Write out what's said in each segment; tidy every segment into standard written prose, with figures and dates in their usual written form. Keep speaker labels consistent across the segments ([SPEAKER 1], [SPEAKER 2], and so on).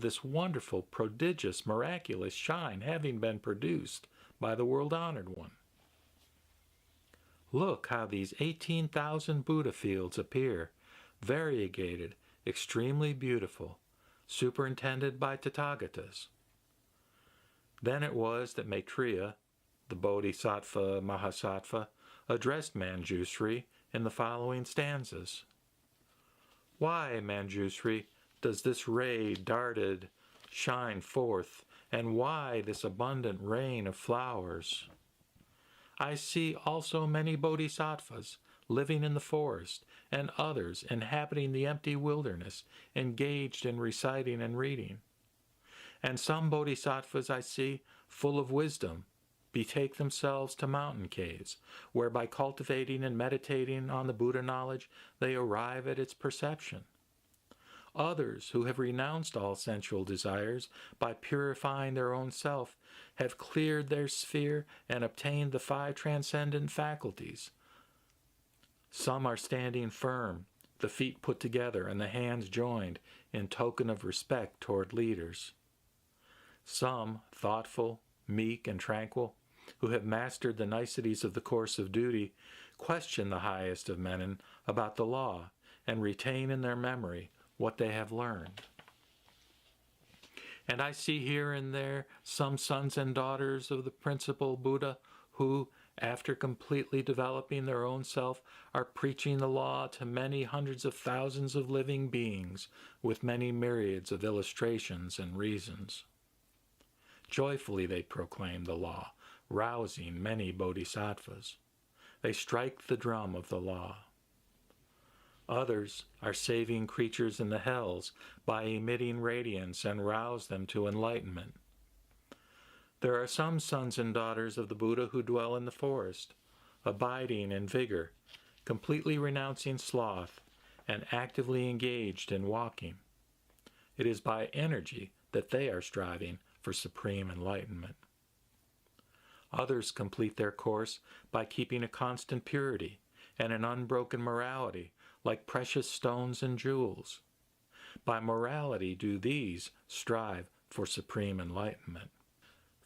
[SPEAKER 1] of this wonderful, prodigious, miraculous shine having been produced by the world-honored one. Look how these 18,000 Buddha fields appear, variegated, extremely beautiful, superintended by Tathagatas. Then it was that Maitreya, the Bodhisattva Mahasattva, addressed Manjushri in the following stanzas. Why, Manjushri, does this ray darted shine forth, and why this abundant rain of flowers? I see also many bodhisattvas living in the forest, and others inhabiting the empty wilderness, engaged in reciting and reading. And some bodhisattvas I see, full of wisdom, betake themselves to mountain caves, where by cultivating and meditating on the Buddha knowledge, they arrive at its perception. Others, who have renounced all sensual desires by purifying their own self, have cleared their sphere and obtained the 5 transcendent faculties. Some are standing firm, the feet put together and the hands joined in token of respect toward leaders. Some, thoughtful, meek, and tranquil, who have mastered the niceties of the course of duty, question the highest of men about the law and retain in their memory what they have learned. And I see here and there some sons and daughters of the principal Buddha who, after completely developing their own self, are preaching the law to many hundreds of thousands of living beings with many myriads of illustrations and reasons. Joyfully they proclaim the law, rousing many bodhisattvas. They strike the drum of the law. Others are saving creatures in the hells by emitting radiance and rouse them to enlightenment. There are some sons and daughters of the Buddha who dwell in the forest, abiding in vigor, completely renouncing sloth, and actively engaged in walking. It is by energy that they are striving for supreme enlightenment. Others complete their course by keeping a constant purity and an unbroken morality, like precious stones and jewels. By morality do these strive for supreme enlightenment.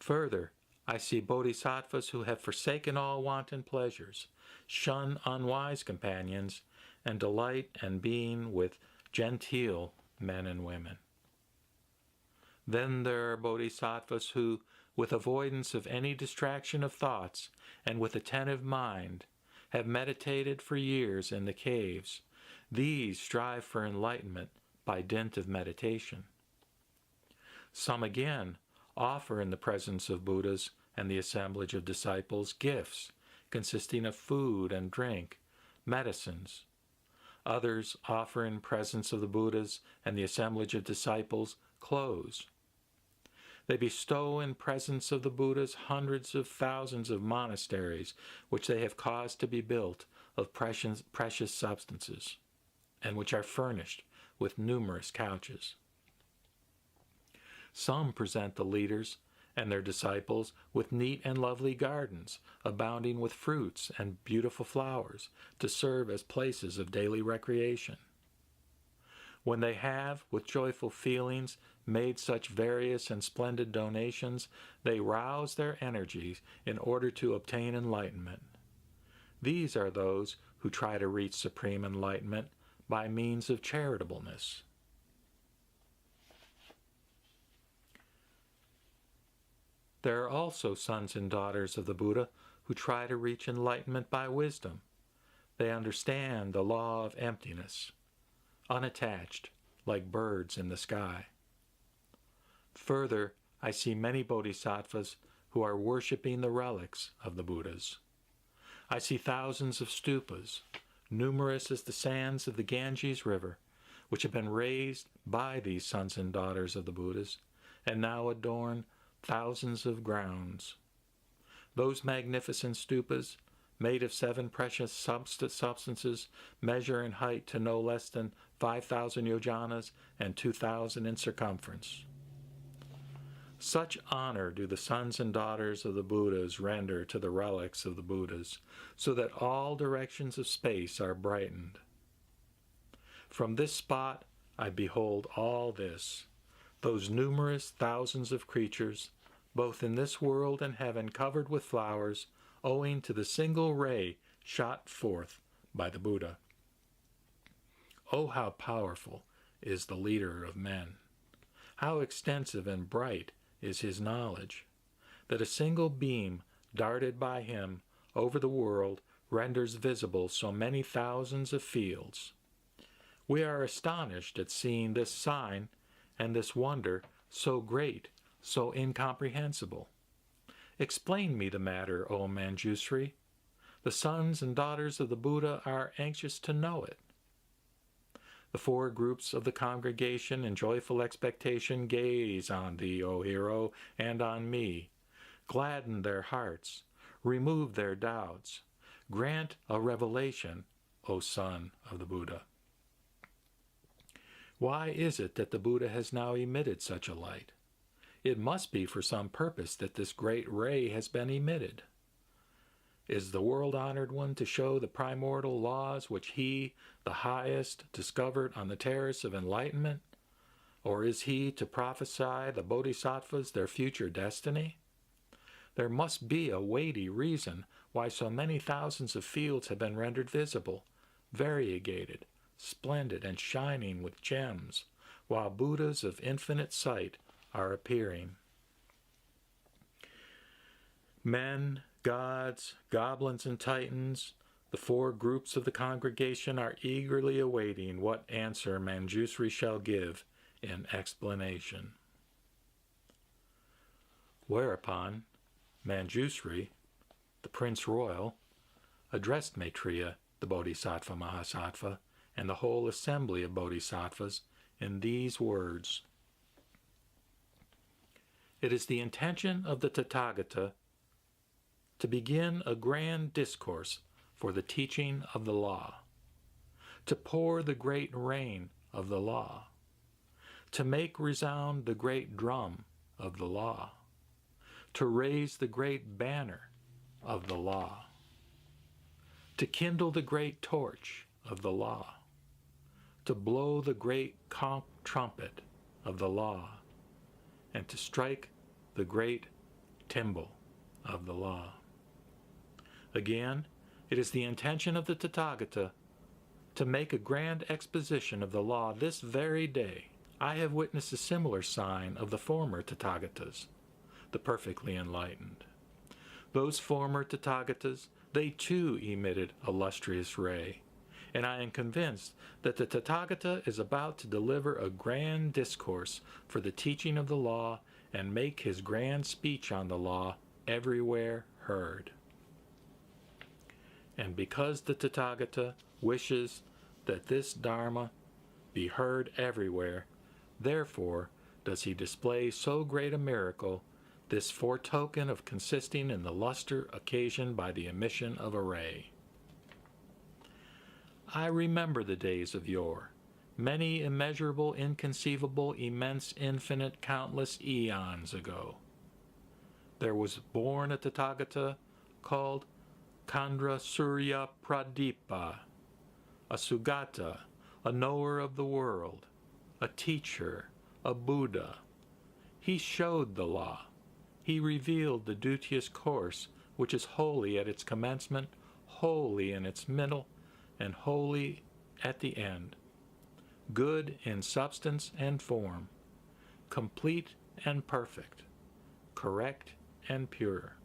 [SPEAKER 1] Further, I see bodhisattvas who have forsaken all wanton pleasures, shun unwise companions, and delight in being with genteel men and women. Then there are bodhisattvas who, with avoidance of any distraction of thoughts and with attentive mind, have meditated for years in the caves. These strive for enlightenment by dint of meditation. Some again offer in the presence of Buddhas and the assemblage of disciples gifts consisting of food and drink, medicines. Others offer in presence of the Buddhas and the assemblage of disciples clothes. They bestow in presence of the Buddhas hundreds of thousands of monasteries which they have caused to be built of precious substances, and which are furnished with numerous couches. Some present the leaders and their disciples with neat and lovely gardens, abounding with fruits and beautiful flowers, to serve as places of daily recreation. When they have, with joyful feelings, made such various and splendid donations, they rouse their energies in order to obtain enlightenment. These are those who try to reach supreme enlightenment by means of charitableness. There are also sons and daughters of the Buddha who try to reach enlightenment by wisdom. They understand the law of emptiness, unattached, like birds in the sky. Further, I see many bodhisattvas who are worshipping the relics of the Buddhas. I see thousands of stupas, numerous as the sands of the Ganges River, which have been raised by these sons and daughters of the Buddhas, and now adorn thousands of grounds. Those magnificent stupas, made of 7 precious substances, measure in height to no less than 5,000 yojanas and 2,000 in circumference. Such honor do the sons and daughters of the Buddhas render to the relics of the Buddhas, so that all directions of space are brightened. From this spot I behold all this, those numerous thousands of creatures, both in this world and heaven covered with flowers, owing to the single ray shot forth by the Buddha. Oh, how powerful is the leader of men! How extensive and bright is his knowledge, that a single beam darted by him over the world renders visible so many thousands of fields. We are astonished at seeing this sign and this wonder so great, so incomprehensible. Explain me the matter, O Manjusri. The sons and daughters of the Buddha are anxious to know it. The four groups of the congregation in joyful expectation gaze on thee, O hero, and on me. Gladden their hearts, remove their doubts. Grant a revelation, O son of the Buddha. Why is it that the Buddha has now emitted such a light? It must be for some purpose that this great ray has been emitted. Is the world-honored one to show the primordial laws which he, the highest, discovered on the terrace of enlightenment? Or is he to prophesy the Bodhisattvas their future destiny? There must be a weighty reason why so many thousands of fields have been rendered visible, variegated, splendid, and shining with gems, while Buddhas of infinite sight are appearing. Men, gods, goblins, and titans, the four groups of the congregation are eagerly awaiting what answer Manjusri shall give in explanation. Whereupon Manjusri, the Prince Royal, addressed Maitreya, the Bodhisattva Mahasattva, and the whole assembly of Bodhisattvas in these words. It is the intention of the Tathagata to begin a grand discourse for the teaching of the law, to pour the great rain of the law, to make resound the great drum of the law, to raise the great banner of the law, to kindle the great torch of the law, to blow the great conch trumpet of the law, and to strike the great timbrel of the law. Again, it is the intention of the Tathagata to make a grand exposition of the law this very day. I have witnessed a similar sign of the former Tathagatas, the perfectly enlightened. Those former Tathagatas, they too emitted a lustrous ray, and I am convinced that the Tathagata is about to deliver a grand discourse for the teaching of the law and make his grand speech on the law everywhere heard. And because the Tathagata wishes that this Dharma be heard everywhere, therefore does he display so great a miracle, this foretoken of consisting in the luster occasioned by the emission of a ray. I remember the days of yore, many immeasurable, inconceivable, immense, infinite, countless eons ago. There was born a Tathagata called Khandra Surya Pradipa, a Sugata, a knower of the world, a teacher, a Buddha. He showed the law. He revealed the duteous course, which is holy at its commencement, holy in its middle, and holy at the end, good in substance and form, complete and perfect, correct and pure.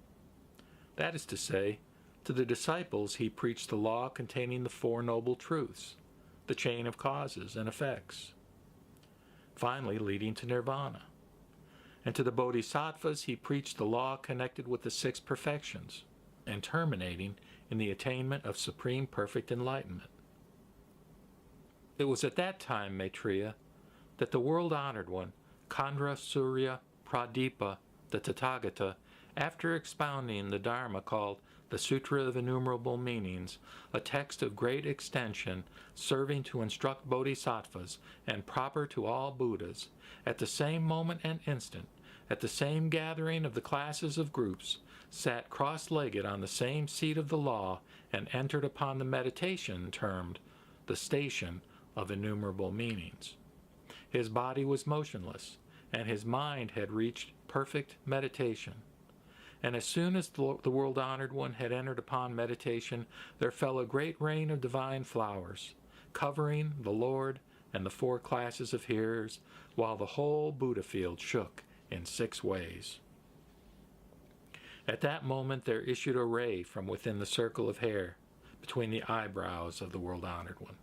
[SPEAKER 1] That is to say, to the disciples he preached the law containing the Four Noble Truths, the chain of causes and effects, finally leading to nirvana. And to the Bodhisattvas he preached the law connected with the six perfections, and terminating in the attainment of supreme perfect enlightenment. It was at that time, Maitreya, that the world-honored one, Khandra Surya Pradipa, the Tathagata, after expounding the Dharma called the Sutra of Innumerable Meanings, a text of great extension serving to instruct bodhisattvas and proper to all Buddhas, at the same moment and instant, at the same gathering of the classes of groups, sat cross-legged on the same seat of the law and entered upon the meditation termed the Station of Innumerable Meanings. His body was motionless, and his mind had reached perfect meditation. And as soon as the world-honored one had entered upon meditation, there fell a great rain of divine flowers, covering the Lord and the 4 classes of hearers, while the whole Buddha field shook in 6 ways. At that moment there issued a ray from within the circle of hair between the eyebrows of the world-honored one.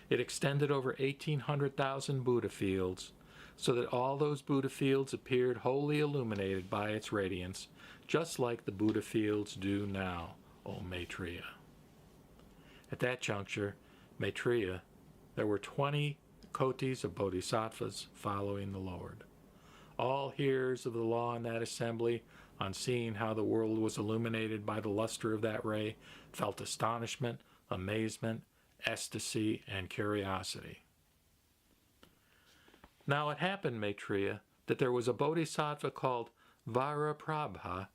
[SPEAKER 1] It extended over 1,800,000 Buddha fields, so that all those Buddha fields appeared wholly illuminated by its radiance, just like the Buddha fields do now, O Maitreya. At that juncture, Maitreya, there were 20 kotis of bodhisattvas following the Lord. All hearers of the law in that assembly, on seeing how the world was illuminated by the luster of that ray, felt astonishment, amazement, ecstasy, and curiosity. Now it happened, Maitreya, that there was a bodhisattva called Varaprabha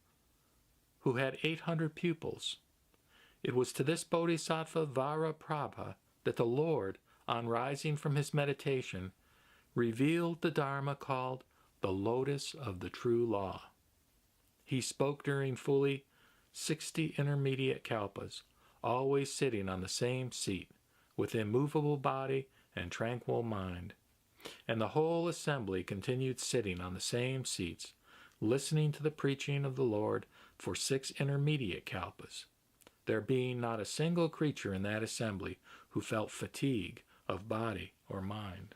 [SPEAKER 1] who had 800 pupils. It was to this bodhisattva Varaprabha that the Lord, on rising from his meditation, revealed the Dharma called the Lotus of the True Law. He spoke during fully 60 intermediate kalpas, always sitting on the same seat, with immovable body and tranquil mind. And the whole assembly continued sitting on the same seats, listening to the preaching of the Lord for 6 intermediate kalpas, there being not a single creature in that assembly who felt fatigue of body or mind.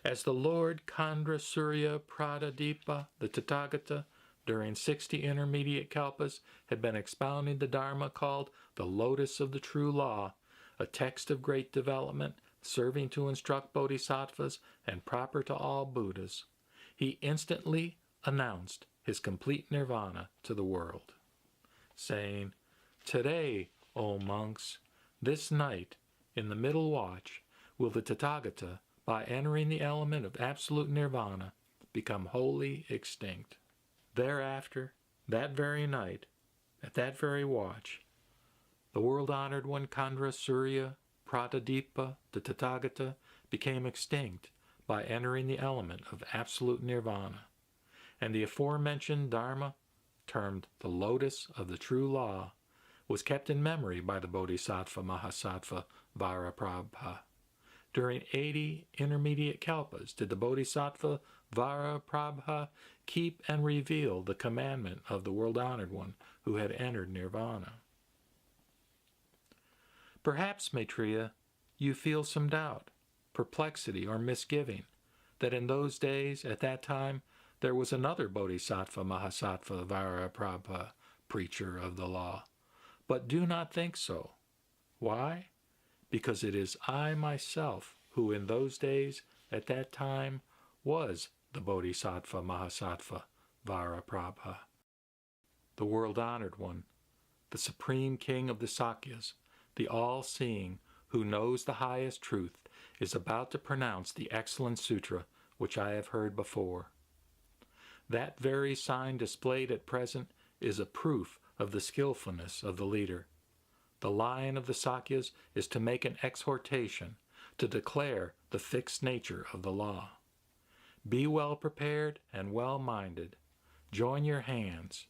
[SPEAKER 1] As the Lord Khandra Surya Pradadipa, the Tathagata, during 60 intermediate kalpas, had been expounding the Dharma called the Lotus of the True Law, a text of great development, serving to instruct bodhisattvas and proper to all Buddhas, he instantly announced his complete nirvana to the world, saying, "Today, O monks, this night, in the middle watch, will the Tathagata, by entering the element of absolute nirvana, become wholly extinct." Thereafter, that very night, at that very watch, the world-honored one Khandra Surya Pradadipa, the Tathagata, became extinct by entering the element of absolute nirvana, and the aforementioned Dharma, termed the Lotus of the True Law, was kept in memory by the Bodhisattva Mahasattva Varaprabha. During 80 intermediate kalpas did the Bodhisattva Varaprabha keep and reveal the commandment of the world-honored one who had entered nirvana. Perhaps, Maitreya, you feel some doubt, perplexity, or misgiving that in those days, at that time, there was another Bodhisattva Mahasattva Varaprabha, preacher of the law. But do not think so. Why? Because it is I myself who in those days, at that time, was the Bodhisattva Mahasattva Varaprabha, the world-honored one, the supreme king of the Sakyas, the all-seeing, who knows the highest truth, is about to pronounce the excellent sutra which I have heard before. That very sign displayed at present is a proof of the skillfulness of the leader. The lion of the Sakyas is to make an exhortation, to declare the fixed nature of the law. Be well prepared and well-minded. Join your hands.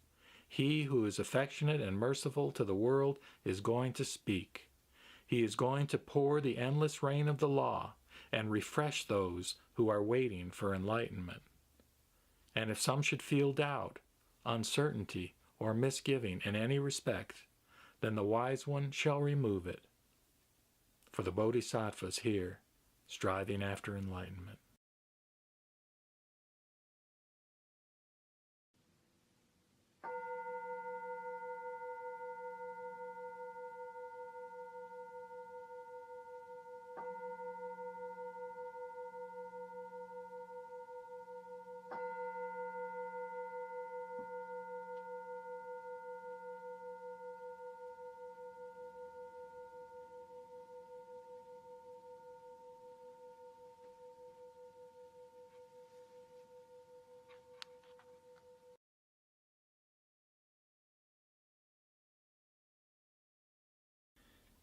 [SPEAKER 1] He who is affectionate and merciful to the world is going to speak. He is going to pour the endless rain of the law and refresh those who are waiting for enlightenment. And if some should feel doubt, uncertainty, or misgiving in any respect, then the wise one shall remove it. For the bodhisattvas here, striving after enlightenment.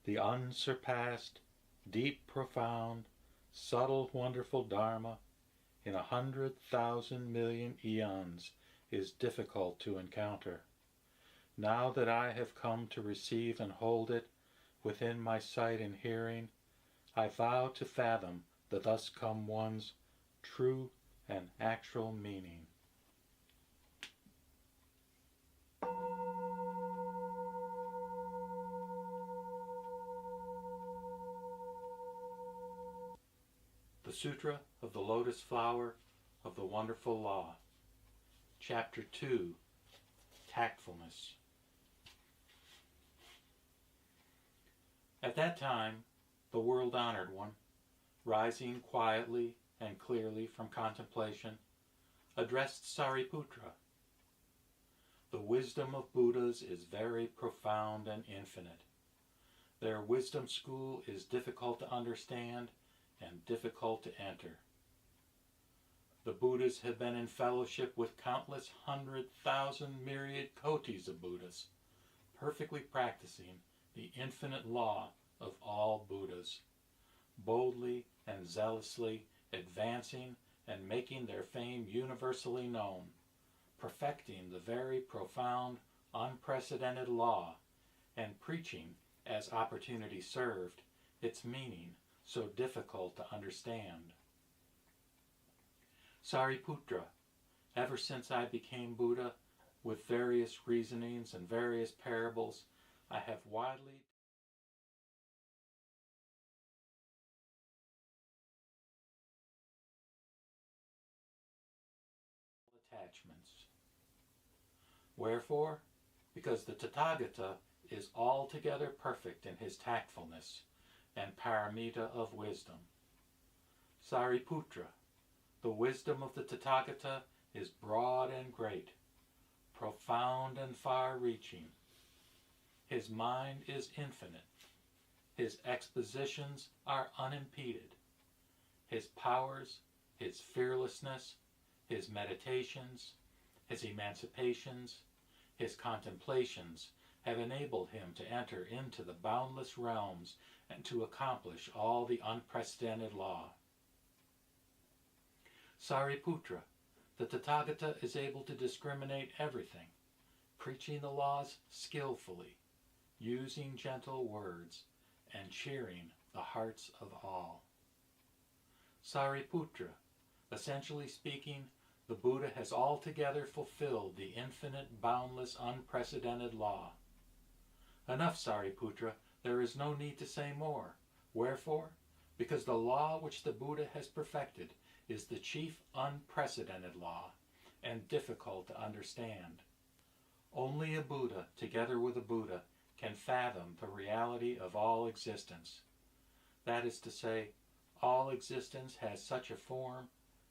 [SPEAKER 1] The unsurpassed, deep, profound, subtle, wonderful Dharma in 100,000 million eons is difficult to encounter. Now that I have come to receive and hold it within my sight and hearing, I vow to fathom the thus come one's true and actual meaning. The Sutra of the Lotus Flower of the Wonderful Law. Chapter 2, Tactfulness. At that time, the world-honored one, rising quietly and clearly from contemplation, addressed Sariputra. The wisdom of Buddhas is very profound and infinite. Their wisdom school is difficult to understand and difficult to enter. The Buddhas have been in fellowship with countless 100,000 myriad kotis of Buddhas, perfectly practicing the infinite law of all Buddhas, boldly and zealously advancing and making their fame universally known, perfecting the very profound, unprecedented law, and preaching, as opportunity served, its meaning so difficult to understand. Sariputra, ever since I became Buddha, with various reasonings and various parables, I have widely attachments. Wherefore? Because the Tathagata is altogether perfect in his tactfulness and paramita of wisdom. Sariputra, the wisdom of the Tathagata is broad and great, profound and far-reaching. His mind is infinite. His expositions are unimpeded. His powers, his fearlessness, his meditations, his emancipations, his contemplations have enabled him to enter into the boundless realms and to accomplish all the unprecedented law. Sariputra, the Tathagata is able to discriminate everything, preaching the laws skillfully, using gentle words, and cheering the hearts of all. Sariputra, essentially speaking, the Buddha has altogether fulfilled the infinite, boundless, unprecedented law. Enough, Sariputra, there is no need to say more. Wherefore? Because the law which the Buddha has perfected is the chief unprecedented law, and difficult to understand. Only a Buddha, together with a Buddha, can fathom the reality of all existence. That is to say, all existence has such a form,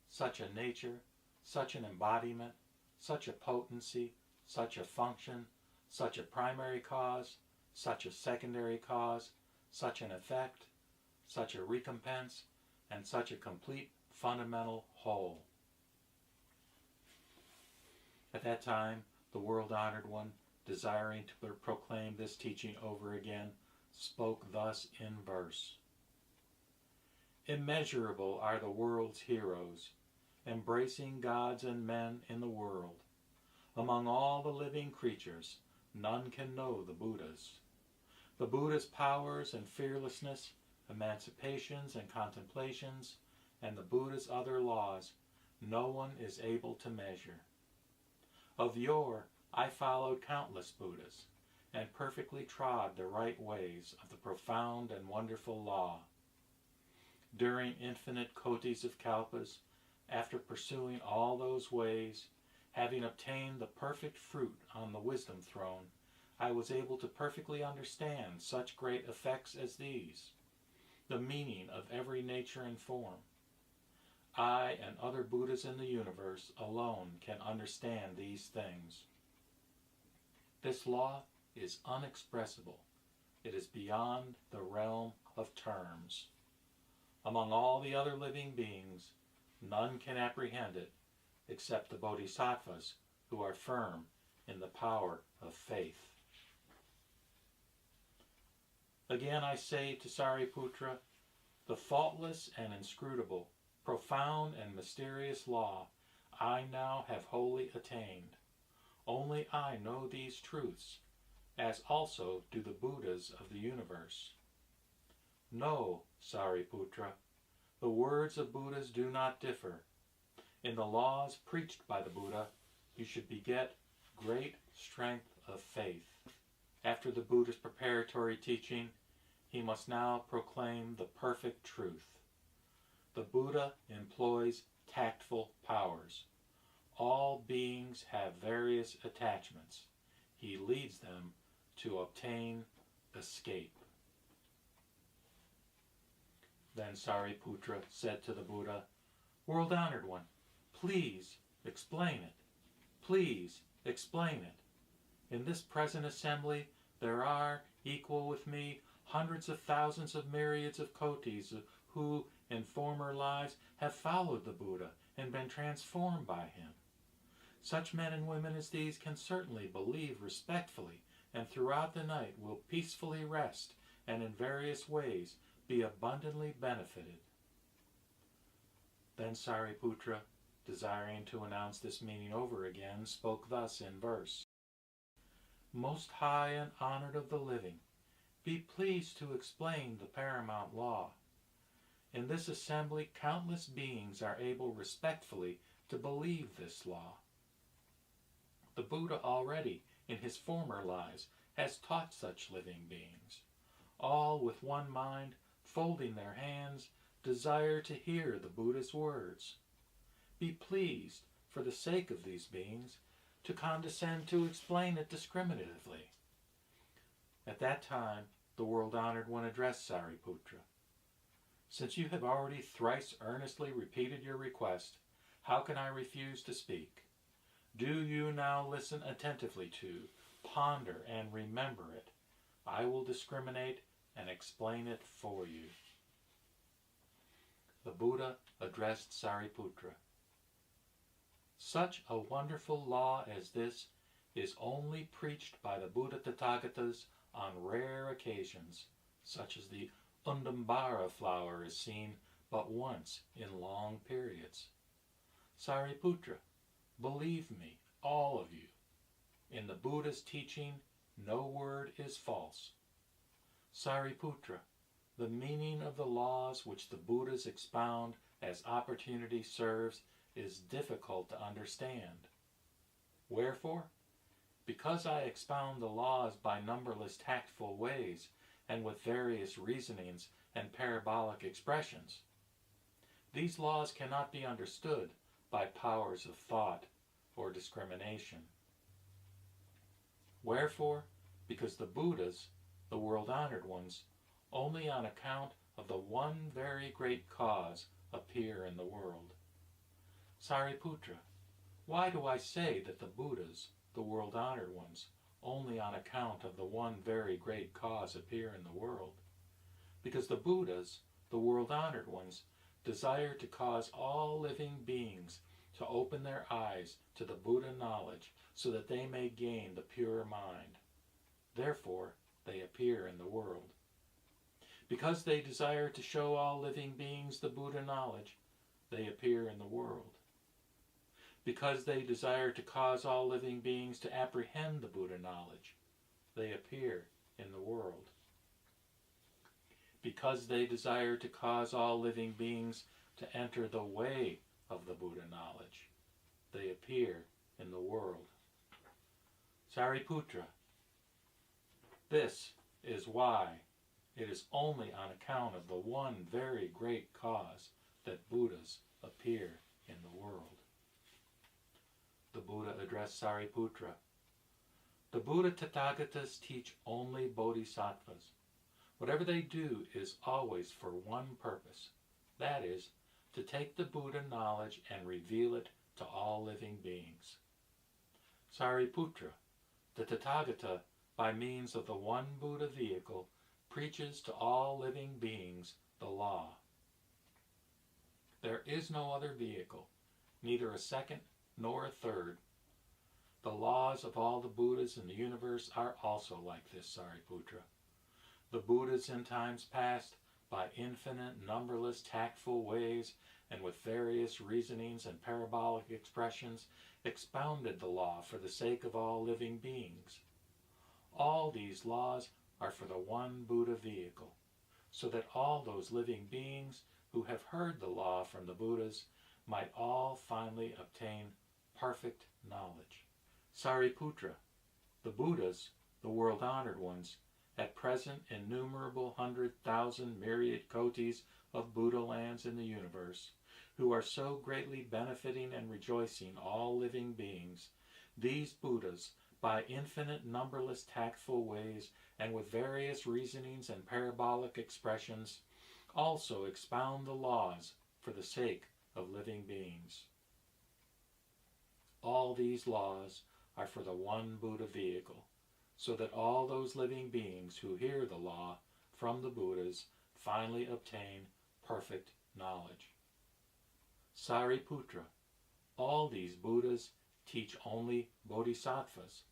[SPEAKER 1] such a nature, such an embodiment, such a potency, such a function, such a primary cause, such a secondary cause, such an effect, such a recompense, and such a complete fundamental whole. At that time, the world-honored one, desiring to proclaim this teaching over again, spoke thus in verse. Immeasurable are the world's heroes, embracing gods and men in the world. Among all the living creatures, none can know the Buddhas. The Buddha's powers and fearlessness, emancipations and contemplations, and the Buddha's other laws, no one is able to measure. Of yore, I followed countless Buddhas, and perfectly trod the right ways of the profound and wonderful law. During infinite kotis of kalpas, after pursuing all those ways, having obtained the perfect fruit on the wisdom throne, I was able to perfectly understand such great effects as these, the meaning of every nature and form. I and other Buddhas in the universe alone can understand these things. This law is unexpressible. It is beyond the realm of terms. Among all the other living beings, none can apprehend it except the Bodhisattvas who are firm in the power of faith. Again I say to Sariputra, the faultless and inscrutable, profound and mysterious law I now have wholly attained. Only I know these truths, as also do the Buddhas of the universe. Know, Sariputra, the words of Buddhas do not differ. In the laws preached by the Buddha, you should beget great strength of faith. After the Buddha's preparatory teaching, he must now proclaim the perfect truth. The Buddha employs tactful powers. All beings have various attachments. He leads them to obtain escape. Then Sariputra said to the Buddha, World Honored One, please explain it. Please explain it. In this present assembly there are, equal with me, hundreds of thousands of myriads of kotis who, in former lives, have followed the Buddha and been transformed by him. Such men and women as these can certainly believe respectfully and throughout the night will peacefully rest and in various ways be abundantly benefited. Then Sariputra, desiring to announce this meaning over again, spoke thus in verse. Most high and honored of the living, be pleased to explain the paramount law. In this assembly, countless beings are able respectfully to believe this law. The Buddha already, in his former lives, has taught such living beings. All with one mind, folding their hands, desire to hear the Buddha's words. Be pleased, for the sake of these beings, to condescend to explain it discriminatively. At that time, the World-Honored One addressed Sariputra. Since you have already thrice earnestly repeated your request, how can I refuse to speak? Do you now listen attentively to, ponder, and remember it. I will discriminate and explain it for you. The Buddha addressed Sariputra. Such a wonderful law as this is only preached by the Buddha Tathagatas on rare occasions, such as the Undambara flower is seen but once in long periods. Sariputra, believe me, all of you, in the Buddha's teaching no word is false. Sariputra, the meaning of the laws which the Buddhas expound as opportunity serves is difficult to understand. Wherefore? Because I expound the laws by numberless tactful ways and with various reasonings and parabolic expressions. These laws cannot be understood by powers of thought or discrimination. Wherefore? Because the Buddhas, the world-honored ones, only on account of the one very great cause appear in the world. Sariputra, why do I say that the Buddhas, the world-honored ones, only on account of the one very great cause appear in the world? Because the Buddhas, the world-honored ones, desire to cause all living beings to open their eyes to the Buddha knowledge so that they may gain the pure mind. Therefore, they appear in the world. Because they desire to show all living beings the Buddha knowledge, they appear in the world. Because they desire to cause all living beings to apprehend the Buddha knowledge, they appear in the world. Because they desire to cause all living beings to enter the way of the Buddha knowledge, they appear in the world. Sariputra, this is why it is only on account of the one very great cause that Buddhas appear in the world. The Buddha addressed Sariputra. The Buddha Tathagatas teach only Bodhisattvas. Whatever they do is always for one purpose, that is, to take the Buddha knowledge and reveal it to all living beings. Sariputra, the Tathagata, by means of the one Buddha vehicle, preaches to all living beings the law. There is no other vehicle, neither a second nor a third. The laws of all the Buddhas in the universe are also like this, Sariputra. The Buddhas in times past, by infinite, numberless, tactful ways, and with various reasonings and parabolic expressions expounded the law for the sake of all living beings. All these laws are for the one Buddha vehicle, so that all those living beings who have heard the law from the Buddhas might all finally obtain perfect knowledge. Sariputra, the Buddhas, the world-honored ones, at present innumerable 100,000 myriad kotis of Buddha lands in the universe, who are so greatly benefiting and rejoicing all living beings, these Buddhas, by infinite numberless tactful ways and with various reasonings and parabolic expressions, also expound the laws for the sake of living beings. All these laws are for the one Buddha vehicle, so that all those living beings who hear the law from the Buddhas finally obtain perfect knowledge. Sariputra, all these Buddhas teach only bodhisattvas,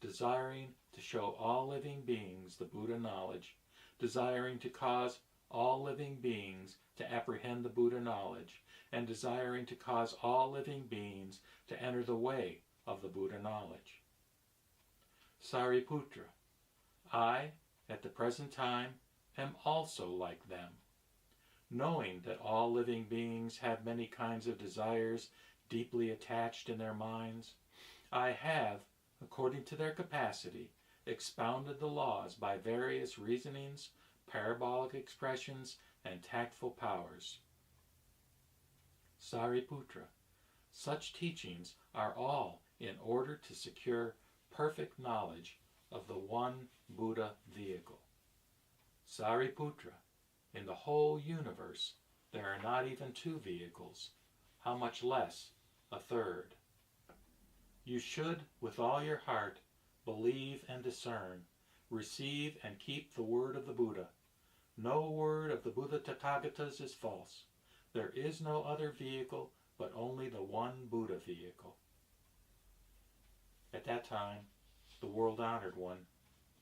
[SPEAKER 1] desiring to show all living beings the Buddha knowledge, desiring to cause all living beings to apprehend the Buddha knowledge, and desiring to cause all living beings to enter the way of the Buddha knowledge. Sariputra, I, at the present time, am also like them. Knowing that all living beings have many kinds of desires deeply attached in their minds, I have, according to their capacity, expounded the laws by various reasonings, parabolic expressions, and tactful powers. Sariputra, such teachings are all in order to secure perfect knowledge of the one Buddha vehicle. Sariputra, in the whole universe there are not even two vehicles, how much less a third. You should, with all your heart, believe and discern, receive and keep the word of the Buddha. No word of the Buddha Tathagatas is false. There is no other vehicle but only the one Buddha vehicle. At that time, the world-honored one,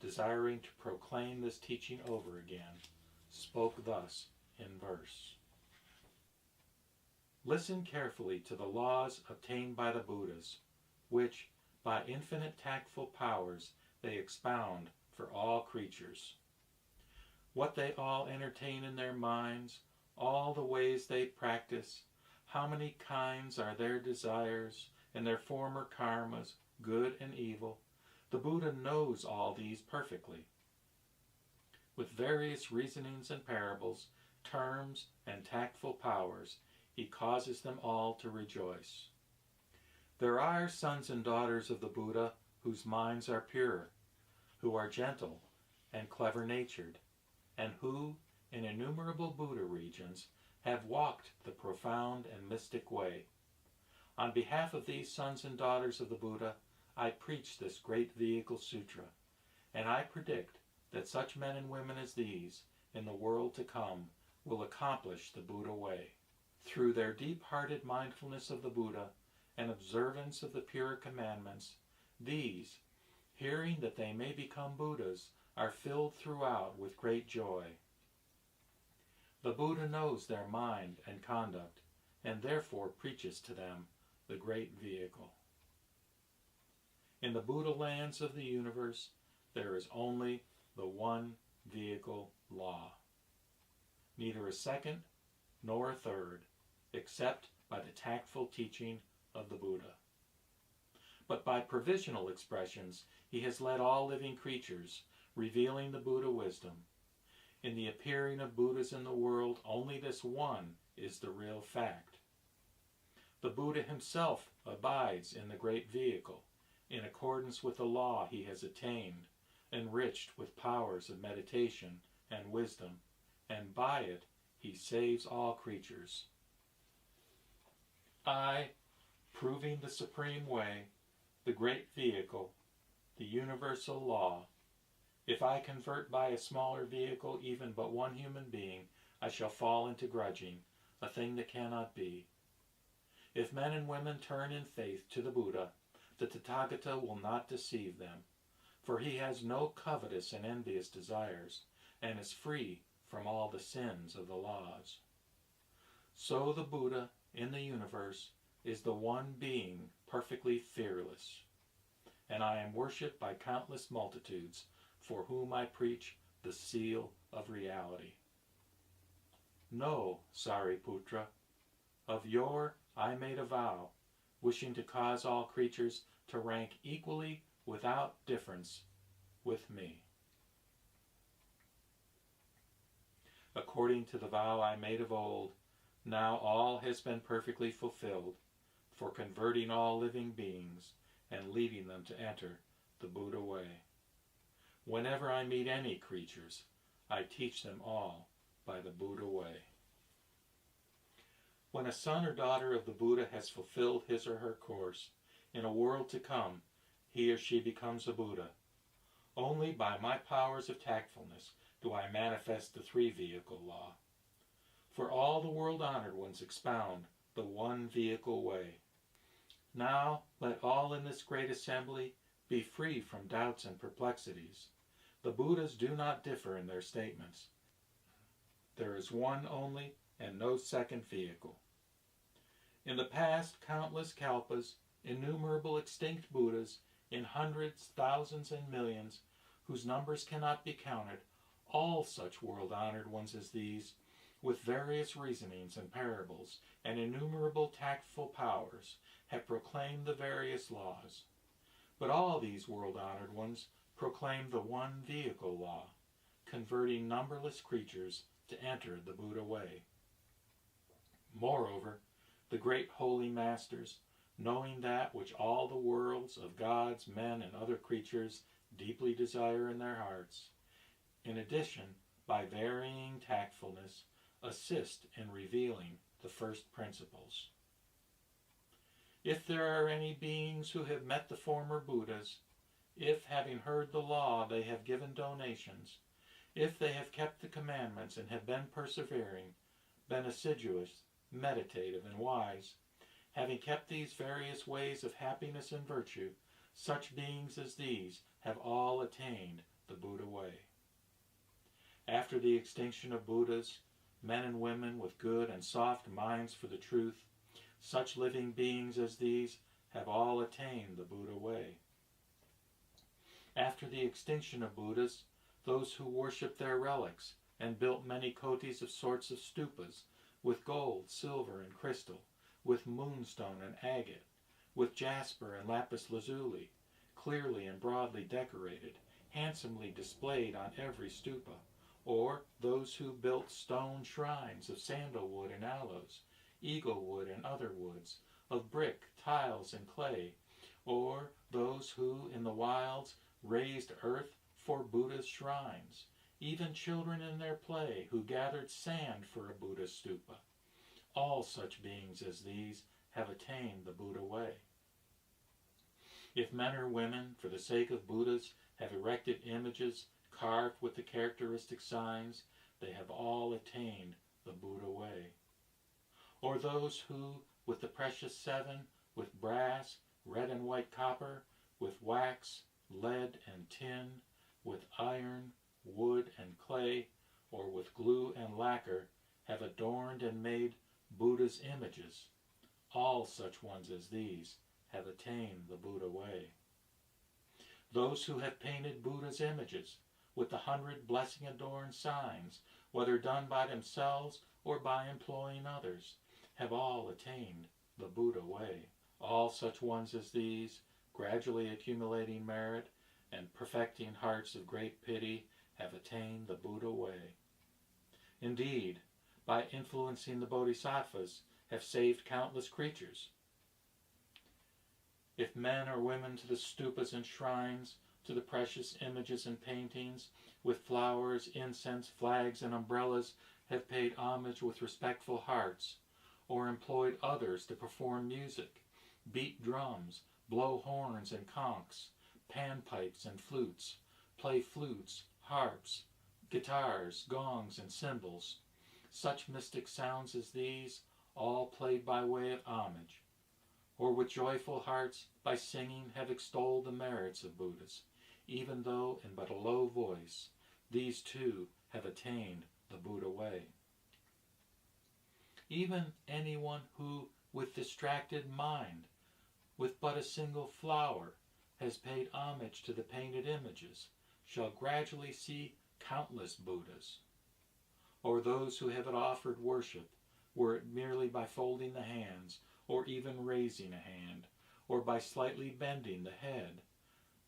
[SPEAKER 1] desiring to proclaim this teaching over again, spoke thus in verse. Listen carefully to the laws obtained by the Buddhas, which, by infinite tactful powers, they expound for all creatures. What they all entertain in their minds, all the ways they practice, how many kinds are their desires, and their former karmas, good and evil, the Buddha knows all these perfectly. With various reasonings and parables, terms and tactful powers, he causes them all to rejoice. There are sons and daughters of the Buddha whose minds are pure, who are gentle and clever-natured, and who, in innumerable Buddha regions, have walked the profound and mystic way. On behalf of these sons and daughters of the Buddha, I preach this great vehicle sutra, and I predict that such men and women as these, in the world to come, will accomplish the Buddha way. Through their deep-hearted mindfulness of the Buddha and observance of the pure commandments, these, hearing that they may become Buddhas, are filled throughout with great joy. The Buddha knows their mind and conduct, and therefore preaches to them the great vehicle. In the Buddha lands of the universe, there is only the one vehicle law. Neither a second nor a third, except by the tactful teaching of the Buddha. But by provisional expressions, he has led all living creatures, revealing the Buddha wisdom. In the appearing of Buddhas in the world, only this one is the real fact. The Buddha himself abides in the great vehicle, in accordance with the law he has attained, enriched with powers of meditation and wisdom, and by it he saves all creatures. I, proving the supreme way, the great vehicle, the universal law, if I convert by a smaller vehicle even but one human being, I shall fall into grudging, a thing that cannot be. If men and women turn in faith to the Buddha, the Tathagata will not deceive them, for he has no covetous and envious desires, and is free from all the sins of the laws. So the Buddha in the universe is the one being perfectly fearless, and I am worshipped by countless multitudes for whom I preach the seal of reality. Know, Sariputra, of yore I made a vow, wishing to cause all creatures to rank equally without difference with me. According to the vow I made of old, now all has been perfectly fulfilled, for converting all living beings and leading them to enter the Buddha way. Whenever I meet any creatures, I teach them all by the Buddha way. When a son or daughter of the Buddha has fulfilled his or her course, in a world to come, he or she becomes a Buddha. Only by my powers of tactfulness do I manifest the three-vehicle law. For all the world-honored ones expound the one-vehicle way. Now let all in this great assembly be free from doubts and perplexities. The Buddhas do not differ in their statements. There is one only and no second vehicle. In the past countless kalpas, innumerable extinct Buddhas, in hundreds, thousands, and millions, whose numbers cannot be counted, all such world-honored ones as these, with various reasonings and parables and innumerable tactful powers, have proclaimed the various laws. But all these world-honored ones proclaim the one vehicle law, converting numberless creatures to enter the Buddha way. Moreover, the great holy masters, knowing that which all the worlds of gods, men, and other creatures deeply desire in their hearts, in addition, by varying tactfulness, assist in revealing the first principles. If there are any beings who have met the former Buddhas, if, having heard the law, they have given donations, if they have kept the commandments and have been persevering, been assiduous, meditative, and wise, having kept these various ways of happiness and virtue, such beings as these have all attained the Buddha way. After the extinction of Buddhas, men and women with good and soft minds for the truth, such living beings as these have all attained the Buddha way. After the extinction of Buddhas, those who worshipped their relics and built many kotis of sorts of stupas, with gold, silver, and crystal, with moonstone and agate, with jasper and lapis lazuli, clearly and broadly decorated, handsomely displayed on every stupa, or those who built stone shrines of sandalwood and aloes, eaglewood and other woods, of brick, tiles, and clay, or those who in the wilds raised earth for Buddha's shrines, even children in their play who gathered sand for a Buddha stupa. All such beings as these have attained the Buddha way. If men or women, for the sake of Buddhas, have erected images carved with the characteristic signs, they have all attained the Buddha way. Or those who, with the precious seven, with brass, red and white copper, with wax, lead and tin, with iron, wood and clay, or with glue and lacquer, have adorned and made Buddha's images, all such ones as these have attained the Buddha way. Those who have painted Buddha's images with the 100 blessing-adorned signs, whether done by themselves or by employing others, have all attained the Buddha way. All such ones as these, gradually accumulating merit and perfecting hearts of great pity, have attained the Buddha way. Indeed, by influencing the Bodhisattvas, have saved countless creatures. If men or women to the stupas and shrines, to the precious images and paintings, with flowers, incense, flags, and umbrellas, have paid homage with respectful hearts, or employed others to perform music, beat drums, blow horns and conchs, panpipes and flutes, play flutes, harps, guitars, gongs, and cymbals, such mystic sounds as these, all played by way of homage, or with joyful hearts by singing have extolled the merits of Buddhas, even though in but a low voice, these too have attained the Buddha way. Even anyone who, with distracted mind, with but a single flower, has paid homage to the painted images, shall gradually see countless Buddhas. Or those who have offered worship, were it merely by folding the hands, or even raising a hand, or by slightly bending the head,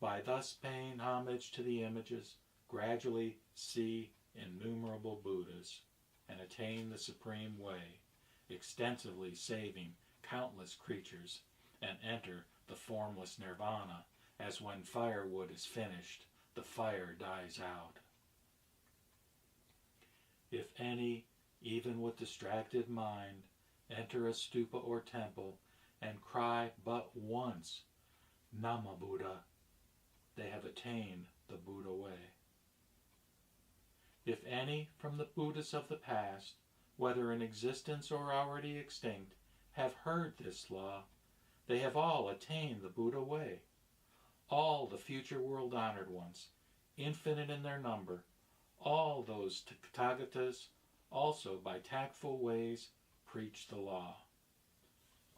[SPEAKER 1] by thus paying homage to the images, gradually see innumerable Buddhas, and attain the supreme way, extensively saving countless creatures, and enter the formless nirvana, as when firewood is finished, the fire dies out. If any, even with distracted mind, enter a stupa or temple, and cry but once, Nama Buddha, they have attained the Buddha way. If any from the Buddhas of the past, whether in existence or already extinct, have heard this law, they have all attained the Buddha way. All the future world-honored ones, infinite in their number, all those Tathagatas also by tactful ways preach the law.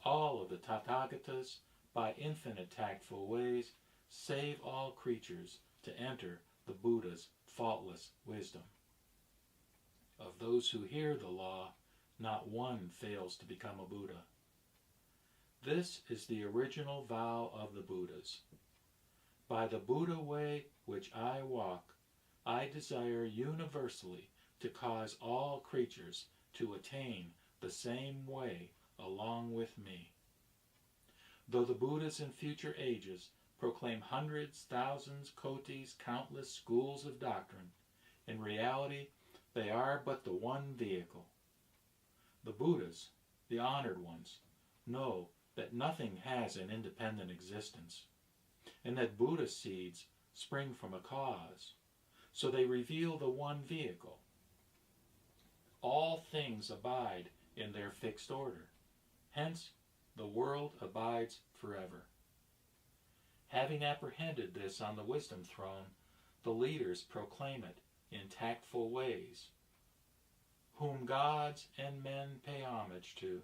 [SPEAKER 1] All of the Tathagatas by infinite tactful ways save all creatures to enter the Buddha's faultless wisdom. Of those who hear the law, not one fails to become a Buddha. This is the original vow of the Buddhas. By the Buddha way which I walk, I desire universally to cause all creatures to attain the same way along with me. Though the Buddhas in future ages proclaim hundreds, thousands, kotis, countless schools of doctrine, in reality they are but the one vehicle. The Buddhas, the honored ones, know that nothing has an independent existence, and that Buddha seeds spring from a cause, so they reveal the one vehicle. All things abide in their fixed order, hence the world abides forever. Having apprehended this on the wisdom throne, the leaders proclaim it in tactful ways. Whom gods and men pay homage to,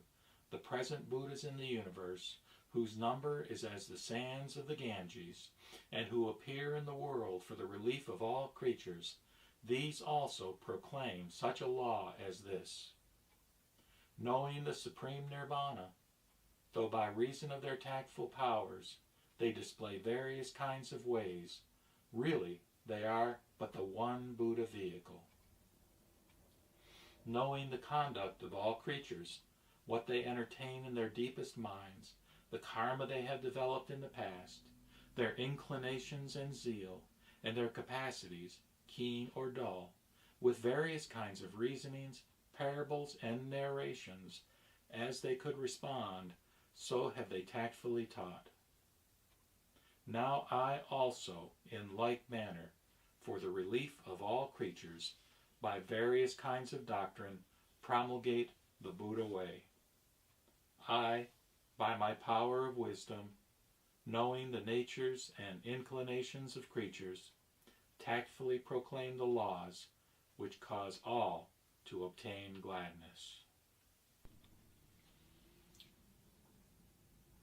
[SPEAKER 1] the present Buddhas in the universe, whose number is as the sands of the Ganges, and who appear in the world for the relief of all creatures, these also proclaim such a law as this. Knowing the supreme nirvana, though by reason of their tactful powers they display various kinds of ways, really they are but the one Buddha vehicle. Knowing the conduct of all creatures, what they entertain in their deepest minds, the karma they have developed in the past, their inclinations and zeal, and their capacities, keen or dull, with various kinds of reasonings, parables, and narrations, as they could respond, so have they tactfully taught. Now I also, in like manner, for the relief of all creatures, by various kinds of doctrine, promulgate the Buddha way. I, by my power of wisdom, knowing the natures and inclinations of creatures, tactfully proclaim the laws which cause all to obtain gladness.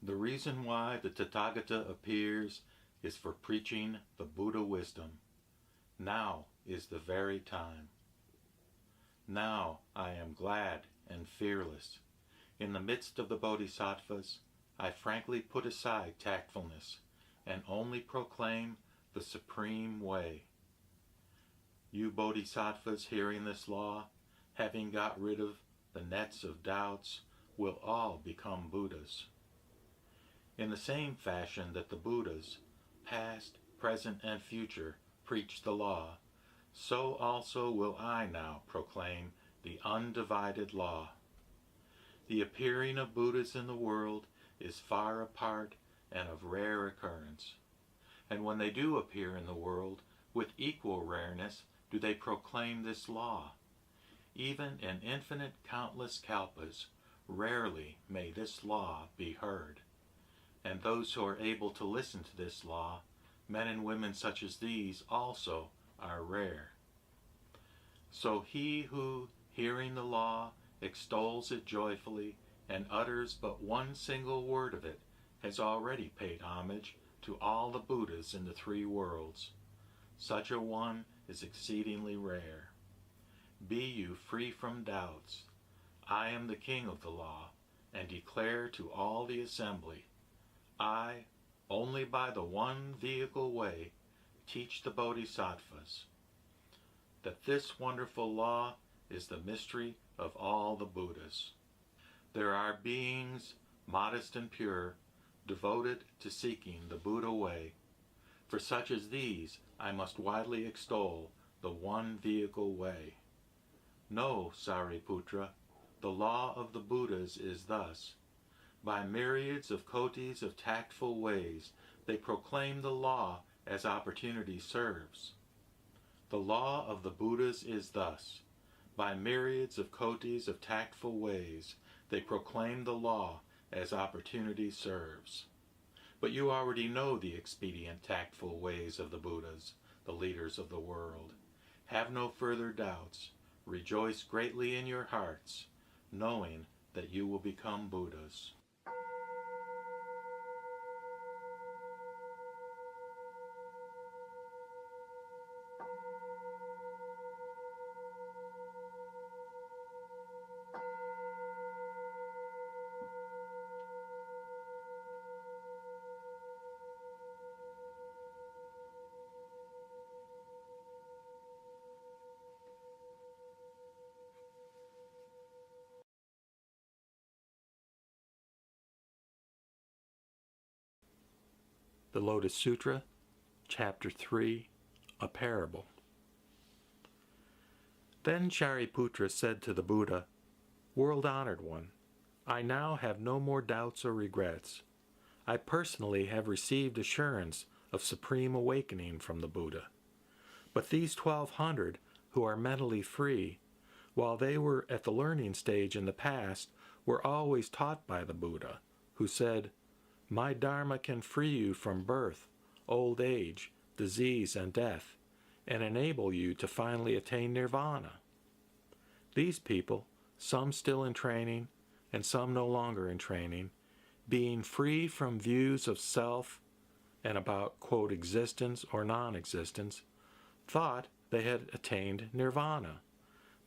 [SPEAKER 1] The reason why the Tathagata appears is for preaching the Buddha wisdom. Now is the very time. Now I am glad and fearless. In the midst of the Bodhisattvas, I frankly put aside tactfulness and only proclaim the supreme way. You Bodhisattvas hearing this law, having got rid of the nets of doubts, will all become Buddhas. In the same fashion that the Buddhas, past, present, and future, preach the law, so also will I now proclaim the undivided law. The appearing of Buddhas in the world is far apart and of rare occurrence. And when they do appear in the world, with equal rareness do they proclaim this law. Even in infinite countless kalpas, rarely may this law be heard. And those who are able to listen to this law, men and women such as these also, are rare. So he who, hearing the law,
[SPEAKER 2] extols it joyfully, and utters but one single word of it has already paid homage to all the Buddhas in the three worlds. Such a one is exceedingly rare. Be you free from doubts. I am the king of the law, and declare to all the assembly, I, only by the one vehicle way, teach the Bodhisattvas, that this wonderful law is the mystery of all the Buddhas. There are beings, modest and pure, devoted to seeking the Buddha way. For such as these, I must widely extol the one vehicle way. Know, Sariputra, the law of the Buddhas is thus. By myriads of kotis of tactful ways, they proclaim the law as opportunity serves. The law of the Buddhas is thus. By myriads of kotis of tactful ways, they proclaim the law as opportunity serves. But you already know the expedient tactful ways of the Buddhas, the leaders of the world. Have no further doubts. Rejoice greatly in your hearts, knowing that you will become Buddhas.
[SPEAKER 1] The Lotus Sutra, Chapter 3, A Parable. Then Shariputra said to the Buddha, World-honored one, I now have no more doubts or regrets. I personally have received assurance of supreme awakening from the Buddha. But these 1,200 who are mentally free, while they were at the learning stage in the past, were always taught by the Buddha, who said, My Dharma can free you from birth, old age, disease, and death, and enable you to finally attain nirvana. These people, some still in training, and some no longer in training, being free from views of self and about, quote, existence or non-existence, thought they had attained nirvana.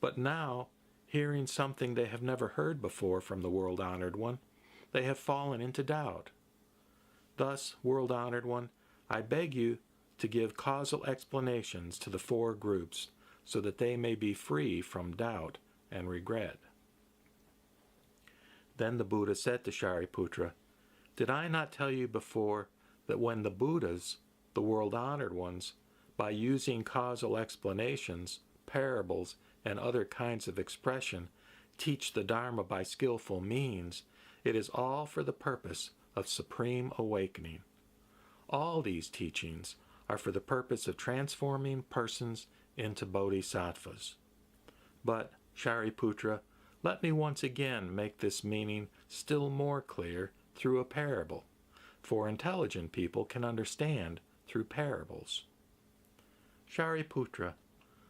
[SPEAKER 1] But now, hearing something they have never heard before from the world-honored one, they have fallen into doubt. Thus, world-honored one, I beg you to give causal explanations to the four groups so that they may be free from doubt and regret. Then the Buddha said to Shariputra, Did I not tell you before that when the Buddhas, the world-honored ones, by using causal explanations, parables, and other kinds of expression, teach the Dharma by skillful means, it is all for the purpose of supreme awakening. All these teachings are for the purpose of transforming persons into bodhisattvas. But, Shariputra, let me once again make this meaning still more clear through a parable, for intelligent people can understand through parables. Shariputra,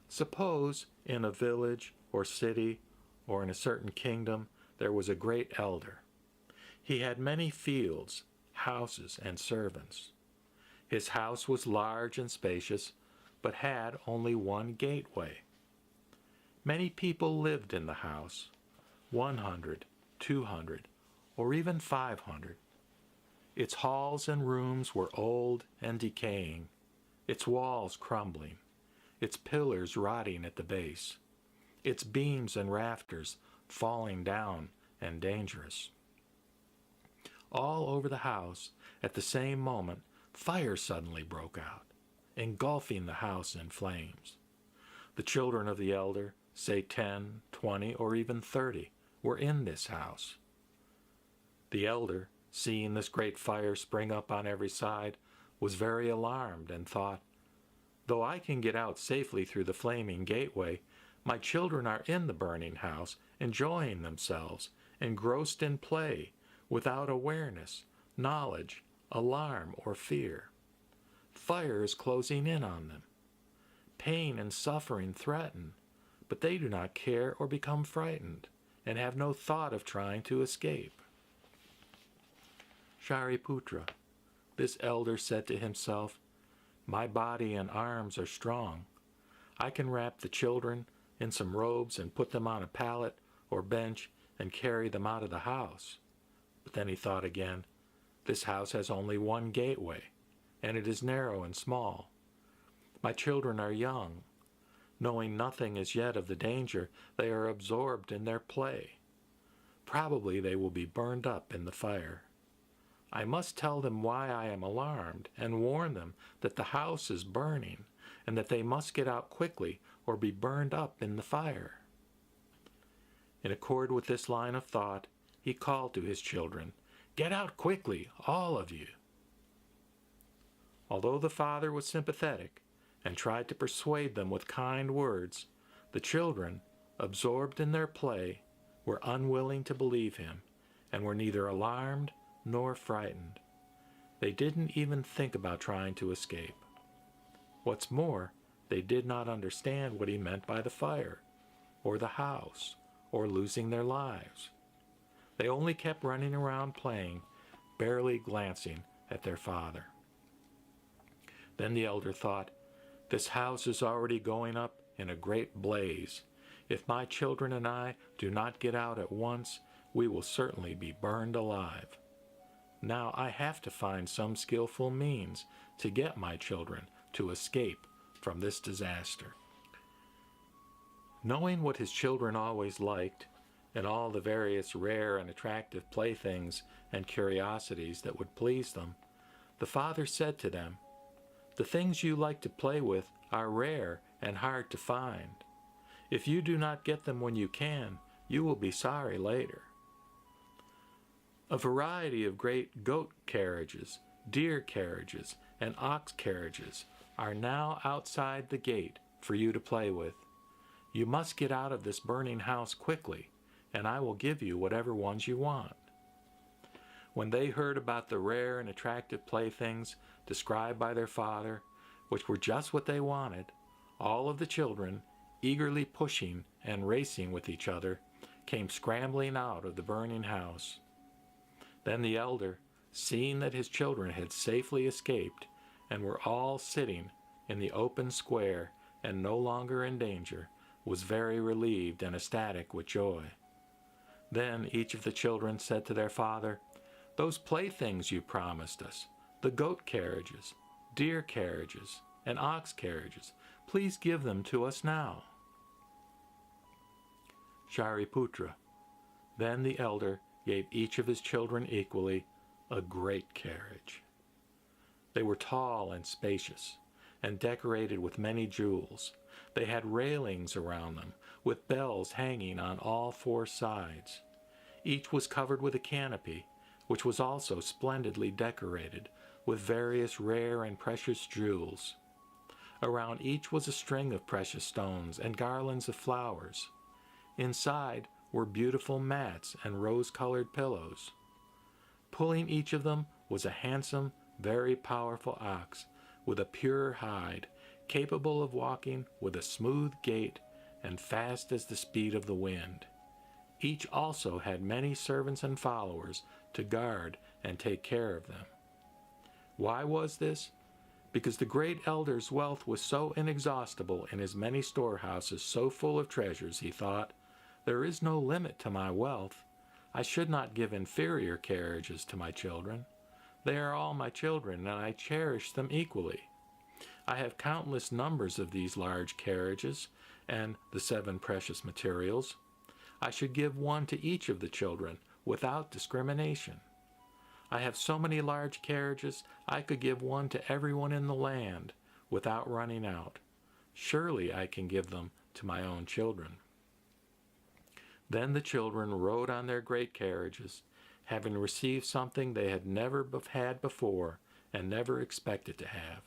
[SPEAKER 1] suppose in a village or city or in a certain kingdom there was a great elder. He had many fields, houses, and servants. His house was large and spacious, but had only one gateway. Many people lived in the house, 100, 200, or even 500. Its halls and rooms were old and decaying, its walls crumbling, its pillars rotting at the base, its beams and rafters falling down and dangerous. All over the house, at the same moment, fire suddenly broke out, engulfing the house in flames. The children of the elder, say 10, 20, or even 30, were in this house. The elder, seeing this great fire spring up on every side, was very alarmed and thought, Though I can get out safely through the flaming gateway, my children are in the burning house, enjoying themselves, engrossed in play, without awareness, knowledge, alarm, or fear. Fire is closing in on them. Pain and suffering threaten, but they do not care or become frightened, and have no thought of trying to escape. Shariputra, this elder said to himself, my body and arms are strong. I can wrap the children in some robes and put them on a pallet or bench and carry them out of the house. But then he thought again, this house has only one gateway, and it is narrow and small. My children are young. Knowing nothing as yet of the danger, they are absorbed in their play. Probably they will be burned up in the fire. I must tell them why I am alarmed and warn them that the house is burning and that they must get out quickly or be burned up in the fire. In accord with this line of thought, he called to his children, get out quickly, all of you. Although the father was sympathetic and tried to persuade them with kind words, the children, absorbed in their play, were unwilling to believe him and were neither alarmed nor frightened. They didn't even think about trying to escape. What's more, they did not understand what he meant by the fire, or the house, or losing their lives. They only kept running around playing, barely glancing at their father. Then the elder thought, this house is already going up in a great blaze. If my children and I do not get out at once, we will certainly be burned alive. Now I have to find some skillful means to get my children to escape from this disaster. Knowing what his children always liked, and all the various rare and attractive playthings and curiosities that would please them, the father said to them, the things you like to play with are rare and hard to find. If you do not get them when you can, you will be sorry later. A variety of great goat carriages, deer carriages, and ox carriages are now outside the gate for you to play with. You must get out of this burning house quickly, and I will give you whatever ones you want. When they heard about the rare and attractive playthings described by their father, which were just what they wanted, all of the children, eagerly pushing and racing with each other, came scrambling out of the burning house. Then the elder, seeing that his children had safely escaped and were all sitting in the open square and no longer in danger, was very relieved and ecstatic with joy. Then each of the children said to their father, those playthings you promised us, the goat carriages, deer carriages, and ox carriages, please give them to us now. Shariputra, then the elder gave each of his children equally a great carriage. They were tall and spacious, and decorated with many jewels. They had railings around them, with bells hanging on all four sides. Each was covered with a canopy, which was also splendidly decorated with various rare and precious jewels. Around each was a string of precious stones and garlands of flowers. Inside were beautiful mats and rose-colored pillows. Pulling each of them was a handsome, very powerful ox with a pure hide, capable of walking with a smooth gait and fast as the speed of the wind. Each also had many servants and followers to guard and take care of them. Why was this? Because the great elder's wealth was so inexhaustible and his many storehouses so full of treasures, he thought, there is no limit to my wealth. I should not give inferior carriages to my children. They are all my children, and I cherish them equally. I have countless numbers of these large carriages and the 7 precious materials. I should give one to each of the children without discrimination. I have so many large carriages, I could give one to everyone in the land without running out. Surely I can give them to my own children. Then the children rode on their great carriages, having received something they had never had before and never expected to have.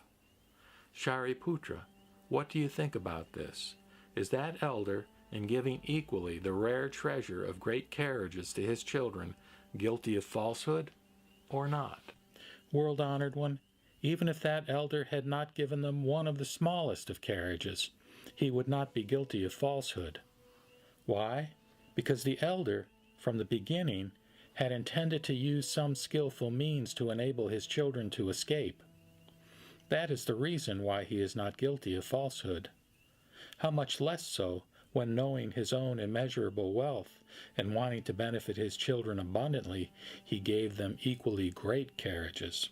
[SPEAKER 1] Shariputra, what do you think about this? Is that elder, in giving equally the rare treasure of great carriages to his children, guilty of falsehood or not? World-honored one, even if that elder had not given them one of the smallest of carriages, he would not be guilty of falsehood. Why? because the elder, from the beginning, had intended to use some skillful means to enable his children to escape. That is the reason why he is not guilty of falsehood. How much less so when, knowing his own immeasurable wealth and wanting to benefit his children abundantly, he gave them equally great carriages.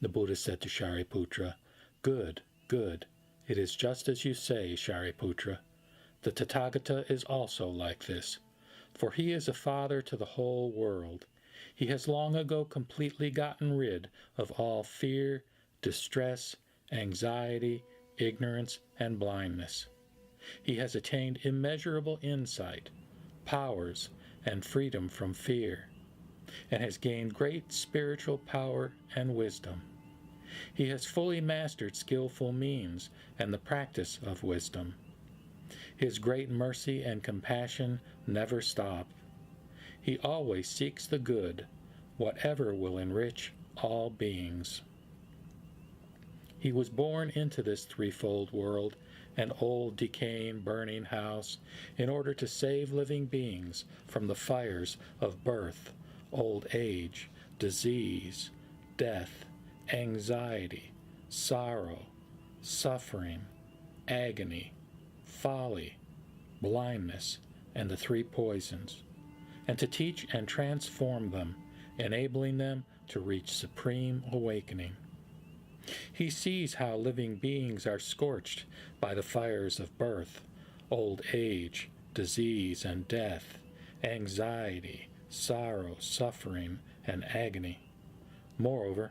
[SPEAKER 1] The Buddha said to Shariputra, "Good, good. It is just as you say, Shariputra. The Tathagata is also like this, for he is a father to the whole world. He has long ago completely gotten rid of all fear, distress, anxiety, ignorance, and blindness. He has attained immeasurable insight, powers, and freedom from fear, and has gained great spiritual power and wisdom. He has fully mastered skillful means and the practice of wisdom. His great mercy and compassion never stop. He always seeks the good, whatever will enrich all beings. He was born into this threefold world, an old, decaying, burning house, in order to save living beings from the fires of birth, old age, disease, death, anxiety, sorrow, suffering, agony, folly, blindness, and the three poisons, and to teach and transform them, enabling them to reach supreme awakening. He sees how living beings are scorched by the fires of birth, old age, disease, and death, anxiety, sorrow, suffering, and agony. Moreover,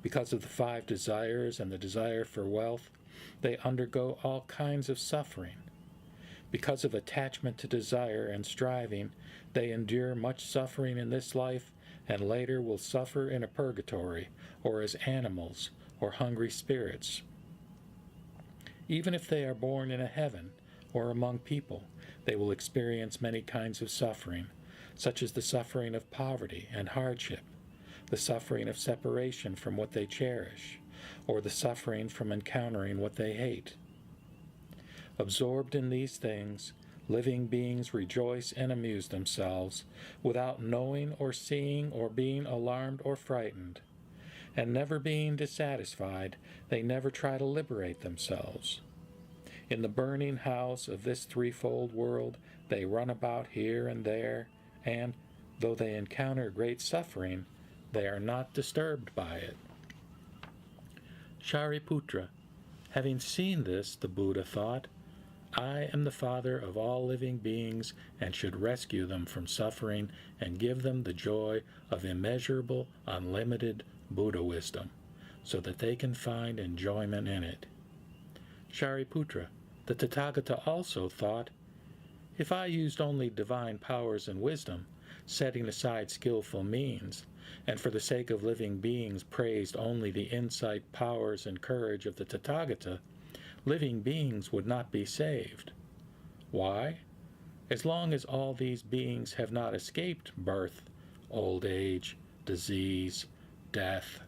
[SPEAKER 1] because of the 5 desires and the desire for wealth, they undergo all kinds of suffering. Because of attachment to desire and striving, they endure much suffering in this life, and later will suffer in a purgatory, or as animals, or hungry spirits. Even if they are born in a heaven, or among people, they will experience many kinds of suffering, such as the suffering of poverty and hardship, the suffering of separation from what they cherish, or the suffering from encountering what they hate. Absorbed in these things, living beings rejoice and amuse themselves, without knowing or seeing or being alarmed or frightened. And never being dissatisfied, they never try to liberate themselves. In the burning house of this threefold world, they run about here and there, and, though they encounter great suffering, they are not disturbed by it. Shariputra, having seen this, the Buddha thought, I am the father of all living beings and should rescue them from suffering and give them the joy of immeasurable, unlimited Buddha wisdom, so that they can find enjoyment in it. Shariputra, the Tathagata also thought, if I used only divine powers and wisdom, setting aside skillful means, and for the sake of living beings praised only the insight, powers, and courage of the Tathagata, living beings would not be saved. Why? As long as all these beings have not escaped birth, old age, disease, death,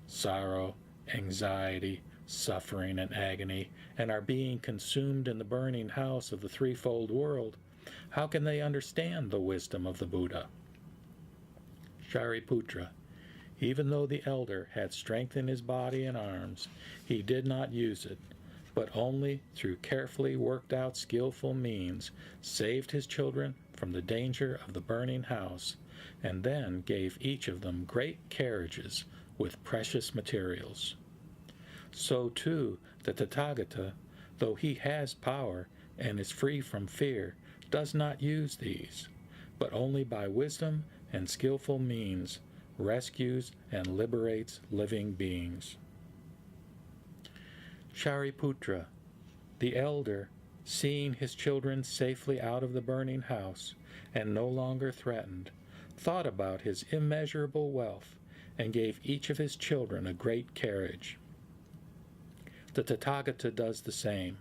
[SPEAKER 1] sorrow, anxiety, suffering, and agony, and are being consumed in the burning house of the threefold world, how can they understand the wisdom of the Buddha? Shariputra, even though the elder had strength in his body and arms, he did not use it, but only through carefully worked out skillful means saved his children from the danger of the burning house, and then gave each of them great carriages with precious materials. So too the Tathagata, though he has power and is free from fear, does not use these, but only by wisdom and skillful means rescues and liberates living beings. Shariputra, the elder, seeing his children safely out of the burning house and no longer threatened, thought about his immeasurable wealth and gave each of his children a great carriage. The Tathagata does the same.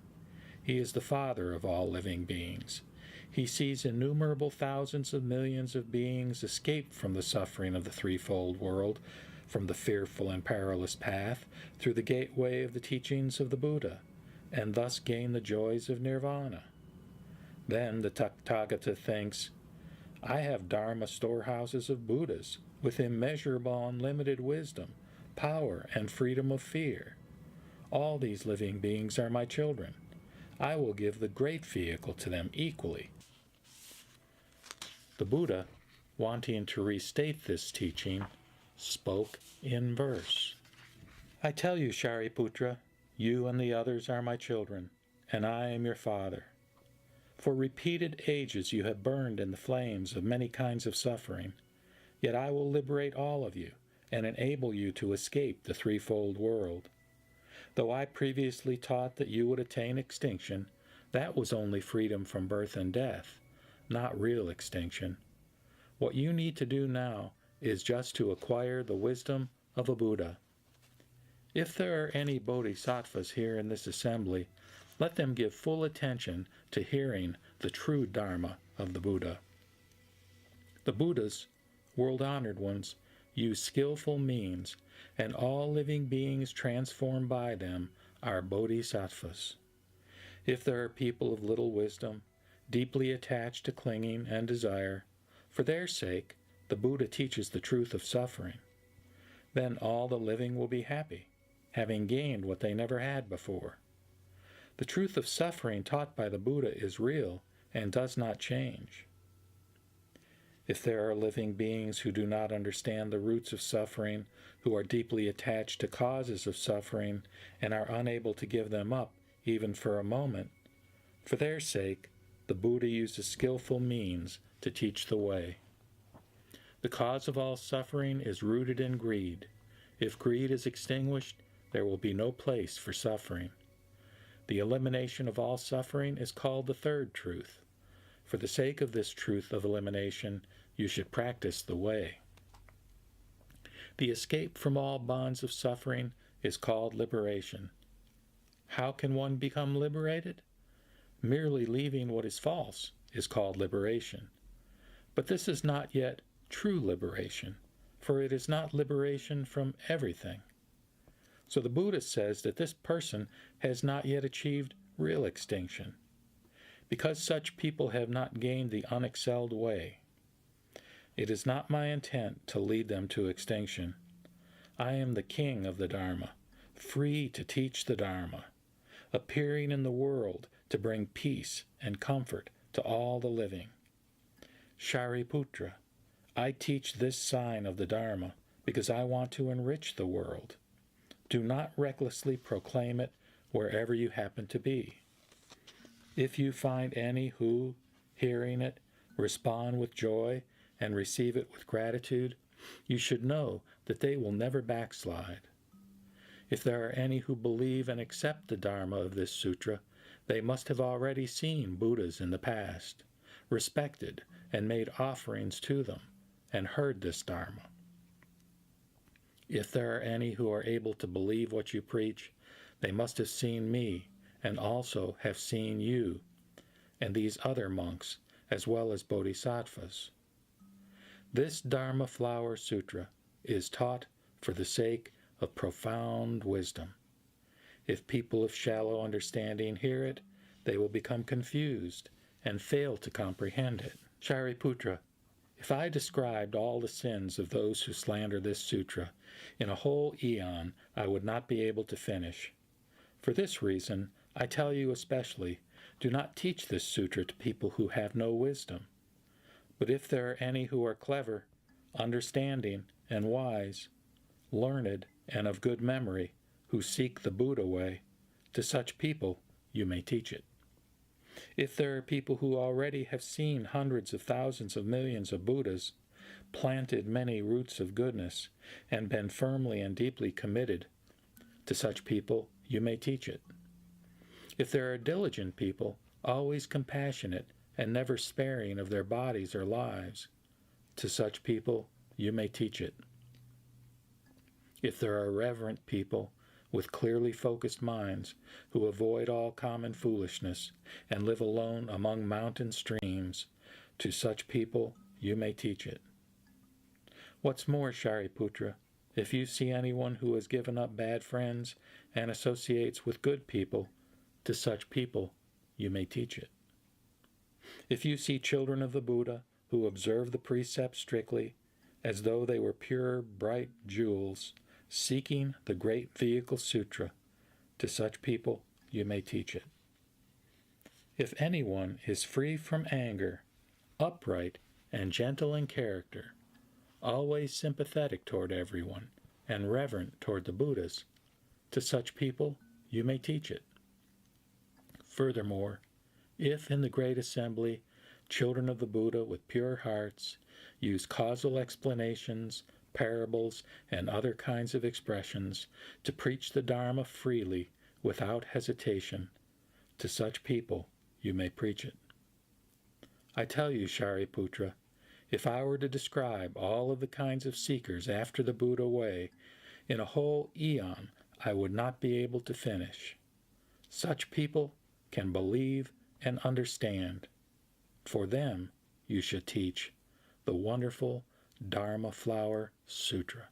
[SPEAKER 1] He is the father of all living beings. He sees innumerable thousands of millions of beings escape from the suffering of the threefold world, from the fearful and perilous path, through the gateway of the teachings of the Buddha, and thus gain the joys of nirvana. Then the Tathagata thinks, I have Dharma storehouses of Buddhas with immeasurable unlimited wisdom, power, and freedom of fear. All these living beings are my children. I will give the great vehicle to them equally. The Buddha, wanting to restate this teaching, spoke in verse. I tell you, Shariputra, you and the others are my children, and I am your father. For repeated ages you have burned in the flames of many kinds of suffering, yet I will liberate all of you and enable you to escape the threefold world. Though I previously taught that you would attain extinction, that was only freedom from birth and death, not real extinction. What you need to do now is just to acquire the wisdom of a Buddha. If there are any Bodhisattvas here in this assembly, let them give full attention to hearing the true Dharma of the Buddha. The Buddhas, world-honored ones, use skillful means, and all living beings transformed by them are Bodhisattvas. If there are people of little wisdom, deeply attached to clinging and desire, for their sake, the Buddha teaches the truth of suffering. Then all the living will be happy, having gained what they never had before. The truth of suffering taught by the Buddha is real and does not change. If there are living beings who do not understand the roots of suffering, who are deeply attached to causes of suffering, and are unable to give them up even for a moment, for their sake, the Buddha uses skillful means to teach the way. The cause of all suffering is rooted in greed. If greed is extinguished, there will be no place for suffering. The elimination of all suffering is called the third truth. For the sake of this truth of elimination, you should practice the way. The escape from all bonds of suffering is called liberation. How can one become liberated? Merely leaving what is false is called liberation. But this is not yet true liberation, for it is not liberation from everything. So the Buddha says that this person has not yet achieved real extinction, because such people have not gained the unexcelled way. It is not my intent to lead them to extinction. I am the king of the Dharma, free to teach the Dharma, appearing in the world to bring peace and comfort to all the living. Shariputra, I teach this sign of the Dharma because I want to enrich the world. Do not recklessly proclaim it wherever you happen to be. If you find any who, hearing it, respond with joy and receive it with gratitude, you should know that they will never backslide. If there are any who believe and accept the Dharma of this sutra, they must have already seen Buddhas in the past, respected and made offerings to them, and heard this Dharma. If there are any who are able to believe what you preach, they must have seen me, and also have seen you, and these other monks, as well as bodhisattvas. This Dharma Flower Sutra is taught for the sake of profound wisdom. If people of shallow understanding hear it, they will become confused and fail to comprehend it. Shariputra, if I described all the sins of those who slander this sutra, in a whole eon I would not be able to finish. For this reason, I tell you especially, do not teach this sutra to people who have no wisdom. But if there are any who are clever, understanding, and wise, learned, and of good memory, who seek the Buddha way, to such people you may teach it. If there are people who already have seen hundreds of thousands of millions of Buddhas, planted many roots of goodness, and been firmly and deeply committed, to such people you may teach it. If there are diligent people, always compassionate, and never sparing of their bodies or lives, to such people you may teach it. If there are reverent people, with clearly focused minds, who avoid all common foolishness, and live alone among mountain streams, to such people you may teach it. What's more, Shariputra, if you see anyone who has given up bad friends and associates with good people, to such people you may teach it. If you see children of the Buddha who observe the precepts strictly, as though they were pure, bright jewels, seeking the great vehicle sutra, to such people you may teach it. If anyone is free from anger, upright and gentle in character, always sympathetic toward everyone, and reverent toward the Buddhas, to such people you may teach it. Furthermore, if in the great assembly children of the Buddha with pure hearts use causal explanations, parables, and other kinds of expressions to preach the Dharma freely without hesitation, to such people you may preach it. I tell you, Shariputra, if I were to describe all of the kinds of seekers after the Buddha way, in a whole eon I would not be able to finish. Such people can believe and understand. For them you should teach the wonderful Dharma Flower Sutra.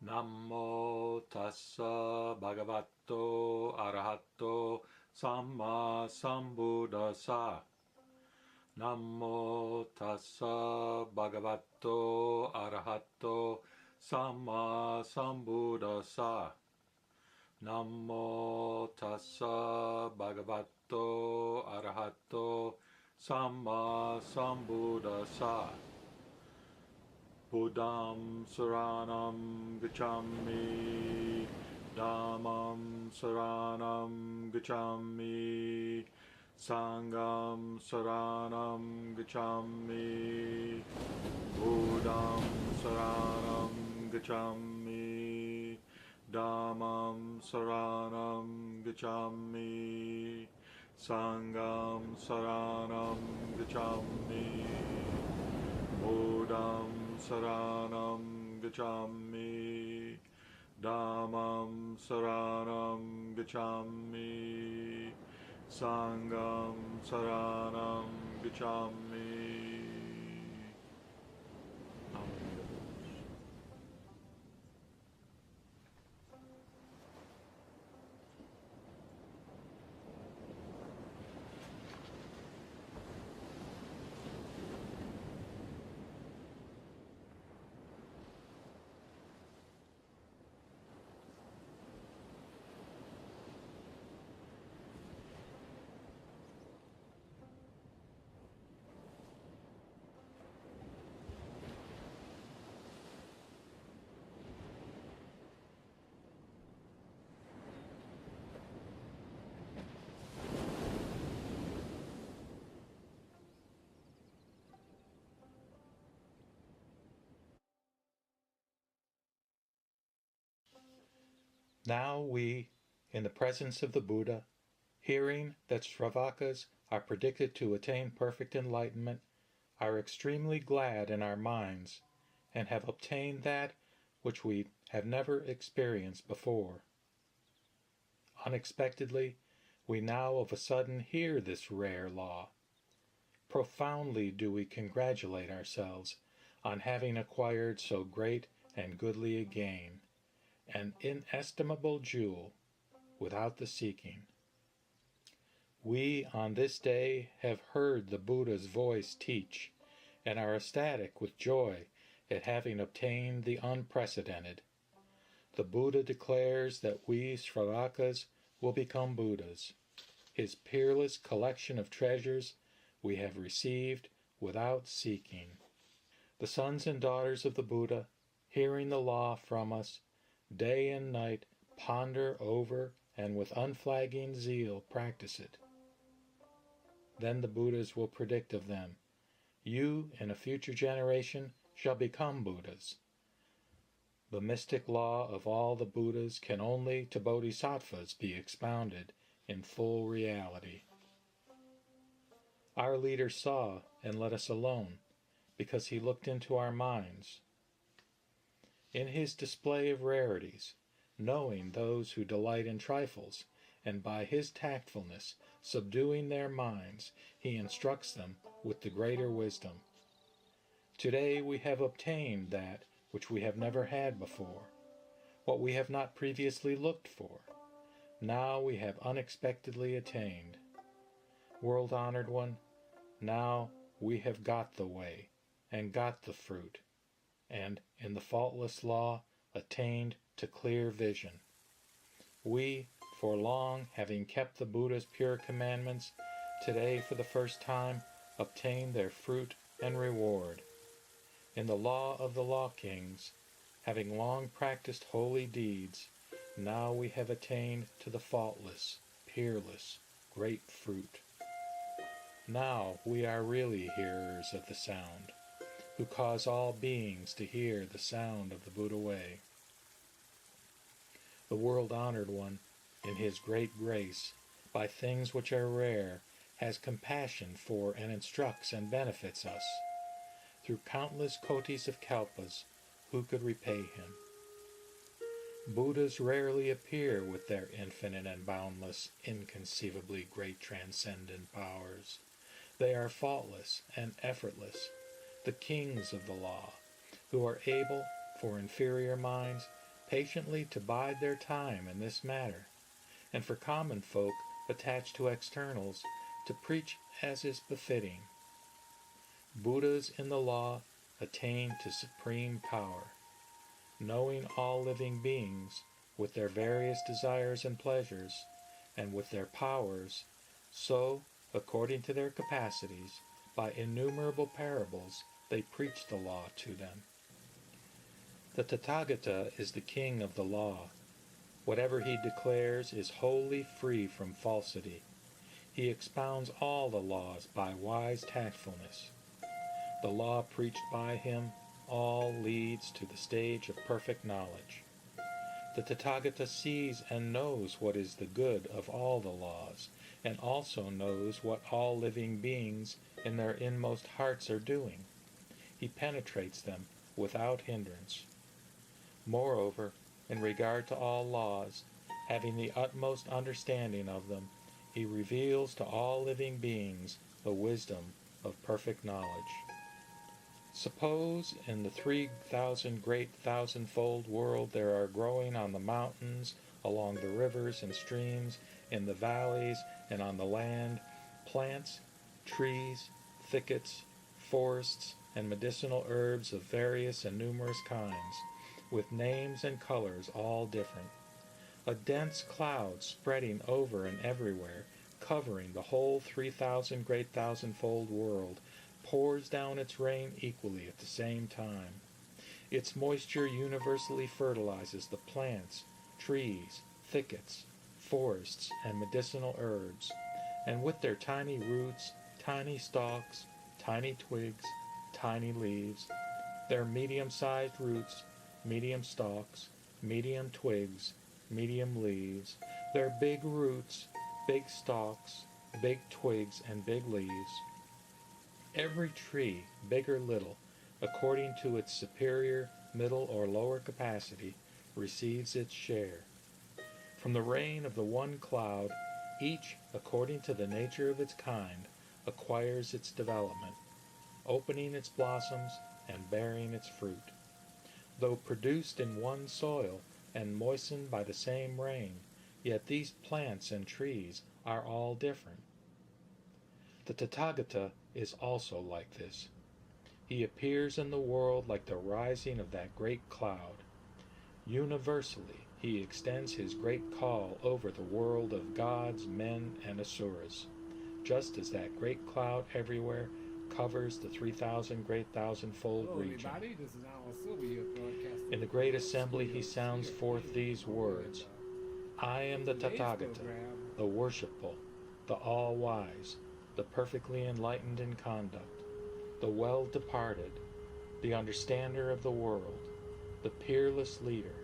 [SPEAKER 1] Namo tassa bhagavato arahato samma sambuddhassa. Namo tassa bhagavato arahato samma sambuddhassa. Namo tassa bhagavato arahato samma sambuddhassa. Buddham saranam gacchami, Dhammam saranam gacchami, Sangham saranam gacchami, Buddham saranam gacchami, Dhammam saranam gacchami, Sangham saranam gacchami, Buddham saranam gacchami, Dhammam saranam gacchami, Sangham saranam gacchami. Now we, in the presence of the Buddha, hearing that Sravakas are predicted to attain perfect enlightenment, are extremely glad in our minds, and have obtained that which we have never experienced before. Unexpectedly, we now of a sudden hear this rare law. Profoundly do we congratulate ourselves on having acquired so great and goodly a gain, an inestimable jewel, without the seeking. We on this day have heard the Buddha's voice teach, and are ecstatic with joy at having obtained the unprecedented. The Buddha declares that we Sravakas will become Buddhas. His peerless collection of treasures we have received without seeking. The sons and daughters of the Buddha, hearing the law from us, day and night ponder over and with unflagging zeal practice it. Then the Buddhas will predict of them, you in a future generation shall become Buddhas. The mystic law of all the Buddhas can only to Bodhisattvas be expounded in full reality. Our leader saw and let us alone, because he looked into our minds. In his display of rarities, knowing those who delight in trifles, and by his tactfulness, subduing their minds, he instructs them with the greater wisdom. Today we have obtained that which we have never had before, what we have not previously looked for. Now we have unexpectedly attained. World-honored one, now we have got the way, and got the fruit, and, in the faultless law, attained to clear vision. We, for long, having kept the Buddha's pure commandments, today for the first time obtain their fruit and reward. In the law of the Law Kings, having long practiced holy deeds, now we have attained to the faultless, peerless, great fruit. Now we are really hearers of the sound, who cause all beings to hear the sound of the Buddha way. The world-honored one, in his great grace, by things which are rare, has compassion for and instructs and benefits us. Through countless kotis of kalpas, who could repay him? Buddhas rarely appear with their infinite and boundless, inconceivably great transcendent powers. They are faultless and effortless, the kings of the law, who are able, for inferior minds, patiently to bide their time in this matter, and for common folk attached to externals, to preach as is befitting. Buddhas in the law attain to supreme power, knowing all living beings with their various desires and pleasures, and with their powers, so, according to their capacities, by innumerable parables, they preach the law to them. The Tathagata is the king of the law. Whatever he declares is wholly free from falsity. He expounds all the laws by wise tactfulness. The law preached by him all leads to the stage of perfect knowledge. The Tathagata sees and knows what is the good of all the laws, and also knows what all living beings in their inmost hearts are doing. He penetrates them without hindrance. Moreover, in regard to all laws, having the utmost understanding of them, he reveals to all living beings the wisdom of perfect knowledge. Suppose in the 3,000 great thousandfold world there are growing on the mountains, along the rivers and streams, in the valleys and on the land, plants, trees, thickets, forests, and medicinal herbs of various and numerous kinds, with names and colors all different. A dense cloud spreading over and everywhere, covering the whole 3,000 great thousandfold world, pours down its rain equally at the same time. Its moisture universally fertilizes the plants, trees, thickets, forests, and medicinal herbs, and with their tiny roots, tiny stalks, tiny twigs, tiny leaves, their medium-sized roots, medium stalks, medium twigs, medium leaves, their big roots, big stalks, big twigs, and big leaves. Every tree, big or little, according to its superior, middle, or lower capacity, receives its share. From the rain of the one cloud, each, according to the nature of its kind, acquires its development, opening its blossoms and bearing its fruit. Though produced in one soil and moistened by the same rain, yet these plants and trees are all different. The Tathagata is also like this. He appears in the world like the rising of that great cloud. Universally, he extends his great call over the world of gods, men, and asuras, just as that great cloud everywhere covers the 3,000 great thousandfold region.
[SPEAKER 3] This is Alan Sylvia broadcasting.
[SPEAKER 1] In the great assembly he sounds forth these words: I am the Tathagata, the worshipful, the all-wise, the perfectly enlightened in conduct, the well-departed, the understander of the world, the peerless leader,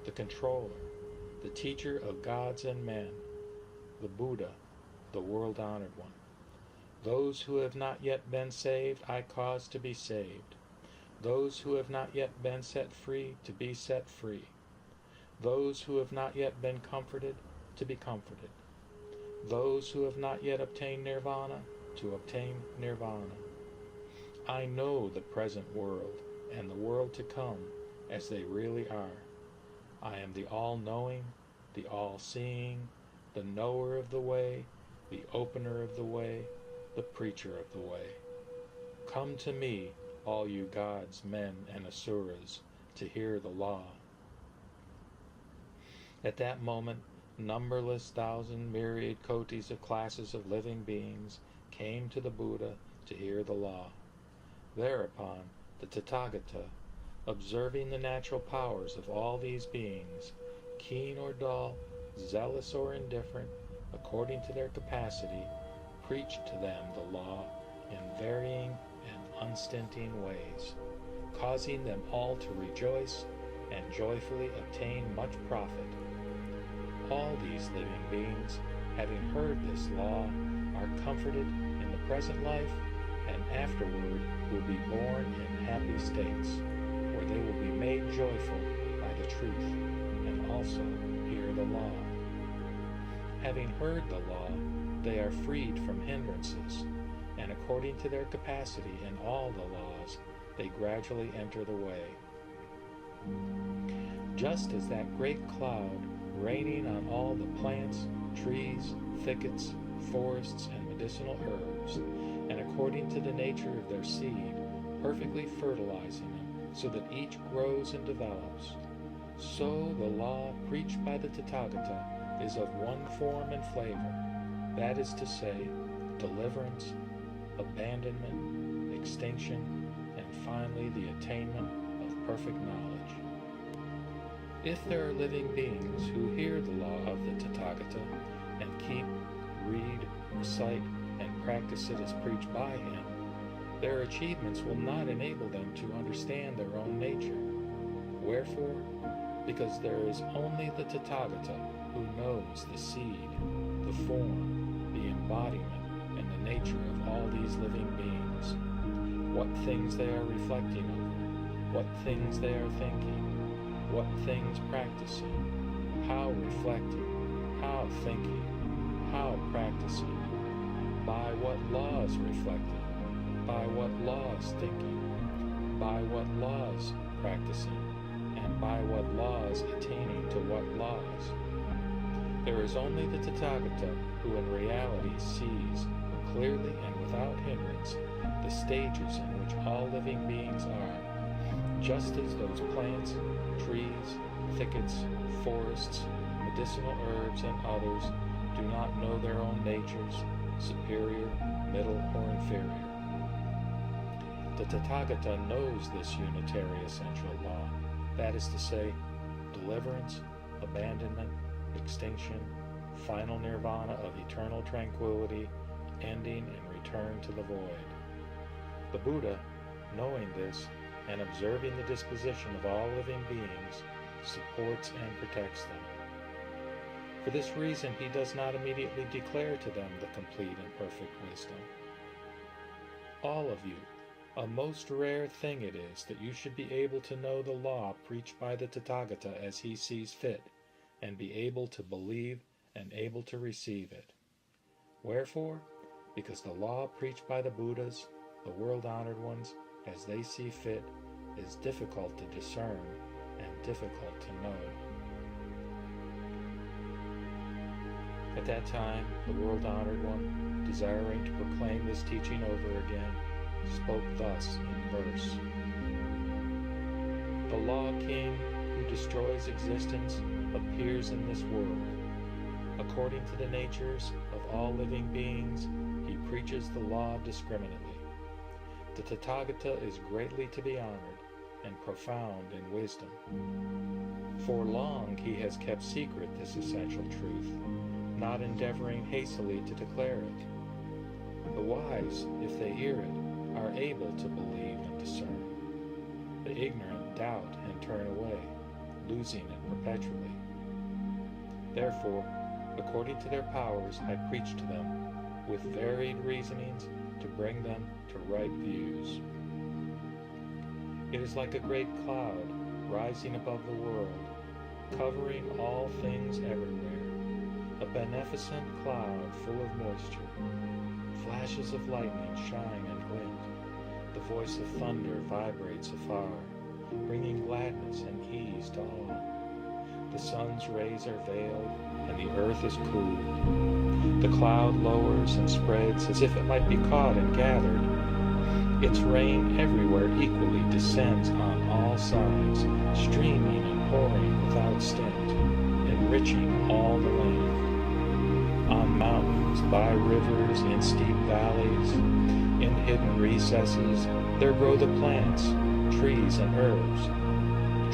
[SPEAKER 1] the controller, the teacher of gods and men, the Buddha, the world-honored one. Those who have not yet been saved, I cause to be saved. Those who have not yet been set free, to be set free. Those who have not yet been comforted, to be comforted. Those who have not yet obtained nirvana, to obtain nirvana. I know the present world and the world to come as they really are. I am the all-knowing, the all-seeing, the knower of the way, the opener of the way, the preacher of the way. Come to me, all you gods, men, and asuras, to hear the law. At that moment, numberless thousand myriad kotis of classes of living beings came to the Buddha to hear the law. Thereupon, the Tathagata, observing the natural powers of all these beings, keen or dull, zealous or indifferent, according to their capacity, preached to them the law in varying and unstinting ways, causing them all to rejoice and joyfully obtain much profit. All these living beings, having heard this law, are comforted in the present life, and afterward will be born in happy states, where they will be made joyful by the truth, and also hear the law. Having heard the law, they are freed from hindrances, and according to their capacity in all the laws, they gradually enter the way. Just as that great cloud, raining on all the plants, trees, thickets, forests, and medicinal herbs, and according to the nature of their seed, perfectly fertilizing them, so that each grows and develops, so the law preached by the Tathagata is of one form and flavor, that is to say, deliverance, abandonment, extinction, and finally the attainment of perfect knowledge. If there are living beings who hear the law of the Tathagata and keep, read, recite, and practice it as preached by him, their achievements will not enable them to understand their own nature. Wherefore? Because there is only the Tathagata who knows the seed, the form, the embodiment, and the nature of all these living beings, what things they are reflecting over, what things they are thinking, what things practicing, how reflecting, how thinking, how practicing, by what laws reflecting, by what laws thinking, by what laws practicing, and by what laws attaining to what laws. There is only the Tathagata who in reality sees, clearly and without hindrance, the stages in which all living beings are, just as those plants, trees, thickets, forests, medicinal herbs, and others do not know their own natures, superior, middle, or inferior. The Tathagata knows this unitary essential law, that is to say, deliverance, abandonment, extinction, final nirvana of eternal tranquility, ending and return to the void. The Buddha, knowing this, and observing the disposition of all living beings, supports and protects them. For this reason, he does not immediately declare to them the complete and perfect wisdom. All of you, a most rare thing it is that you should be able to know the law preached by the Tathagata as he sees fit, and be able to believe and able to receive it. Wherefore? Because the law preached by the Buddhas, the world-honored ones, as they see fit, is difficult to discern and difficult to know. At that time, the world-honored one, desiring to proclaim this teaching over again, spoke thus in verse. The Law King, who destroys existence, appears in this world. According to the natures of all living beings, he preaches the law discriminately. The Tathagata is greatly to be honored and profound in wisdom. For long he has kept secret this essential truth, not endeavoring hastily to declare it. The wise, if they hear it, are able to believe and discern. The ignorant doubt and turn away, losing it perpetually. Therefore, according to their powers, I preach to them with varied reasonings to bring them to right views. It is like a great cloud rising above the world, covering all things everywhere, a beneficent cloud full of moisture. Flashes of lightning shine and glint. The voice of thunder vibrates afar, bringing gladness and ease to all. The sun's rays are veiled, and the earth is cooled. The cloud lowers and spreads as if it might be caught and gathered. Its rain everywhere equally descends on all sides, streaming and pouring without stint, enriching all the land. On mountains, by rivers, in steep valleys, in hidden recesses, there grow the plants, trees and herbs.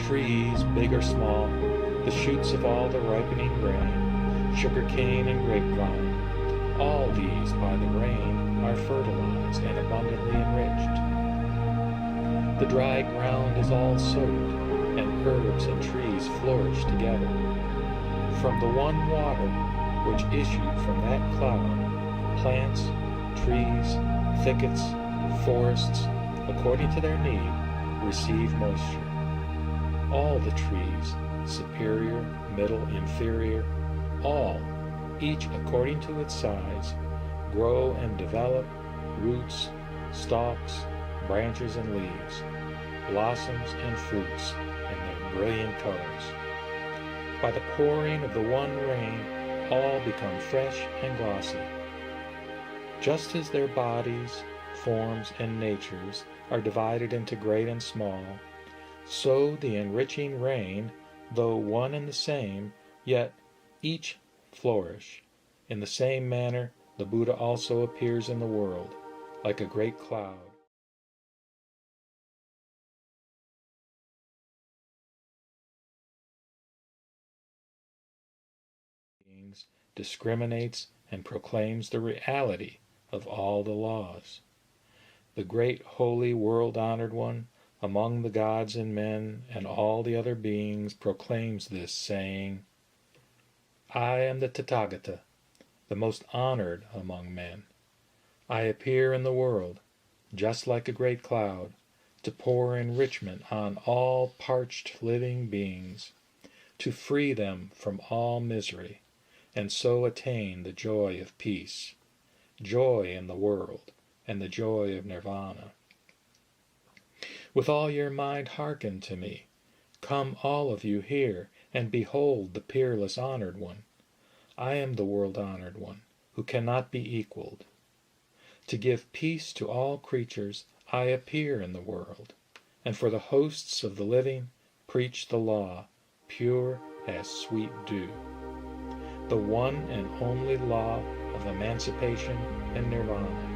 [SPEAKER 1] Trees, big or small, the shoots of all the ripening grain, sugar cane and grapevine, all these by the rain are fertilized and abundantly enriched. The dry ground is all soaked, and herbs and trees flourish together. From the one water which issued from that cloud, plants, trees, thickets, forests, according to their need, receive moisture. All the trees, superior, middle, inferior, all, each according to its size, grow and develop roots, stalks, branches and leaves, blossoms and fruits in their brilliant colors. By the pouring of the one rain, all become fresh and glossy. Just as their bodies, forms, and natures are divided into great and small, so the enriching rain, though one and the same, yet each flourish. In the same manner, the Buddha also appears in the world, like a great cloud. Discriminates and proclaims the reality of all the laws. The great holy world-honored one among the gods and men and all the other beings proclaims this, saying, I am the Tathagata, the most honored among men. I appear in the world, just like a great cloud, to pour enrichment on all parched living beings, to free them from all misery, and so attain the joy of peace, joy in the world, and the joy of nirvana. With all your mind hearken to me. Come all of you here, and behold the peerless honored one. I am the world-honored one, who cannot be equaled. To give peace to all creatures, I appear in the world, and for the hosts of the living, preach the law, pure as sweet dew. The one and only law of emancipation and nirvana.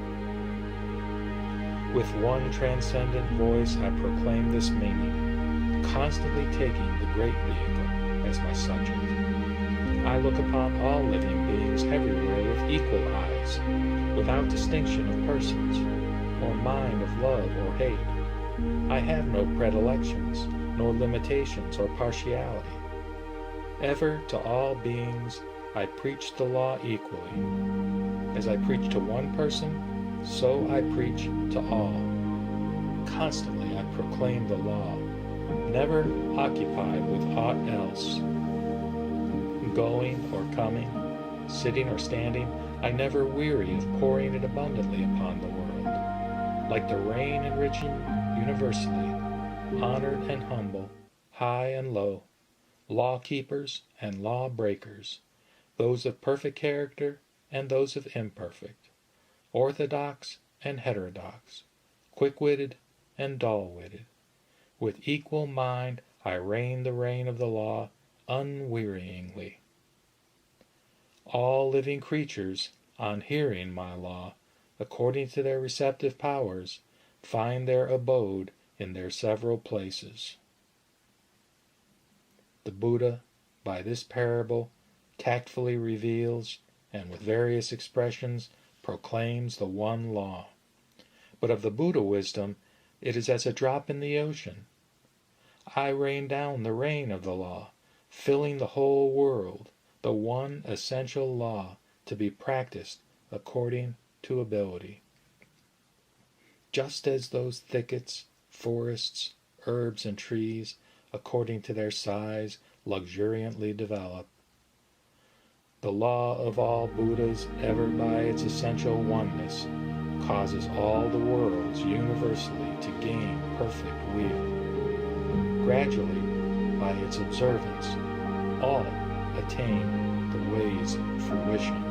[SPEAKER 1] With one transcendent voice I proclaim this meaning, constantly taking the great vehicle as my subject. I look upon all living beings everywhere with equal eyes, without distinction of persons, or mind of love or hate. I have no predilections, nor limitations or partiality. Ever to all beings I preach the law equally. As I preach to one person, so I preach to all. Constantly I proclaim the law, never occupied with aught else. Going or coming, sitting or standing, I never weary of pouring it abundantly upon the world. Like the rain enriching universally, honored and humble, high and low, law-keepers and law-breakers, those of perfect character and those of imperfect, orthodox and heterodox, quick-witted and dull-witted. With equal mind I rain the rain of the law unwearyingly. All living creatures, on hearing my law, according to their receptive powers, find their abode in their several places. The Buddha, by this parable, tactfully reveals, and with various expressions, proclaims the one law. But of the Buddha wisdom, it is as a drop in the ocean. I rain down the rain of the law, filling the whole world, the one essential law to be practiced according to ability. Just as those thickets, forests, herbs, and trees, according to their size, luxuriantly develop. The law of all Buddhas, ever by its essential oneness, causes all the worlds universally to gain perfect weal. Gradually, by its observance, all attain the way's fruition.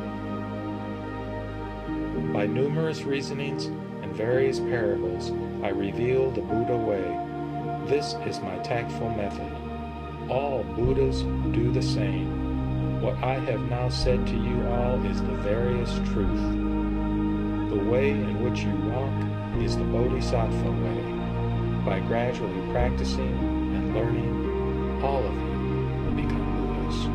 [SPEAKER 1] By numerous reasonings and various parables, I reveal the Buddha way. This is my tactful method. All Buddhas do the same. What I have now said to you all is the veriest truth. The way in which you walk is the Bodhisattva way. By gradually practicing and learning, all of you will become Buddhas.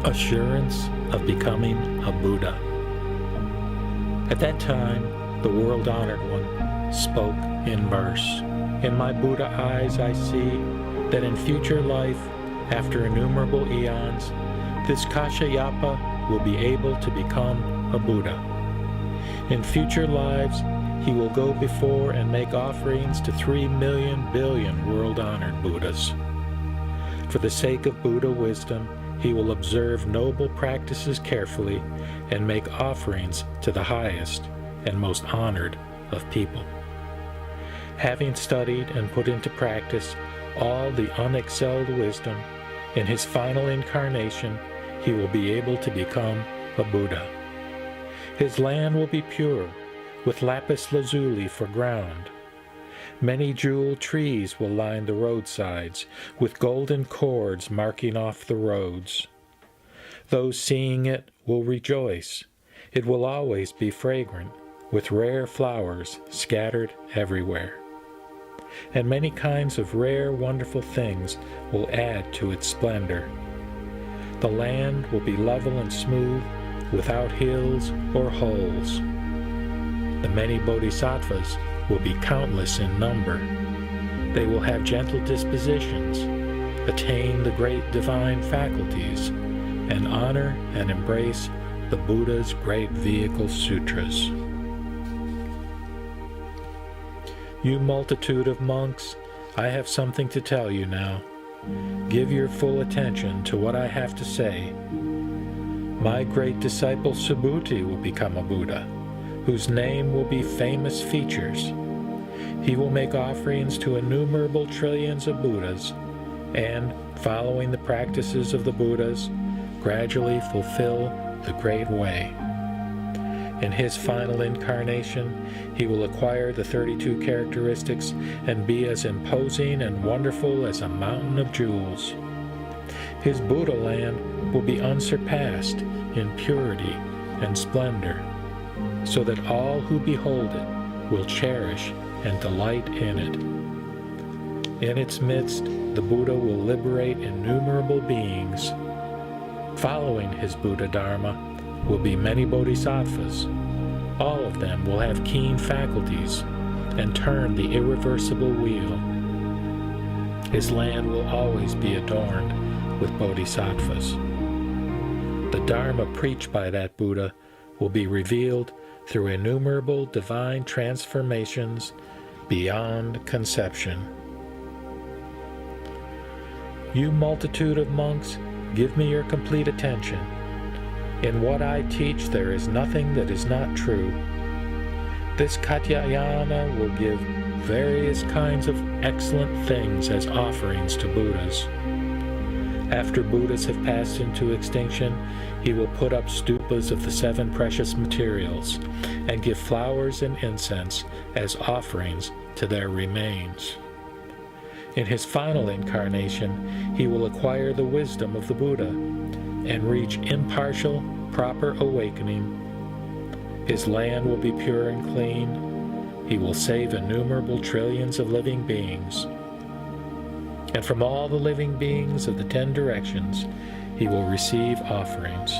[SPEAKER 1] Assurance of becoming a Buddha. At that time, the world-honored one spoke in verse. In my Buddha eyes I see that in future life, after innumerable eons, this Kashyapa will be able to become a Buddha. In future lives, he will go before and make offerings to 3 million billion world-honored Buddhas. For the sake of Buddha wisdom, he will observe noble practices carefully and make offerings to the highest and most honored of people. Having studied and put into practice all the unexcelled wisdom, in his final incarnation, he will be able to become a Buddha. His land will be pure, with lapis lazuli for ground. Many jeweled trees will line the roadsides, with golden cords marking off the roads. Those seeing it will rejoice. It will always be fragrant, with rare flowers scattered everywhere. And many kinds of rare, wonderful things will add to its splendor. The land will be level and smooth, without hills or holes. The many bodhisattvas will be countless in number. They will have gentle dispositions, attain the great divine faculties, and honor and embrace the Buddha's great vehicle sutras. You multitude of monks, I have something to tell you now. Give your full attention to what I have to say. My great disciple Subhuti will become a Buddha, whose name will be famous features. He will make offerings to innumerable trillions of Buddhas, and, following the practices of the Buddhas, gradually fulfill the great way. In his final incarnation, he will acquire the 32 characteristics and be as imposing and wonderful as a mountain of jewels. His Buddha land will be unsurpassed in purity and splendor, so that all who behold it will cherish and delight in it. In its midst, the Buddha will liberate innumerable beings. Following his Buddha Dharma will be many bodhisattvas. All of them will have keen faculties and turn the irreversible wheel. His land will always be adorned with bodhisattvas. The Dharma preached by that Buddha will be revealed through innumerable divine transformations beyond conception. You multitude of monks, give me your complete attention. In what I teach there is nothing that is not true. This Katyayana will give various kinds of excellent things as offerings to Buddhas. After Buddhas have passed into extinction, he will put up stupas of the 7 precious materials and give flowers and incense as offerings to their remains. In his final incarnation, he will acquire the wisdom of the Buddha and reach impartial, proper awakening. His land will be pure and clean. He will save innumerable trillions of living beings. And from all the living beings of the 10 directions, he will receive offerings.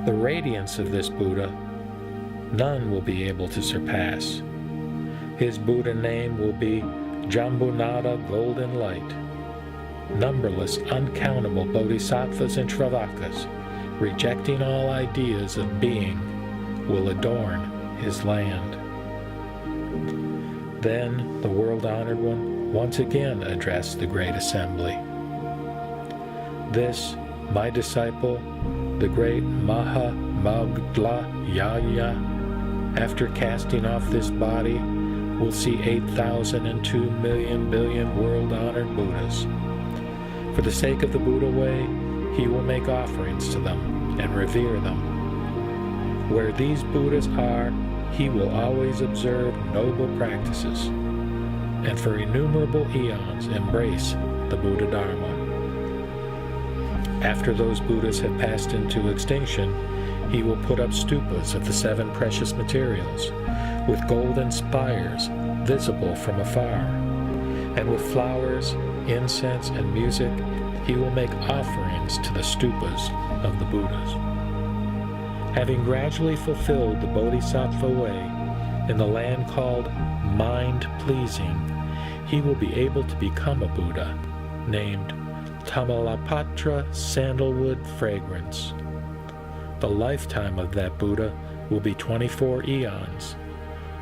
[SPEAKER 1] The radiance of this Buddha, none will be able to surpass. His Buddha name will be Jambunada Golden Light. Numberless, uncountable bodhisattvas and travakas, rejecting all ideas of being, will adorn his land. Then the world-honored one once again addressed the great assembly. This, my disciple, the great Mahamogdlayaya, after casting off this body, will see 8,002 million billion world-honored Buddhas. For the sake of the Buddha way, he will make offerings to them and revere them. Where these Buddhas are, he will always observe noble practices, and for innumerable eons embrace the Buddha Dharma. After those Buddhas have passed into extinction, he will put up stupas of the 7 precious materials, with golden spires visible from afar, and with flowers, incense, and music, he will make offerings to the stupas of the Buddhas. Having gradually fulfilled the Bodhisattva way in the land called mind-pleasing, he will be able to become a Buddha named Tamalapatra Sandalwood Fragrance. The lifetime of that Buddha will be 24 eons.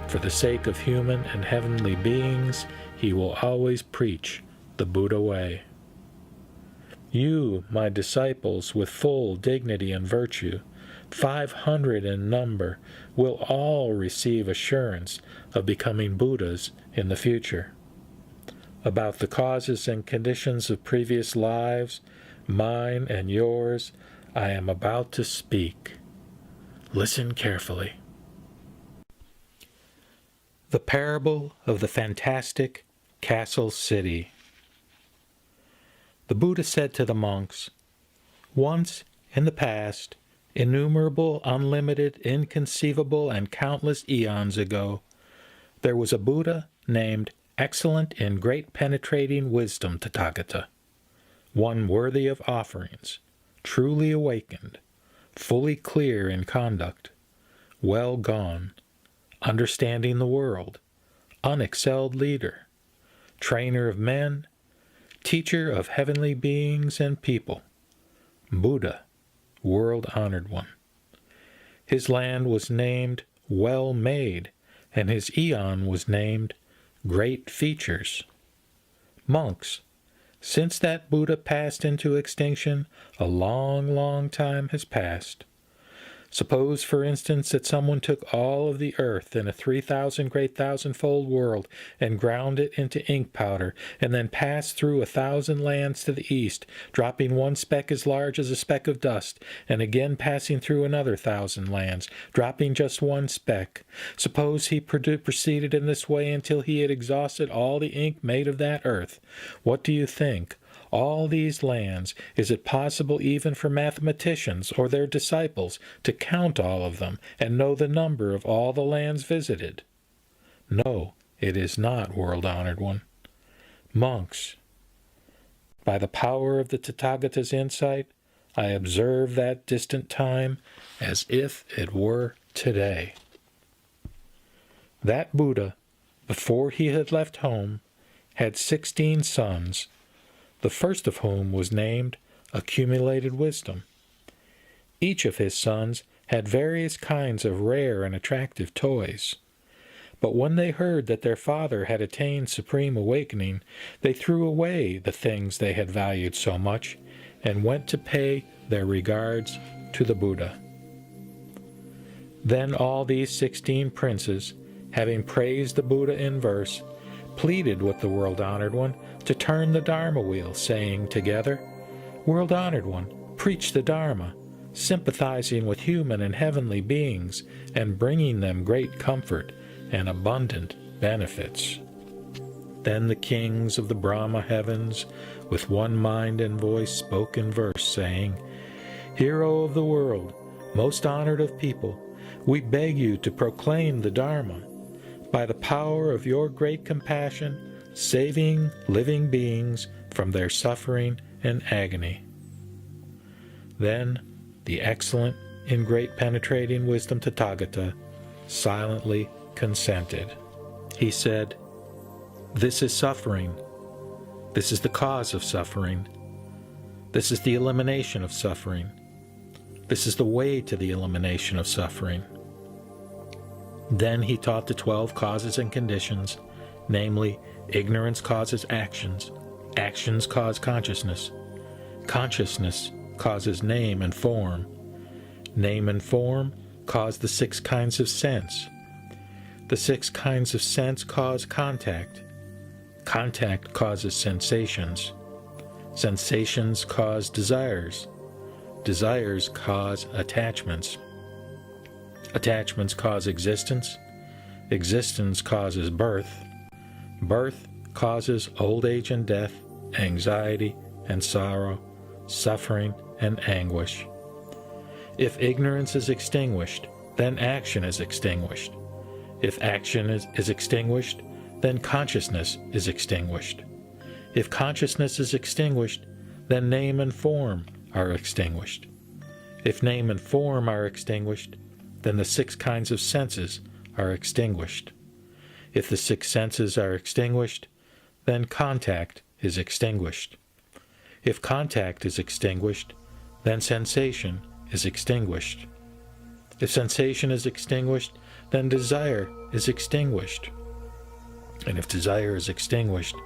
[SPEAKER 1] For the sake of human and heavenly beings, he will always preach the Buddha way. You, my disciples, with full dignity and virtue, 500 in number, will all receive assurance of becoming Buddhas in the future. About the causes and conditions of previous lives, mine and yours, I am about to speak. Listen carefully. The Parable of the Fantastic Castle City. The Buddha said to the monks, "Once, in the past, innumerable, unlimited, inconceivable, and countless eons ago, there was a Buddha named Excellent in Great Penetrating Wisdom Tathagata, one worthy of offerings, truly awakened, fully clear in conduct, well gone, understanding the world, unexcelled leader, trainer of men, teacher of heavenly beings and people, Buddha, world-honored one. His land was named Well-Made, and his eon was named Great Features. Monks, since that Buddha passed into extinction, a long, long time has passed. Suppose, for instance, that someone took all of the earth in a 3,000 great thousandfold world and ground it into ink powder, and then passed through 1,000 lands to the east, dropping one speck as large as a speck of dust, and again passing through another 1,000 lands, dropping just one speck. Suppose he proceeded in this way until he had exhausted all the ink made of that earth. What do you think? All these lands, is it possible even for mathematicians or their disciples to count all of them and know the number of all the lands visited? No, it is not, world-honored one. Monks, by the power of the Tathagata's insight, I observe that distant time as if it were today. That Buddha, before he had left home, had 16 sons, the first of whom was named Accumulated Wisdom. Each of his sons had various kinds of rare and attractive toys. But when they heard that their father had attained supreme awakening, they threw away the things they had valued so much and went to pay their regards to the Buddha. Then all these 16 princes, having praised the Buddha in verse, pleaded with the world-honored one to turn the Dharma wheel, saying together, "World-honored one, preach the Dharma, sympathizing with human and heavenly beings, and bringing them great comfort and abundant benefits." Then the kings of the Brahma heavens, with one mind and voice, spoke in verse, saying, "Hero of the world, most honored of people, we beg you to proclaim the Dharma. By the power of your great compassion, saving living beings from their suffering and agony." Then the excellent in great penetrating wisdom Tathagata silently consented. He said, "This is suffering. This is the cause of suffering. This is the elimination of suffering. This is the way to the elimination of suffering." Then he taught the 12 causes and conditions, namely, ignorance causes actions, actions cause consciousness, consciousness causes name and form, name and form cause the 6 kinds of sense, the 6 kinds of sense cause contact, contact causes sensations, sensations cause desires, desires cause attachments, attachments cause existence, existence causes birth, birth causes old age and death, anxiety and sorrow, suffering and anguish. If ignorance is extinguished, then action is extinguished. If action is extinguished, then consciousness is extinguished. If consciousness is extinguished, then name and form are extinguished. If name and form are extinguished, then the 6 kinds of senses are extinguished. If the 6 senses are extinguished, then contact is extinguished. If contact is extinguished, then sensation is extinguished. If sensation is extinguished, then desire is extinguished. And if desire is extinguished,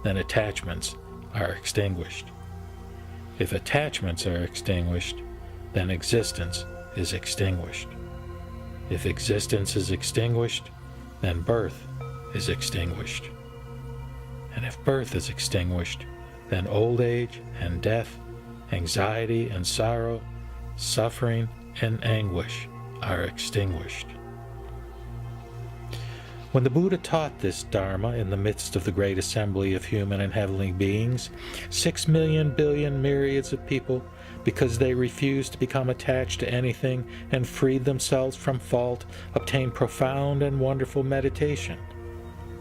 [SPEAKER 1] then attachments are extinguished. If attachments are extinguished, then existence is extinguished. If existence is extinguished, then birth is extinguished. And if birth is extinguished, then old age and death, anxiety and sorrow, suffering and anguish are extinguished. When the Buddha taught this Dharma in the midst of the great assembly of human and heavenly beings, 6 million billion myriads of people, because they refused to become attached to anything and freed themselves from fault, obtained profound and wonderful meditation,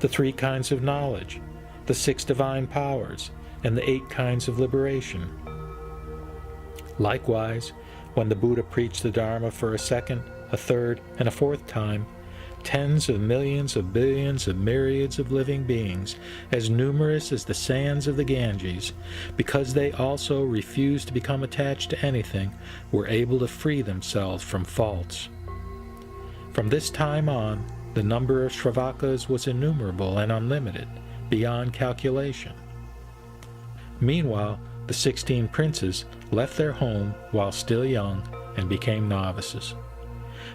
[SPEAKER 1] the 3 kinds of knowledge, the 6 divine powers, and the 8 kinds of liberation. Likewise, when the Buddha preached the Dharma for a second, a third, and a fourth time, tens of millions of billions of myriads of living beings, as numerous as the sands of the Ganges, because they also refused to become attached to anything, were able to free themselves from faults. From this time on, the number of Shravakas was innumerable and unlimited, beyond calculation. Meanwhile, the 16 princes left their home while still young and became novices.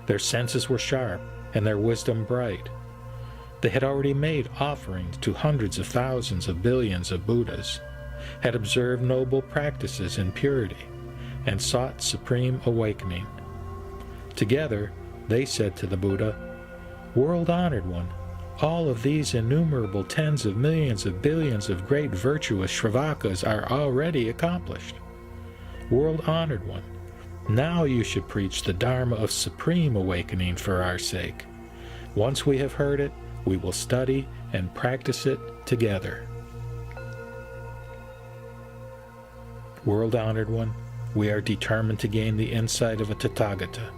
[SPEAKER 1] Their senses were sharp, and their wisdom bright. They had already made offerings to hundreds of thousands of billions of Buddhas, had observed noble practices in purity, and sought supreme awakening. Together, they said to the Buddha, "World-honored one, all of these innumerable tens of millions of billions of great virtuous Shravakas are already accomplished. World-honored one, now you should preach the Dharma of supreme awakening for our sake. Once we have heard it, we will study and practice it together." World-honored one, we are determined to gain the insight of a Tathagata.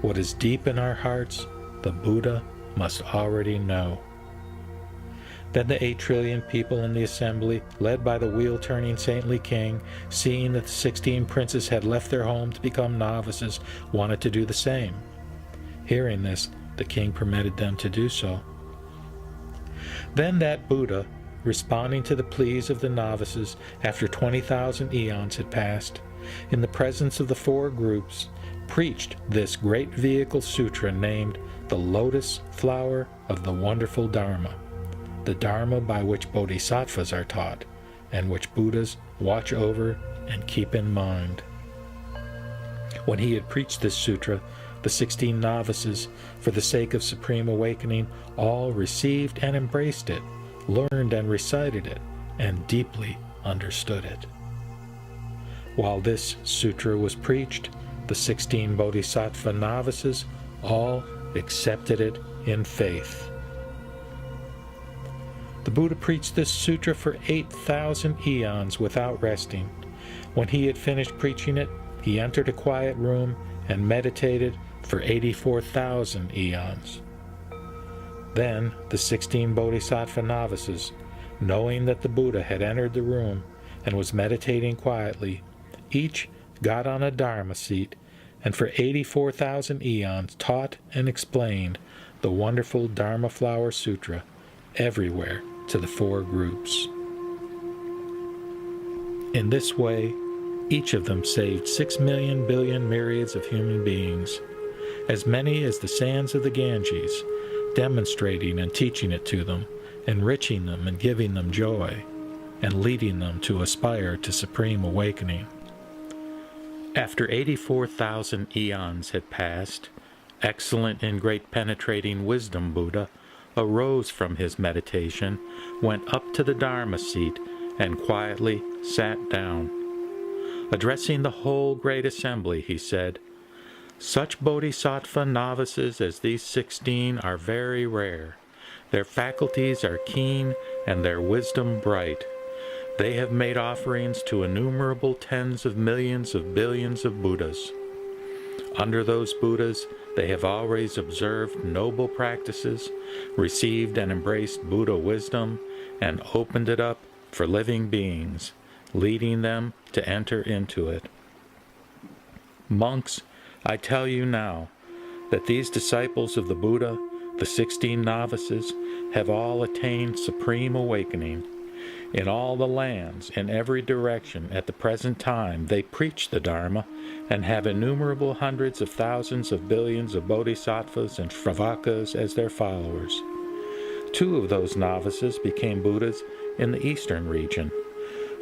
[SPEAKER 1] What is deep in our hearts, the Buddha must already know. Then the 8 trillion people in the assembly, led by the wheel-turning saintly king, seeing that the 16 princes had left their home to become novices, wanted to do the same. Hearing this, the king permitted them to do so. Then that Buddha, responding to the pleas of the novices after 20,000 eons had passed, in the presence of the 4 groups, preached this great vehicle sutra named the Lotus Flower of the Wonderful Dharma, the Dharma by which Bodhisattvas are taught, and which Buddhas watch over and keep in mind. When he had preached this sutra, the 16 novices, for the sake of supreme awakening, all received and embraced it, learned and recited it, and deeply understood it. While this sutra was preached, the 16 Bodhisattva novices all accepted it in faith. The Buddha preached this sutra for 8,000 eons without resting. When he had finished preaching it, he entered a quiet room and meditated for 84,000 eons. Then the 16 Bodhisattva novices, knowing that the Buddha had entered the room and was meditating quietly, each got on a Dharma seat and for 84,000 eons taught and explained the wonderful Dharma Flower Sutra everywhere to the 4 groups. In this way, each of them saved 6 million billion myriads of human beings, as many as the sands of the Ganges, demonstrating and teaching it to them, enriching them and giving them joy, and leading them to aspire to supreme awakening. After 84,000 eons had passed, excellent in great penetrating wisdom Buddha arose from his meditation, went up to the Dharma seat, and quietly sat down. Addressing the whole great assembly, he said, "Such bodhisattva novices as these 16 are very rare. Their faculties are keen and their wisdom bright. They have made offerings to innumerable tens of millions of billions of Buddhas. Under those Buddhas, they have always observed noble practices, received and embraced Buddha wisdom, and opened it up for living beings, leading them to enter into it. Monks, I tell you now that these disciples of the Buddha, the 16 novices, have all attained supreme awakening. In all the lands, in every direction, at the present time, they preach the Dharma and have innumerable hundreds of thousands of billions of bodhisattvas and shravakas as their followers. 2 of those novices became Buddhas in the eastern region.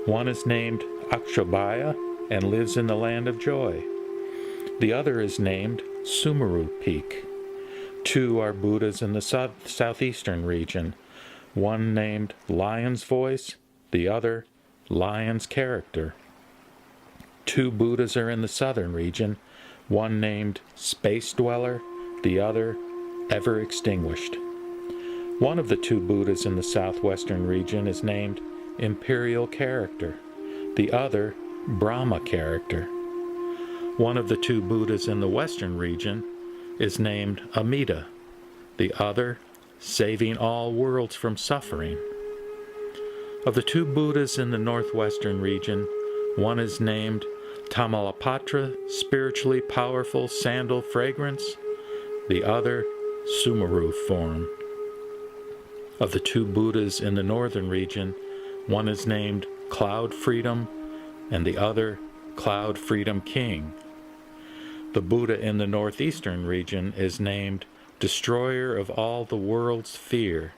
[SPEAKER 1] One is named Akshobhya and lives in the land of joy. The other is named Sumeru Peak. 2 are Buddhas in the southeastern region, one named Lion's Voice, the other Lion's Character. 2 Buddhas are in the southern region, one named Space Dweller, the other Ever Extinguished. One of the 2 Buddhas in the southwestern region is named Imperial Character, the other Brahma Character. One of the 2 Buddhas in the western region is named Amida, the other Saving All Worlds from Suffering. Of the 2 Buddhas in the northwestern region, one is named Tamalapatra, Spiritually Powerful Sandal Fragrance, the other Sumeru Form. Of the 2 Buddhas in the northern region, one is named Cloud Freedom, and the other Cloud Freedom King. The Buddha in the northeastern region is named Destroyer of all the world's fear,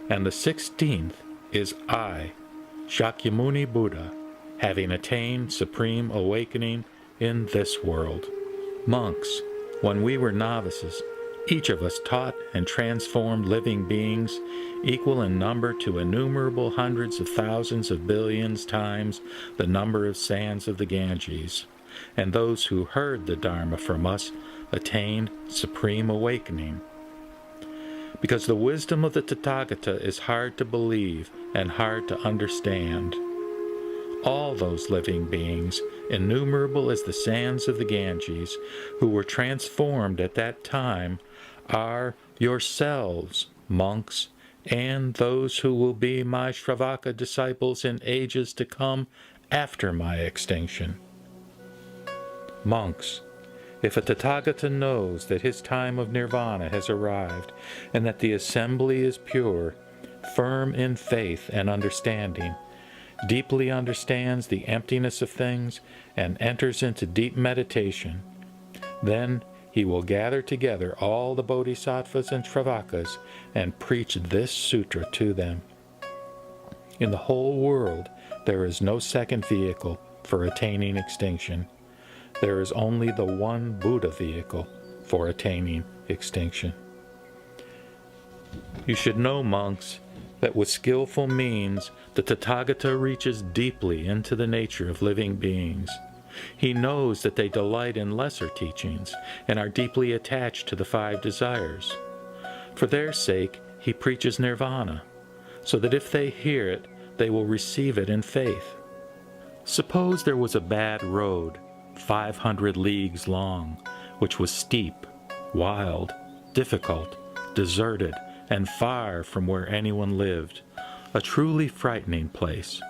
[SPEAKER 1] and the 16th is I, Shakyamuni Buddha, having attained supreme awakening in this world. Monks, when we were novices, each of us taught and transformed living beings equal in number to innumerable hundreds of thousands of billions times the number of sands of the Ganges, and those who heard the Dharma from us attained supreme awakening. Because the wisdom of the Tathagata is hard to believe and hard to understand, all those living beings, innumerable as the sands of the Ganges, who were transformed at that time, are yourselves, monks, and those who will be my Shravaka disciples in ages to come after my extinction. Monks, if a Tathagata knows that his time of nirvana has arrived, and that the assembly is pure, firm in faith and understanding, deeply understands the emptiness of things, and enters into deep meditation, then he will gather together all the bodhisattvas and shravakas and preach this sutra to them. In the whole world, there is no second vehicle for attaining extinction. There is only the one Buddha vehicle for attaining extinction. You should know, monks, that with skillful means the Tathagata reaches deeply into the nature of living beings. He knows that they delight in lesser teachings and are deeply attached to the 5 desires. For their sake, he preaches nirvana, so that if they hear it, they will receive it in faith. Suppose there was a bad road, 500 leagues long, which was steep, wild, difficult, deserted, and far from where anyone lived, a truly frightening place.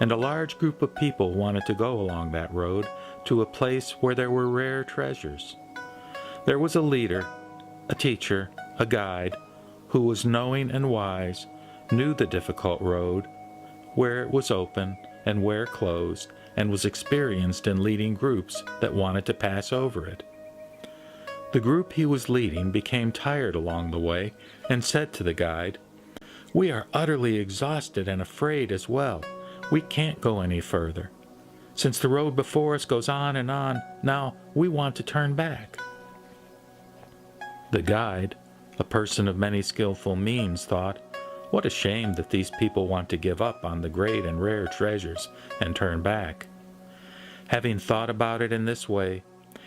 [SPEAKER 1] And a large group of people wanted to go along that road to a place where there were rare treasures. There was a leader, a teacher, a guide, who was knowing and wise, knew the difficult road, where it was open and where closed, and was experienced in leading groups that wanted to pass over it. The group he was leading became tired along the way and said to the guide, "We are utterly exhausted and afraid as well. We can't go any further. Since the road before us goes on and on, now we want to turn back." The guide, a person of many skillful means, thought, "What a shame that these people want to give up on the great and rare treasures and turn back." Having thought about it in this way,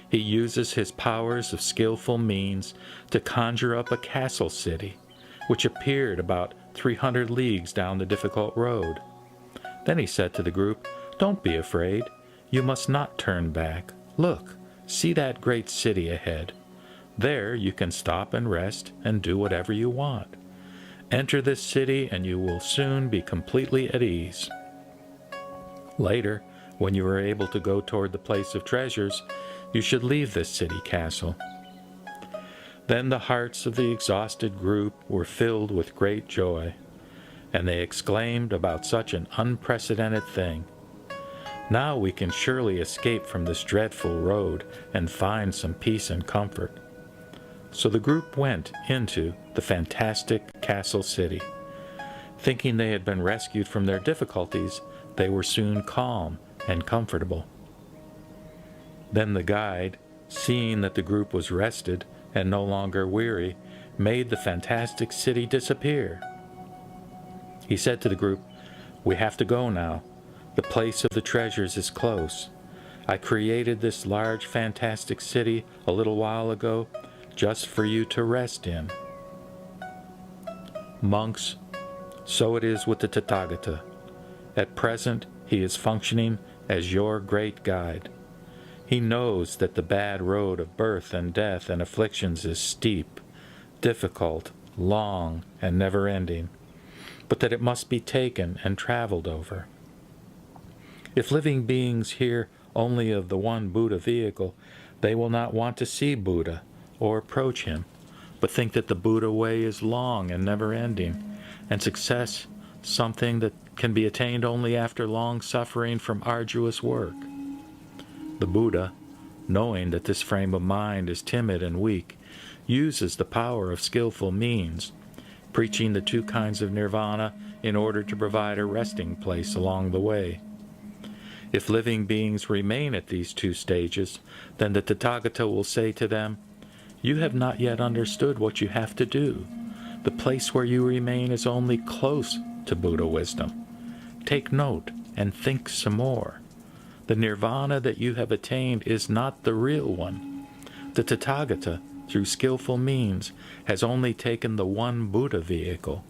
[SPEAKER 1] he uses his powers of skillful means to conjure up a castle city, which appeared about 300 leagues down the difficult road. Then he said to the group, "Don't be afraid. You must not turn back. Look, see that great city ahead. There you can stop and rest and do whatever you want. Enter this city and you will soon be completely at ease. Later, when you are able to go toward the place of treasures, you should leave this city castle." Then the hearts of the exhausted group were filled with great joy, and they exclaimed about such an unprecedented thing. "Now we can surely escape from this dreadful road and find some peace and comfort." So the group went into the fantastic castle city. Thinking they had been rescued from their difficulties, they were soon calm and comfortable. Then the guide, seeing that the group was rested and no longer weary, made the fantastic city disappear. He said to the group, "We have to go now. The place of the treasures is close. I created this large fantastic city a little while ago just for you to rest in." Monks, so it is with the Tathagata. At present, he is functioning as your great guide. He knows that the bad road of birth and death and afflictions is steep, difficult, long, and never-ending, but that it must be taken and traveled over. If living beings hear only of the one Buddha vehicle, they will not want to see Buddha or approach him, but think that the Buddha way is long and never-ending, and success something that can be attained only after long suffering from arduous work. The Buddha, knowing that this frame of mind is timid and weak, uses the power of skillful means, preaching the two kinds of nirvana in order to provide a resting place along the way. If living beings remain at these two stages, then the Tathagata will say to them, "You have not yet understood what you have to do. The place where you remain is only close to Buddha wisdom. Take note and think some more. The nirvana that you have attained is not the real one. The Tathagata, through skillful means, has only taken the one Buddha vehicle,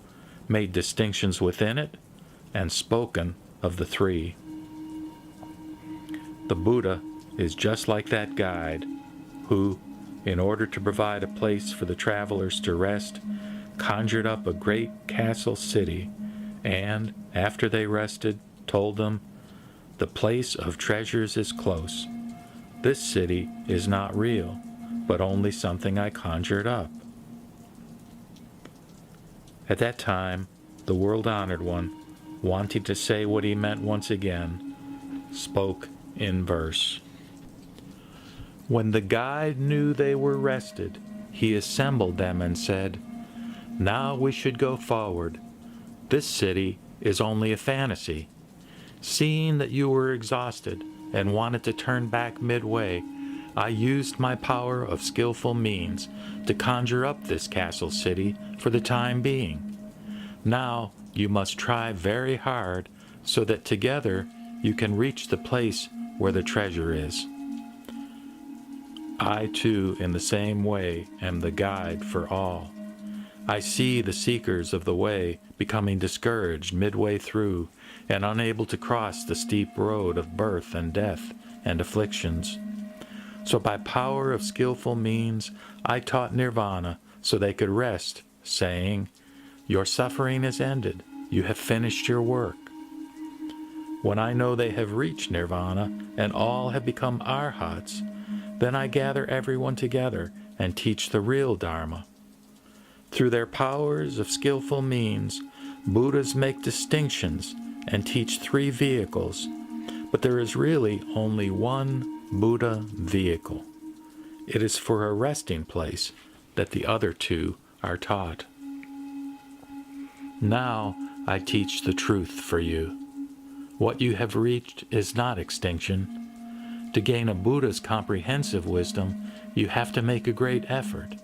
[SPEAKER 1] made distinctions within it, and spoken of the three." The Buddha is just like that guide, who, in order to provide a place for the travelers to rest, conjured up a great castle city, and, after they rested, told them, "The place of treasures is close. This city is not real, but only something I conjured up." At that time, the world-honored one, wanting to say what he meant once again, spoke in verse. When the guide knew they were rested, he assembled them and said, "Now we should go forward. This city is only a fantasy. Seeing that you were exhausted and wanted to turn back midway, I used my power of skillful means to conjure up this castle city for the time being. Now you must try very hard so that together you can reach the place where the treasure is. I too, in the same way, am the guide for all. I see the seekers of the way becoming discouraged midway through and unable to cross the steep road of birth and death and afflictions. So by power of skillful means, I taught nirvana so they could rest saying, "Your suffering is ended. You have finished your work." When I know they have reached nirvana and all have become arhats, then I gather everyone together and teach the real Dharma. Through their powers of skillful means, Buddhas make distinctions and teach three vehicles, but there is really only one Buddha vehicle. It is for a resting place that the other two are taught. Now I teach the truth for you. What you have reached is not extinction. To gain a Buddha's comprehensive wisdom, you have to make a great effort.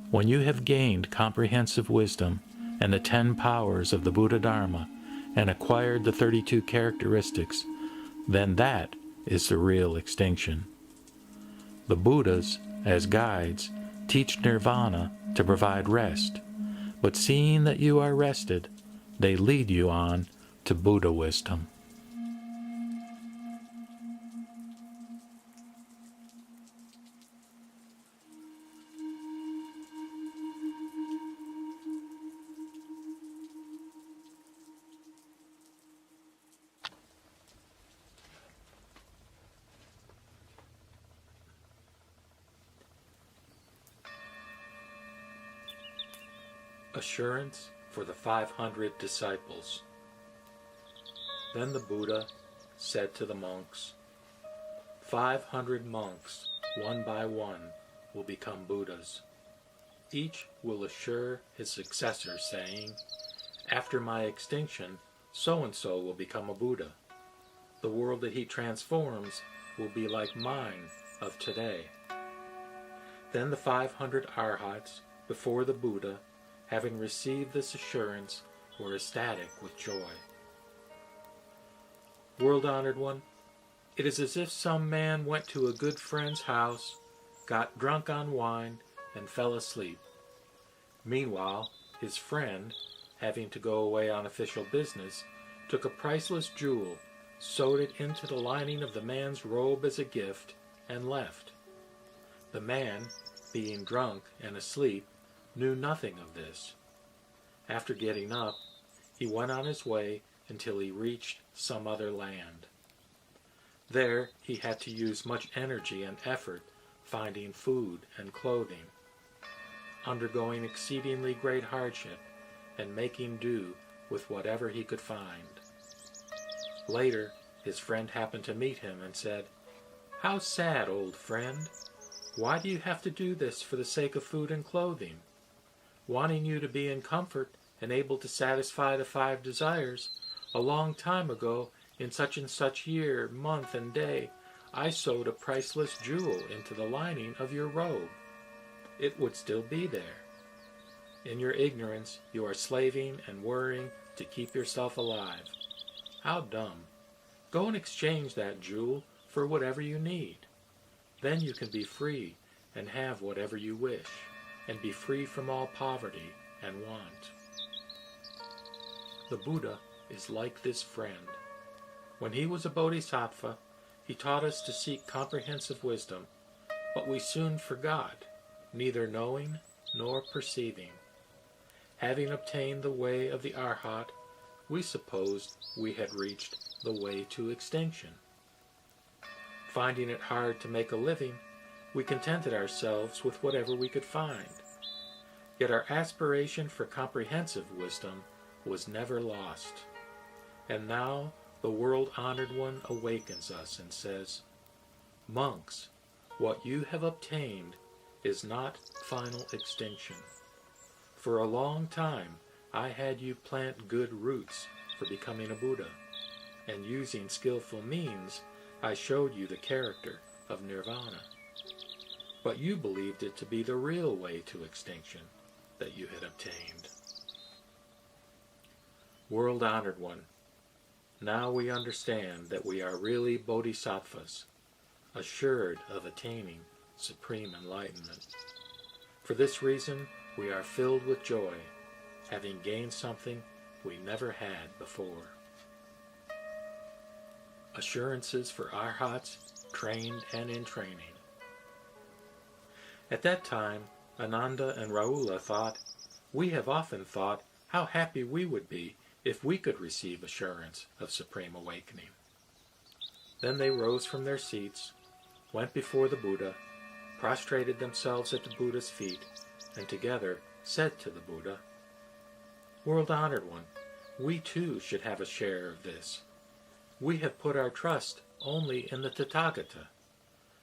[SPEAKER 1] When you have gained comprehensive wisdom and the 10 powers of the Buddha Dharma and acquired the 32 characteristics, then that is the real extinction. The Buddhas, as guides, teach nirvana to provide rest, but seeing that you are rested, they lead you on to Buddha wisdom. Assurance for the 500 disciples. Then the Buddha said to the monks, 500 monks, one by one, will become Buddhas. Each will assure his successor, saying, "After my extinction, so-and-so will become a Buddha. The world that he transforms will be like mine of today." Then the 500 arhats before the Buddha, having received this assurance, were ecstatic with joy. World-honored one, it is as if some man went to a good friend's house, got drunk on wine, and fell asleep. Meanwhile, his friend, having to go away on official business, took a priceless jewel, sewed it into the lining of the man's robe as a gift, and left. The man, being drunk and asleep, knew nothing of this. After getting up, he went on his way until he reached some other land. There he had to use much energy and effort finding food and clothing, undergoing exceedingly great hardship and making do with whatever he could find. Later, his friend happened to meet him and said, "How sad, old friend! Why do you have to do this for the sake of food and clothing? Wanting you to be in comfort and able to satisfy the 5 desires, a long time ago, in such and such year, month, and day, I sewed a priceless jewel into the lining of your robe. It would still be there. In your ignorance, you are slaving and worrying to keep yourself alive. How dumb! Go and exchange that jewel for whatever you need. Then you can be free and have whatever you wish, and be free from all poverty and want." The Buddha is like this friend. When he was a bodhisattva, he taught us to seek comprehensive wisdom, but we soon forgot, neither knowing nor perceiving. Having obtained the way of the arhat, we supposed we had reached the way to extinction. Finding it hard to make a living, we contented ourselves with whatever we could find. Yet our aspiration for comprehensive wisdom was never lost. And now the world-honored one awakens us and says, "Monks, what you have obtained is not final extinction. For a long time I had you plant good roots for becoming a Buddha, and using skillful means I showed you the character of nirvana. But you believed it to be the real way to extinction that you had obtained." World-honored one, now we understand that we are really bodhisattvas, assured of attaining supreme enlightenment. For this reason, we are filled with joy, having gained something we never had before. Assurances for arhats trained and in training. At that time, Ananda and Rahula thought, We have often thought how happy we would be if we could receive assurance of supreme awakening. Then they rose from their seats, went before the Buddha, prostrated themselves at the Buddha's feet, and together said to the Buddha, "World-honored one, we too should have a share of this. We have put our trust only in the Tathagata.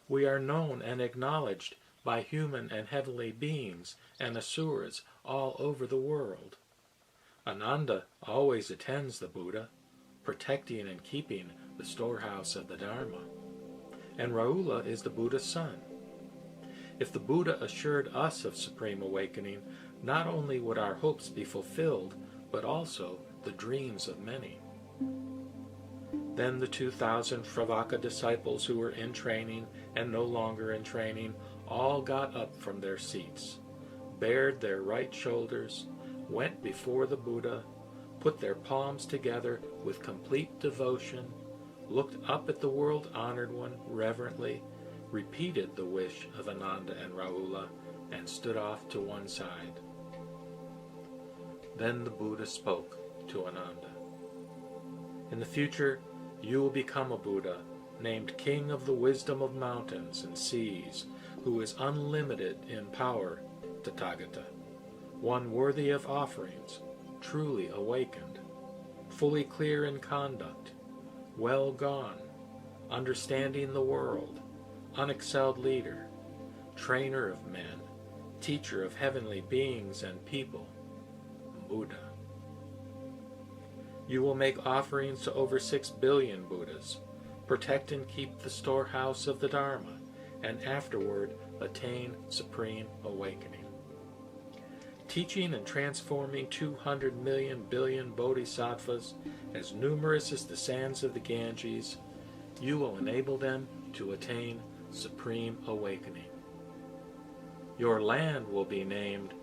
[SPEAKER 1] We are known and acknowledged by human and heavenly beings and asuras all over the world. Ananda always attends the Buddha, protecting and keeping the storehouse of the Dharma. And Rahula is the Buddha's son. If the Buddha assured us of supreme awakening, not only would our hopes be fulfilled, but also the dreams of many." Then the 2,000 Shravaka disciples who were in training and no longer in training all got up from their seats, bared their right shoulders, went before the Buddha, put their palms together with complete devotion, looked up at the world-honored one reverently, repeated the wish of Ananda and Rahula, and stood off to one side. Then the Buddha spoke to Ananda. "In the future, you will become a Buddha, named King of the Wisdom of Mountains and Seas, who is unlimited in power, Tathagata, one worthy of offerings, truly awakened, fully clear in conduct, well gone, understanding the world, unexcelled leader, trainer of men, teacher of heavenly beings and people, Buddha. You will make offerings to over 6 billion Buddhas, protect and keep the storehouse of the Dharma, and afterward attain supreme awakening. Teaching and transforming 200 million billion bodhisattvas, as numerous as the sands of the Ganges, you will enable them to attain supreme awakening. Your land will be named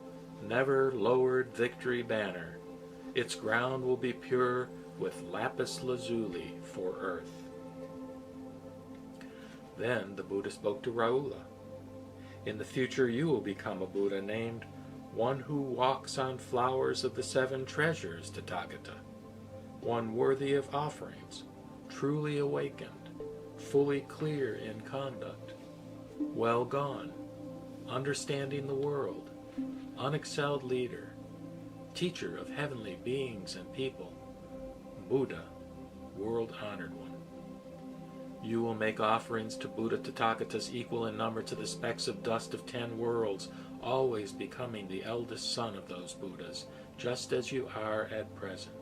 [SPEAKER 1] Never Lowered Victory Banner. Its ground will be pure with lapis lazuli for earth." Then the Buddha spoke to Rahula. "In the future you will become a Buddha named One Who Walks on Flowers of the 7 Treasures, Tathagata, one worthy of offerings, truly awakened, fully clear in conduct, well gone, understanding the world, unexcelled leader, teacher of heavenly beings and people, Buddha, world-honored one. You will make offerings to Buddha Tathagatas equal in number to the specks of dust of 10 worlds, always becoming the eldest son of those Buddhas, just as you are at present.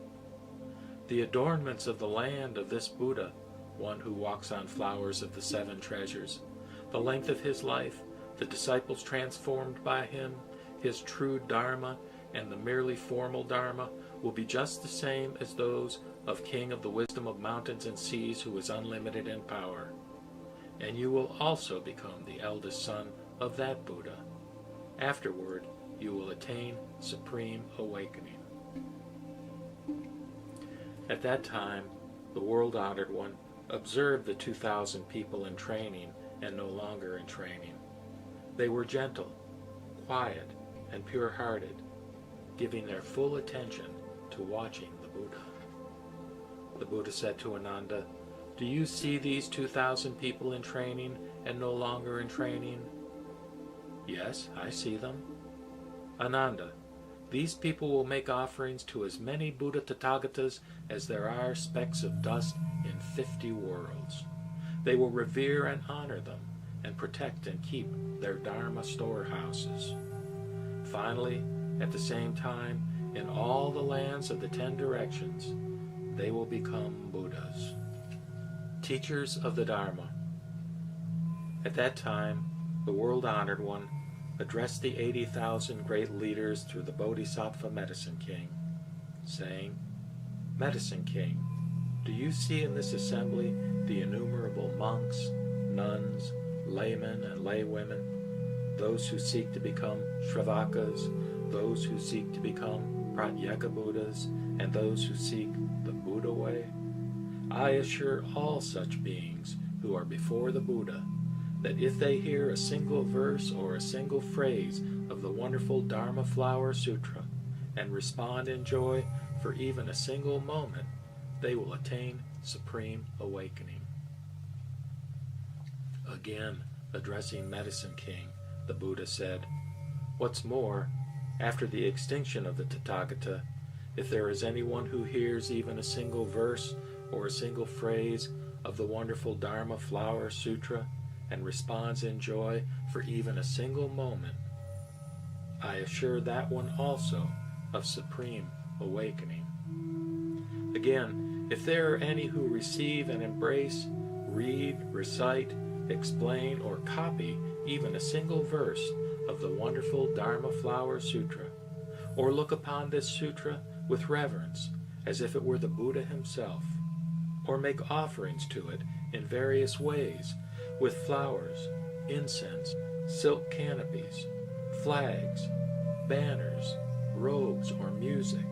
[SPEAKER 1] The adornments of the land of this Buddha, one who walks on flowers of the 7 treasures, the length of his life, the disciples transformed by him, his true Dharma, and the merely formal Dharma will be just the same as those of King of the Wisdom of Mountains and Seas, who is unlimited in power. And you will also become the eldest son of that Buddha. Afterward, you will attain supreme awakening." At that time, the world-honored one observed the 2,000 people in training and no longer in training. They were gentle, quiet, and pure-hearted, giving their full attention to watching the Buddha. The Buddha said to Ananda, "Do you see these 2,000 people in training and no longer in training?" "Yes, I see them." "Ananda, these people will make offerings to as many Buddha Tathagatas as there are specks of dust in 50 worlds. They will revere and honor them, and protect and keep their Dharma storehouses. Finally, at the same time, in all the lands of the 10 directions, they will become Buddhas, teachers of the Dharma." At that time, the world-honored one addressed the 80,000 great leaders through the Bodhisattva Medicine King, saying, "Medicine King, do you see in this assembly the innumerable monks, nuns, laymen and laywomen, those who seek to become Shravakas, those who seek to become Pratyeka Buddhas, and those who seek the Buddha way? I assure all such beings who are before the Buddha that if they hear a single verse or a single phrase of the wonderful Dharma Flower Sutra, and respond in joy for even a single moment, they will attain supreme awakening. Again, addressing Medicine King, the Buddha said, "What's more, after the extinction of the Tathagata, if there is anyone who hears even a single verse or a single phrase of the wonderful Dharma Flower Sutra and responds in joy for even a single moment, I assure that one also of supreme awakening. Again, if there are any who receive and embrace, read, recite, explain, or copy even a single verse of the wonderful Dharma Flower Sutra, or look upon this sutra with reverence as if it were the Buddha himself, or make offerings to it in various ways with flowers, incense, silk canopies, flags, banners, robes, or music,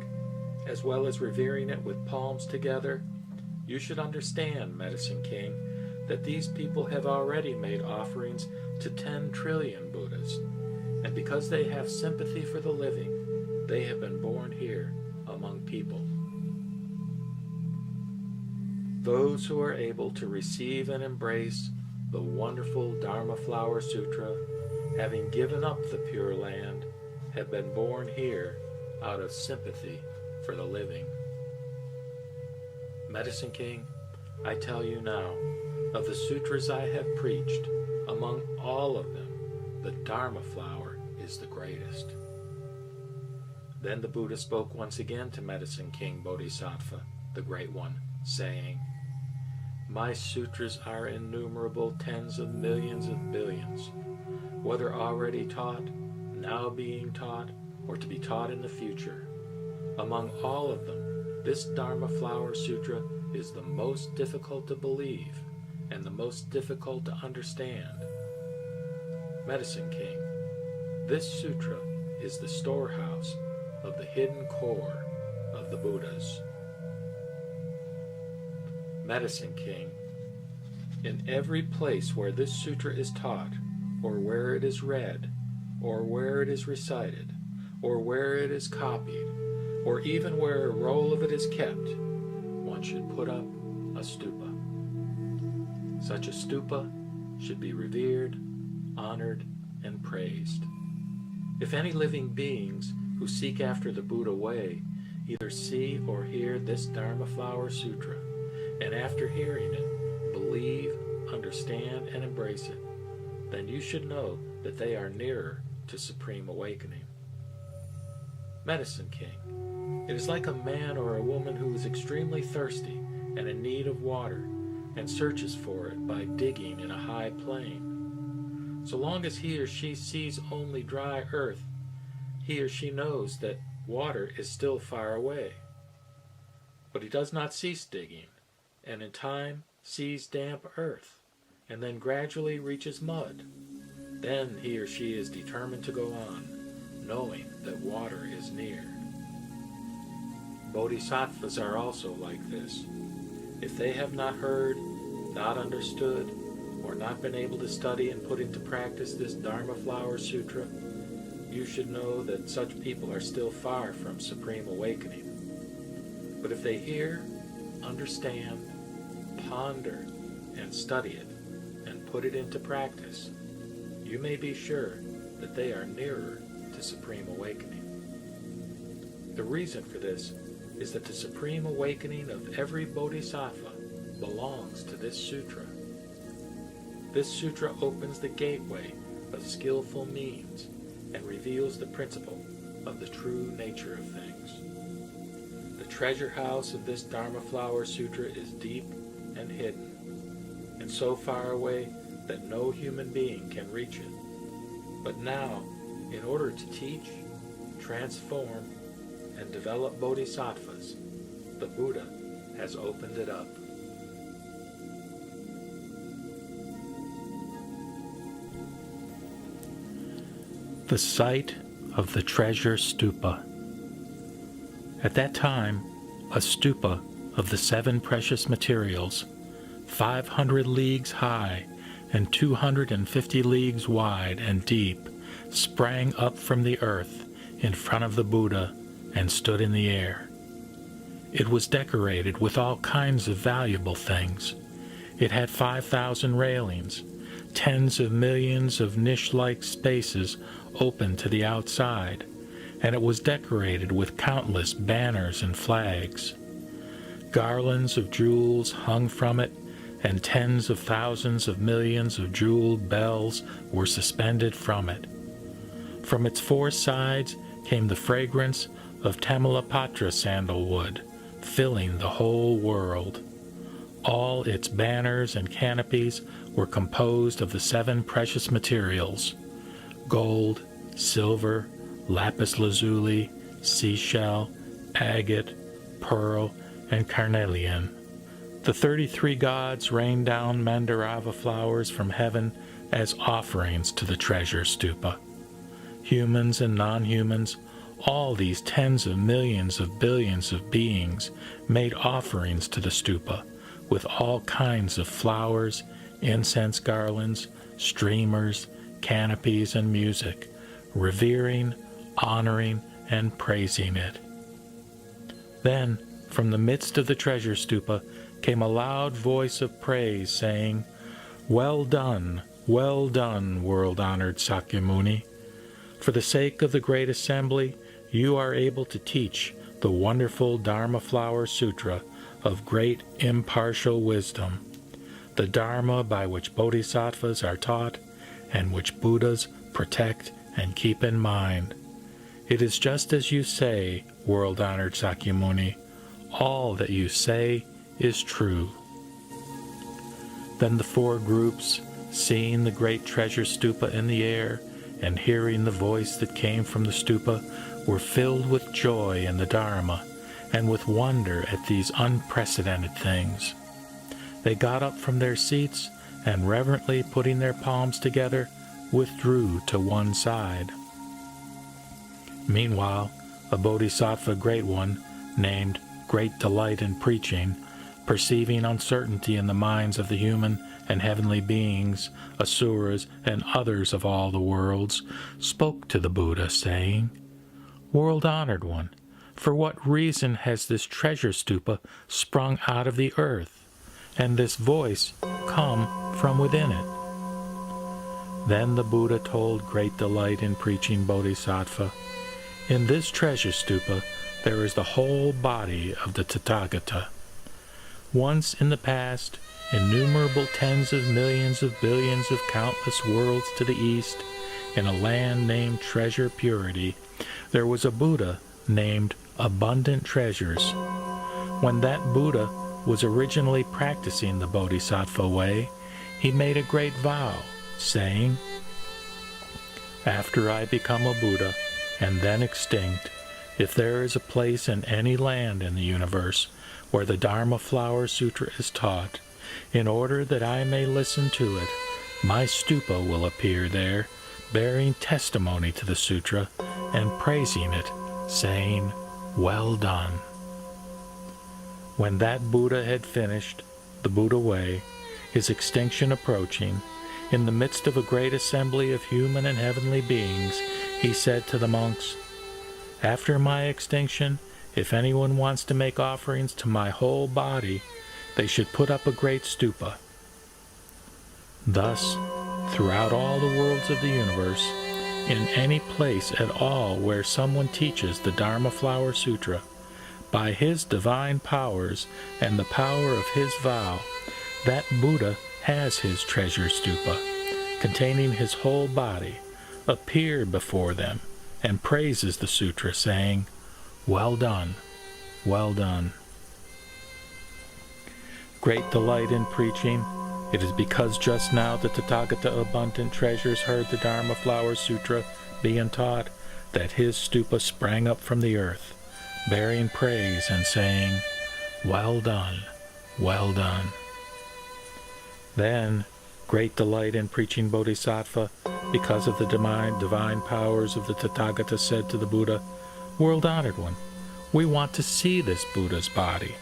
[SPEAKER 1] as well as revering it with palms together, you should understand, Medicine King, that these people have already made offerings to 10 trillion Buddhas, and because they have sympathy for the living, they have been born here among people. Those who are able to receive and embrace the wonderful Dharma Flower Sutra, having given up the Pure Land, have been born here out of sympathy for the living. Medicine King, I tell you now, of the sutras I have preached, among all of them, the Dharma Flower is the greatest." Then the Buddha spoke once again to Medicine King Bodhisattva, the Great One, saying, "My sutras are innumerable tens of millions of billions, whether already taught, now being taught, or to be taught in the future. Among all of them, this Dharma Flower Sutra is the most difficult to believe and the most difficult to understand. Medicine King, this sutra is the storehouse of the hidden core of the Buddhas." Medicine King, in every place where this sutra is taught, or where it is read, or where it is recited, or where it is copied, or even where a roll of it is kept, one should put up a stupa. Such a stupa should be revered, honored, and praised. If any living beings who seek after the Buddha way either see or hear this Dharma Flower Sutra, and after hearing it, believe, understand, and embrace it, then you should know that they are nearer to supreme awakening. Medicine King, it is like a man or a woman who is extremely thirsty and in need of water, and searches for it by digging in a high plain. So long as he or she sees only dry earth, he or she knows that water is still far away. But he does not cease digging, and in time sees damp earth, and then gradually reaches mud. Then he or she is determined to go on, knowing that water is near. Bodhisattvas are also like this. If they have not heard, not understood, or not been able to study and put into practice this Dharma Flower Sutra, you should know that such people are still far from supreme awakening. But if they hear, understand, ponder, and study it, and put it into practice, you may be sure that they are nearer to supreme awakening. The reason for this is that the supreme awakening of every bodhisattva belongs to this sutra. This sutra opens the gateway of skillful means and reveals the principle of the true nature of things. The treasure house of this Dharma Flower Sutra is deep and hidden, and so far away that no human being can reach it. But now, in order to teach, transform, and develop bodhisattvas, the Buddha has opened it up. The site of the treasure stupa. At that time, a stupa of the 7 precious materials, 500 leagues high and 250 leagues wide and deep, sprang up from the earth in front of the Buddha and stood in the air. It was decorated with all kinds of valuable things. It had 5,000 railings, tens of millions of niche-like spaces open to the outside, and it was decorated with countless banners and flags. Garlands of jewels hung from it, and tens of thousands of millions of jeweled bells were suspended from it. From its four sides came the fragrance of Tamalapatra sandalwood, filling the whole world. All its banners and canopies were composed of the 7 precious materials: gold, silver, lapis lazuli, seashell, agate, pearl, and carnelian. The 33 gods rained down mandarava flowers from heaven as offerings to the treasure stupa. Humans and non-humans, all these tens of millions of billions of beings made offerings to the stupa with all kinds of flowers, incense garlands, streamers, canopies, and music, revering, honoring, and praising it. Then, from the midst of the treasure stupa, came a loud voice of praise, saying, well done, world-honored Sakyamuni. For the sake of the great assembly, you are able to teach the wonderful Dharma Flower Sutra of great impartial wisdom, the Dharma by which Bodhisattvas are taught and which Buddhas protect and keep in mind. It is just as you say, world-honored Sakyamuni. All that you say is true. Then the 4 groups, seeing the great treasure stupa in the air and hearing the voice that came from the stupa, were filled with joy in the Dharma and with wonder at these unprecedented things. They got up from their seats and, reverently putting their palms together, withdrew to one side. Meanwhile, a Bodhisattva Great One, named Great Delight in Preaching, perceiving uncertainty in the minds of the human and heavenly beings, asuras, and others of all the worlds, spoke to the Buddha, saying, World-honored one, for what reason has this treasure stupa sprung out of the earth, and this voice come from within it? Then the Buddha told Great Delight in Preaching Bodhisattva, in this treasure stupa there is the whole body of the Tathagata. Once in the past, innumerable tens of millions of billions of countless worlds to the east, in a land named Treasure Purity, there was a Buddha named Abundant Treasures. When that Buddha was originally practicing the Bodhisattva way, he made a great vow, saying, after I become a Buddha, and then extinct, if there is a place in any land in the universe where the Dharma Flower Sutra is taught, in order that I may listen to it, my stupa will appear there, bearing testimony to the sutra and praising it, saying, well done. When that Buddha had finished the Buddha way, his extinction approaching, in the midst of a great assembly of human and heavenly beings, he said to the monks, after my extinction, if anyone wants to make offerings to my whole body, they should put up a great stupa. Thus, throughout all the worlds of the universe, in any place at all where someone teaches the Dharma Flower Sutra, by his divine powers and the power of his vow, that Buddha has his treasure stupa, containing his whole body, appear before them, and praises the sutra, saying, well done, well done. Great delight in preaching. It is because just now the Tathagata Abundant Treasures heard the Dharma Flower Sutra being taught that his stupa sprang up from the earth, bearing praise and saying, well done, well done. Then, great delight in preaching Bodhisattva, because of the divine powers of the Tathagata, said to the Buddha, world-honored one, we want to see this Buddha's body.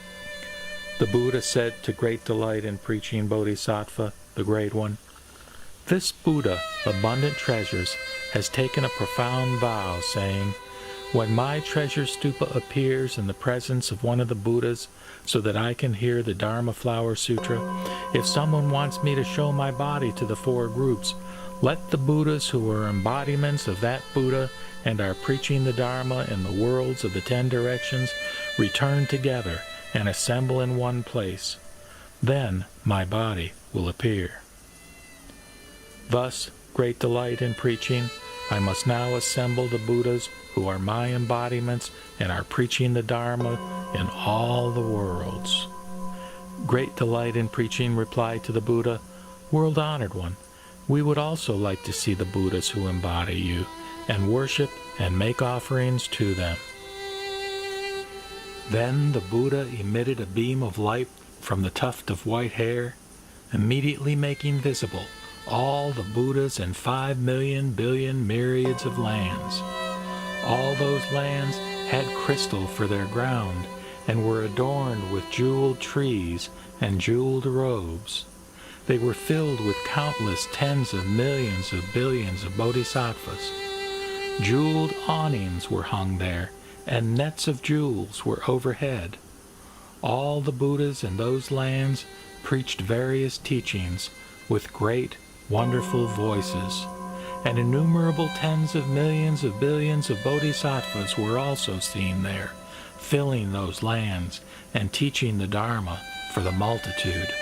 [SPEAKER 1] The Buddha said to Great Delight in Preaching Bodhisattva, the Great One, this Buddha, Abundant Treasures, has taken a profound vow, saying, When my treasure stupa appears in the presence of one of the Buddhas so that I can hear the Dharma Flower Sutra, if someone wants me to show my body to the four groups, let the Buddhas who are embodiments of that Buddha and are preaching the Dharma in the worlds of the 10 directions return together and assemble in one place. Then my body will appear. Thus, great delight in preaching, I must now assemble the Buddhas who are my embodiments and are preaching the Dharma in all the worlds. Great delight in preaching replied to the Buddha, World-honored one, we would also like to see the Buddhas who embody you, and worship and make offerings to them. Then the Buddha emitted a beam of light from the tuft of white hair, immediately making visible all the Buddhas in 5 million billion myriads of lands. All those lands had crystal for their ground, and were adorned with jeweled trees and jeweled robes. They were filled with countless tens of millions of billions of bodhisattvas. Jeweled awnings were hung there, and nets of jewels were overhead. All the Buddhas in those lands preached various teachings with great, wonderful voices, and innumerable tens of millions of billions of bodhisattvas were also seen there, filling those lands and teaching the Dharma for the multitude.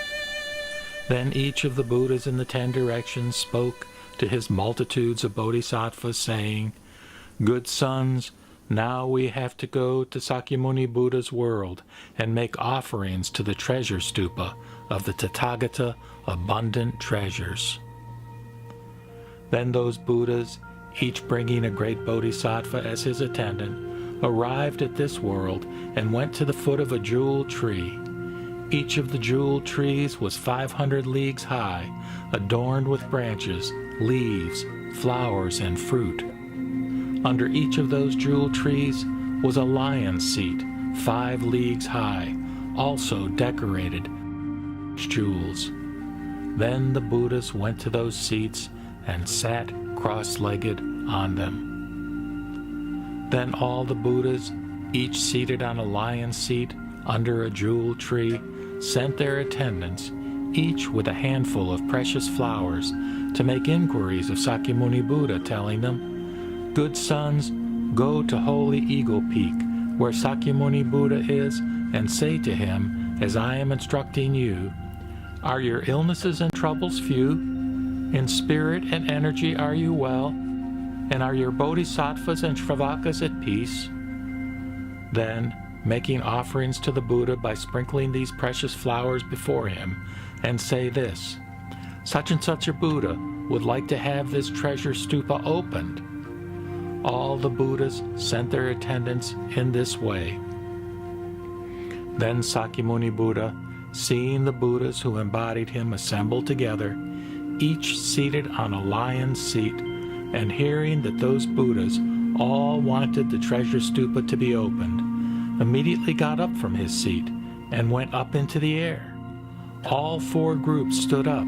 [SPEAKER 1] Then each of the Buddhas in the 10 directions spoke to his multitudes of bodhisattvas, saying, Good sons, now we have to go to Sakyamuni Buddha's world and make offerings to the treasure stupa of the Tathagata abundant treasures. Then those Buddhas, each bringing a great bodhisattva as his attendant, arrived at this world and went to the foot of a jeweled tree. Each of the jeweled trees was 500 leagues high, adorned with branches, leaves, flowers, and fruit. Under each of those jeweled trees was a lion's seat, 5 leagues high, also decorated with jewels. Then the Buddhas went to those seats and sat cross-legged on them. Then all the Buddhas, each seated on a lion's seat under a jeweled tree, sent their attendants, each with a handful of precious flowers, to make inquiries of Sakyamuni Buddha, telling them, Good sons, go to Holy Eagle Peak, where Sakyamuni Buddha is, and say to him, as I am instructing you, Are your illnesses and troubles few? In spirit and energy are you well? And are your bodhisattvas and shravakas at peace? Then, making offerings to the Buddha by sprinkling these precious flowers before him, and say this, Such and such a Buddha would like to have this treasure stupa opened. All the Buddhas sent their attendants in this way. Then Sakyamuni Buddha, seeing the Buddhas who embodied him assembled together, each seated on a lion's seat, and hearing that those Buddhas all wanted the treasure stupa to be opened, immediately got up from his seat and went up into the air. All 4 groups stood up,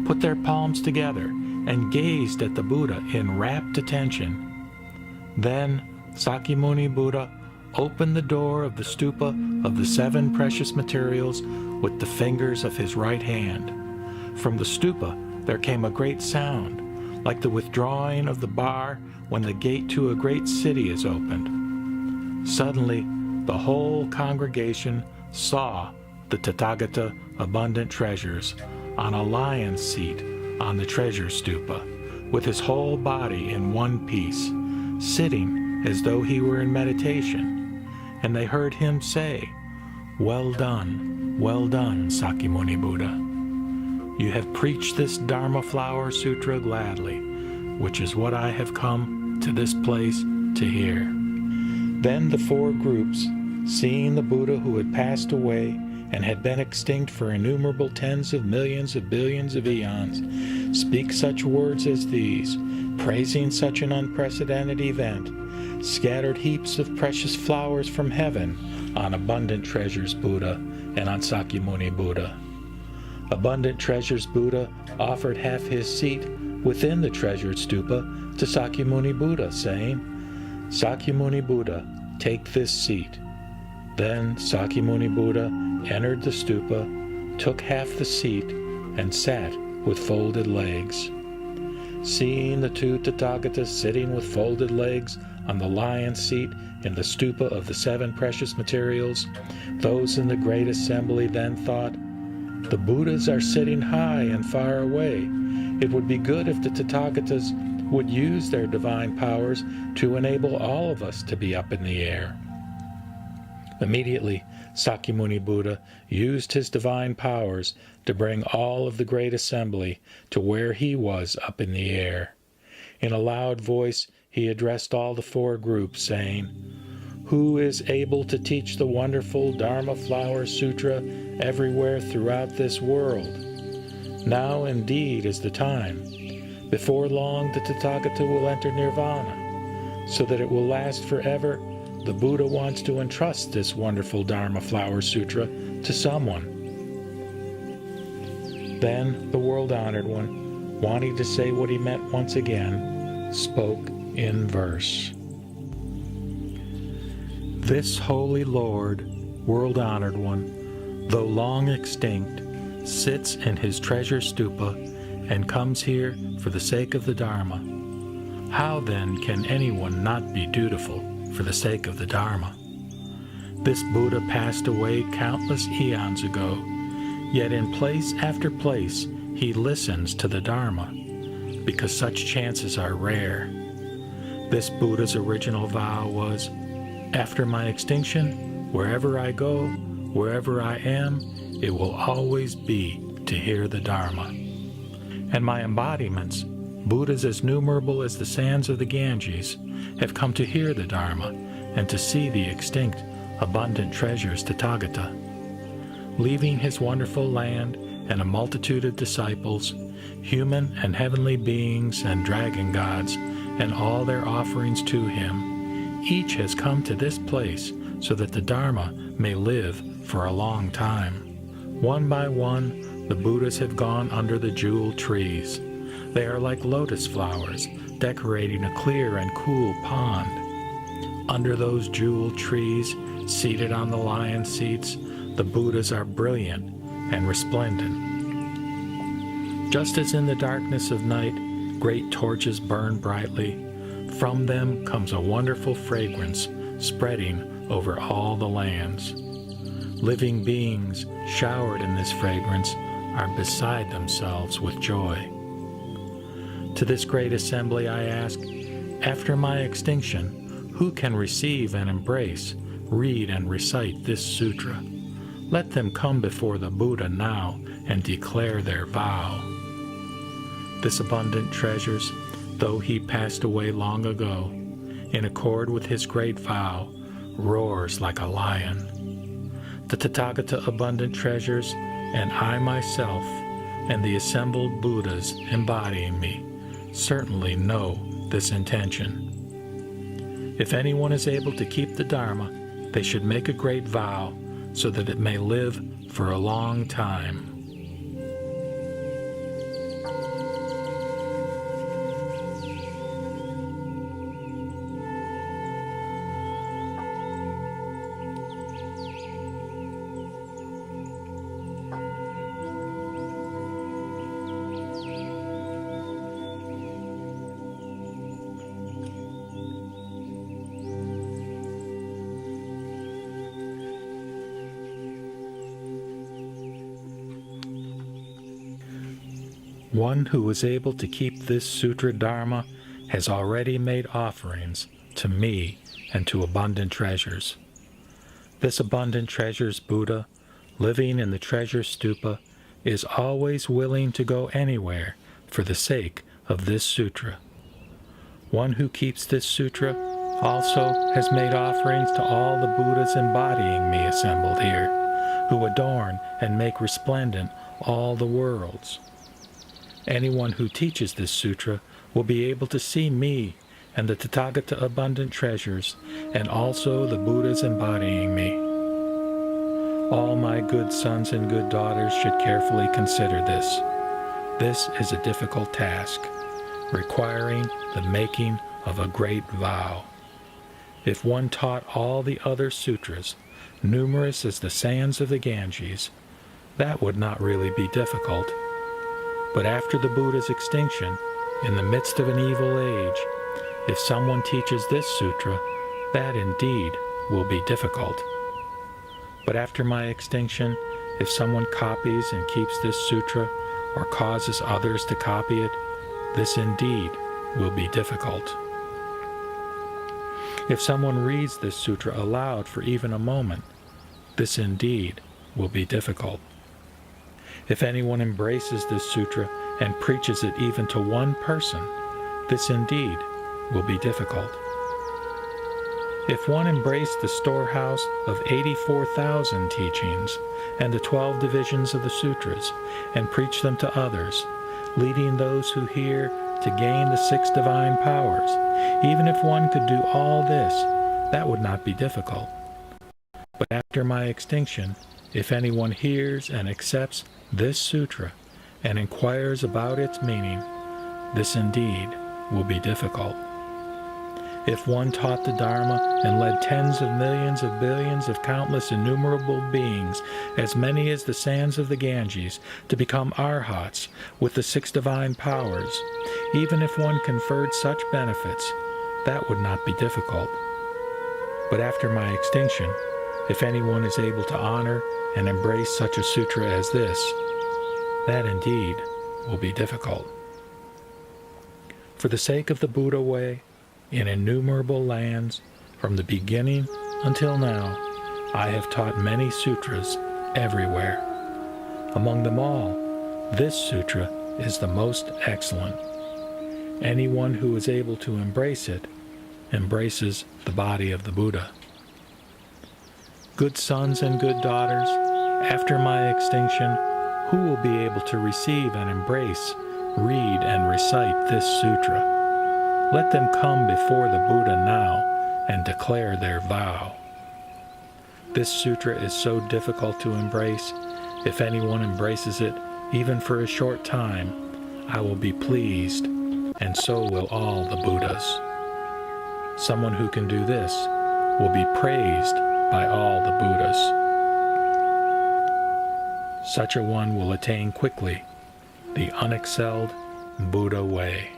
[SPEAKER 1] put their palms together, and gazed at the Buddha in rapt attention. Then Sakyamuni Buddha opened the door of the stupa of the 7 precious materials with the fingers of his right hand. From the stupa there came a great sound, like the withdrawing of the bar when the gate to a great city is opened. Suddenly, the whole congregation saw the Tathagata abundant treasures on a lion's seat on the treasure stupa, with his whole body in one piece, sitting as though he were in meditation. And they heard him say, well done, Sakyamuni Buddha. You have preached this Dharma Flower Sutra gladly, which is what I have come to this place to hear. Then the 4 groups, seeing the Buddha who had passed away and had been extinct for innumerable tens of millions of billions of eons, speak such words as these, praising such an unprecedented event, scattered heaps of precious flowers from heaven on Abundant Treasures Buddha and on Sakyamuni Buddha. Abundant Treasures Buddha offered half his seat within the treasured stupa to Sakyamuni Buddha, saying, Sakyamuni Buddha, take this seat. Then Sakyamuni Buddha entered the stupa, took half the seat, and sat with folded legs. Seeing the two Tathagatas sitting with folded legs on the lion seat in the stupa of the 7 precious materials, those in the great assembly then thought, "The Buddhas are sitting high and far away. It would be good if the Tathagatas would use their divine powers to enable all of us to be up in the air." Immediately, Sakyamuni Buddha used his divine powers to bring all of the great assembly to where he was up in the air. In a loud voice, he addressed all the 4 groups, saying, "Who is able to teach the wonderful Dharma Flower Sutra everywhere throughout this world? Now indeed is the time. Before long the Tathagata will enter Nirvana. So that it will last forever, the Buddha wants to entrust this wonderful Dharma Flower Sutra to someone." Then the world-honored one, wanting to say what he meant once again, spoke in verse. "This holy Lord, world-honored one, though long extinct, sits in his treasure stupa and comes here for the sake of the Dharma. How then can anyone not be dutiful for the sake of the Dharma? This Buddha passed away countless eons ago, yet in place after place he listens to the Dharma, because such chances are rare. This Buddha's original vow was, 'After my extinction, wherever I go, wherever I am, it will always be to hear the Dharma.' And my embodiments, Buddhas as numerable as the sands of the Ganges, have come to hear the Dharma and to see the extinct, abundant treasures Tathagata. Leaving his wonderful land and a multitude of disciples, human and heavenly beings and dragon gods, and all their offerings to him, each has come to this place so that the Dharma may live for a long time. One by one, the Buddhas have gone under the jewel trees. They are like lotus flowers, decorating a clear and cool pond. Under those jewel trees, seated on the lion seats, the Buddhas are brilliant and resplendent. Just as in the darkness of night, great torches burn brightly, from them comes a wonderful fragrance spreading over all the lands. Living beings, showered in this fragrance, are beside themselves with joy. To this great assembly I ask, after my extinction, who can receive and embrace, read and recite this sutra? Let them come before the Buddha now and declare their vow. This abundant treasures, though he passed away long ago, in accord with his great vow, roars like a lion. The Tathagata abundant treasures, and I myself, and the assembled Buddhas embodying me, certainly know this intention. If anyone is able to keep the Dharma, they should make a great vow so that it may live for a long time. One who is able to keep this Sutra Dharma has already made offerings to me and to abundant treasures. This abundant treasures Buddha, living in the treasure stupa, is always willing to go anywhere for the sake of this sutra. One who keeps this sutra also has made offerings to all the Buddhas embodying me assembled here, who adorn and make resplendent all the worlds. Anyone who teaches this sutra will be able to see me and the Tathagata abundant treasures, and also the Buddhas embodying me. All my good sons and good daughters should carefully consider this. This is a difficult task, requiring the making of a great vow. if one taught all the other sutras, numerous as the sands of the Ganges, that would not really be difficult. But after the Buddha's extinction, in the midst of an evil age, if someone teaches this sutra, that indeed will be difficult. But after my extinction, if someone copies and keeps this sutra, or causes others to copy it, this indeed will be difficult. If someone reads this sutra aloud for even a moment, this indeed will be difficult. If anyone embraces this sutra and preaches it even to one person, this indeed will be difficult. If one embraced the storehouse of 84,000 teachings and the 12 divisions of the sutras and preached them to others, leading those who hear to gain the 6 divine powers, even if one could do all this, that would not be difficult. But after my extinction, if anyone hears and accepts this sutra and inquires about its meaning, this indeed will be difficult. If one taught the Dharma and led tens of millions of billions of countless innumerable beings, as many as the sands of the Ganges, to become arhats with the 6 divine powers, even if one conferred such benefits, that would not be difficult. But after my extinction, if anyone is able to honor and embrace such a sutra as this, that indeed will be difficult. For the sake of the Buddha way, in innumerable lands, from the beginning until now, I have taught many sutras everywhere. Among them all, this sutra is the most excellent. Anyone who is able to embrace it embraces the body of the Buddha. Good sons and good daughters, after my extinction, who will be able to receive and embrace, read and recite this sutra? Let them come before the Buddha now and declare their vow. This sutra is so difficult to embrace. If anyone embraces it, even for a short time, I will be pleased, and so will all the Buddhas. Someone who can do this will be praised by all the Buddhas. Such a one will attain quickly the unexcelled Buddha way.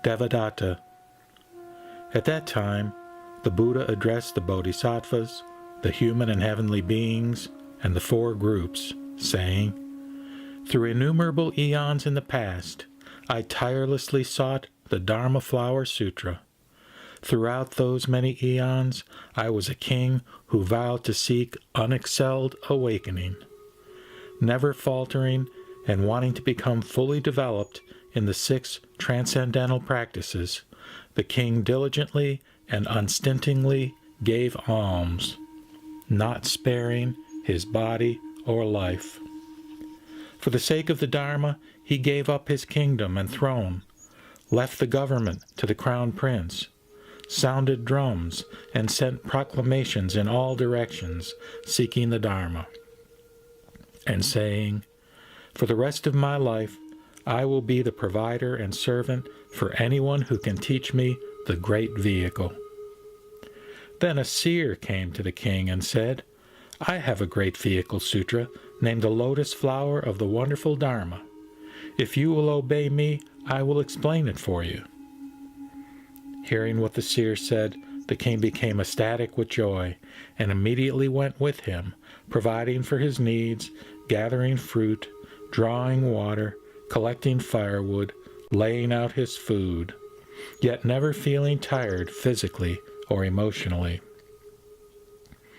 [SPEAKER 1] Devadatta. At that time, the Buddha addressed the Bodhisattvas, the human and heavenly beings, and the 4 groups, saying, "Through innumerable eons in the past, I tirelessly sought the Dharma Flower Sutra. Throughout those many eons, I was a king who vowed to seek unexcelled awakening. Never faltering and wanting to become fully developed in the 6 transcendental practices, the king diligently and unstintingly gave alms, not sparing his body or life. For the sake of the Dharma, he gave up his kingdom and throne, left the government to the crown prince, sounded drums, and sent proclamations in all directions, seeking the Dharma, and saying, 'For the rest of my life, I will be the provider and servant for anyone who can teach me the great vehicle.' Then a seer came to the king and said, 'I have a great vehicle sutra named the Lotus Flower of the Wonderful Dharma. If you will obey me, I will explain it for you.' Hearing what the seer said, the king became ecstatic with joy, and immediately went with him, providing for his needs, gathering fruit, drawing water, collecting firewood, laying out his food. yet never feeling tired physically or emotionally.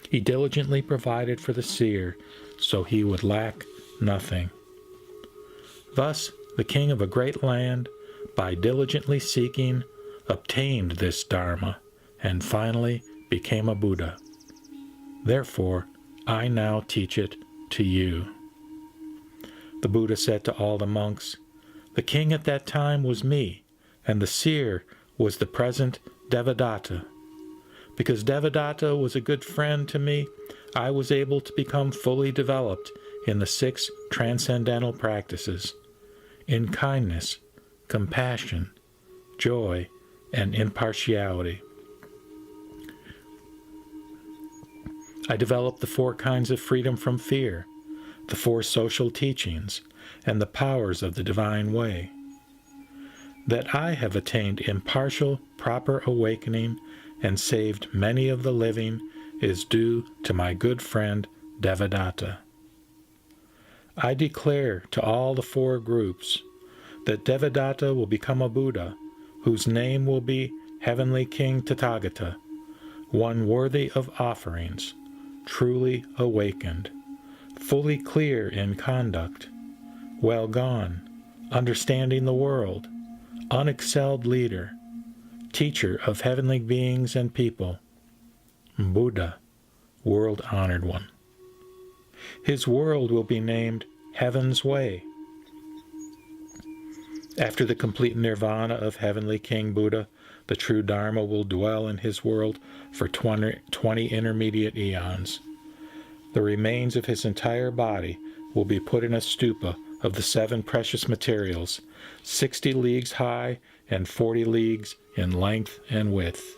[SPEAKER 1] He diligently provided for the seer so he would lack nothing. Thus, the king of a great land, by diligently seeking, obtained this Dharma and finally became a Buddha. Therefore, I now teach it to you. The Buddha said to all the monks, "The king at that time was me, and the seer was the present Devadatta. Because Devadatta was a good friend to me, I was able to become fully developed in the 6 transcendental practices, in kindness, compassion, joy, and impartiality. I developed the 4 kinds of freedom from fear, the 4 social teachings, and the powers of the divine way. That I have attained impartial, proper awakening and saved many of the living is due to my good friend Devadatta. I declare to all the 4 groups that Devadatta will become a Buddha, whose name will be Heavenly King Tathagata, one worthy of offerings, truly awakened, fully clear in conduct, well gone, understanding the world, unexcelled leader, teacher of heavenly beings and people, Buddha, world-honored one. His world will be named Heaven's Way. After the complete nirvana of Heavenly King Buddha, the true Dharma will dwell in his world for 20 intermediate eons. The remains of his entire body will be put in a stupa of the 7 precious materials, 60 leagues high and 40 leagues in length and width.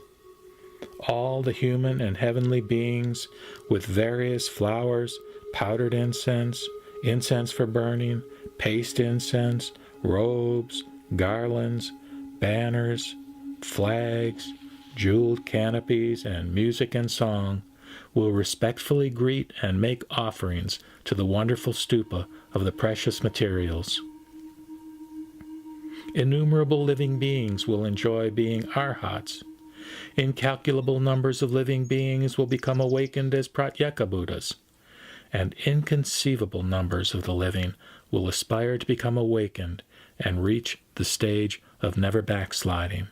[SPEAKER 1] All the human and heavenly beings, with various flowers, powdered incense, incense for burning, paste incense, robes, garlands, banners, flags, jeweled canopies, and music and song, will respectfully greet and make offerings to the wonderful stupa of the precious materials. Innumerable living beings will enjoy being arhats. Incalculable numbers of living beings will become awakened as pratyeka Buddhas, and inconceivable numbers of the living will aspire to become awakened and reach the stage of never backsliding.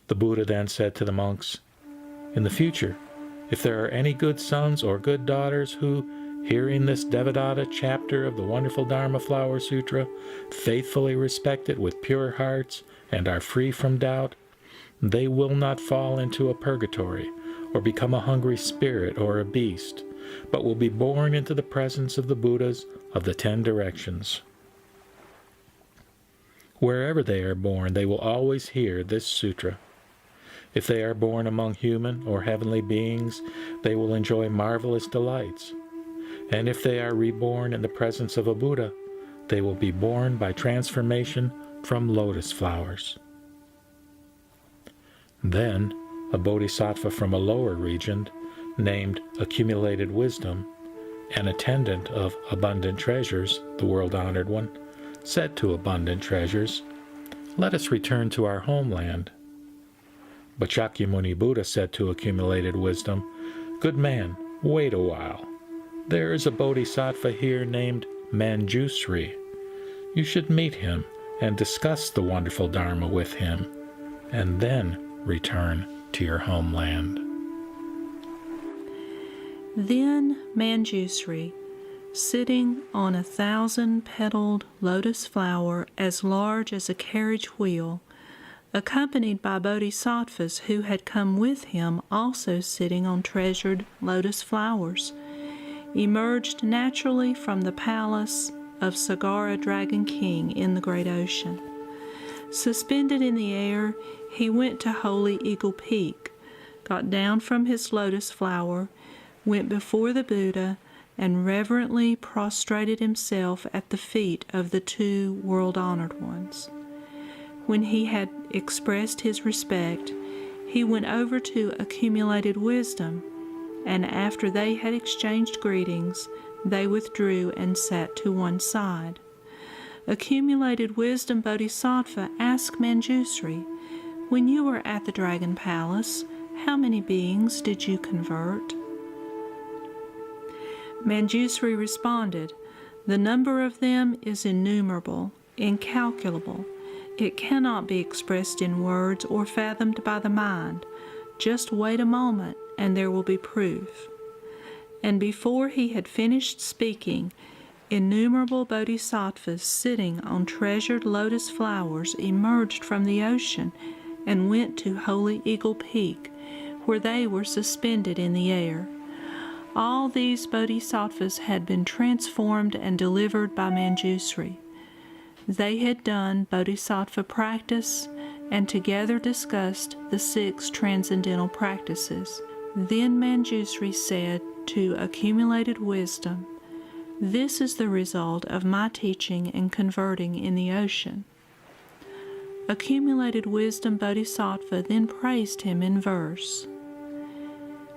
[SPEAKER 1] The Buddha then said to the monks, "In the future, if there are any good sons or good daughters who, hearing this Devadatta chapter of the wonderful Dharma Flower Sutra, faithfully respect it with pure hearts and are free from doubt, they will not fall into a purgatory or become a hungry spirit or a beast, but will be born into the presence of the Buddhas of the 10 directions. Wherever they are born, they will always hear this sutra. If they are born among human or heavenly beings, they will enjoy marvelous delights. And if they are reborn in the presence of a Buddha, they will be born by transformation from lotus flowers." Then, a bodhisattva from a lower region, named Accumulated Wisdom, an attendant of Abundant Treasures, the world-honored one, said to Abundant Treasures, "Let us return to our homeland." But Shakyamuni Buddha said to Accumulated Wisdom, "Good man, wait a while. There is a bodhisattva here named Manjusri. You should meet him and discuss the wonderful Dharma with him, and then return to your homeland."
[SPEAKER 4] Then Manjusri, sitting on a 1,000-petaled lotus flower as large as a carriage wheel, accompanied by bodhisattvas who had come with him also sitting on treasured lotus flowers, emerged naturally from the palace of Sagara Dragon King in the great ocean. Suspended in the air, he went to Holy Eagle Peak, got down from his lotus flower, went before the Buddha, and reverently prostrated himself at the feet of the 2 world-honored ones. When he had expressed his respect, he went over to Accumulated Wisdom, and after they had exchanged greetings, they withdrew and sat to one side. Accumulated Wisdom Bodhisattva asked Manjusri, "When you were at the Dragon Palace, how many beings did you convert?" Manjusri responded, "The number of them is innumerable, incalculable. It cannot be expressed in words or fathomed by the mind. Just wait a moment, and there will be proof." And before he had finished speaking, innumerable bodhisattvas sitting on treasured lotus flowers emerged from the ocean and went to Holy Eagle Peak, where they were suspended in the air. All these bodhisattvas had been transformed and delivered by Manjusri. They had done bodhisattva practice and together discussed the 6 transcendental practices. Then Manjusri said to Accumulated Wisdom, "This is the result of my teaching and converting in the ocean." Accumulated Wisdom Bodhisattva then praised him in verse.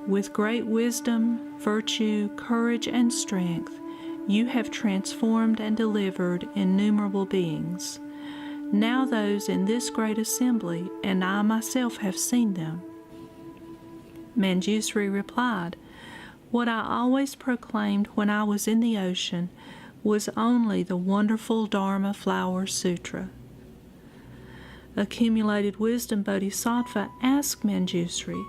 [SPEAKER 4] "With great wisdom, virtue, courage, and strength, you have transformed and delivered innumerable beings. Now those in this great assembly and I myself have seen them." Manjusri replied, "What I always proclaimed when I was in the ocean was only the wonderful Dharma Flower Sutra." Accumulated Wisdom Bodhisattva asked Manjusri,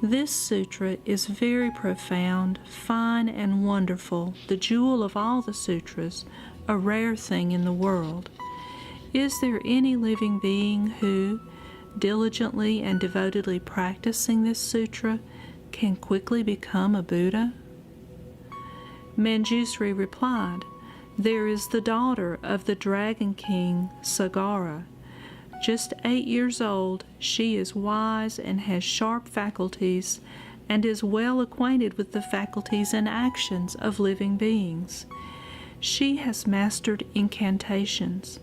[SPEAKER 4] "This sutra is very profound, fine, and wonderful, the jewel of all the sutras, a rare thing in the world. Is there any living being who, diligently and devotedly practicing this sutra, can quickly become a Buddha?" Manjusri replied, "There is the daughter of the Dragon King, Sagara. Just 8 years old, she is wise and has sharp faculties and is well acquainted with the faculties and actions of living beings. She has mastered incantations.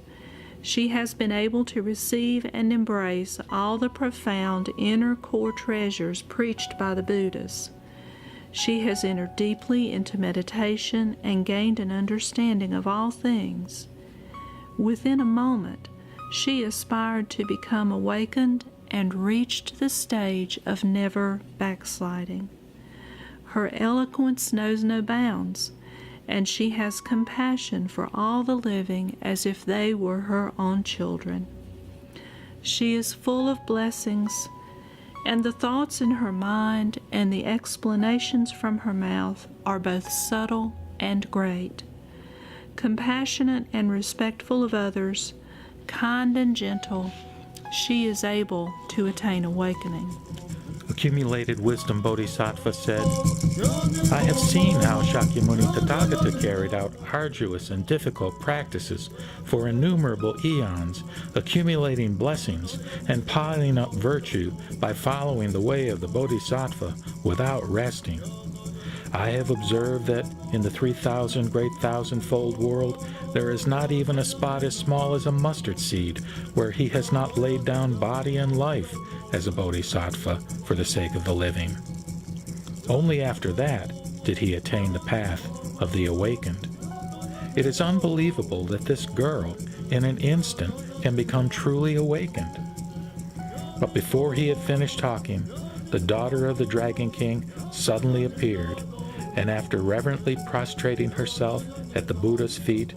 [SPEAKER 4] She has been able to receive and embrace all the profound inner core treasures preached by the Buddhas. She has entered deeply into meditation and gained an understanding of all things. Within a moment, she aspired to become awakened and reached the stage of never backsliding. Her eloquence knows no bounds, and she has compassion for all the living as if they were her own children. She is full of blessings, and the thoughts in her mind and the explanations from her mouth are both subtle and great. Compassionate and respectful of others, kind and gentle, she is able to attain awakening."
[SPEAKER 1] Accumulated Wisdom Bodhisattva said, "I have seen how Shakyamuni Tathagata carried out arduous and difficult practices for innumerable eons, accumulating blessings and piling up virtue by following the way of the Bodhisattva without resting. I have observed that in the 3,000 great thousandfold world, there is not even a spot as small as a mustard seed where he has not laid down body and life as a bodhisattva for the sake of the living. Only after that did he attain the path of the awakened. It is unbelievable that this girl, in an instant, can become truly awakened." But before he had finished talking, the daughter of the Dragon King suddenly appeared, and after reverently prostrating herself at the Buddha's feet,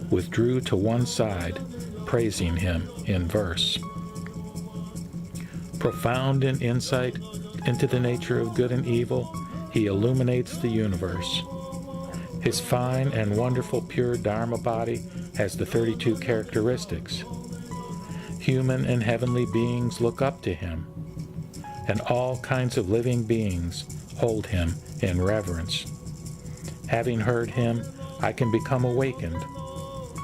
[SPEAKER 1] withdrew to one side, praising him in verse. Profound in insight into the nature of good and evil, he illuminates the universe. His fine and wonderful pure Dharma body has the 32 characteristics. Human and heavenly beings look up to him, and all kinds of living beings hold him in reverence. Having heard him, I can become awakened.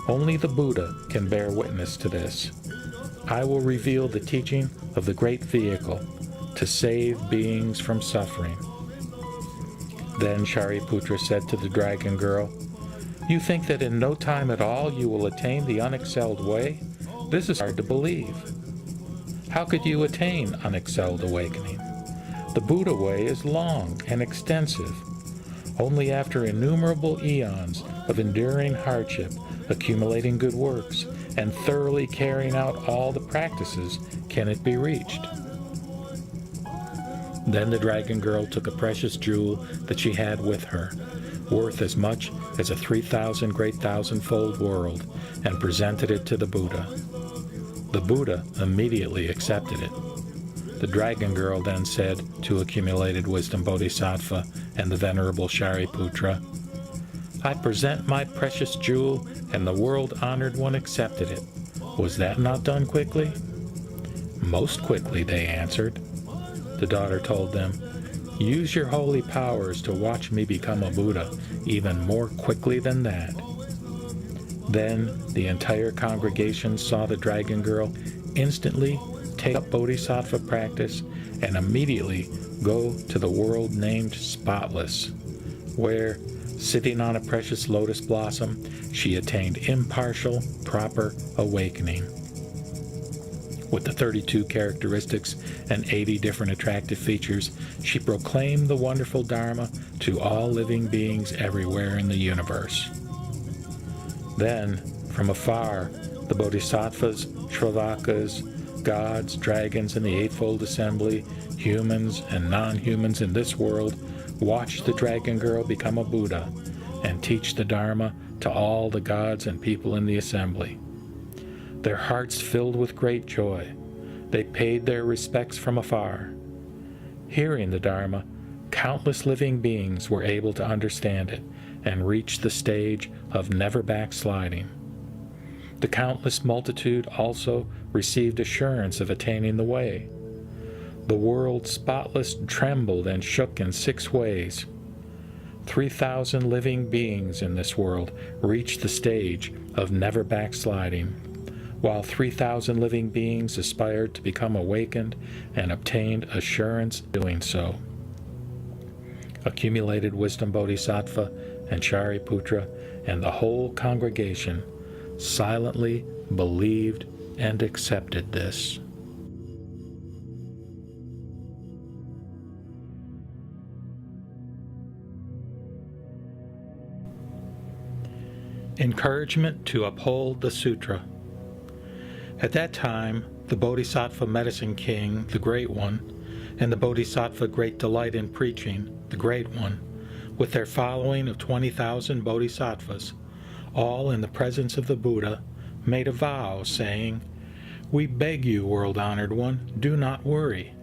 [SPEAKER 1] Only the Buddha can bear witness to this. I will reveal the teaching of the great vehicle to save beings from suffering." Then Shariputra said to the dragon girl, "You think that in no time at all you will attain the unexcelled way? This is hard to believe. How could you attain unexcelled awakening? The Buddha way is long and extensive. Only after innumerable eons of enduring hardship, accumulating good works, and thoroughly carrying out all the practices can it be reached. Then the dragon girl took a precious jewel that she had with her, worth as much as a 3,000 great thousandfold world, and presented it to the Buddha. The Buddha immediately accepted it. The dragon girl then said to accumulated wisdom Bodhisattva and the venerable Shariputra, "I present my precious jewel, and the world-honored one accepted it. Was that not done quickly?" "Most quickly," they answered. The daughter told them, "Use your holy powers to watch me become a Buddha even more quickly than that." Then the entire congregation saw the dragon girl instantly take up Bodhisattva practice and immediately go to the world named Spotless, where, sitting on a precious lotus blossom, she attained impartial, proper awakening. With the 32 characteristics and 80 different attractive features, she proclaimed the wonderful Dharma to all living beings everywhere in the universe. Then, from afar, the Bodhisattvas, Shravakas, gods, dragons, and the Eightfold Assembly, humans and non-humans in this world, watched the dragon girl become a Buddha and teach the Dharma to all the gods and people in the assembly. Their hearts filled with great joy, they paid their respects from afar. Hearing the Dharma, countless living beings were able to understand it and reach the stage of never backsliding. The countless multitude also received assurance of attaining the way. The world spotless trembled and shook in 6 ways. 3,000 living beings in this world reached the stage of never backsliding, while 3,000 living beings aspired to become awakened and obtained assurance doing so. Accumulated wisdom Bodhisattva and Shariputra and the whole congregation silently believed and accepted this. Encouragement to uphold the Sutra. At that time, the Bodhisattva Medicine King, the Great One, and the Bodhisattva Great Delight in Preaching, the Great One, with their following of 20,000 Bodhisattvas, all in the presence of the Buddha, made a vow, saying, "We beg you, world-honored one, do not worry.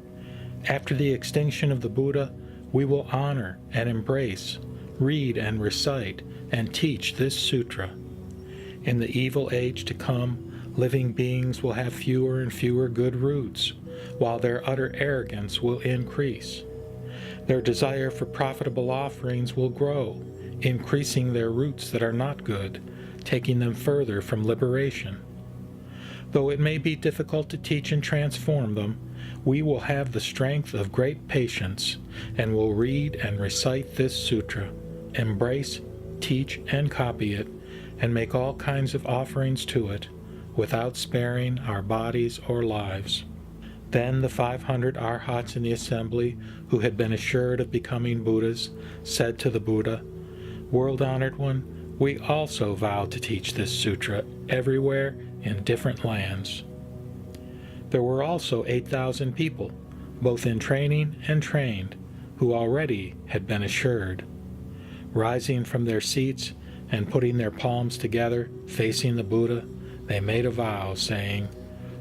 [SPEAKER 1] After the extinction of the Buddha, we will honor and embrace, read and recite, and teach this sutra. In the evil age to come, living beings will have fewer and fewer good roots, while their utter arrogance will increase. Their desire for profitable offerings will grow, increasing their roots that are not good, taking them further from liberation. Though it may be difficult to teach and transform them, we will have the strength of great patience, and will read and recite this sutra, embrace, teach, and copy it, and make all kinds of offerings to it, without sparing our bodies or lives." Then the 500 arhats in the assembly, who had been assured of becoming Buddhas, said to the Buddha, "World-honored one, we also vow to teach this sutra everywhere in different lands." There were also 8,000 people, both in training and trained, who already had been assured. Rising from their seats and putting their palms together, facing the Buddha, they made a vow, saying,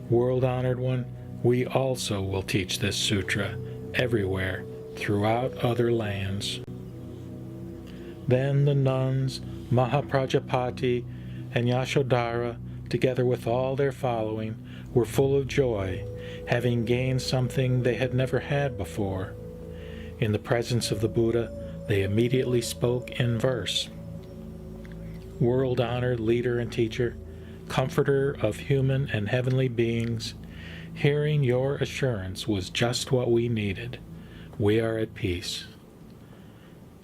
[SPEAKER 1] "World-honored one, we also will teach this sutra everywhere throughout other lands." Then the nuns, Mahaprajapati and Yashodhara, together with all their following, were full of joy, having gained something they had never had before. In the presence of the Buddha, they immediately spoke in verse. "World-honored leader and teacher, comforter of human and heavenly beings, hearing your assurance was just what we needed. We are at peace."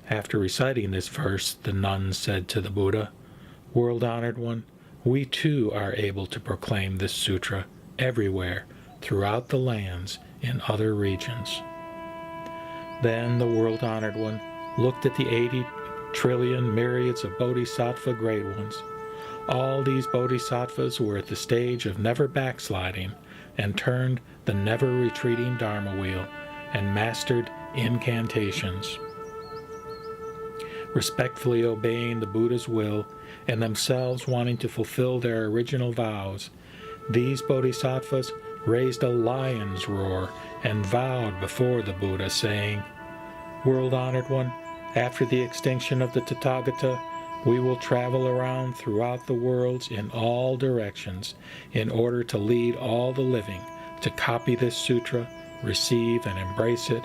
[SPEAKER 1] After reciting this verse, the nuns said to the Buddha, "World-honored one, we too are able to proclaim this sutra everywhere throughout the lands in other regions." Then the world-honored one looked at the 80 trillion myriads of Bodhisattva great ones. All these Bodhisattvas were at the stage of never backsliding and turned the never-retreating Dharma wheel and mastered incantations. Respectfully obeying the Buddha's will and themselves wanting to fulfill their original vows, these Bodhisattvas raised a lion's roar and vowed before the Buddha, saying, "World-honored one, after the extinction of the Tathagata, we will travel around throughout the worlds in all directions in order to lead all the living to copy this sutra, receive and embrace it,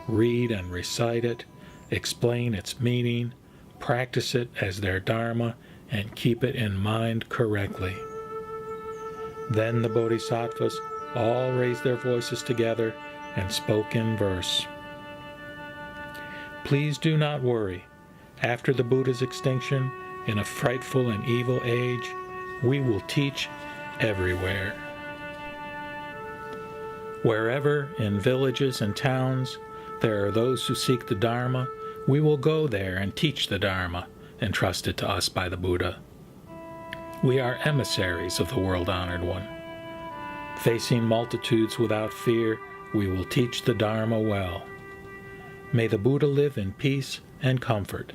[SPEAKER 1] read and recite it, explain its meaning, practice it as their dharma, and keep it in mind correctly." Then the Bodhisattvas all raised their voices together and spoke in verse. "Please do not worry. After the Buddha's extinction, in a frightful and evil age, we will teach everywhere. Wherever, in villages and towns, there are those who seek the Dharma, we will go there and teach the Dharma, entrusted to us by the Buddha. We are emissaries of the world-honored one. Facing multitudes without fear, we will teach the Dharma well. May the Buddha live in peace and comfort.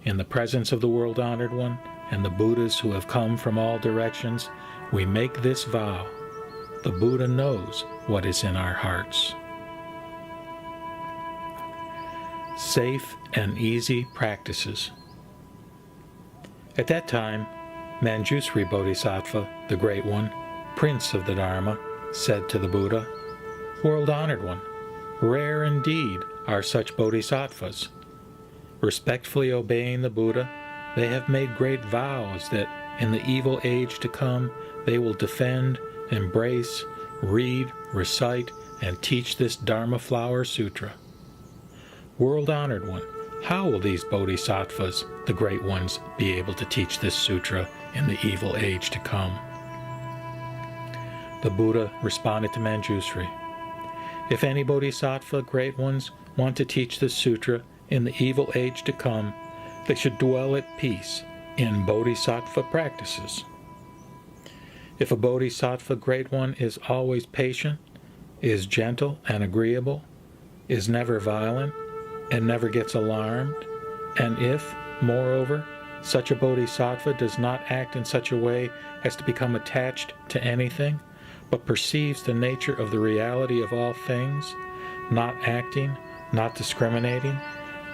[SPEAKER 1] In the presence of the world-honored one and the Buddhas who have come from all directions, we make this vow. The Buddha knows what is in our hearts." Safe and easy practices. At that time, Manjusri Bodhisattva, the Great One, Prince of the Dharma, said to the Buddha, "World-honored one, rare indeed are such bodhisattvas. Respectfully obeying the Buddha, they have made great vows that in the evil age to come they will defend, embrace, read, recite, and teach this Dharma Flower Sutra. World-honored one, how will these bodhisattvas, the great ones, be able to teach this sutra in the evil age to come?" The Buddha responded to Manjusri, "If any bodhisattva, great ones, want to teach this sutra in the evil age to come, they should dwell at peace in bodhisattva practices. If a bodhisattva great one is always patient, is gentle and agreeable, is never violent, and never gets alarmed, and if, moreover, such a bodhisattva does not act in such a way as to become attached to anything, but perceives the nature of the reality of all things, not acting, not discriminating,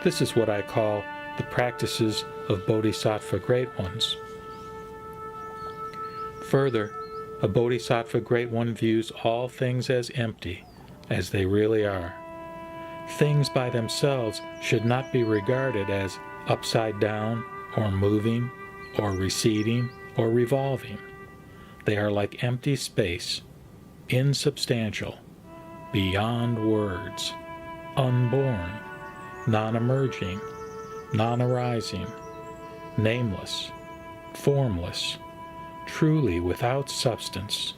[SPEAKER 1] this is what I call the practices of bodhisattva great ones. Further, a bodhisattva great one views all things as empty, as they really are. Things by themselves should not be regarded as upside down, or moving, or receding, or revolving. They are like empty space, insubstantial, beyond words, unborn, non-emerging, non-arising, nameless, formless, truly without substance,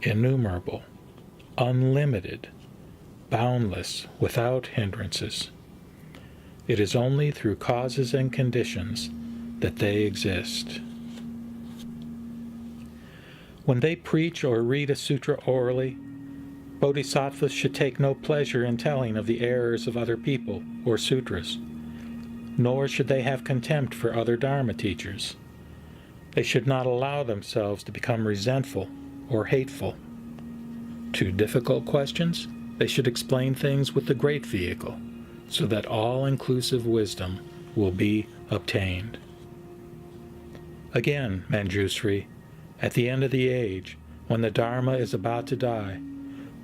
[SPEAKER 1] innumerable, unlimited, boundless, without hindrances. It is only through causes and conditions that they exist. When they preach or read a sutra orally, bodhisattvas should take no pleasure in telling of the errors of other people or sutras, nor should they have contempt for other Dharma teachers. They should not allow themselves to become resentful or hateful. To difficult questions, they should explain things with the great vehicle, so that all-inclusive wisdom will be obtained. Again, Manjusri, at the end of the age, when the Dharma is about to die,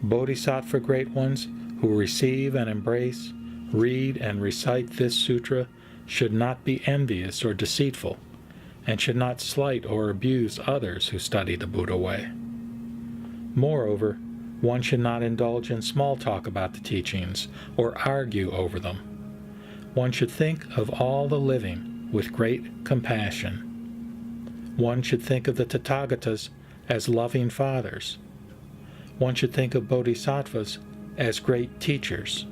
[SPEAKER 1] bodhisattva great ones who receive and embrace, read and recite this sutra should not be envious or deceitful, and should not slight or abuse others who study the Buddha way. Moreover, one should not indulge in small talk about the teachings or argue over them. One should think of all the living with great compassion. One should think of the Tathagatas as loving fathers. One should think of bodhisattvas as great teachers.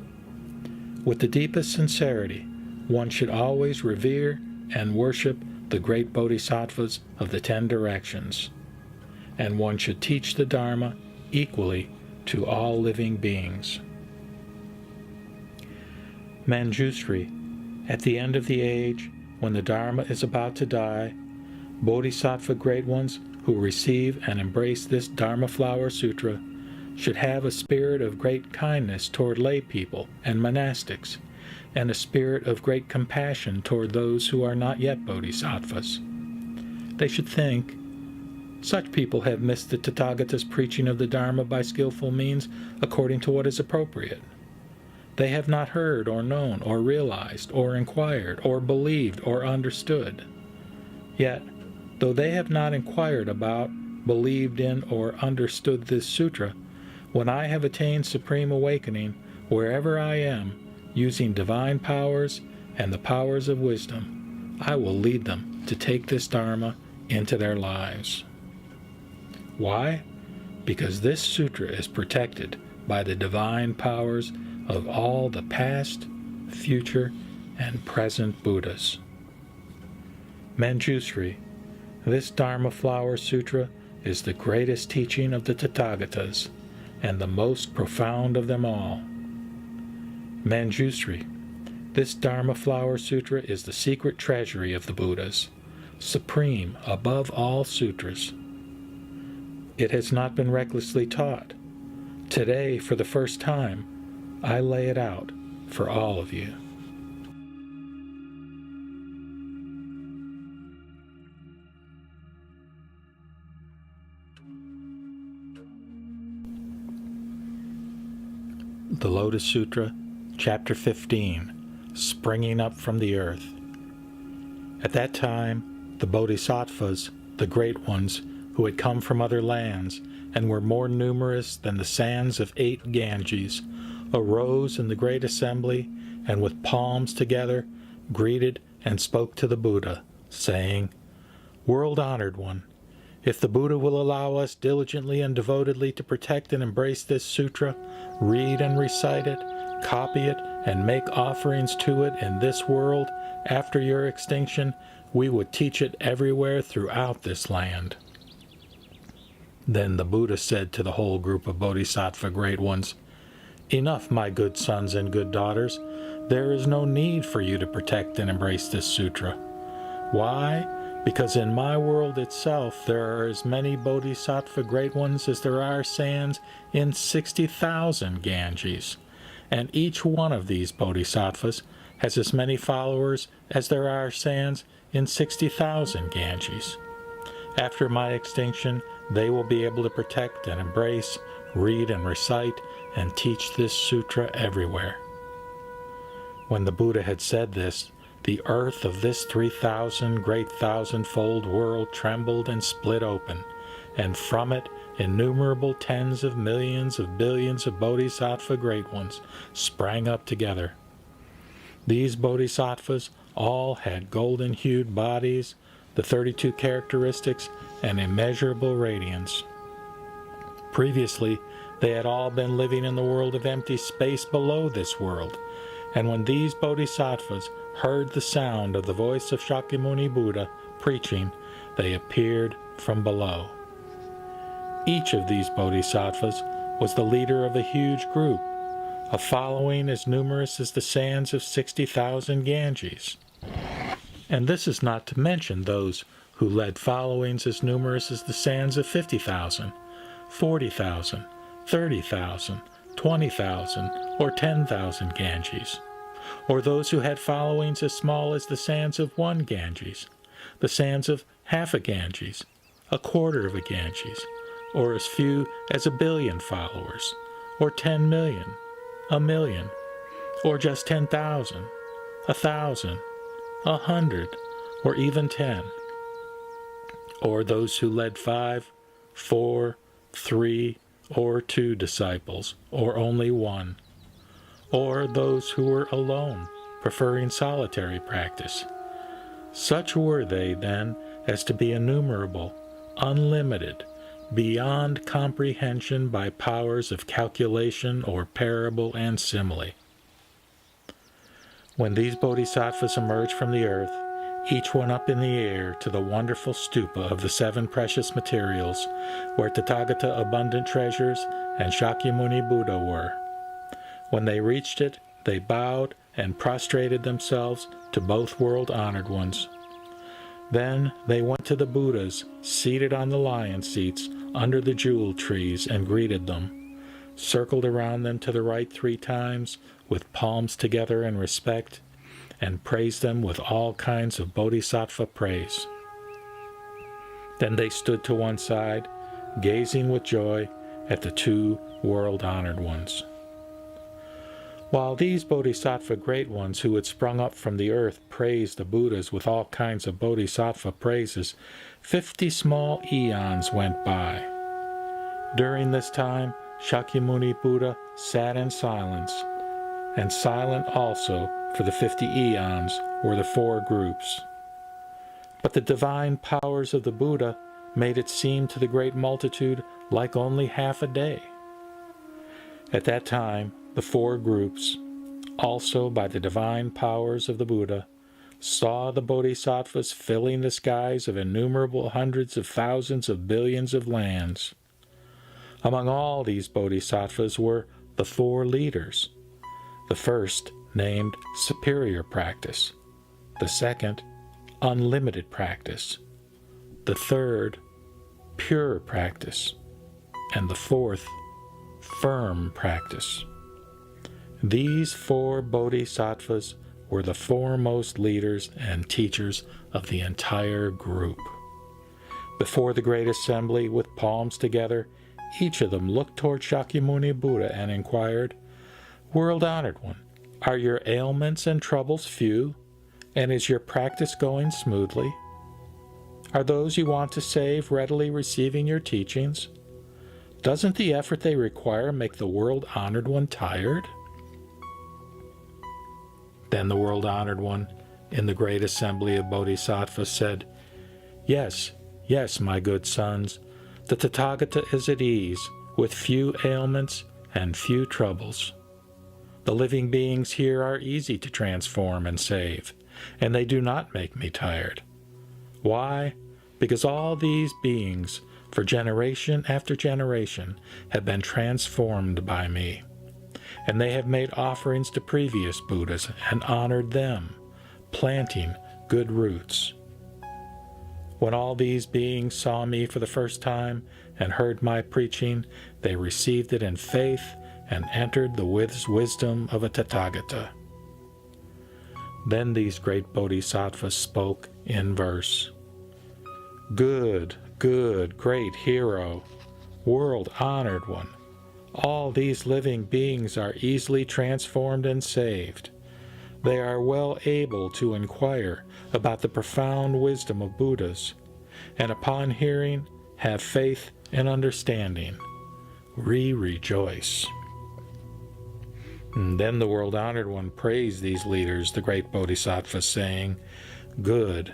[SPEAKER 1] With the deepest sincerity, one should always revere and worship the great bodhisattvas of the 10 directions, and one should teach the Dharma equally to all living beings. Manjusri, at the end of the age, when the Dharma is about to die, Bodhisattva great ones who receive and embrace this Dharma Flower Sutra should have a spirit of great kindness toward lay people and monastics, and a spirit of great compassion toward those who are not yet bodhisattvas. They should think, such people have missed the Tathagata's preaching of the Dharma by skillful means according to what is appropriate. They have not heard or known or realized or inquired or believed or understood. Yet, though they have not inquired about, believed in, or understood this sutra, when I have attained supreme awakening, wherever I am, using divine powers and the powers of wisdom, I will lead them to take this Dharma into their lives. Why? Because this sutra is protected by the divine powers of all the past, future, and present Buddhas. Manjusri, this Dharma Flower Sutra is the greatest teaching of the Tathagatas, and the most profound of them all. Manjusri, this Dharma Flower Sutra is the secret treasury of the Buddhas, supreme above all sutras. It has not been recklessly taught. Today, for the first time, I lay it out for all of you. The Lotus Sutra, Chapter 15, Springing Up from the Earth. At that time, the Bodhisattvas, the great ones, who had come from other lands, and were more numerous than the sands of 8 Ganges, arose in the great assembly, and with palms together, greeted and spoke to the Buddha, saying, "World-honored one, if the Buddha will allow us diligently and devotedly to protect and embrace this sutra, read and recite it, copy it, and make offerings to it in this world, after your extinction, we would teach it everywhere throughout this land." Then the Buddha said to the whole group of Bodhisattva great ones, "Enough, my good sons and good daughters. There is no need for you to protect and embrace this sutra. Why? Because in my world itself there are as many Bodhisattva great ones as there are sands in 60,000 Ganges, and each one of these Bodhisattvas has as many followers as there are sands in 60,000 Ganges. After my extinction, they will be able to protect and embrace, read and recite, and teach this sutra everywhere." When the Buddha had said this, the earth of this 3,000 great thousand-fold world trembled and split open, and from it innumerable tens of millions of billions of Bodhisattva great ones sprang up together. These Bodhisattvas all had golden-hued bodies, the 32 characteristics, and immeasurable radiance. Previously, they had all been living in the world of empty space below this world, and when these Bodhisattvas heard the sound of the voice of Shakyamuni Buddha preaching, they appeared from below. Each of these Bodhisattvas was the leader of a huge group, a following as numerous as the sands of 60,000 Ganges. And this is not to mention those who led followings as numerous as the sands of 50,000, 40,000, 30,000, 20,000, or 10,000 Ganges, or those who had followings as small as the sands of 1 Ganges, the sands of half a Ganges, a quarter of a Ganges, or as few as 1 billion followers, or 10 million, 1 million, or just 10,000, 1,000, 100, or even 10, or those who led 5, 4, 3, or 2 disciples, or only 1, or those who were alone, preferring solitary practice. Such were they, then, as to be innumerable, unlimited, beyond comprehension by powers of calculation or parable and simile. When these bodhisattvas emerged from the earth, each one up in the air to the wonderful stupa of the 7 precious materials, where Tathagata abundant treasures and Shakyamuni Buddha were. When they reached it, they bowed and prostrated themselves to both world-honored ones. Then they went to the Buddhas, seated on the lion seats under the jewel trees, and greeted them, circled around them to the right 3 times, with palms together in respect, and praised them with all kinds of bodhisattva praise. Then they stood to one side, gazing with joy at the 2 world-honored ones. While these bodhisattva great ones who had sprung up from the earth praised the Buddhas with all kinds of bodhisattva praises, 50 small eons went by. During this time, Shakyamuni Buddha sat in silence, and silent also for the 50 eons were the 4 groups. But the divine powers of the Buddha made it seem to the great multitude like only half a day. At that time, the 4 groups, also by the divine powers of the Buddha, saw the bodhisattvas filling the skies of innumerable hundreds of thousands of billions of lands. Among all these bodhisattvas were the 4 leaders. The first, named Superior Practice. The second, Unlimited Practice. The third, Pure Practice. And the fourth, Firm Practice. These 4 bodhisattvas were the foremost leaders and teachers of the entire group. Before the great assembly, with palms together, each of them looked toward Shakyamuni Buddha and inquired, "World-honored one, are your ailments and troubles few, and is your practice going smoothly? Are those you want to save readily receiving your teachings? Doesn't the effort they require make the world-honored one tired?" Then the world-honored one, in the great assembly of bodhisattvas, said, Yes, my good sons, the Tathagata is at ease, with few ailments and few troubles. The living beings here are easy to transform and save, and they do not make me tired. Why? Because all these beings, for generation after generation, have been transformed by me, and they have made offerings to previous Buddhas and honored them, planting good roots. When all these beings saw me for the first time and heard my preaching, they received it in faith and entered the wisdom of a Tathagata. Then these great bodhisattvas spoke in verse. Good, great hero, world-honored one, all these living beings are easily transformed and saved. They are well able to inquire about the profound wisdom of Buddhas, and upon hearing, have faith and understanding. Rejoice. And then the world-honored one praised these leaders, the great bodhisattvas, saying, Good,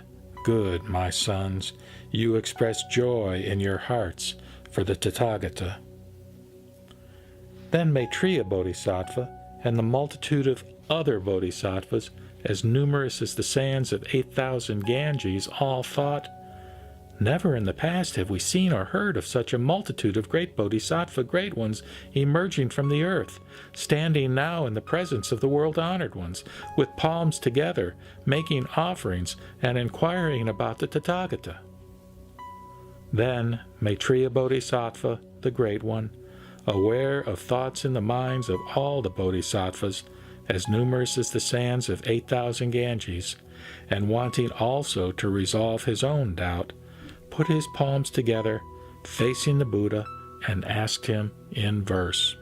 [SPEAKER 1] my sons, you express joy in your hearts for the Tathagata. Then Maitreya Bodhisattva and the multitude of other bodhisattvas, as numerous as the sands of 8,000 Ganges, all thought, Never in the past have we seen or heard of such a multitude of great bodhisattva great ones emerging from the earth, standing now in the presence of the world-honored ones, with palms together, making offerings and inquiring about the Tathagata. Then Maitreya Bodhisattva, the great one, aware of thoughts in the minds of all the bodhisattvas, as numerous as the sands of 8,000 Ganges, and wanting also to resolve his own doubt, put his palms together, facing the Buddha, and asked him in verse,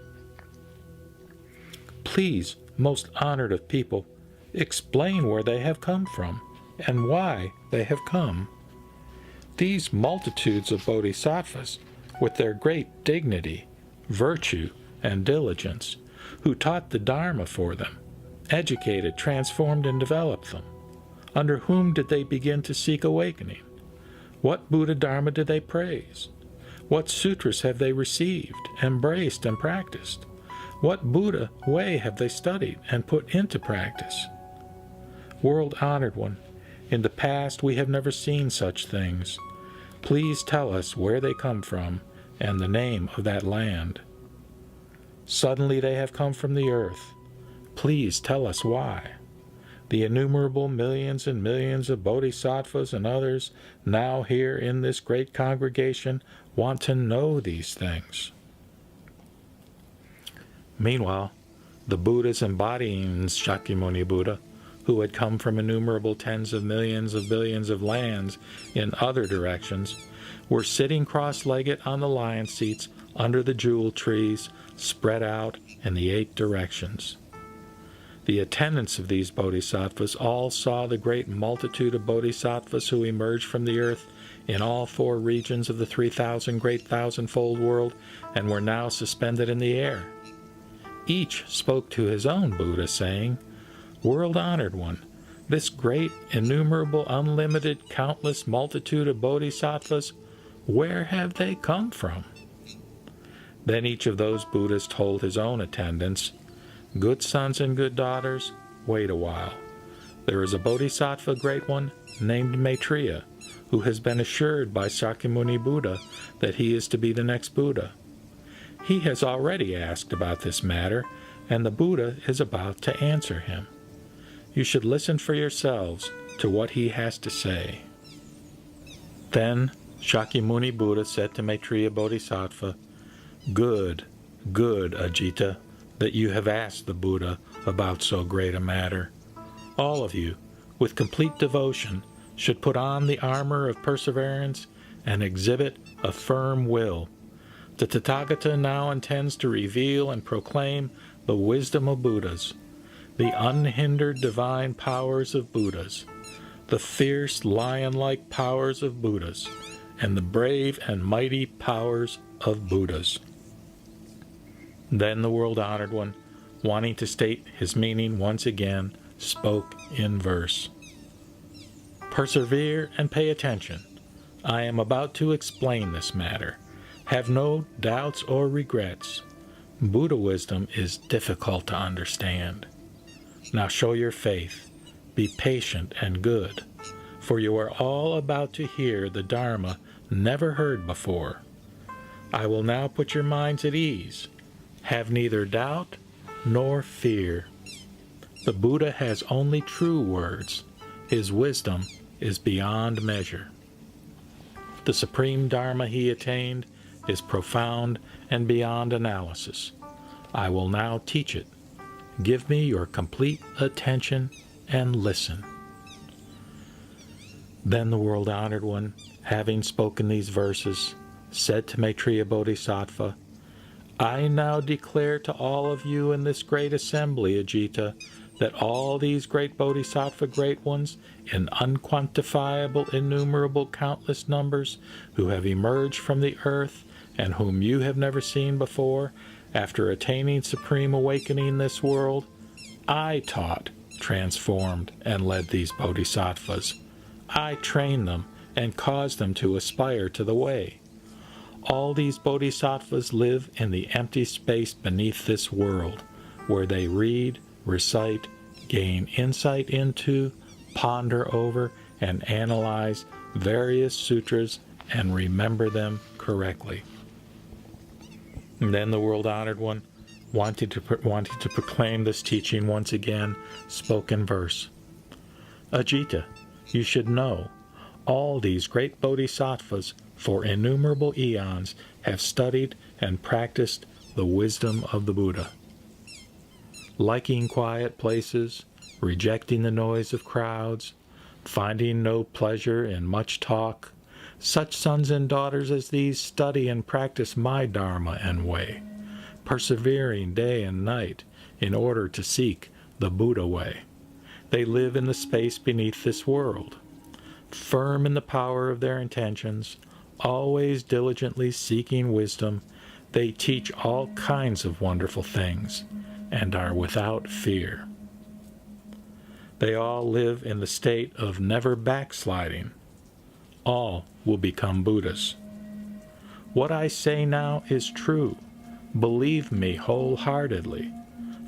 [SPEAKER 1] Please, most honored of people, explain where they have come from, and why they have come. These multitudes of bodhisattvas, with their great dignity, virtue, and diligence, who taught the Dharma for them, educated, transformed, and developed them, under whom did they begin to seek awakening? What Buddha Dharma did they praise? What sutras have they received, embraced, and practiced? What Buddha way have they studied and put into practice? World-honored one, in the past we have never seen such things. Please tell us where they come from and the name of that land. Suddenly they have come from the earth. Please tell us why. The innumerable millions and millions of bodhisattvas and others now here in this great congregation want to know these things. Meanwhile, the Buddhas embodying Shakyamuni Buddha, who had come from innumerable tens of millions of billions of lands in other directions, were sitting cross-legged on the lion seats under the jewel trees, spread out in the 8 directions. The attendants of these bodhisattvas all saw the great multitude of bodhisattvas who emerged from the earth in all 4 regions of the 3,000 great thousandfold world and were now suspended in the air. Each spoke to his own Buddha, saying, "World-honored one, this great, innumerable, unlimited, countless multitude of bodhisattvas, where have they come from?" Then each of those Buddhas told his own attendants, "Good sons and good daughters, wait a while. There is a bodhisattva great one named Maitreya, who has been assured by Shakyamuni Buddha that he is to be the next Buddha. He has already asked about this matter, and the Buddha is about to answer him. You should listen for yourselves to what he has to say." Then Shakyamuni Buddha said to Maitreya Bodhisattva, Good, Ajita, that you have asked the Buddha about so great a matter. All of you, with complete devotion, should put on the armor of perseverance and exhibit a firm will. The Tathagata now intends to reveal and proclaim the wisdom of Buddhas, the unhindered divine powers of Buddhas, the fierce lion-like powers of Buddhas, and the brave and mighty powers of Buddhas. Then the world-honored one, wanting to state his meaning once again, spoke in verse. Persevere and pay attention. I am about to explain this matter. Have no doubts or regrets. Buddha wisdom is difficult to understand. Now show your faith. Be patient and good, for you are all about to hear the Dharma never heard before. I will now put your minds at ease. Have neither doubt nor fear. The Buddha has only true words. His wisdom is beyond measure. The supreme Dharma he attained is profound and beyond analysis. I will now teach it. Give me your complete attention and listen. Then the world-honored one, having spoken these verses, said to Maitreya Bodhisattva, I now declare to all of you in this great assembly, Ajita, that all these great Bodhisattva great ones, in unquantifiable, innumerable, countless numbers, who have emerged from the earth and whom you have never seen before, after attaining supreme awakening in this world, I taught, transformed, and led these Bodhisattvas. I trained them and caused them to aspire to the way. All these Bodhisattvas live in the empty space beneath this world, where they read, recite, gain insight into, ponder over, and analyze various sutras and remember them correctly. And then the world-honored one, wanting to proclaim this teaching once again, spoke in verse. Ajita, you should know, all these great Bodhisattvas for innumerable eons have studied and practiced the wisdom of the Buddha. Liking quiet places, rejecting the noise of crowds, finding no pleasure in much talk, such sons and daughters as these study and practice my Dharma and way, persevering day and night in order to seek the Buddha way. They live in the space beneath this world, firm in the power of their intentions, always diligently seeking wisdom. They teach all kinds of wonderful things and are without fear. They all live in the state of never backsliding. All will become Buddhas. What I say now is true. Believe me wholeheartedly.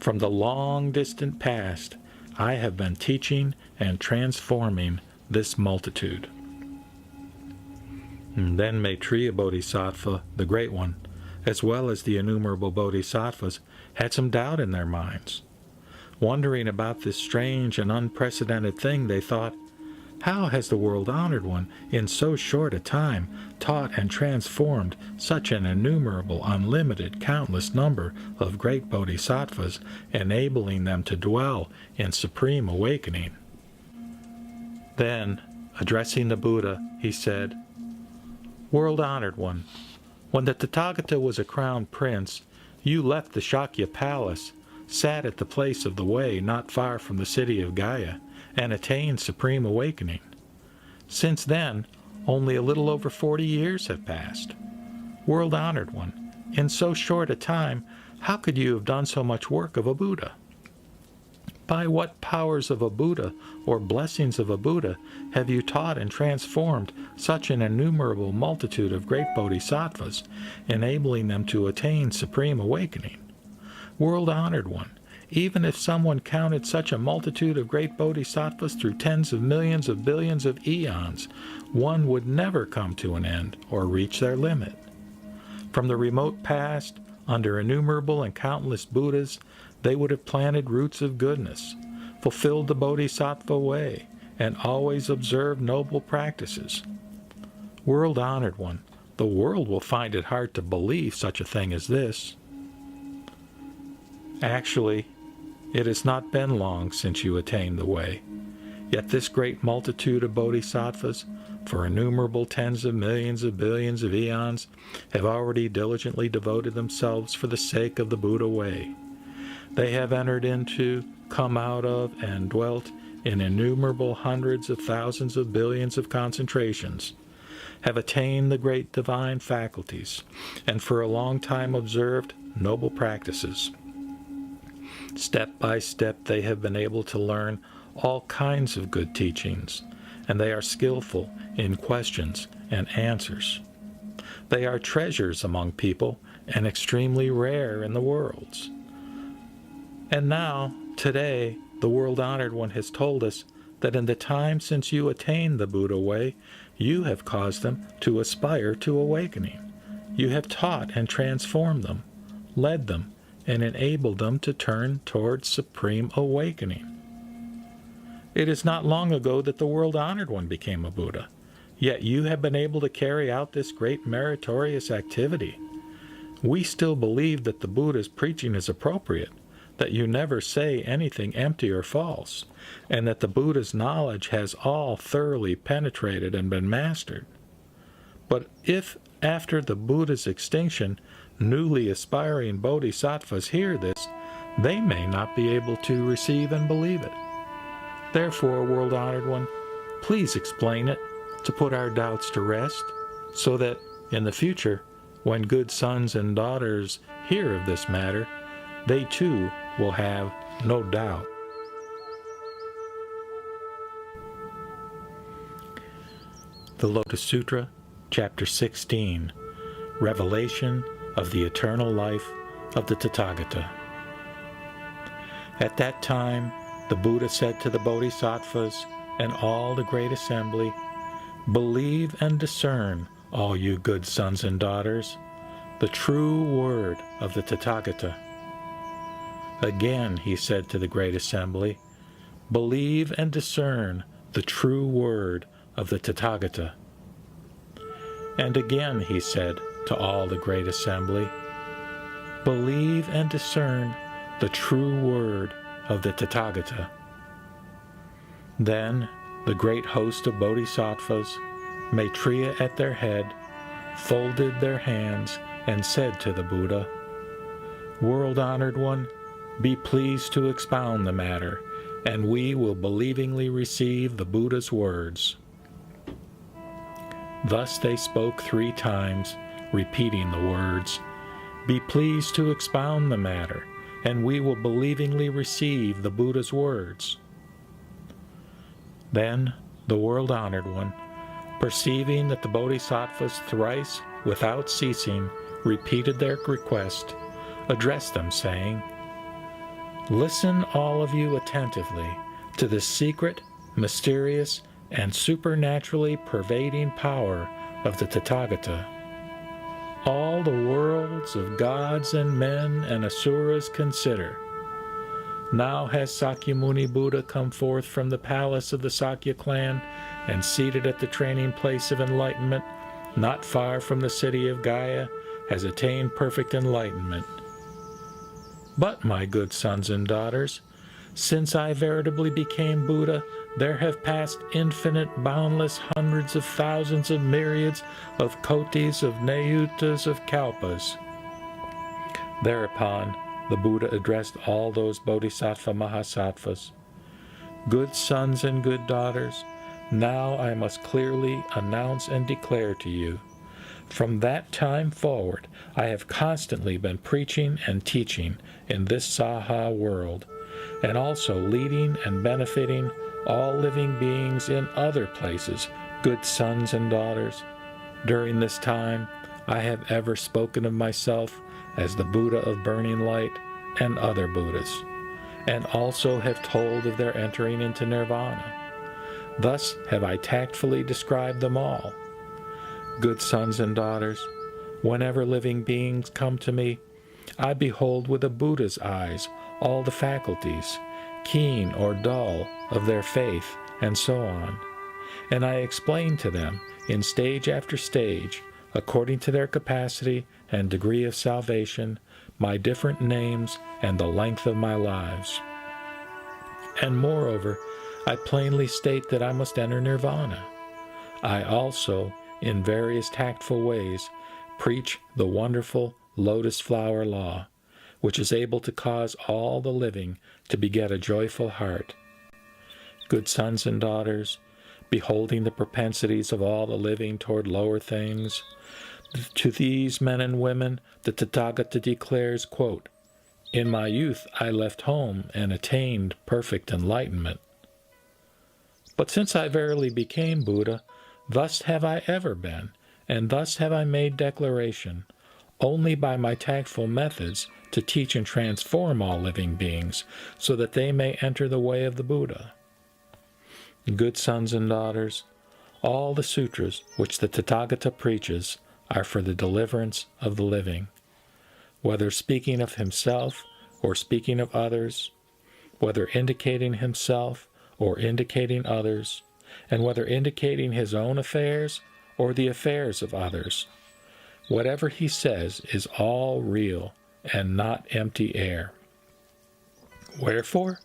[SPEAKER 1] From the long distant past, I have been teaching and transforming this multitude." And then Maitreya Bodhisattva, the Great One, as well as the innumerable Bodhisattvas, had some doubt in their minds. Wondering about this strange and unprecedented thing, they thought, "How has the World-Honored One, in so short a time, taught and transformed such an innumerable, unlimited, countless number of great Bodhisattvas, enabling them to dwell in supreme awakening?" Then, addressing the Buddha, he said, "World-Honored One, when the Tathagata was a crowned prince, you left the Shakya palace, sat at the place of the way not far from the city of Gaya, and attained supreme awakening. Since then, only a little over 40 years have passed. World-Honored One, in so short a time, how could you have done so much work of a Buddha? By what powers of a Buddha or blessings of a Buddha have you taught and transformed such an innumerable multitude of great Bodhisattvas, enabling them to attain supreme awakening? World-Honored One, even if someone counted such a multitude of great Bodhisattvas through tens of millions of billions of eons, one would never come to an end or reach their limit. From the remote past, under innumerable and countless Buddhas, they would have planted roots of goodness, fulfilled the Bodhisattva way, and always observed noble practices. World-Honored One, the world will find it hard to believe such a thing as this. Actually, it has not been long since you attained the way, yet this great multitude of Bodhisattvas, for innumerable tens of millions of billions of eons, have already diligently devoted themselves for the sake of the Buddha way. They have entered into, come out of, and dwelt in innumerable hundreds of thousands of billions of concentrations, have attained the great divine faculties, and for a long time observed noble practices. Step by step they have been able to learn all kinds of good teachings, and they are skillful in questions and answers. They are treasures among people and extremely rare in the worlds. And now, today, the World-Honored One has told us that in the time since you attained the Buddha way, you have caused them to aspire to awakening. You have taught and transformed them, led them, and enabled them to turn towards supreme awakening. It is not long ago that the World-Honored One became a Buddha, yet you have been able to carry out this great meritorious activity. We still believe that the Buddha's preaching is appropriate, that you never say anything empty or false, and that the Buddha's knowledge has all thoroughly penetrated and been mastered. But if, after the Buddha's extinction, newly aspiring bodhisattvas hear this, they may not be able to receive and believe it. Therefore, World-Honored One, please explain it to put our doubts to rest, so that in the future, when good sons and daughters hear of this matter, they too will have no doubt. The Lotus Sutra, Chapter 16, Revelation of the Eternal Life of the Tathagata. At that time, the Buddha said to the Bodhisattvas and all the great assembly, "Believe and discern, all you good sons and daughters, the true word of the Tathagata." Again he said to the great assembly, "Believe and discern the true word of the Tathagata." And again he said to all the great assembly, "Believe and discern the true word of the Tathagata." Then the great host of bodhisattvas, Maitreya at their head, folded their hands and said to the Buddha, "World-Honored One, be pleased to expound the matter, and we will believingly receive the Buddha's words." Thus they spoke 3 times, repeating the words, "Be pleased to expound the matter, and we will believingly receive the Buddha's words." Then the World-Honored One, perceiving that the bodhisattvas thrice, without ceasing, repeated their request, addressed them, saying, "Listen all of you attentively, to the secret, mysterious, and supernaturally pervading power of the Tathagata. All the worlds of gods and men and asuras consider. Now has Sakyamuni Buddha come forth from the palace of the Sakya clan and seated at the training place of enlightenment, not far from the city of Gaya, has attained perfect enlightenment. But, my good sons and daughters, since I veritably became Buddha, there have passed infinite, boundless hundreds of thousands of myriads of kotis, of nayutas, of kalpas. Thereupon, the Buddha addressed all those Bodhisattva Mahasattvas. Good sons and good daughters, now I must clearly announce and declare to you, from that time forward, I have constantly been preaching and teaching in this Saha world, and also leading and benefiting all living beings in other places, good sons and daughters. During this time, I have ever spoken of myself as the Buddha of burning light and other Buddhas, and also have told of their entering into nirvana. Thus have I tactfully described them all. Good sons and daughters, whenever living beings come to me, I behold with a Buddha's eyes all the faculties, keen or dull, of their faith, and so on. And I explain to them, in stage after stage, according to their capacity and degree of salvation, my different names and the length of my lives. And moreover, I plainly state that I must enter nirvana. I also, in various tactful ways, preach the wonderful Lotus Flower law, which is able to cause all the living to beget a joyful heart. Good sons and daughters, beholding the propensities of all the living toward lower things, to these men and women the Tathagata declares, quote, "In my youth I left home and attained perfect enlightenment. But since I verily became Buddha, thus have I ever been, and thus have I made declaration, only by my tactful methods to teach and transform all living beings, so that they may enter the way of the Buddha. Good sons and daughters, all the sutras which the Tathagata preaches are for the deliverance of the living, whether speaking of himself or speaking of others, whether indicating himself or indicating others, and whether indicating his own affairs or the affairs of others. Whatever he says is all real and not empty air. Wherefore?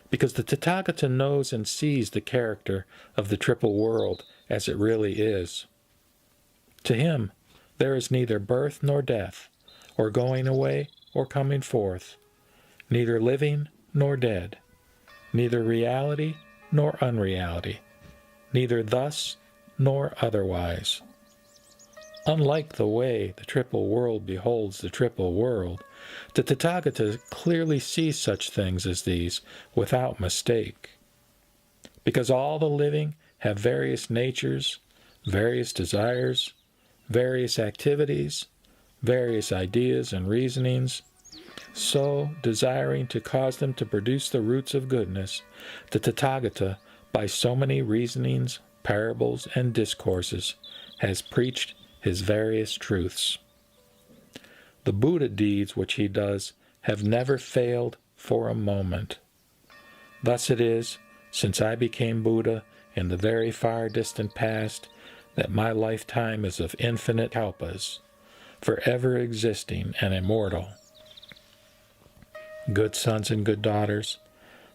[SPEAKER 1] Because the Tathagata knows and sees the character of the triple world as it really is. To him, there is neither birth nor death, or going away or coming forth, neither living nor dead, neither reality nor unreality, neither thus nor otherwise. Unlike the way the triple world beholds the triple world, the Tathagata clearly sees such things as these without mistake. Because all the living have various natures, various desires, various activities, various ideas and reasonings, so, desiring to cause them to produce the roots of goodness, the Tathagata, by so many reasonings, parables, and discourses, has preached his various truths. The Buddha deeds which he does have never failed for a moment. Thus it is, since I became Buddha in the very far distant past, that my lifetime is of infinite kalpas, forever existing and immortal. Good sons and good daughters,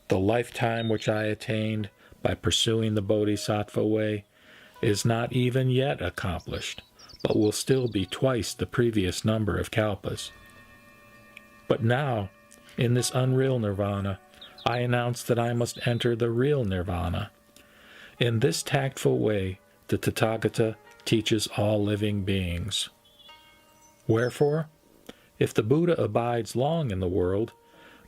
[SPEAKER 1] the lifetime which I attained by pursuing the Bodhisattva way is not even yet accomplished, but will still be twice the previous number of kalpas. But now, in this unreal nirvana, I announce that I must enter the real nirvana. In this tactful way, the Tathagata teaches all living beings. Wherefore, if the Buddha abides long in the world,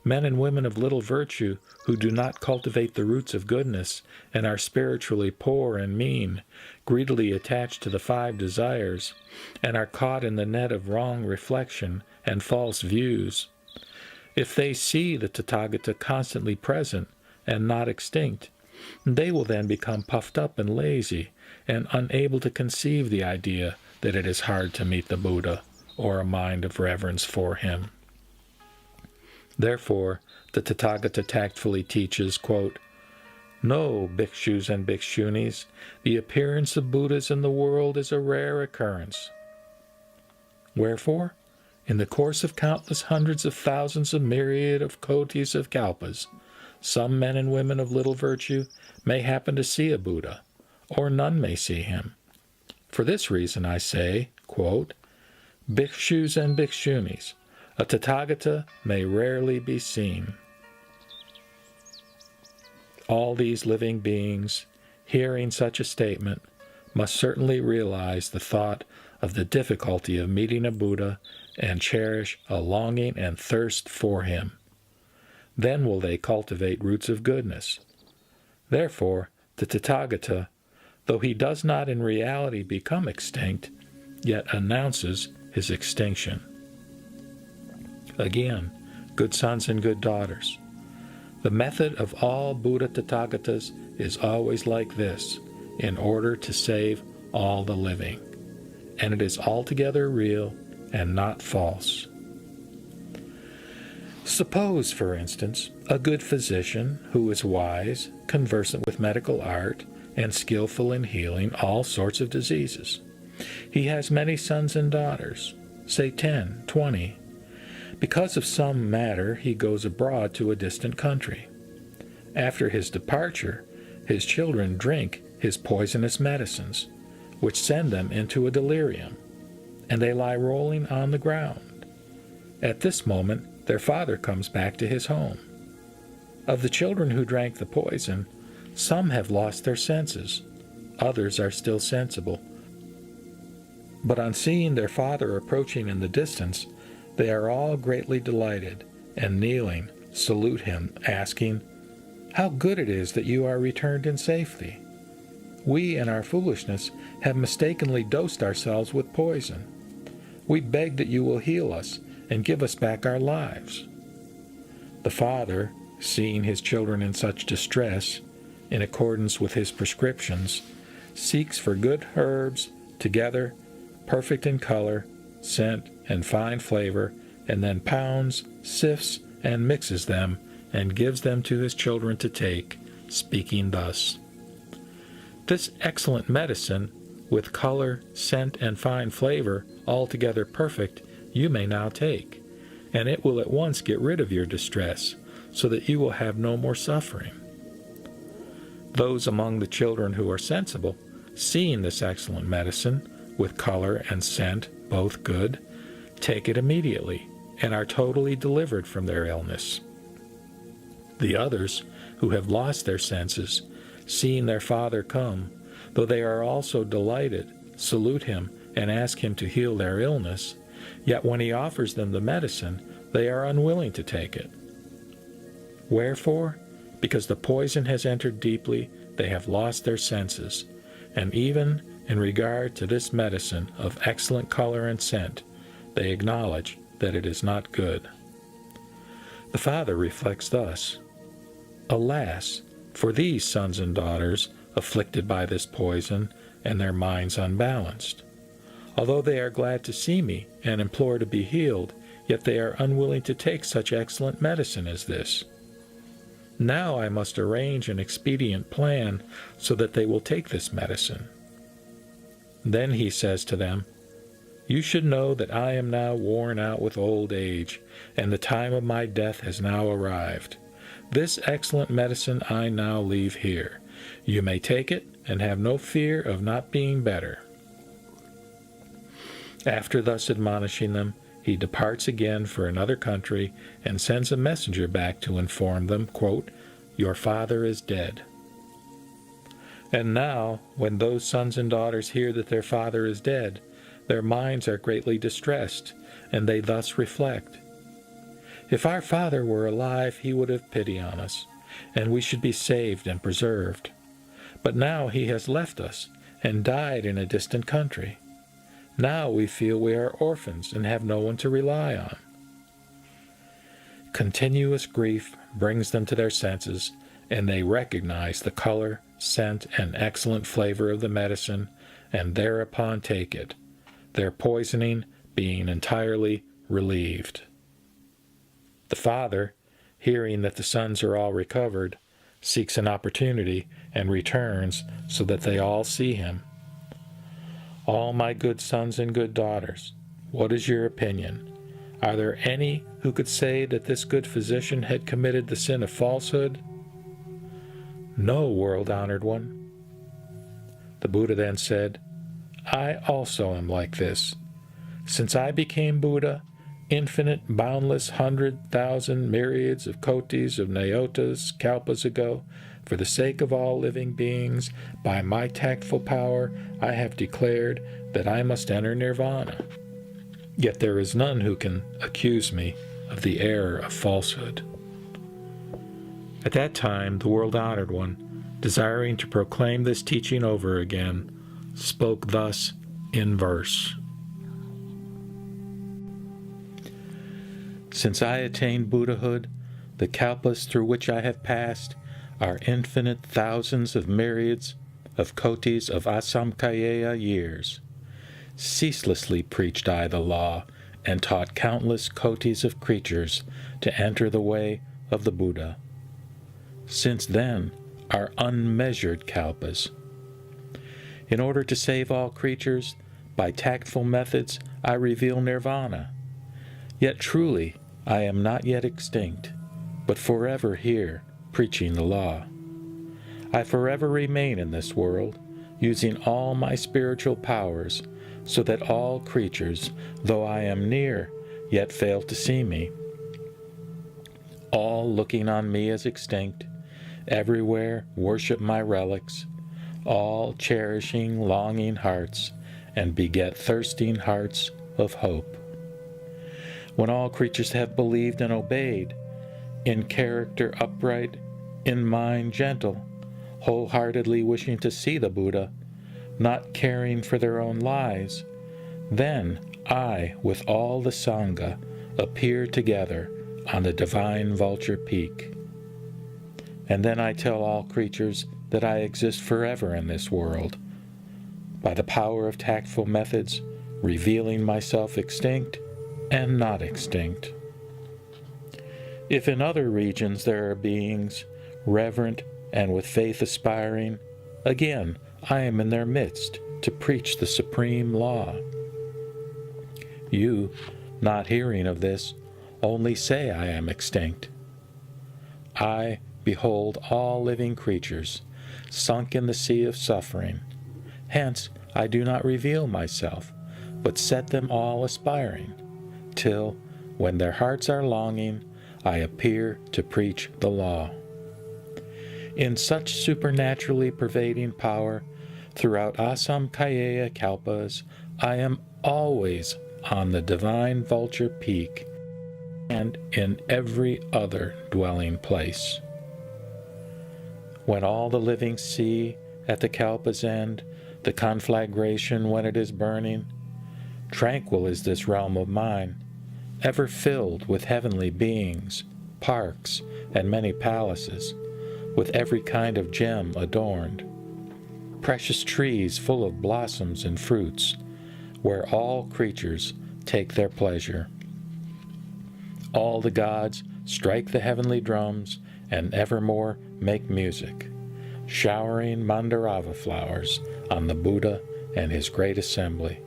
[SPEAKER 1] men and women of little virtue who do not cultivate the roots of goodness and are spiritually poor and mean, greedily attached to the 5 desires, and are caught in the net of wrong reflection and false views, if they see the Tathagata constantly present and not extinct, they will then become puffed up and lazy and unable to conceive the idea that it is hard to meet the Buddha or a mind of reverence for him. Therefore, the Tathagata tactfully teaches, quote, "No, bhikshus and bhikshunis, the appearance of Buddhas in the world is a rare occurrence. Wherefore, in the course of countless hundreds of thousands of myriad of kotis of kalpas, some men and women of little virtue may happen to see a Buddha, or none may see him. For this reason I say, quote, bhikshus and bhikshunis, a Tathagata may rarely be seen." All these living beings, hearing such a statement, must certainly realize the thought of the difficulty of meeting a Buddha and cherish a longing and thirst for him. Then will they cultivate roots of goodness. Therefore, the Tathagata, though he does not in reality become extinct, yet announces his extinction. Again, good sons and good daughters, the method of all Buddha Tathagatas is always like this, in order to save all the living, and it is altogether real and not false. Suppose, for instance, a good physician who is wise, conversant with medical art, and skillful in healing all sorts of diseases. He has many sons and daughters, say 10, 20. Because of some matter, he goes abroad to a distant country. After his departure, his children drink his poisonous medicines, which send them into a delirium, and they lie rolling on the ground. At this moment, their father comes back to his home. Of the children who drank the poison, some have lost their senses, others are still sensible. But on seeing their father approaching in the distance, they are all greatly delighted, and kneeling, salute him, asking, "How good it is that you are returned in safety! We, in our foolishness, have mistakenly dosed ourselves with poison. We beg that you will heal us and give us back our lives." The father, seeing his children in such distress, in accordance with his prescriptions, seeks for good herbs, together, perfect in color, scent, and fine flavor, and then pounds, sifts, and mixes them, and gives them to his children to take, speaking thus, "This excellent medicine, with color, scent, and fine flavor, altogether perfect, you may now take, and it will at once get rid of your distress, so that you will have no more suffering." Those among the children who are sensible, seeing this excellent medicine, with color and scent both good, take it immediately, and are totally delivered from their illness. The others, who have lost their senses, seeing their father come, though they are also delighted, salute him and ask him to heal their illness, yet when he offers them the medicine, they are unwilling to take it. Wherefore? Because the poison has entered deeply, they have lost their senses, and even in regard to this medicine of excellent color and scent, they acknowledge that it is not good. The father reflects thus, "Alas, for these sons and daughters afflicted by this poison and their minds unbalanced. Although they are glad to see me and implore to be healed, yet they are unwilling to take such excellent medicine as this. Now I must arrange an expedient plan so that they will take this medicine." Then he says to them, "You should know that I am now worn out with old age, and the time of my death has now arrived. This excellent medicine I now leave here. You may take it, and have no fear of not being better." After thus admonishing them, he departs again for another country, and sends a messenger back to inform them, quote, "Your father is dead." And now, when those sons and daughters hear that their father is dead, their minds are greatly distressed, and they thus reflect, "If our father were alive, he would have pity on us, and we should be saved and preserved. But now he has left us, and died in a distant country. Now we feel we are orphans and have no one to rely on." Continuous grief brings them to their senses, and they recognize the color, scent, and excellent flavor of the medicine, and thereupon take it, their poisoning being entirely relieved. The father, hearing that the sons are all recovered, seeks an opportunity and returns so that they all see him. All my good sons and good daughters, what is your opinion? Are there any who could say that this good physician had committed the sin of falsehood? No, world-honored one. The Buddha then said, I also am like this. Since I became Buddha, infinite, boundless, 100,000 myriads of kotis of nayotas, kalpas ago, for the sake of all living beings, by my tactful power, I have declared that I must enter nirvana. Yet there is none who can accuse me of the error of falsehood. At that time, the world-honored one, desiring to proclaim this teaching over again, spoke thus in verse. Since I attained Buddhahood, the kalpas through which I have passed are infinite thousands of myriads of kotis of asamkaya years. Ceaselessly preached I the law, and taught countless kotis of creatures to enter the way of the Buddha. Since then are unmeasured kalpas. In order to save all creatures, by tactful methods I reveal nirvana. Yet truly I am not yet extinct, but forever here, preaching the law. I forever remain in this world, using all my spiritual powers, so that all creatures, though I am near, yet fail to see me. All looking on me as extinct, everywhere worship my relics, all cherishing longing hearts, and beget thirsting hearts of hope. When all creatures have believed and obeyed, in character upright, in mind gentle, wholeheartedly wishing to see the Buddha, not caring for their own lives, then I, with all the Sangha, appear together on the divine vulture peak. And then I tell all creatures that I exist forever in this world, by the power of tactful methods, revealing myself extinct and not extinct. If in other regions there are beings, reverent and with faith aspiring, again I am in their midst to preach the supreme law. You, not hearing of this, only say I am extinct. I behold all living creatures, sunk in the sea of suffering. Hence I do not reveal myself, but set them all aspiring, till, when their hearts are longing, I appear to preach the law. In such supernaturally pervading power, throughout asamkaya kalpas, I am always on the divine vulture peak, and in every other dwelling place. When all the living see, at the kalpa's end, the conflagration when it is burning, tranquil is this realm of mine, ever filled with heavenly beings, parks, and many palaces, with every kind of gem adorned, precious trees full of blossoms and fruits, where all creatures take their pleasure. All the gods strike the heavenly drums and evermore make music, showering mandarava flowers on the Buddha and his great assembly.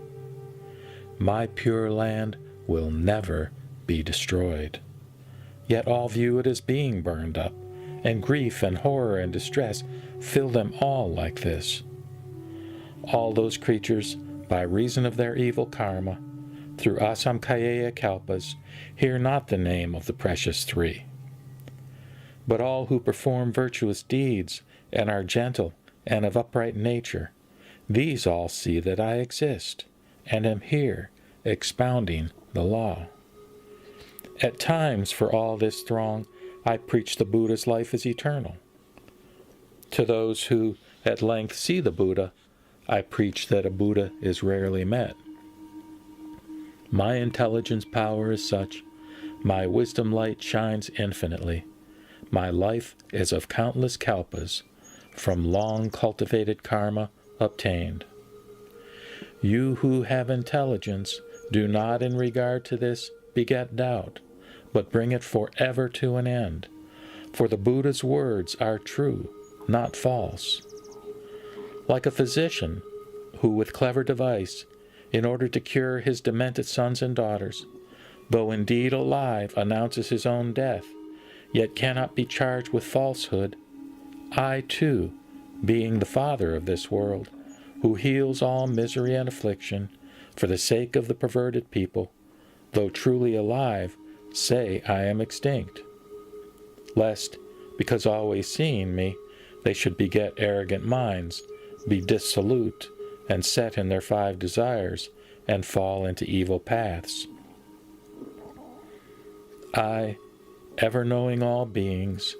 [SPEAKER 1] My pure land will never be destroyed. Yet all view it as being burned up, and grief and horror and distress fill them all like this. All those creatures, by reason of their evil karma, through asamkaya kalpas, hear not the name of the precious three. But all who perform virtuous deeds and are gentle and of upright nature, these all see that I exist and am here expounding the law. At times, for all this throng, I preach the Buddha's life is eternal. To those who at length see the Buddha, I preach that a Buddha is rarely met. My intelligence power is such, my wisdom light shines infinitely, My life is of countless kalpas, from long cultivated karma obtained. You who have intelligence, do not in regard to this beget doubt, but bring it forever to an end. For the Buddha's words are true, not false. Like a physician who with clever device, in order to cure his demented sons and daughters, though indeed alive, announces his own death, yet cannot be charged with falsehood, I too, being the Father of this world, who heals all misery and affliction for the sake of the perverted people, though truly alive, say I am extinct, lest, because always seeing me, they should beget arrogant minds, be dissolute, and set in their 5 desires, and fall into evil paths. I, ever knowing all beings,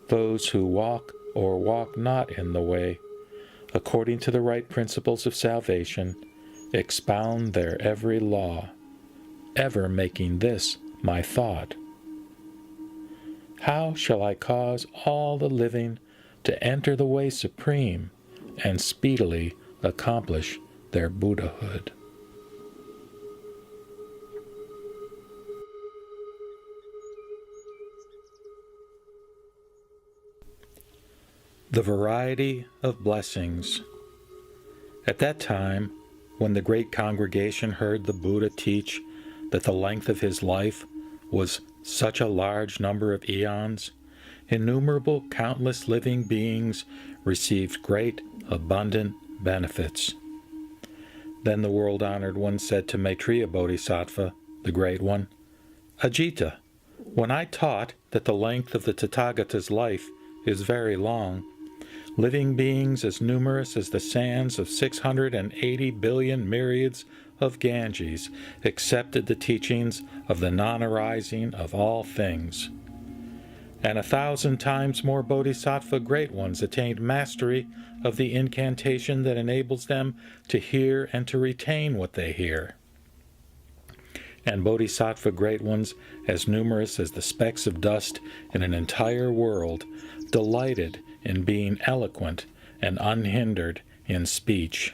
[SPEAKER 1] those who walk or walk not in the way, according to the right principles of salvation, expound their every law, ever making this my thought. How shall I cause all the living to enter the way supreme and speedily accomplish their Buddhahood? The variety of blessings. At that time, when the great congregation heard the Buddha teach that the length of his life was such a large number of eons, innumerable countless living beings received great, abundant benefits. Then the world-honored one said to Maitreya Bodhisattva, the Great One, Ajita, when I taught that the length of the Tathagata's life is very long, living beings as numerous as the sands of 680 billion myriads of Ganges accepted the teachings of the non-arising of all things. And 1,000 times more Bodhisattva Great Ones attained mastery of the incantation that enables them to hear and to retain what they hear. And Bodhisattva Great Ones, as numerous as the specks of dust in an entire world, delighted in being eloquent and unhindered in speech.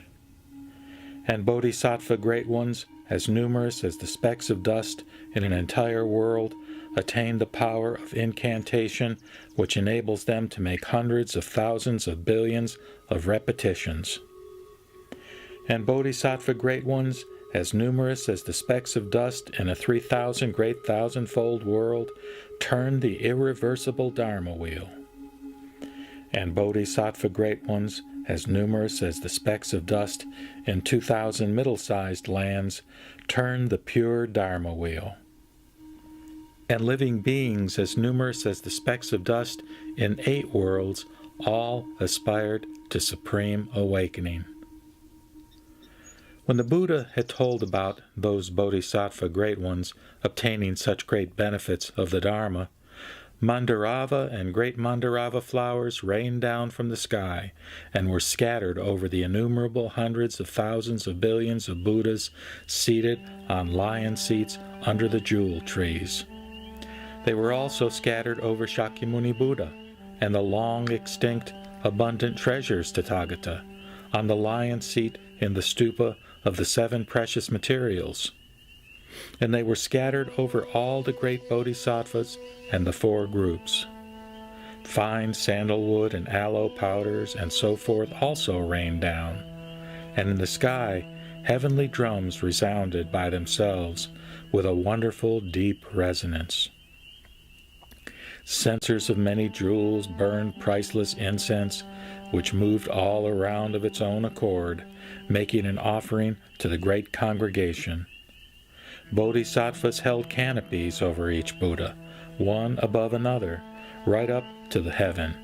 [SPEAKER 1] And Bodhisattva Great Ones, as numerous as the specks of dust in an entire world, attain the power of incantation which enables them to make hundreds of thousands of billions of repetitions. And Bodhisattva Great Ones, as numerous as the specks of dust in a 3,000 great thousandfold world, turn the irreversible Dharma wheel. And Bodhisattva Great Ones, as numerous as the specks of dust in 2,000 middle-sized lands, turn the pure Dharma wheel. And living beings as numerous as the specks of dust in 8 worlds all aspired to supreme awakening. When the Buddha had told about those Bodhisattva Great Ones obtaining such great benefits of the Dharma, Mandarava and great Mandarava flowers rained down from the sky and were scattered over the innumerable hundreds of thousands of billions of Buddhas seated on lion seats under the jewel trees. They were also scattered over Shakyamuni Buddha and the long-extinct abundant treasures Tathagata on the lion seat in the stupa of the 7 precious materials. And they were scattered over all the great bodhisattvas and the 4 groups. Fine sandalwood and aloe powders and so forth also rained down, and in the sky heavenly drums resounded by themselves with a wonderful deep resonance. Censers of many jewels burned priceless incense, which moved all around of its own accord, making an offering to the great congregation. Bodhisattvas held canopies over each Buddha, one above another, right up to the heaven.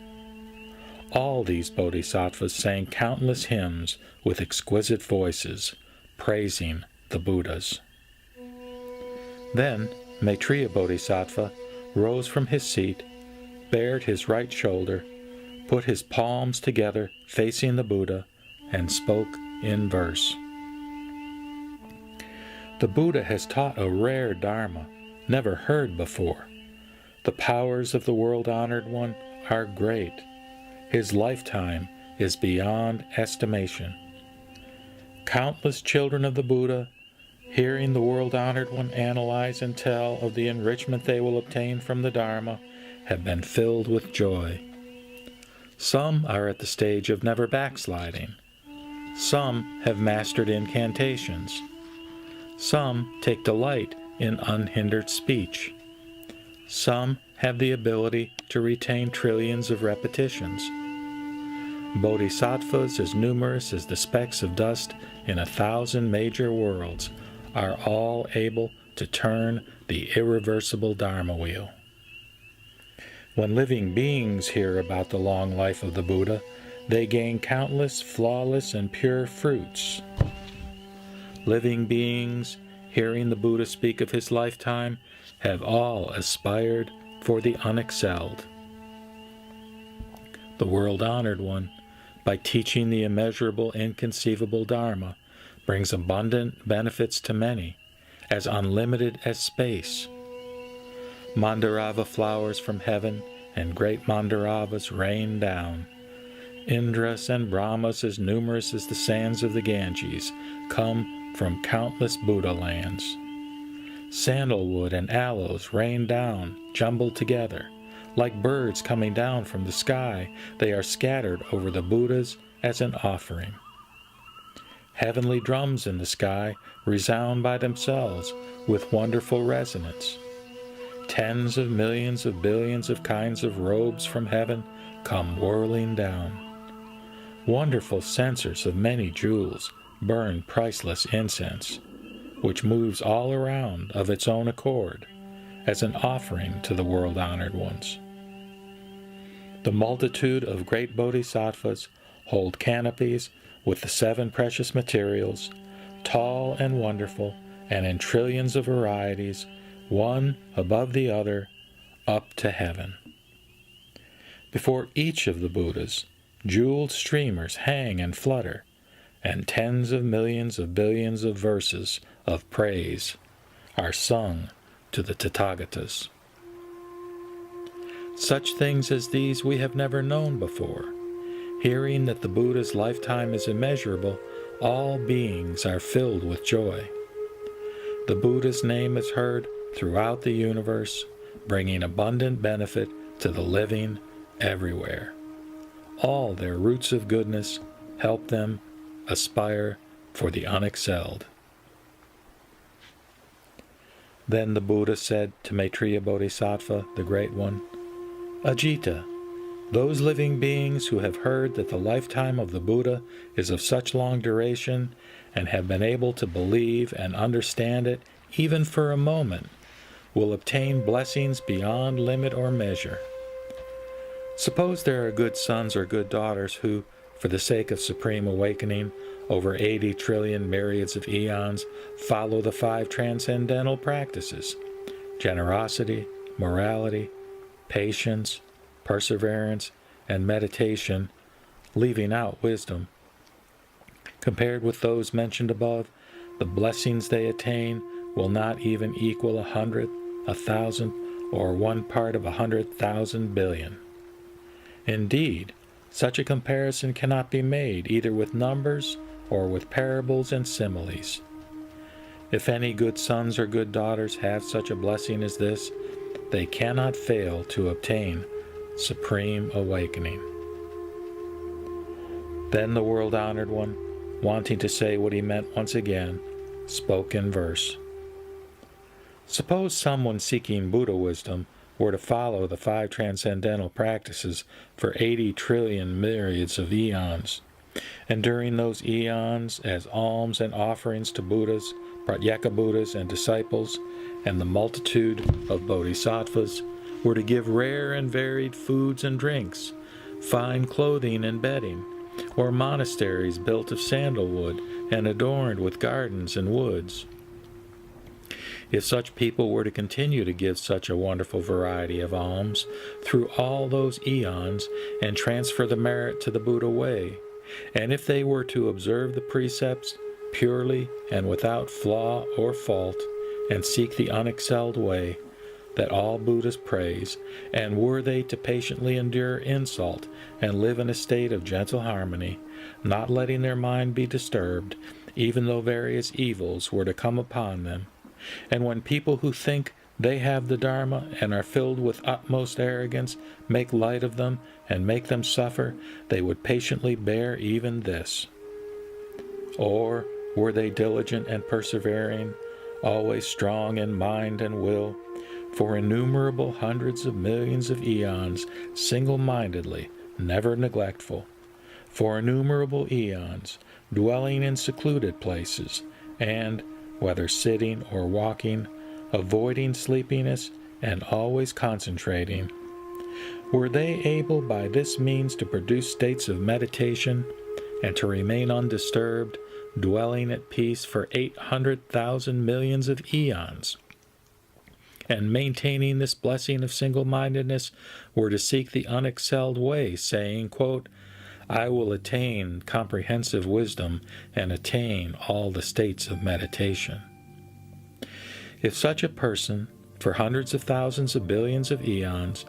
[SPEAKER 1] All these bodhisattvas sang countless hymns with exquisite voices, praising the Buddhas. Then Maitreya Bodhisattva rose from his seat, bared his right shoulder, put his palms together facing the Buddha, and spoke in verse. The Buddha has taught a rare Dharma, never heard before. The powers of the world-honored one are great. His lifetime is beyond estimation. Countless children of the Buddha, hearing the world-honored one analyze and tell of the enrichment they will obtain from the Dharma, have been filled with joy. Some are at the stage of never backsliding. Some have mastered incantations. Some take delight in unhindered speech. Some have the ability to retain trillions of repetitions. Bodhisattvas as numerous as the specks of dust in 1,000 major worlds are all able to turn the irreversible Dharma wheel. When living beings hear about the long life of the Buddha, they gain countless flawless and pure fruits. Living beings, hearing the Buddha speak of his lifetime, have all aspired for the unexcelled. The world-honored one, by teaching the immeasurable, inconceivable Dharma, brings abundant benefits to many, as unlimited as space. Mandarava flowers from heaven and great Mandaravas rain down. Indras and Brahmas as numerous as the sands of the Ganges come from countless Buddha lands. Sandalwood and aloes rain down, jumbled together. Like birds coming down from the sky, they are scattered over the Buddhas as an offering. Heavenly drums in the sky resound by themselves with wonderful resonance. Tens of millions of billions of kinds of robes from heaven come whirling down. Wonderful censers of many jewels burn priceless incense, which moves all around of its own accord as an offering to the world-honored ones. The multitude of great bodhisattvas hold canopies with the 7 precious materials, tall and wonderful, and in trillions of varieties, one above the other, up to heaven. Before each of the Buddhas, jeweled streamers hang and flutter, and tens of millions of billions of verses of praise are sung to the Tathagatas. Such things as these we have never known before. Hearing that the Buddha's lifetime is immeasurable, all beings are filled with joy. The Buddha's name is heard throughout the universe, bringing abundant benefit to the living everywhere. All their roots of goodness help them aspire for the unexcelled. Then the Buddha said to Maitreya Bodhisattva, the Great One, Ajita, those living beings who have heard that the lifetime of the Buddha is of such long duration and have been able to believe and understand it even for a moment will obtain blessings beyond limit or measure. Suppose there are good sons or good daughters who, for the sake of supreme awakening, over 80 trillion myriads of eons, follow the 5 transcendental practices: generosity, morality, patience, perseverance, and meditation, leaving out wisdom. Compared with those mentioned above, the blessings they attain will not even equal 100, 1,000, or 1 part of 100,000 billion. Indeed, such a comparison cannot be made either with numbers or with parables and similes. If any good sons or good daughters have such a blessing as this, they cannot fail to obtain supreme awakening. Then the world-honored one, wanting to say what he meant once again, spoke in verse. Suppose someone seeking Buddha wisdom were to follow the 5 transcendental practices for 80 trillion myriads of eons, and during those eons, as alms and offerings to Buddhas, Pratyeka Buddhas, and disciples, and the multitude of bodhisattvas, were to give rare and varied foods and drinks, fine clothing and bedding, or monasteries built of sandalwood and adorned with gardens and woods. If such people were to continue to give such a wonderful variety of alms through all those eons and transfer the merit to the Buddha way, and if they were to observe the precepts purely and without flaw or fault, and seek the unexcelled way, that all Buddhists praise, and were they to patiently endure insult and live in a state of gentle harmony, not letting their mind be disturbed, even though various evils were to come upon them, and when people who think they have the Dharma and are filled with utmost arrogance make light of them and make them suffer, they would patiently bear even this. Or were they diligent and persevering, always strong in mind and will, for innumerable hundreds of millions of eons, single-mindedly, never neglectful, for innumerable eons, dwelling in secluded places, and, whether sitting or walking, avoiding sleepiness and always concentrating, were they able by this means to produce states of meditation and to remain undisturbed, dwelling at peace for 800,000 millions of eons, and maintaining this blessing of single-mindedness, were to seek the unexcelled way, saying, quote, I will attain comprehensive wisdom and attain all the states of meditation. If such a person, for hundreds of thousands of billions of eons,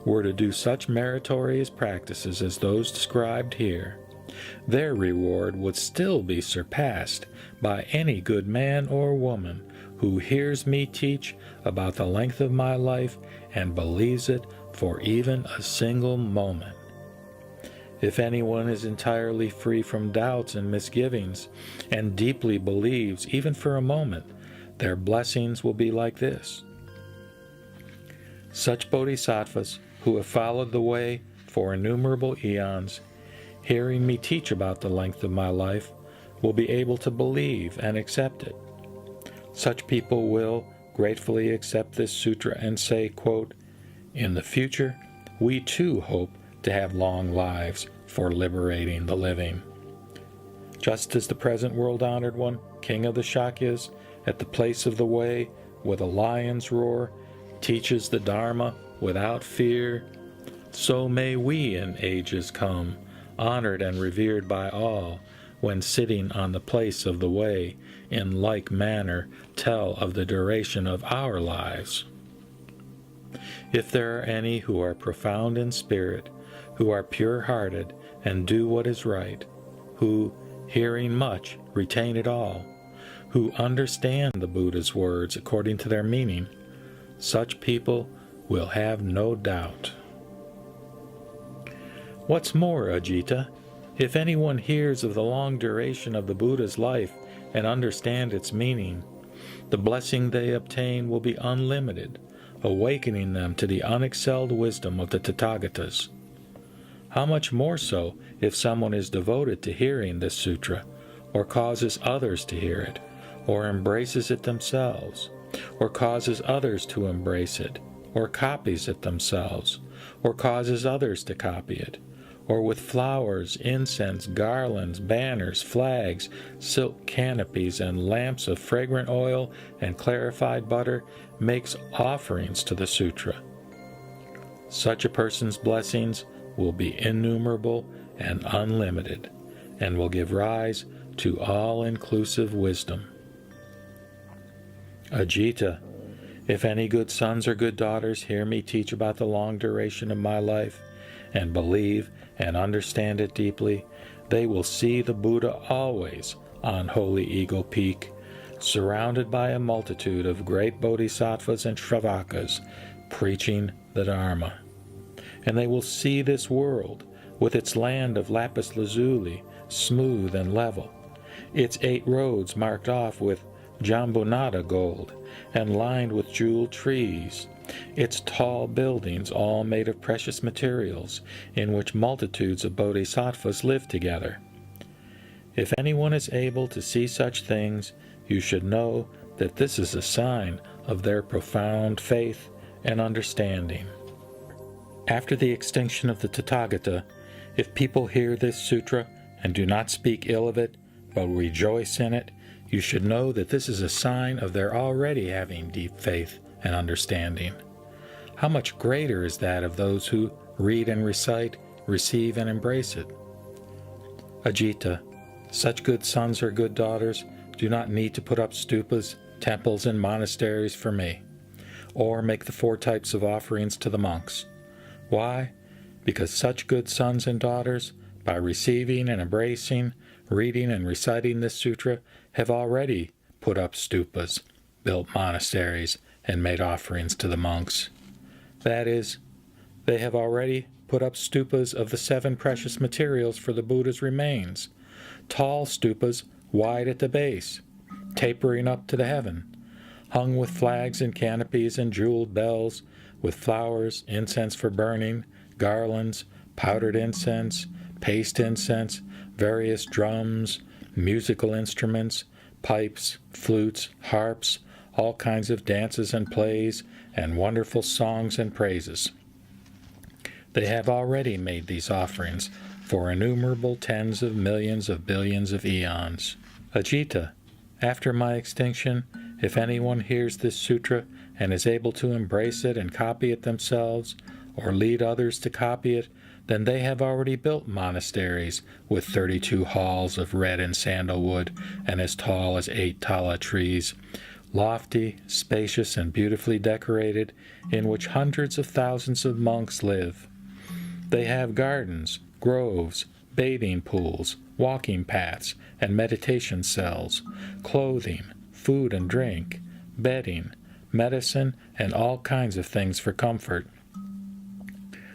[SPEAKER 1] were to do such meritorious practices as those described here, their reward would still be surpassed by any good man or woman who hears me teach about the length of my life and believes it for even a single moment. If anyone is entirely free from doubts and misgivings and deeply believes, even for a moment, their blessings will be like this. Such bodhisattvas who have followed the way for innumerable eons, hearing me teach about the length of my life, will be able to believe and accept it. Such people will gratefully accept this sutra and say, quote, in the future, we too hope to have long lives for liberating the living. Just as the present world-honored one, king of the Shakyas, at the place of the way, with a lion's roar, teaches the Dharma without fear, so may we in ages come, honored and revered by all, when sitting on the place of the way, in like manner tell of the duration of our lives. If there are any who are profound in spirit, who are pure-hearted and do what is right, who, hearing much, retain it all, who understand the Buddha's words according to their meaning, such people will have no doubt. What's more, Ajita, if anyone hears of the long duration of the Buddha's life and understand its meaning, the blessing they obtain will be unlimited, awakening them to the unexcelled wisdom of the Tathagatas. How much more so if someone is devoted to hearing this sutra, or causes others to hear it, or embraces it themselves, or causes others to embrace it, or copies it themselves, or causes others to copy it, or with flowers, incense, garlands, banners, flags, silk canopies, and lamps of fragrant oil and clarified butter, makes offerings to the sutra. Such a person's blessings will be innumerable and unlimited, and will give rise to all-inclusive wisdom. Ajita, if any good sons or good daughters hear me teach about the long duration of my life, and believe and understand it deeply, they will see the Buddha always on Holy Eagle Peak, surrounded by a multitude of great bodhisattvas and shravakas, preaching the Dharma. And they will see this world, with its land of lapis lazuli, smooth and level, its 8 roads marked off with jambunada gold, and lined with jeweled trees, its tall buildings all made of precious materials, in which multitudes of bodhisattvas live together. If anyone is able to see such things, you should know that this is a sign of their profound faith and understanding. After the extinction of the Tathagata, if people hear this sutra and do not speak ill of it, but rejoice in it, you should know that this is a sign of their already having deep faith and understanding. How much greater is that of those who read and recite, receive and embrace it? Ajita, such good sons or good daughters do not need to put up stupas, temples, and monasteries for me, or make the 4 types of offerings to the monks. Why? Because such good sons and daughters, by receiving and embracing, reading and reciting this sutra, have already put up stupas, built monasteries, and made offerings to the monks. That is, they have already put up stupas of the 7 precious materials for the Buddha's remains, tall stupas wide at the base, tapering up to the heaven, hung with flags and canopies and jeweled bells, with flowers, incense for burning, garlands, powdered incense, paste incense, various drums, musical instruments, pipes, flutes, harps, all kinds of dances and plays, and wonderful songs and praises. They have already made these offerings for innumerable tens of millions of billions of eons. Ajita, after my extinction, if anyone hears this sutra and is able to embrace it and copy it themselves, or lead others to copy it, then they have already built monasteries with 32 halls of red and sandalwood and as tall as 8 tala trees, lofty, spacious, and beautifully decorated, in which hundreds of thousands of monks live. They have gardens, groves, bathing pools, walking paths, and meditation cells, clothing, food and drink, bedding, medicine, and all kinds of things for comfort.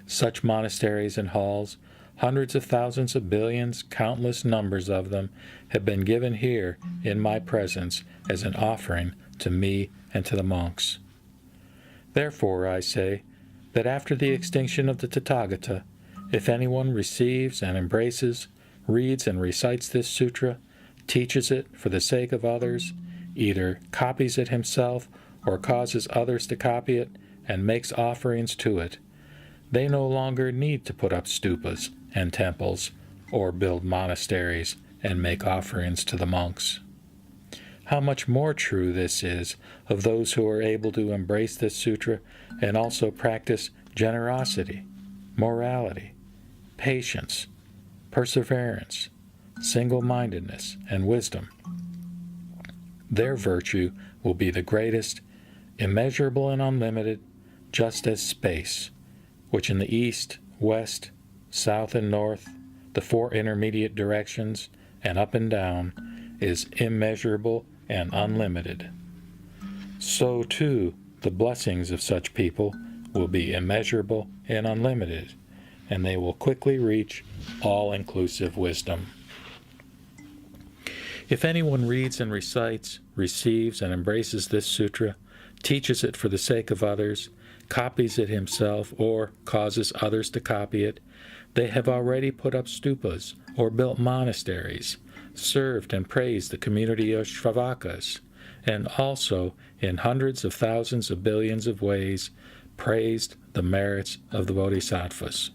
[SPEAKER 1] Such monasteries and halls, hundreds of thousands of billions, countless numbers of them, have been given here in my presence as an offering to me and to the monks. Therefore, I say that after the extinction of the Tathagata, if anyone receives and embraces, reads and recites this sutra, teaches it for the sake of others, either copies it himself or causes others to copy it, and makes offerings to it, they no longer need to put up stupas and temples or build monasteries and make offerings to the monks. How much more true this is of those who are able to embrace this sutra and also practice generosity, morality, patience, perseverance, single-mindedness, and wisdom. Their virtue will be the greatest, immeasurable and unlimited, just as space, which in the east, west, south, and north, the 4 intermediate directions, and up and down, is immeasurable and unlimited. So, too, the blessings of such people will be immeasurable and unlimited, and they will quickly reach all-inclusive wisdom. If anyone reads and recites, receives and embraces this sutra, teaches it for the sake of others, copies it himself, or causes others to copy it, they have already put up stupas or built monasteries, served and praised the community of Shravakas, and also, in hundreds of thousands of billions of ways, praised the merits of the Bodhisattvas.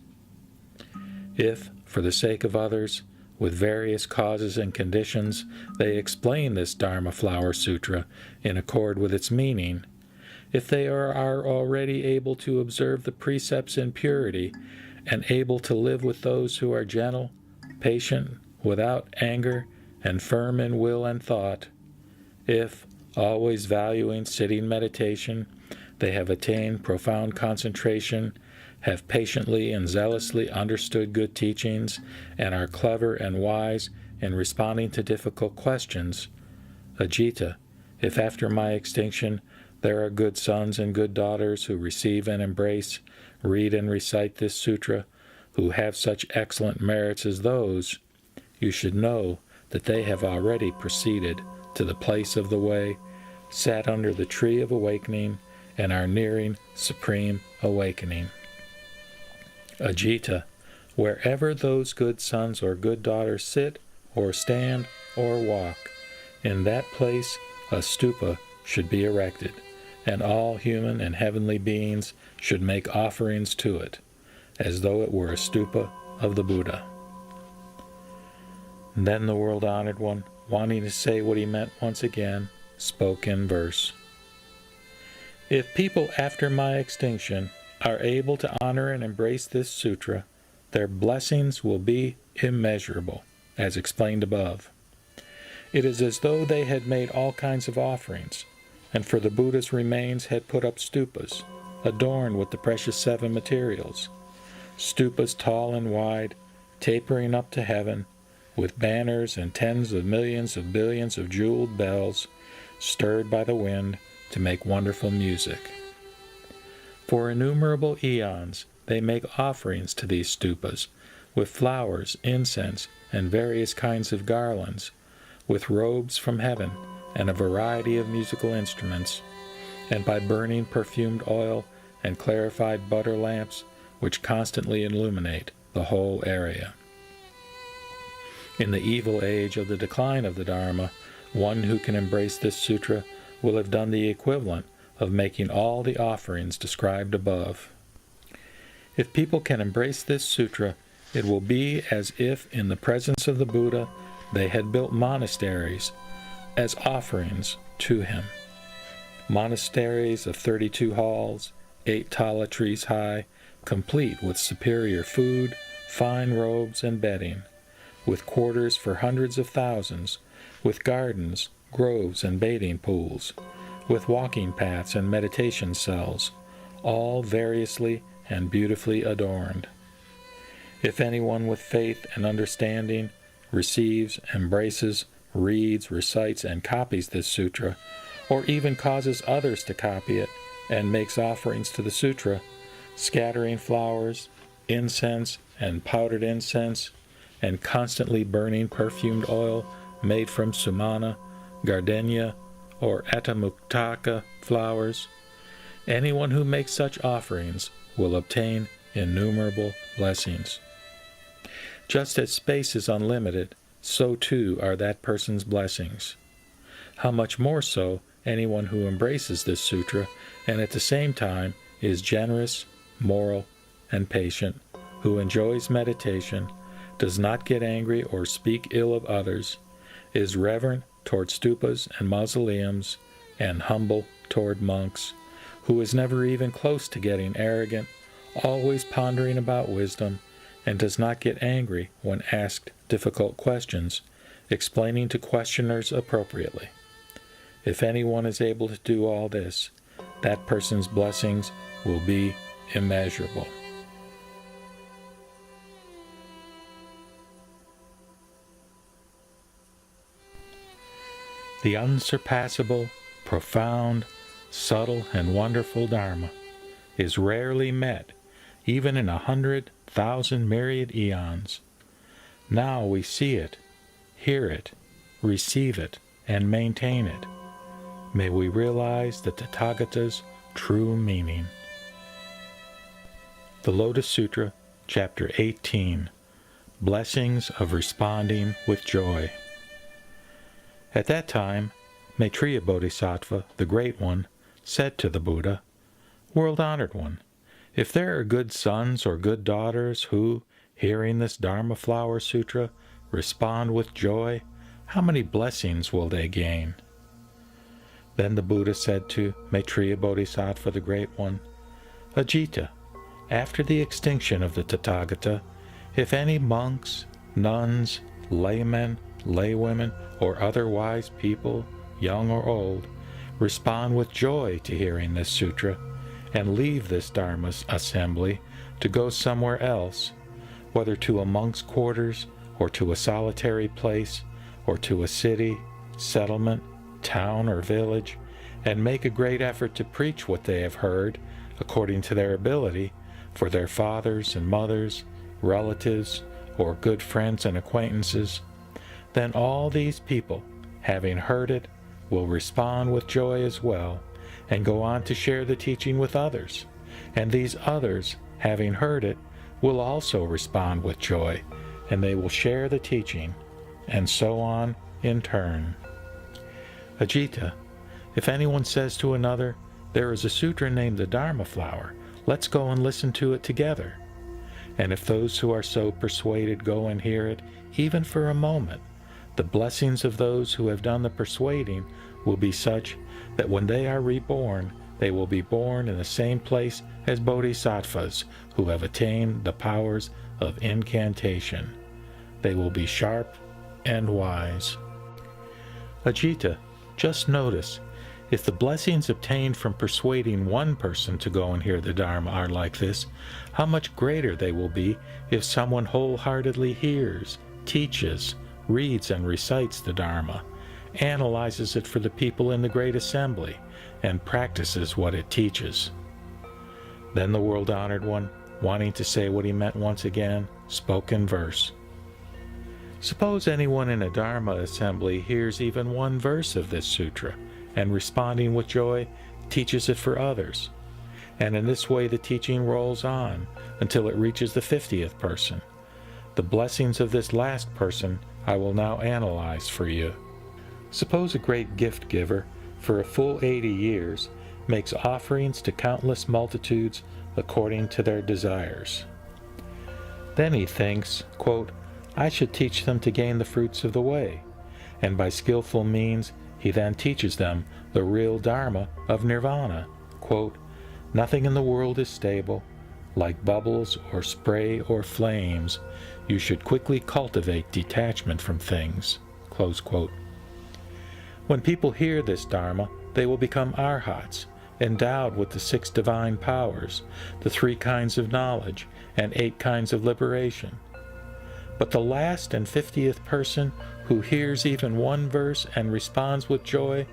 [SPEAKER 1] If, for the sake of others, with various causes and conditions, they explain this Dharma Flower Sutra in accord with its meaning, if they are already able to observe the precepts in purity and able to live with those who are gentle, patient, without anger, and firm in will and thought, if, always valuing sitting meditation, they have attained profound concentration, have patiently and zealously understood good teachings, and are clever and wise in responding to difficult questions, Ajita, if after my extinction there are good sons and good daughters who receive and embrace, read and recite this sutra, who have such excellent merits as those, you should know that they have already proceeded to the place of the way, sat under the tree of awakening, and are nearing supreme awakening. Ajita, wherever those good sons or good daughters sit, or stand, or walk, in that place a stupa should be erected, and all human and heavenly beings should make offerings to it, as though it were a stupa of the Buddha. And then the world-honored one, wanting to say what he meant once again, spoke in verse. If people after my extinction are able to honor and embrace this sutra, their blessings will be immeasurable, as explained above. It is as though they had made all kinds of offerings, and for the Buddha's remains had put up stupas, adorned with the precious 7 materials. Stupas tall and wide, tapering up to heaven, with banners and tens of millions of billions of jeweled bells, stirred by the wind to make wonderful music. For innumerable eons they make offerings to these stupas, with flowers, incense, and various kinds of garlands, with robes from heaven, and a variety of musical instruments, and by burning perfumed oil and clarified butter lamps, which constantly illuminate the whole area. In the evil age of the decline of the Dharma, one who can embrace this sutra will have done the equivalent of making all the offerings described above. If people can embrace this sutra, it will be as if in the presence of the Buddha they had built monasteries as offerings to him. Monasteries of 32 halls, 8 tala trees high, complete with superior food, fine robes and bedding, with quarters for hundreds of thousands, with gardens, groves and bathing pools, with walking paths and meditation cells, all variously and beautifully adorned. If anyone with faith and understanding receives, embraces, reads, recites, and copies this sutra, or even causes others to copy it, and makes offerings to the sutra, scattering flowers, incense, and powdered incense, and constantly burning perfumed oil made from sumana, gardenia, or atamuktaka flowers, anyone who makes such offerings will obtain innumerable blessings. Just as space is unlimited, so too are that person's blessings. How much more so anyone who embraces this sutra and at the same time is generous, moral, and patient, who enjoys meditation, does not get angry or speak ill of others, is reverent toward stupas and mausoleums, and humble toward monks, who is never even close to getting arrogant, always pondering about wisdom, and does not get angry when asked difficult questions, explaining to questioners appropriately. If anyone is able to do all this, that person's blessings will be immeasurable. The unsurpassable, profound, subtle, and wonderful Dharma is rarely met, even in 100,000 myriad eons. Now we see it, hear it, receive it, and maintain it. May we realize the Tathagata's true meaning. The Lotus Sutra, Chapter 18, Blessings of Responding with Joy. At that time, Maitreya Bodhisattva, the Great One, said to the Buddha, "World-honored one, if there are good sons or good daughters who, hearing this Dharma Flower Sutra, respond with joy, how many blessings will they gain?" Then the Buddha said to Maitreya Bodhisattva, the Great One, "Ajita, after the extinction of the Tathagata, if any monks, nuns, laymen, laywomen, or other wise people, young or old, respond with joy to hearing this sutra, and leave this Dharma assembly to go somewhere else, whether to a monk's quarters, or to a solitary place, or to a city, settlement, town, or village, and make a great effort to preach what they have heard, according to their ability, for their fathers and mothers, relatives, or good friends and acquaintances, then all these people, having heard it, will respond with joy as well, and go on to share the teaching with others. And these others, having heard it, will also respond with joy, and they will share the teaching, and so on in turn. Ajita, if anyone says to another, 'There is a sutra named the Dharma Flower, let's go and listen to it together,' and if those who are so persuaded go and hear it, even for a moment, the blessings of those who have done the persuading will be such that when they are reborn, they will be born in the same place as bodhisattvas who have attained the powers of incantation. They will be sharp and wise. Ajita, just notice, If the blessings obtained from persuading one person to go and hear the Dharma are like this, how much greater they will be if someone wholeheartedly hears, teaches, reads and recites the Dharma, analyzes it for the people in the great assembly, and practices what it teaches. Then the world-honored one, wanting to say what he meant once again, spoke in verse. Suppose anyone in a Dharma assembly hears even one verse of this sutra, and responding with joy, teaches it for others. And in this way the teaching rolls on until it reaches the 50th person. The blessings of this last person I will now analyze for you. Suppose a great gift giver, for a full 80 years, makes offerings to countless multitudes according to their desires. Then he thinks, quote, I should teach them to gain the fruits of the way, and by skillful means he then teaches them the real Dharma of Nirvana. Quote, nothing in the world is stable. Like bubbles or spray or flames, you should quickly cultivate detachment from things. Close quote. When people hear this Dharma, they will become arhats, endowed with the 6 divine powers, the 3 kinds of knowledge, and 8 kinds of liberation. But the last and 50th person who hears even one verse and responds with joy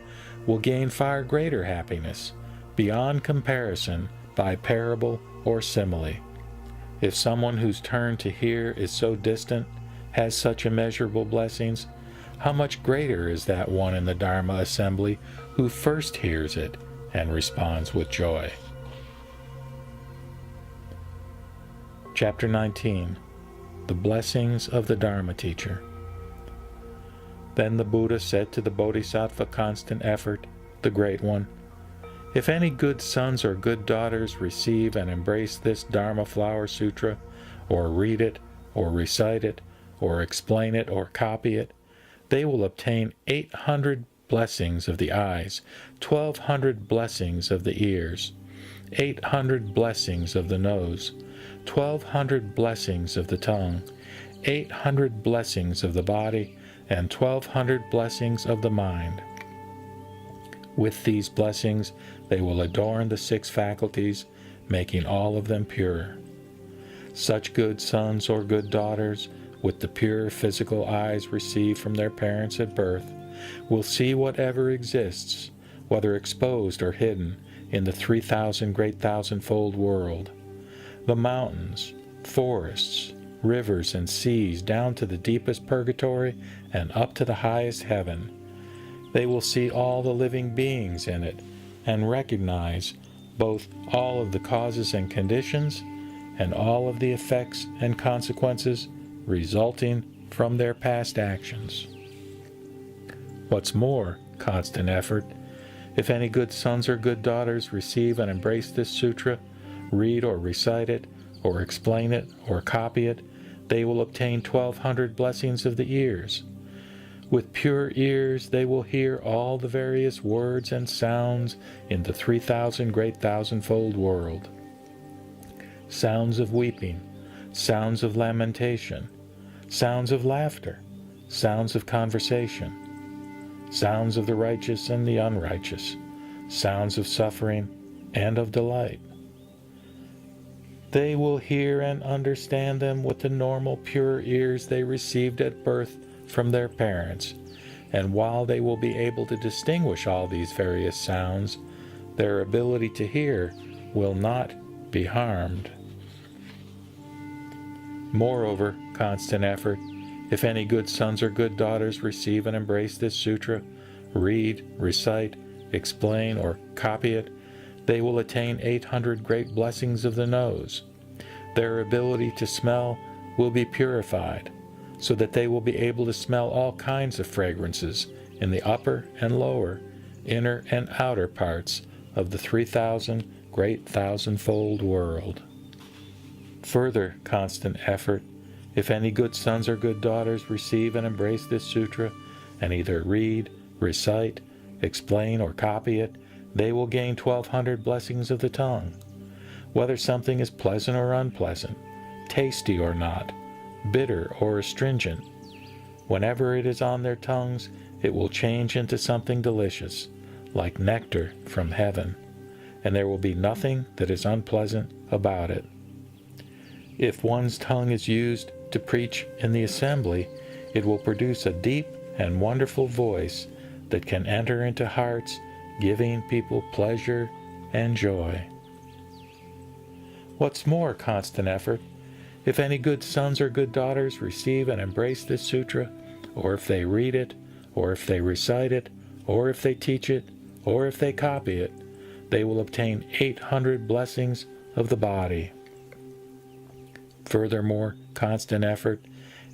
[SPEAKER 1] will gain far greater happiness, beyond comparison by parable or simile. If someone whose turn to hear is so distant has such immeasurable blessings, how much greater is that one in the Dharma assembly who first hears it and responds with joy. Chapter 19. The Blessings of the Dharma Teacher. Then the Buddha said to the Bodhisattva Constant Effort, the Great One, if any good sons or good daughters receive and embrace this Dharma Flower Sutra, or read it, or recite it, or explain it, or copy it, they will obtain 800 blessings of the eyes, 1,200 blessings of the ears, 800 blessings of the nose, 1,200 blessings of the tongue, 800 blessings of the body, and 1,200 blessings of the mind. With these blessings they will adorn the 6 faculties, making all of them pure. Such good sons or good daughters, with the pure physical eyes received from their parents at birth, will see whatever exists, whether exposed or hidden, in the 3,000 great thousandfold world. The mountains, forests, rivers, and seas down to the deepest purgatory and up to the highest heaven. They will see all the living beings in it and recognize both all of the causes and conditions and all of the effects and consequences resulting from their past actions. What's more, Constant Effort, if any good sons or good daughters receive and embrace this sutra, read or recite it, or explain it, or copy it, they will obtain 1,200 blessings of the ears. With pure ears they will hear all the various words and sounds in the 3,000 great thousandfold world. Sounds of weeping, sounds of lamentation, sounds of laughter, sounds of conversation, sounds of the righteous and the unrighteous, sounds of suffering and of delight. They will hear and understand them with the normal pure ears they received at birth from their parents, and while they will be able to distinguish all these various sounds, their ability to hear will not be harmed. Moreover, Constant Effort, if any good sons or good daughters receive and embrace this sutra, read, recite, explain, or copy it, they will attain 800 great blessings of the nose. Their ability to smell will be purified, so that they will be able to smell all kinds of fragrances in the upper and lower, inner and outer parts of the 3,000 great thousandfold world. Further, Constant Effort, if any good sons or good daughters receive and embrace this sutra, and either read, recite, explain, or copy it, they will gain 1,200 blessings of the tongue. Whether something is pleasant or unpleasant, tasty or not, bitter or astringent, whenever it is on their tongues, it will change into something delicious, like nectar from heaven, and there will be nothing that is unpleasant about it. If one's tongue is used to preach in the assembly, it will produce a deep and wonderful voice that can enter into hearts, giving people pleasure and joy. What's more, constant effort, if any good sons or good daughters receive and embrace this sutra, or if they read it, or if they recite it, or if they teach it, or if they copy it, they will obtain 800 blessings of the body. Furthermore, constant effort,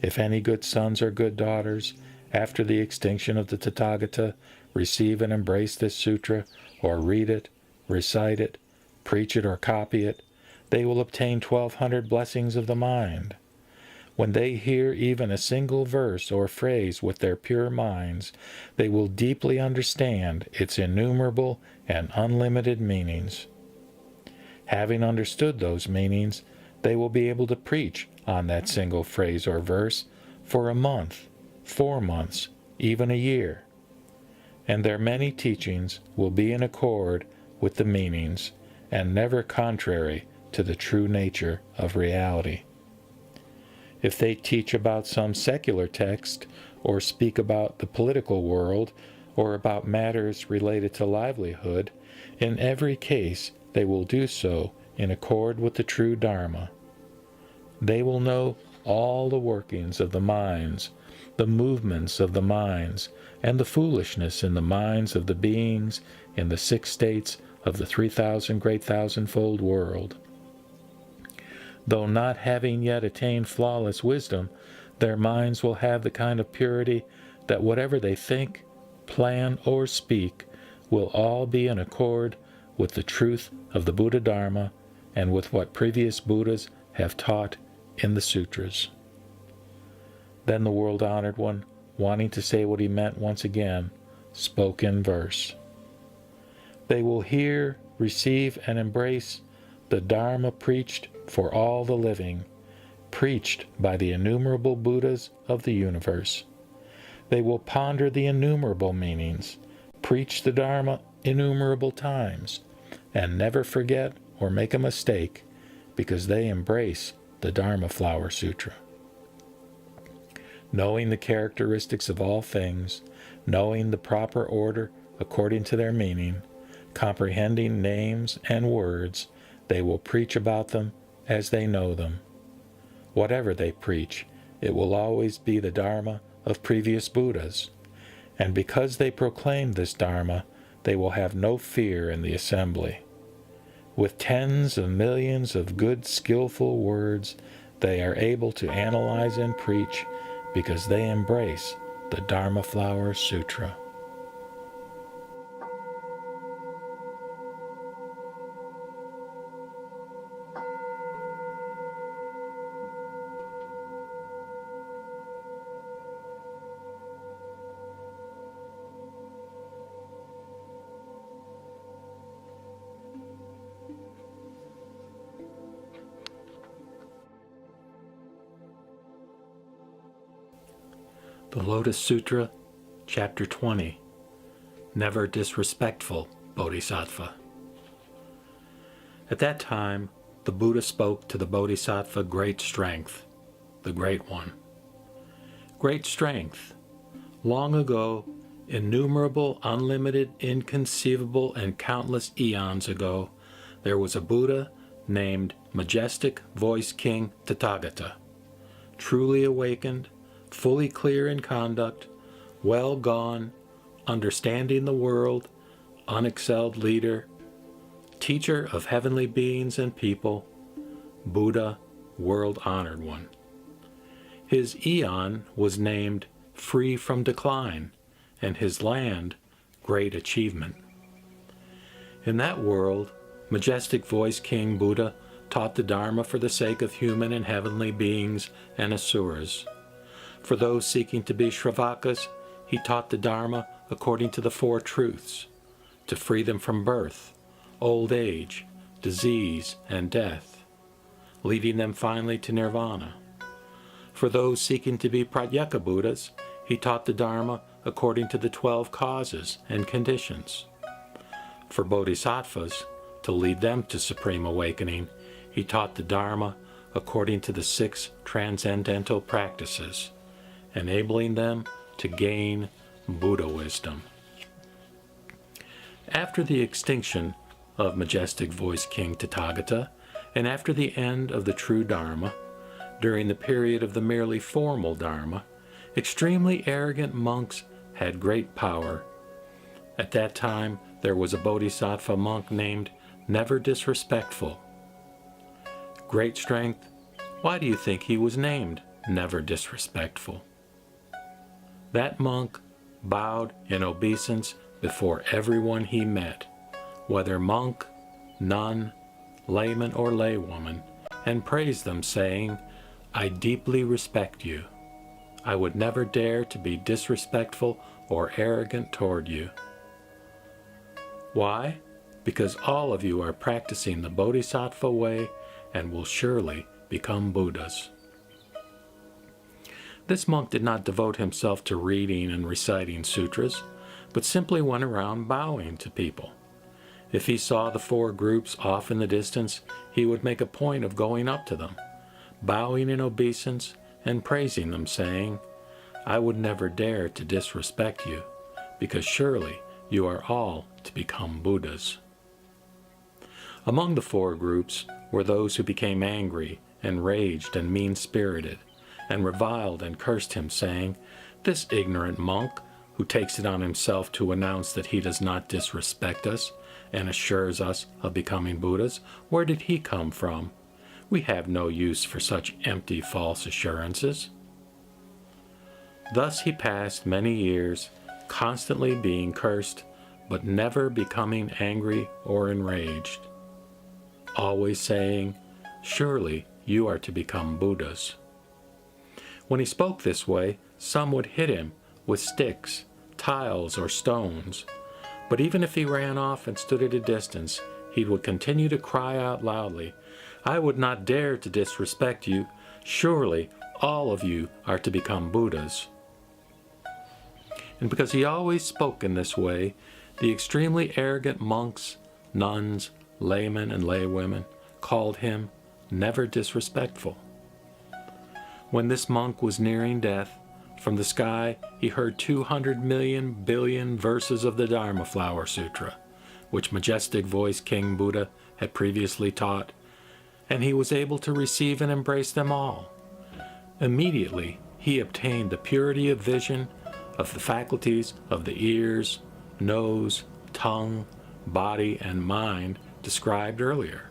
[SPEAKER 1] if any good sons or good daughters, after the extinction of the Tathagata, receive and embrace this sutra, or read it, recite it, preach it, or copy it, they will obtain 1,200 blessings of the mind. When they hear even a single verse or phrase with their pure minds, they will deeply understand its innumerable and unlimited meanings. Having understood those meanings, they will be able to preach on that single phrase or verse for a month, 4 months, even a year. And their many teachings will be in accord with the meanings and never contrary to the true nature of reality. If they teach about some secular text, or speak about the political world, or about matters related to livelihood, in every case they will do so in accord with the true Dharma. They will know all the workings of the minds, the movements of the minds, and the foolishness in the minds of the beings in the 6 states of the 3,000 great thousandfold world. Though not having yet attained flawless wisdom, their minds will have the kind of purity that whatever they think, plan, or speak will all be in accord with the truth of the Buddha Dharma and with what previous Buddhas have taught in the sutras. Then the world-honored one, wanting to say what he meant once again, spoke in verse. They will hear, receive, and embrace the Dharma preached for all the living, preached by the innumerable Buddhas of the universe. They will ponder the innumerable meanings, preach the Dharma innumerable times, and never forget or make a mistake because they embrace the Dharma Flower Sutra. Knowing the characteristics of all things, knowing the proper order according to their meaning, comprehending names and words, they will preach about them as they know them. Whatever they preach, it will always be the Dharma of previous Buddhas, and because they proclaim this Dharma, they will have no fear in the assembly. With tens of millions of good, skillful words, they are able to analyze and preach because they embrace the Dharma Flower Sutra. The Lotus Sutra, Chapter 20, Never Disrespectful Bodhisattva. At that time, the Buddha spoke to the Bodhisattva Great Strength, the Great One. Great Strength, long ago, innumerable, unlimited, inconceivable, and countless eons ago, there was a Buddha named Majestic Voice King Tathagata, truly awakened, fully clear in conduct, well gone, understanding the world, unexcelled leader, teacher of heavenly beings and people, Buddha, world-honored one. His eon was named Free from Decline, and his land, Great Achievement. In that world, Majestic Voice King Buddha taught the Dharma for the sake of human and heavenly beings and asuras. For those seeking to be Shravakas, he taught the Dharma according to the 4 truths, to free them from birth, old age, disease, and death, leading them finally to nirvana. For those seeking to be Pratyeka Buddhas, he taught the Dharma according to the 12 causes and conditions, For bodhisattvas, to lead them to supreme awakening, he taught the Dharma according to the 6 transcendental practices, enabling them to gain Buddha wisdom. After the extinction of Majestic Voice King Tathagata, and after the end of the true Dharma, during the period of the merely formal Dharma, extremely arrogant monks had great power. At that time, there was a bodhisattva monk named Never Disrespectful. Great strength. Why do you think he was named Never Disrespectful? That monk bowed in obeisance before everyone he met, whether monk, nun, layman, or laywoman, and praised them, saying, "I deeply respect you. I would never dare to be disrespectful or arrogant toward you." Why? Because all of you are practicing the Bodhisattva way and will surely become Buddhas. This monk did not devote himself to reading and reciting sutras, but simply went around bowing to people. If he saw the 4 groups off in the distance, he would make a point of going up to them, bowing in obeisance and praising them, saying, "I would never dare to disrespect you, because surely you are all to become Buddhas." Among the 4 groups were those who became angry, enraged, and mean-spirited, and reviled and cursed him, saying, "This ignorant monk, who takes it on himself to announce that he does not disrespect us and assures us of becoming Buddhas, where did he come from? We have no use for such empty, false assurances." Thus he passed many years, constantly being cursed, but never becoming angry or enraged, always saying, "Surely you are to become Buddhas." When he spoke this way, some would hit him with sticks, tiles, or stones. But even if he ran off and stood at a distance, he would continue to cry out loudly, "I would not dare to disrespect you. Surely all of you are to become Buddhas." And because he always spoke in this way, the extremely arrogant monks, nuns, laymen, and laywomen called him Never Disrespectful. When this monk was nearing death, from the sky he heard 200 million billion verses of the Dharma Flower Sutra, which Majestic Voice King Buddha had previously taught, and he was able to receive and embrace them all. Immediately he obtained the purity of vision of the faculties of the ears, nose, tongue, body, and mind described earlier.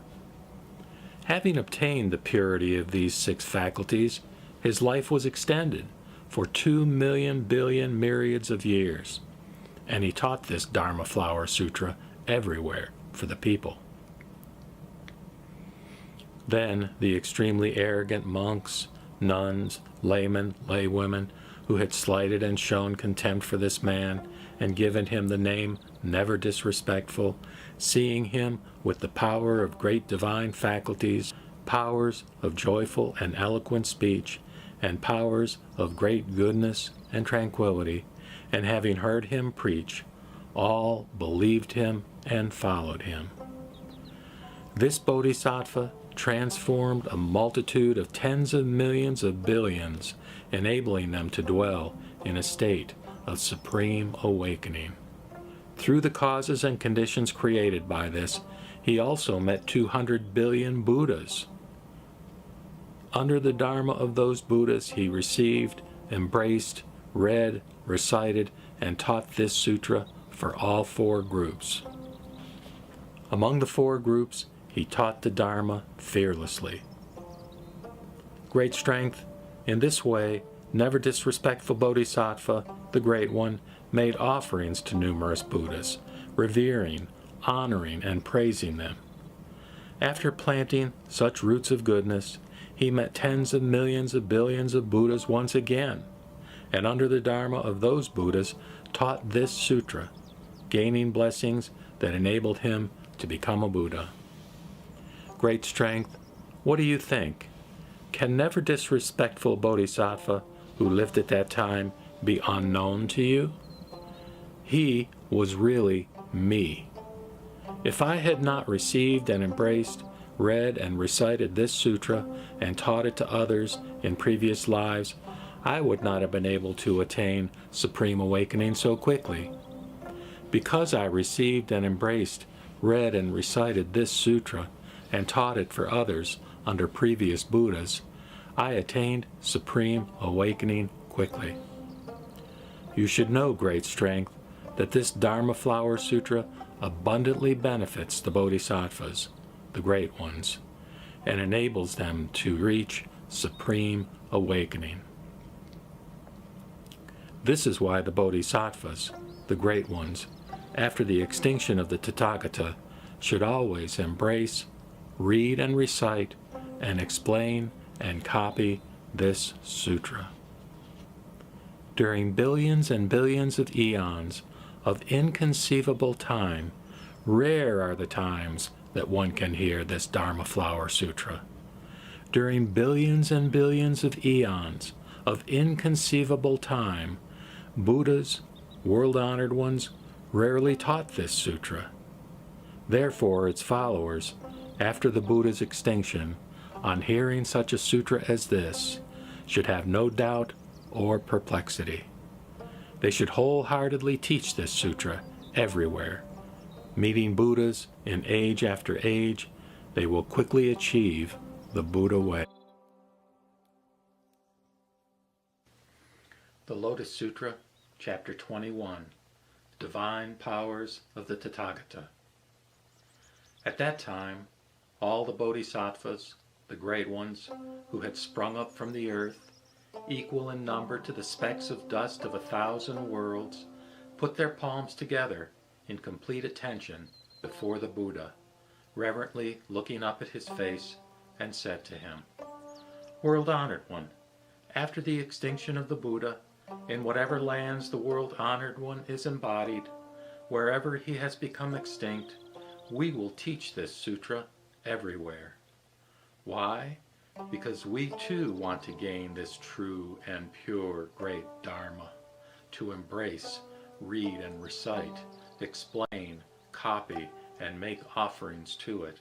[SPEAKER 1] Having obtained the purity of these 6 faculties, his life was extended for 2 million billion myriads of years, and he taught this Dharma Flower Sutra everywhere for the people. Then the extremely arrogant monks, nuns, laymen, laywomen, who had slighted and shown contempt for this man and given him the name Never Disrespectful, seeing him with the power of great divine faculties, powers of joyful and eloquent speech, and powers of great goodness and tranquility, and having heard him preach, all believed him and followed him. This bodhisattva transformed a multitude of tens of millions of billions, enabling them to dwell in a state of supreme awakening. Through the causes and conditions created by this, he also met 200 billion Buddhas. Under the Dharma of those Buddhas, he received, embraced, read, recited, and taught this sutra for all 4 groups. Among the 4 groups, he taught the Dharma fearlessly. Great strength. In this way, Never Disrespectful Bodhisattva, the Great One, made offerings to numerous Buddhas, revering, honoring, and praising them. After planting such roots of goodness, he met tens of millions of billions of Buddhas once again, and under the Dharma of those Buddhas taught this sutra, gaining blessings that enabled him to become a Buddha. Great strength. What do you think? Can Never Disrespectful Bodhisattva, who lived at that time, be unknown to you? He was really me. If I had not received and embraced, read and recited this sutra, and taught it to others in previous lives, I would not have been able to attain supreme awakening so quickly. Because I received and embraced, read and recited this sutra, and taught it for others under previous Buddhas, I attained supreme awakening quickly. You should know, great strength, that this Dharma Flower Sutra abundantly benefits the Bodhisattvas, the great ones, and enables them to reach supreme awakening. This is why the Bodhisattvas, the great ones, after the extinction of the Tathagata, should always embrace, read and recite, and explain and copy this sutra. During billions and billions of eons of inconceivable time, rare are the times that one can hear this Dharma Flower Sutra. During billions and billions of eons of inconceivable time, Buddhas, world-honored ones, rarely taught this sutra. Therefore, its followers, after the Buddha's extinction, on hearing such a sutra as this, should have no doubt or perplexity. They should wholeheartedly teach this sutra everywhere. Meeting Buddhas in age after age, they will quickly achieve the Buddha way. The Lotus Sutra, Chapter 21, Divine Powers of the Tathagata. At that time, all the Bodhisattvas, the great ones, who had sprung up from the earth, equal in number to the specks of dust of 1,000 worlds, put their palms together in complete attention before the Buddha, reverently looking up at his face, and said to him, "World-honored one, after the extinction of the Buddha, in whatever lands the world-honored one is embodied, wherever he has become extinct, we will teach this sutra everywhere. Why? Because we too want to gain this true and pure great Dharma, to embrace, read and recite, explain, copy, and make offerings to it."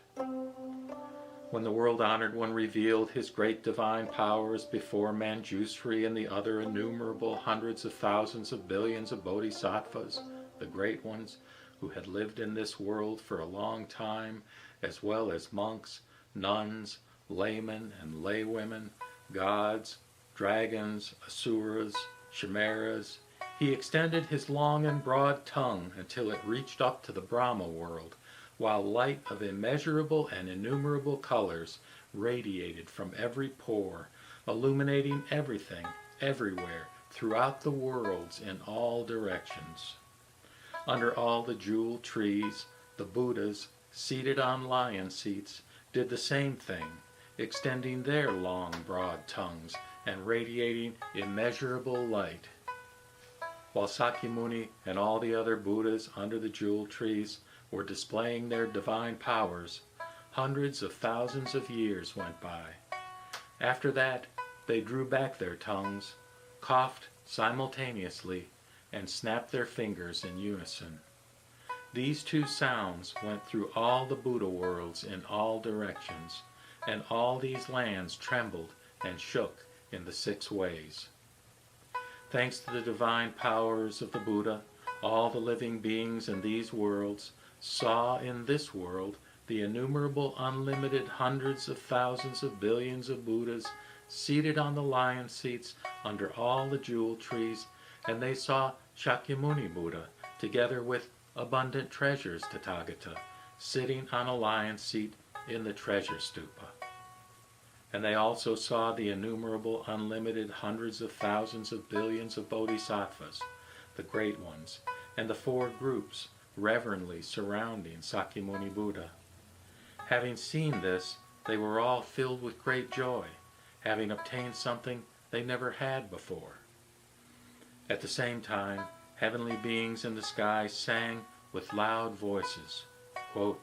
[SPEAKER 1] When the world-honored one revealed his great divine powers before Manjushri and the other innumerable hundreds of thousands of billions of bodhisattvas, the great ones, who had lived in this world for a long time, as well as monks, nuns, laymen and laywomen, gods, dragons, asuras, chimeras, he extended his long and broad tongue until it reached up to the Brahma world, while light of immeasurable and innumerable colors radiated from every pore, illuminating everything, everywhere, throughout the worlds in all directions. Under all the jewel trees, the Buddhas, seated on lion seats, did the same thing, extending their long, broad tongues and radiating immeasurable light. While Sakyamuni and all the other Buddhas under the jewel trees were displaying their divine powers, hundreds of thousands of years went by. After that, they drew back their tongues, coughed simultaneously, and snapped their fingers in unison. These two sounds went through all the Buddha worlds in all directions, and all these lands trembled and shook in the 6 ways. Thanks to the divine powers of the Buddha, all the living beings in these worlds saw in this world the innumerable unlimited hundreds of thousands of billions of Buddhas seated on the lion seats under all the jewel trees, and they saw Shakyamuni Buddha together with abundant treasures Tathagata sitting on a lion seat in the treasure stupa. And they also saw the innumerable unlimited hundreds of thousands of billions of bodhisattvas, the great ones, and the 4 groups reverently surrounding Sakyamuni Buddha. Having seen this, they were all filled with great joy, having obtained something they never had before. At the same time, heavenly beings in the sky sang with loud voices, quote,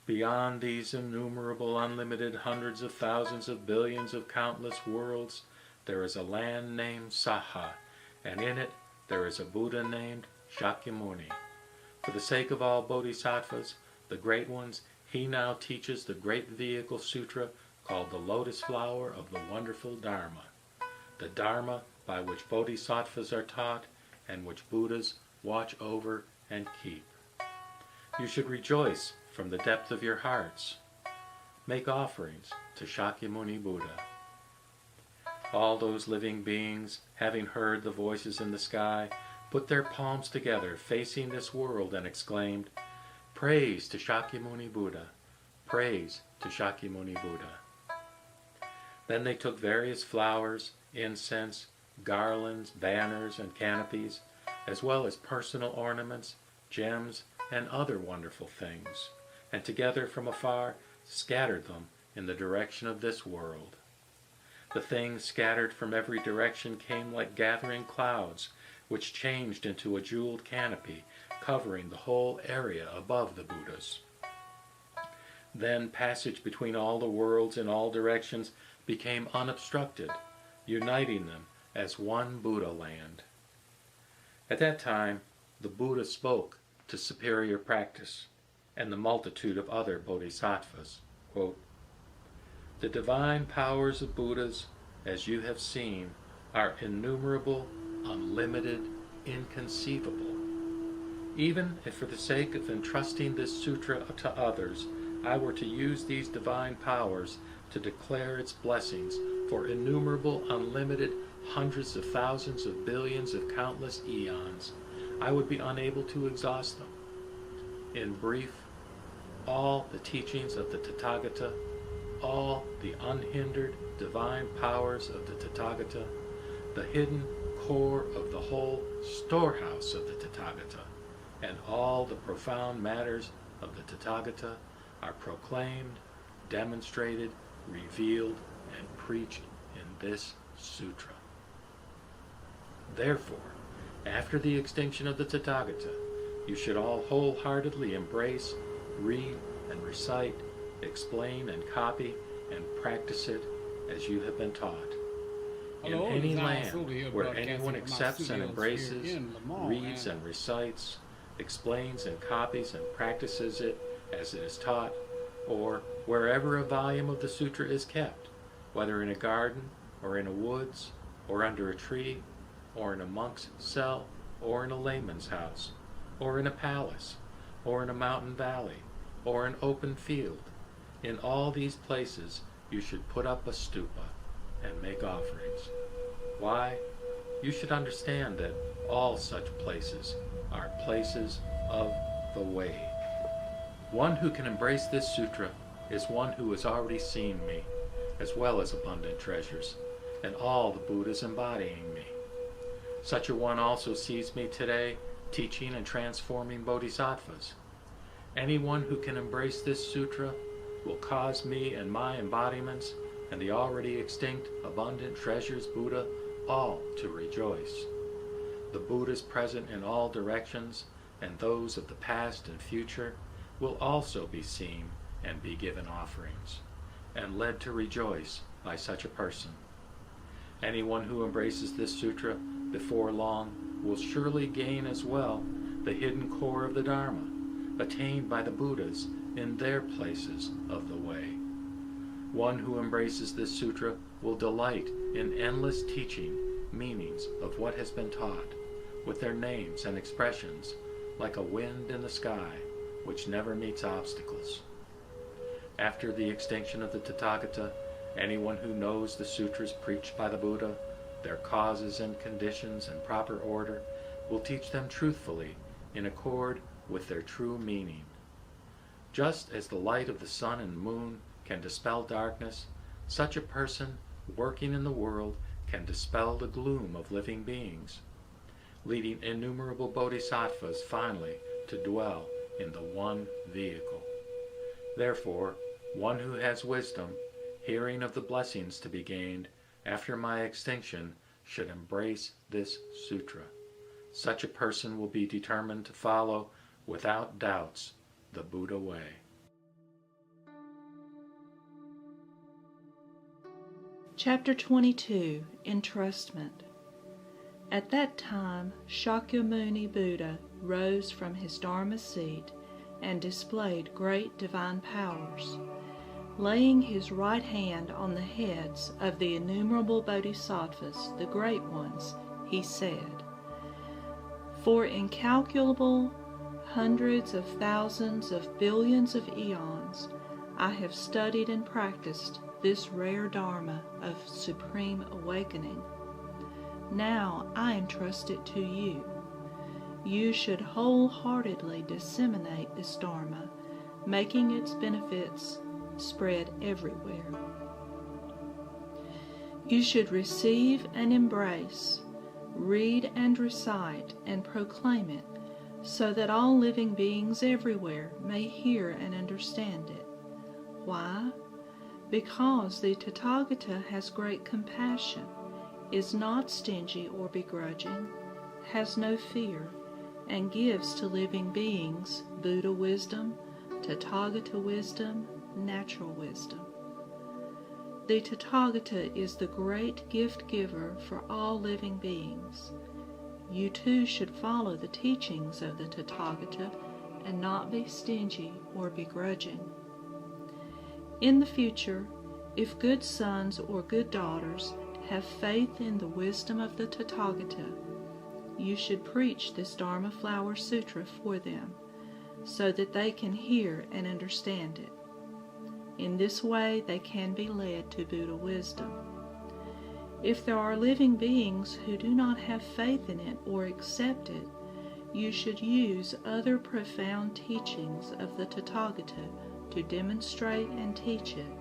[SPEAKER 1] "Beyond these innumerable unlimited hundreds of thousands of billions of countless worlds, there is a land named Saha, and in it there is a Buddha named Shakyamuni. For the sake of all bodhisattvas, the great ones, he now teaches the great vehicle sutra called the Lotus Flower of the wonderful Dharma, the Dharma by which Bodhisattvas are taught and which Buddhas watch over and keep. You should rejoice from the depth of your hearts. Make offerings to Shakyamuni Buddha. All those living beings, having heard the voices in the sky, put their palms together facing this world and exclaimed, "Praise to Shakyamuni Buddha! Praise to Shakyamuni Buddha!" Then they took various flowers, incense, garlands, banners, and canopies, as well as personal ornaments, gems, and other wonderful things, and together from afar scattered them in the direction of this world. The things scattered from every direction came like gathering clouds, which changed into a jeweled canopy covering the whole area above the Buddhas. Then passage between all the worlds in all directions became unobstructed, uniting them as one Buddha land. At that time, the Buddha spoke to superior practice and the multitude of other bodhisattvas, quote, "The divine powers of Buddhas, as you have seen, are innumerable, unlimited, inconceivable. Even if for the sake of entrusting this sutra to others, I were to use these divine powers to declare its blessings for innumerable, unlimited, hundreds of thousands of billions of countless eons, I would be unable to exhaust them. In brief, all the teachings of the Tathagata, all the unhindered divine powers of the Tathagata, the hidden core of the whole storehouse of the Tathagata, and all the profound matters of the Tathagata are proclaimed, demonstrated, revealed, and preached in this sutra. Therefore, after the extinction of the Tathagata, you should all wholeheartedly embrace, read, and recite, explain and copy, and practice it as you have been taught. In
[SPEAKER 3] Hello,
[SPEAKER 1] any
[SPEAKER 3] this is Al
[SPEAKER 1] land
[SPEAKER 3] Silva here,
[SPEAKER 1] where
[SPEAKER 3] broadcasting
[SPEAKER 1] anyone
[SPEAKER 3] from my
[SPEAKER 1] accepts and
[SPEAKER 3] studios
[SPEAKER 1] embraces,
[SPEAKER 3] here in Lamar,
[SPEAKER 1] reads and recites, explains and copies and practices it as it is taught, or wherever a volume of the sutra is kept, whether in a garden, or in a woods, or under a tree, or in a monk's cell, or in a layman's house, or in a palace, or in a mountain valley, or an open field. In all these places you should put up a stupa and make offerings. Why? You should understand that all such places are places of the way. One who can embrace this sutra is one who has already seen me, as well as abundant treasures, and all the Buddhas embodying me. Such a one also sees me today, teaching and transforming bodhisattvas. Anyone who can embrace this sutra will cause me and my embodiments and the already extinct abundant treasures Buddha all to rejoice. The Buddhas present in all directions and those of the past and future will also be seen and be given offerings, and led to rejoice by such a person. Anyone who embraces this sutra before long will surely gain as well the hidden core of the Dharma, attained by the Buddhas in their places of the way. One who embraces this sutra will delight in endless teaching meanings of what has been taught, with their names and expressions, like a wind in the sky, which never meets obstacles. After the extinction of the Tathagata, anyone who knows the sutras preached by the Buddha, their causes and conditions and proper order, will teach them truthfully in accord with their true meaning. Just as the light of the sun and moon can dispel darkness, such a person working in the world can dispel the gloom of living beings, leading innumerable bodhisattvas finally to dwell in the one vehicle. Therefore, one who has wisdom, hearing of the blessings to be gained after my extinction, should embrace this sutra. Such a person will be determined to follow, without doubts, the Buddha way.
[SPEAKER 4] Chapter 22, Entrustment. At that time, Shakyamuni Buddha rose from his Dharma seat and displayed great divine powers. Laying his right hand on the heads of the innumerable Bodhisattvas, the great ones, he said, "For incalculable hundreds of thousands of billions of eons, I have studied and practiced this rare Dharma of supreme awakening. Now I entrust it to you. You should wholeheartedly disseminate this Dharma, making its benefits spread everywhere. You should receive and embrace, read and recite and proclaim it, so that all living beings everywhere may hear and understand it. Why? Because the Tathagata has great compassion, is not stingy or begrudging, has no fear, and gives to living beings Buddha wisdom, Tathagata wisdom, natural wisdom. The Tathagata is the great gift giver for all living beings. You too should follow the teachings of the Tathagata and not be stingy or begrudging. In the future, if good sons or good daughters have faith in the wisdom of the Tathagata, you should preach this Dharma Flower Sutra for them, so that they can hear and understand it. In this way, they can be led to Buddha wisdom. If there are living beings who do not have faith in it or accept it, you should use other profound teachings of the Tathagata to demonstrate and teach it,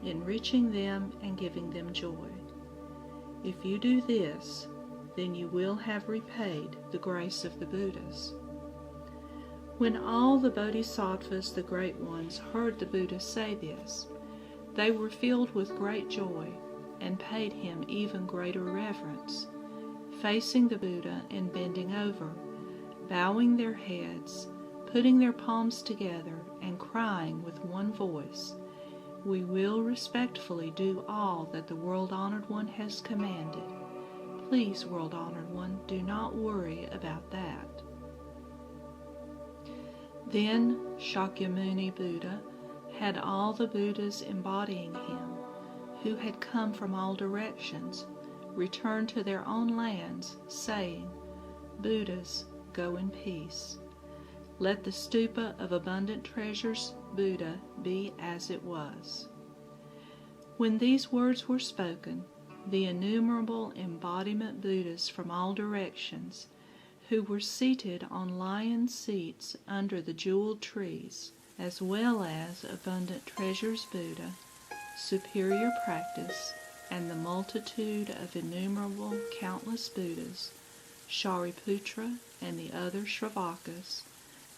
[SPEAKER 4] enriching them and giving them joy. If you do this, then you will have repaid the grace of the Buddhas." When all the Bodhisattvas, the great ones, heard the Buddha say this, they were filled with great joy and paid him even greater reverence, facing the Buddha and bending over, bowing their heads, putting their palms together, and crying with one voice, "We will respectfully do all that the World-Honored One has commanded. Please, World-Honored One, do not worry about that." Then Shakyamuni Buddha had all the Buddhas embodying him, who had come from all directions, return to their own lands, saying, "Buddhas, go in peace. Let the stupa of abundant treasures, Buddha, be as it was." When these words were spoken, the innumerable embodiment Buddhas from all directions, who were seated on lion seats under the jeweled trees, as well as abundant treasures Buddha, superior practice, and the multitude of innumerable countless Buddhas, Shariputra and the other Shravakas,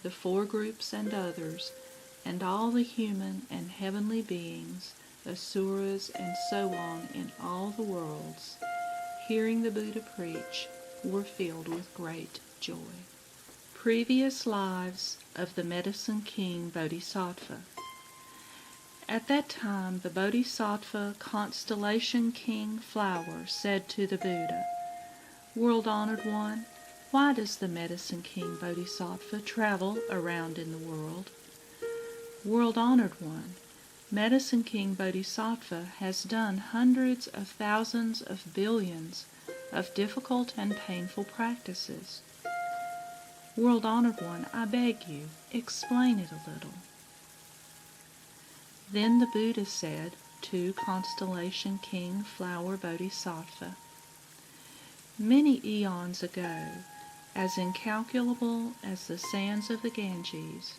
[SPEAKER 4] the four groups and others, and all the human and heavenly beings, asuras, and so on in all the worlds, hearing the Buddha preach, were filled with great joy. Previous lives of the Medicine King Bodhisattva. At that time, the Bodhisattva Constellation King Flower said to the Buddha, "World-Honored One, why does the Medicine King Bodhisattva travel around in the world?" "World-Honored One, Medicine King Bodhisattva has done hundreds of thousands of billions of difficult and painful practices." "World-Honored One, I beg you, explain it a little." Then the Buddha said to Constellation King Flower Bodhisattva, "Many eons ago, as incalculable as the sands of the Ganges,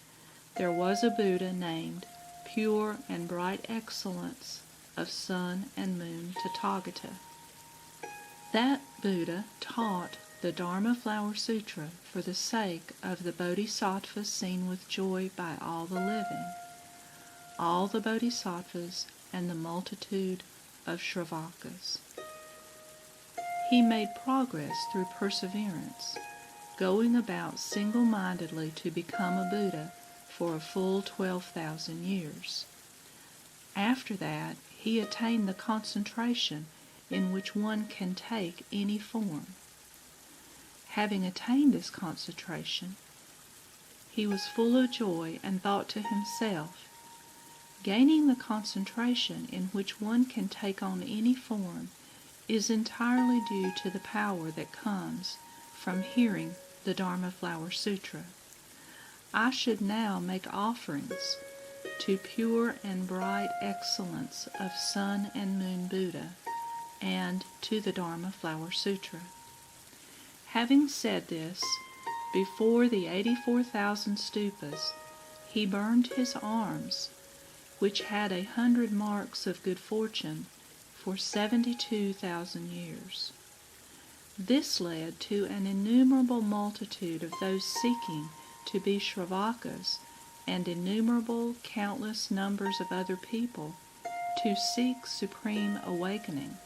[SPEAKER 4] there was a Buddha named Pure and Bright Excellence of Sun and Moon Tathagata. That Buddha taught the Dharma Flower Sutra for the sake of the Bodhisattvas seen with joy by all the living, all the Bodhisattvas and the multitude of Shravakas. He made progress through perseverance, going about single-mindedly to become a Buddha for a full 12,000 years. After that, he attained the concentration in which one can take any form. Having attained this concentration, he was full of joy and thought to himself, "Gaining the concentration in which one can take on any form is entirely due to the power that comes from hearing the Dharma Flower Sutra. I should now make offerings to pure and bright excellence of Sun and Moon Buddha, and to the Dharma Flower Sutra." Having said this, before the 84,000 stupas, he burned his arms, which had 100 marks of good fortune, for 72,000 years. This led to an innumerable multitude of those seeking to be Shravakas, and innumerable, countless numbers of other people to seek supreme awakening,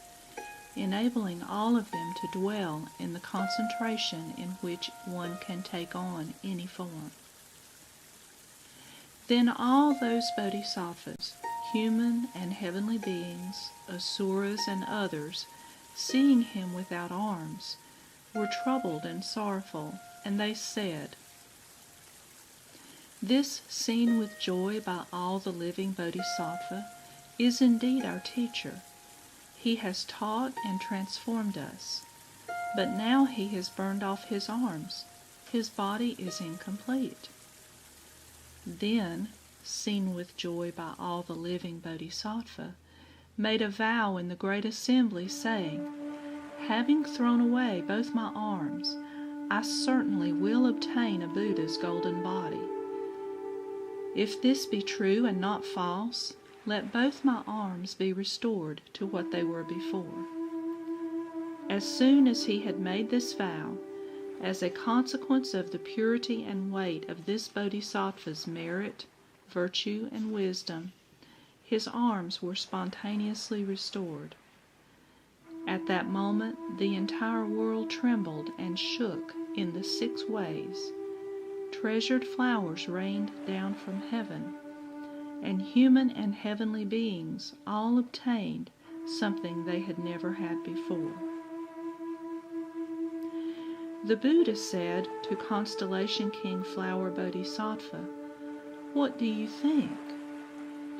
[SPEAKER 4] enabling all of them to dwell in the concentration in which one can take on any form. Then all those bodhisattvas, human and heavenly beings, asuras and others, seeing him without arms, were troubled and sorrowful, and they said, "This seen with joy by all the living bodhisattva is indeed our teacher. He has taught and transformed us, but now he has burned off his arms. His body is incomplete." Then, seen with joy by all the living bodhisattva, made a vow in the great assembly, saying, "Having thrown away both my arms, I certainly will obtain a Buddha's golden body. If this be true and not false, let both my arms be restored to what they were before." As soon as he had made this vow, as a consequence of the purity and weight of this bodhisattva's merit, virtue, and wisdom, his arms were spontaneously restored. At that moment the entire world trembled and shook in the 6 ways. Treasured flowers rained down from heaven, and human and heavenly beings all obtained something they had never had before. The Buddha said to Constellation King Flower Bodhisattva, "What do you think?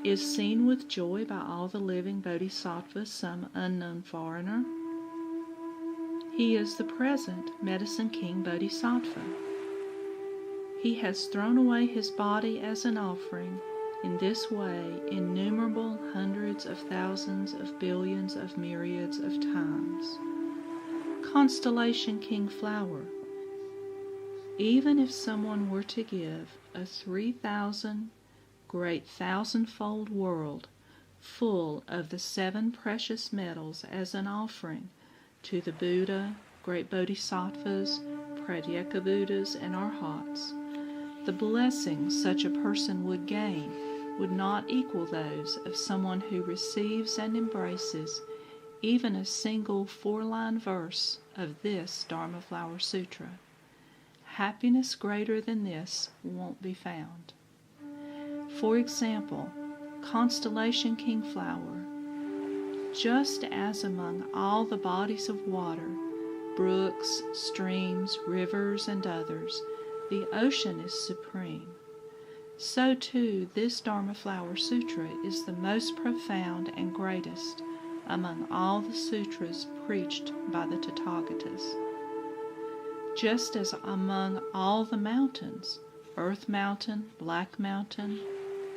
[SPEAKER 4] Is seen with joy by all the living bodhisattvas some unknown foreigner? He is the present Medicine King Bodhisattva. He has thrown away his body as an offering in this way innumerable hundreds of thousands of billions of myriads of times. Constellation King Flower, even if someone were to give a 3,000 great thousandfold world full of the 7 precious metals as an offering to the Buddha, great bodhisattvas, Pratyeka Buddhas, and Arhats, the blessings such a person would gain would not equal those of someone who receives and embraces even a single 4-line verse of this Dharma Flower Sutra. Happiness greater than this won't be found." For example, Constellation King Flower, just as among all the bodies of water, brooks, streams, rivers, and others, the ocean is supreme, so too this Dharma Flower Sutra is the most profound and greatest among all the sutras preached by the Tathagatas. Just as among all the mountains, Earth Mountain, Black Mountain,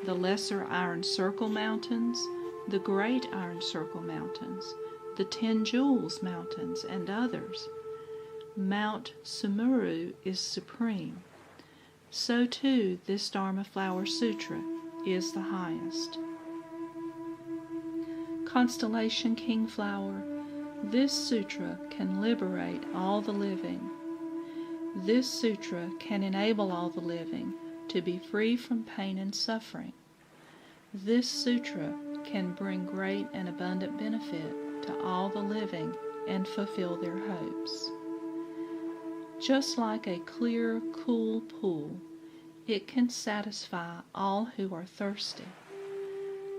[SPEAKER 4] the Lesser Iron Circle Mountains, the Great Iron Circle Mountains, the 10 Jewels Mountains, and others, Mount Sumuru is supreme, so too this Dharma Flower Sutra is the highest. Constellation King Flower, this sutra can liberate all the living. This sutra can enable all the living to be free from pain and suffering. This sutra can bring great and abundant benefit to all the living and fulfill their hopes. Just like a clear, cool pool, it can satisfy all who are thirsty.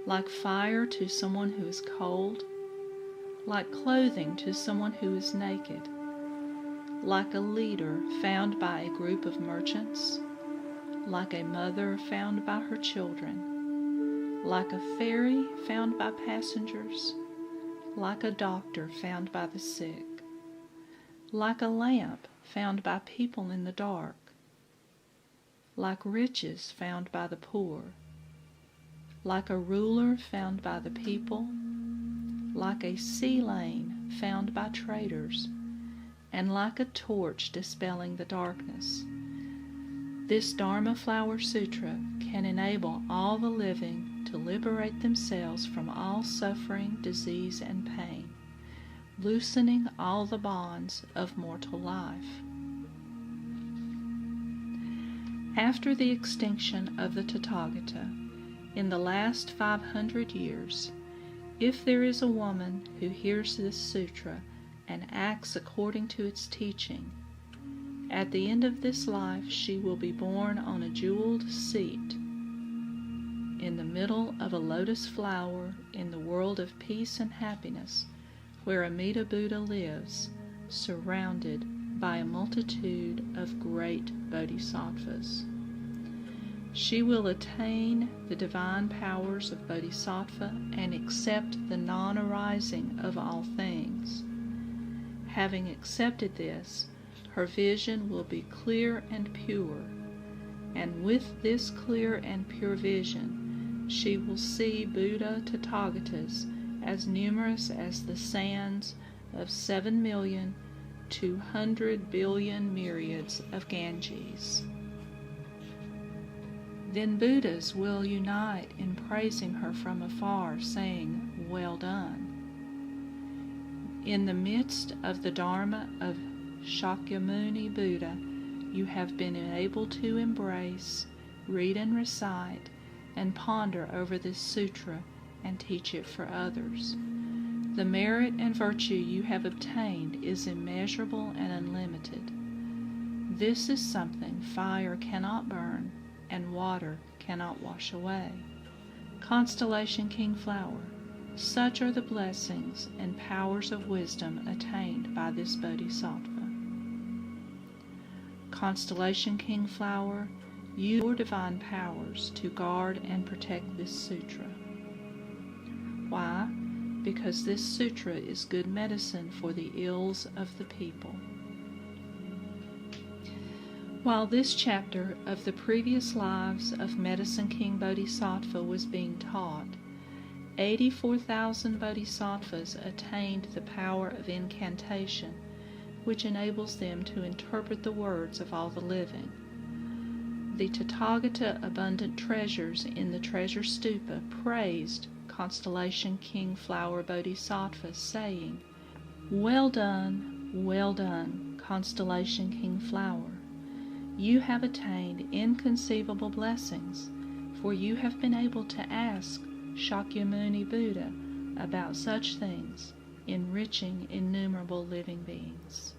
[SPEAKER 4] Like fire to someone who is cold, like clothing to someone who is naked, like a leader found by a group of merchants, like a mother found by her children, like a ferry found by passengers, like a doctor found by the sick, like a lamp found by people in the dark, like riches found by the poor, like a ruler found by the people, like a sea lane found by traders, and like a torch dispelling the darkness. This Dharma Flower Sutra can enable all the living to liberate themselves from all suffering, disease, and pain, loosening all the bonds of mortal life. After the extinction of the Tathagata, in the last 500 years, if there is a woman who hears this sutra and acts according to its teaching, at the end of this life she will be born on a jeweled seat in the middle of a lotus flower in the world of peace and happiness, where Amida Buddha lives, surrounded by a multitude of great bodhisattvas. She will attain the divine powers of Bodhisattva and accept the non-arising of all things. Having accepted this, her vision will be clear and pure, and with this clear and pure vision, she will see Buddha Tathagatas as numerous as the sands of 7,200,000,000,000 myriads of Ganges. Then Buddhas will unite in praising her from afar, saying, "Well done." In the midst of the Dharma of Shakyamuni Buddha, you have been able to embrace, read and recite, and ponder over this sutra and teach it for others. The merit and virtue you have obtained is immeasurable and unlimited. This is something fire cannot burn and water cannot wash away. Constellation King Flower, such are the blessings and powers of wisdom attained by this Bodhisattva. Constellation King Flower, use your divine powers to guard and protect this sutra. Why? Because this sutra is good medicine for the ills of the people. While this chapter of the previous lives of Medicine King Bodhisattva was being taught, 84,000 bodhisattvas attained the power of incantation, which enables them to interpret the words of all the living. The Tathagata abundant treasures in the treasure stupa praised Constellation King Flower Bodhisattva, saying, well done, Constellation King Flower. You have attained inconceivable blessings, for you have been able to ask Shakyamuni Buddha about such things, enriching innumerable living beings.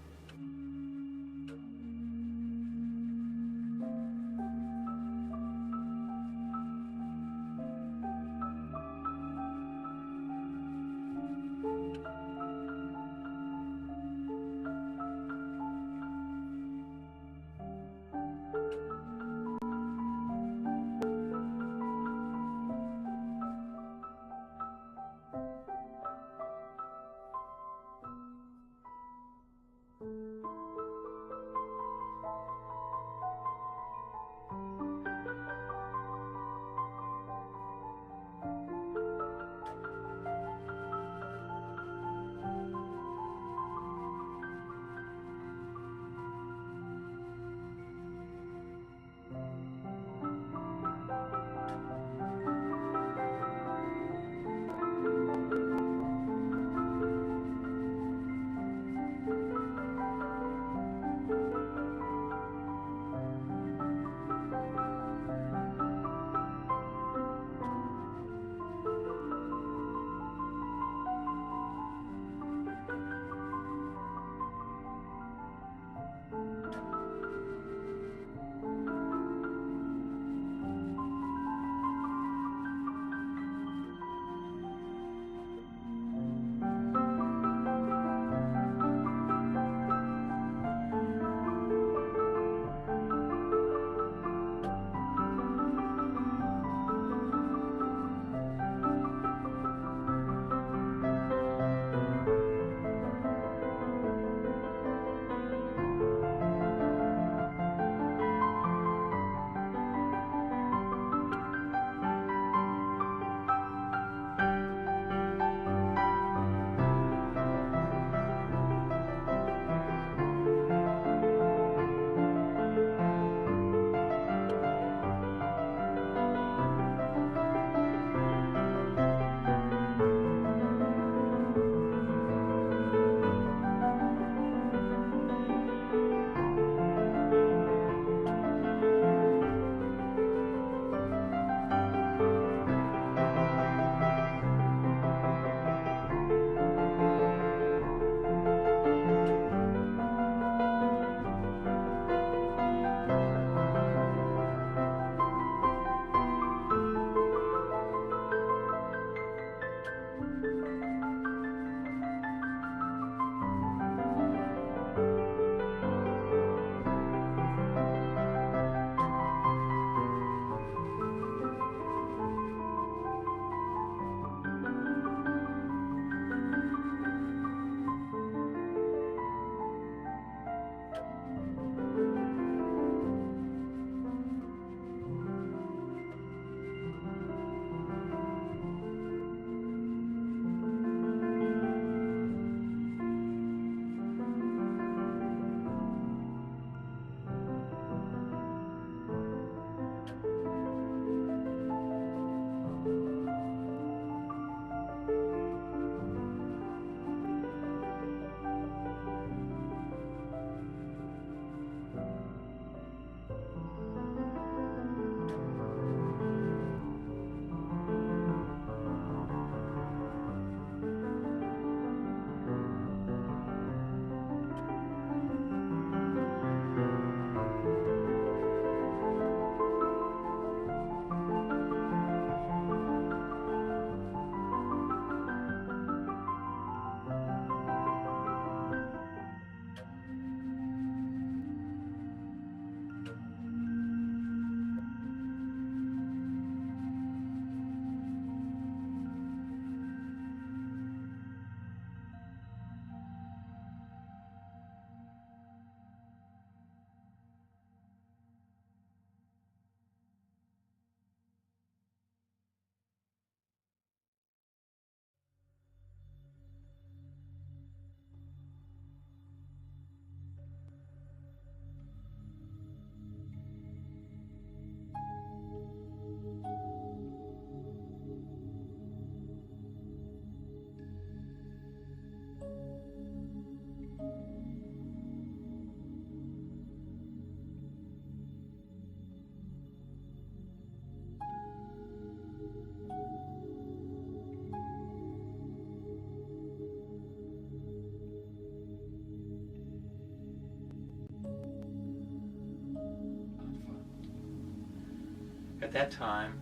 [SPEAKER 2] At that time,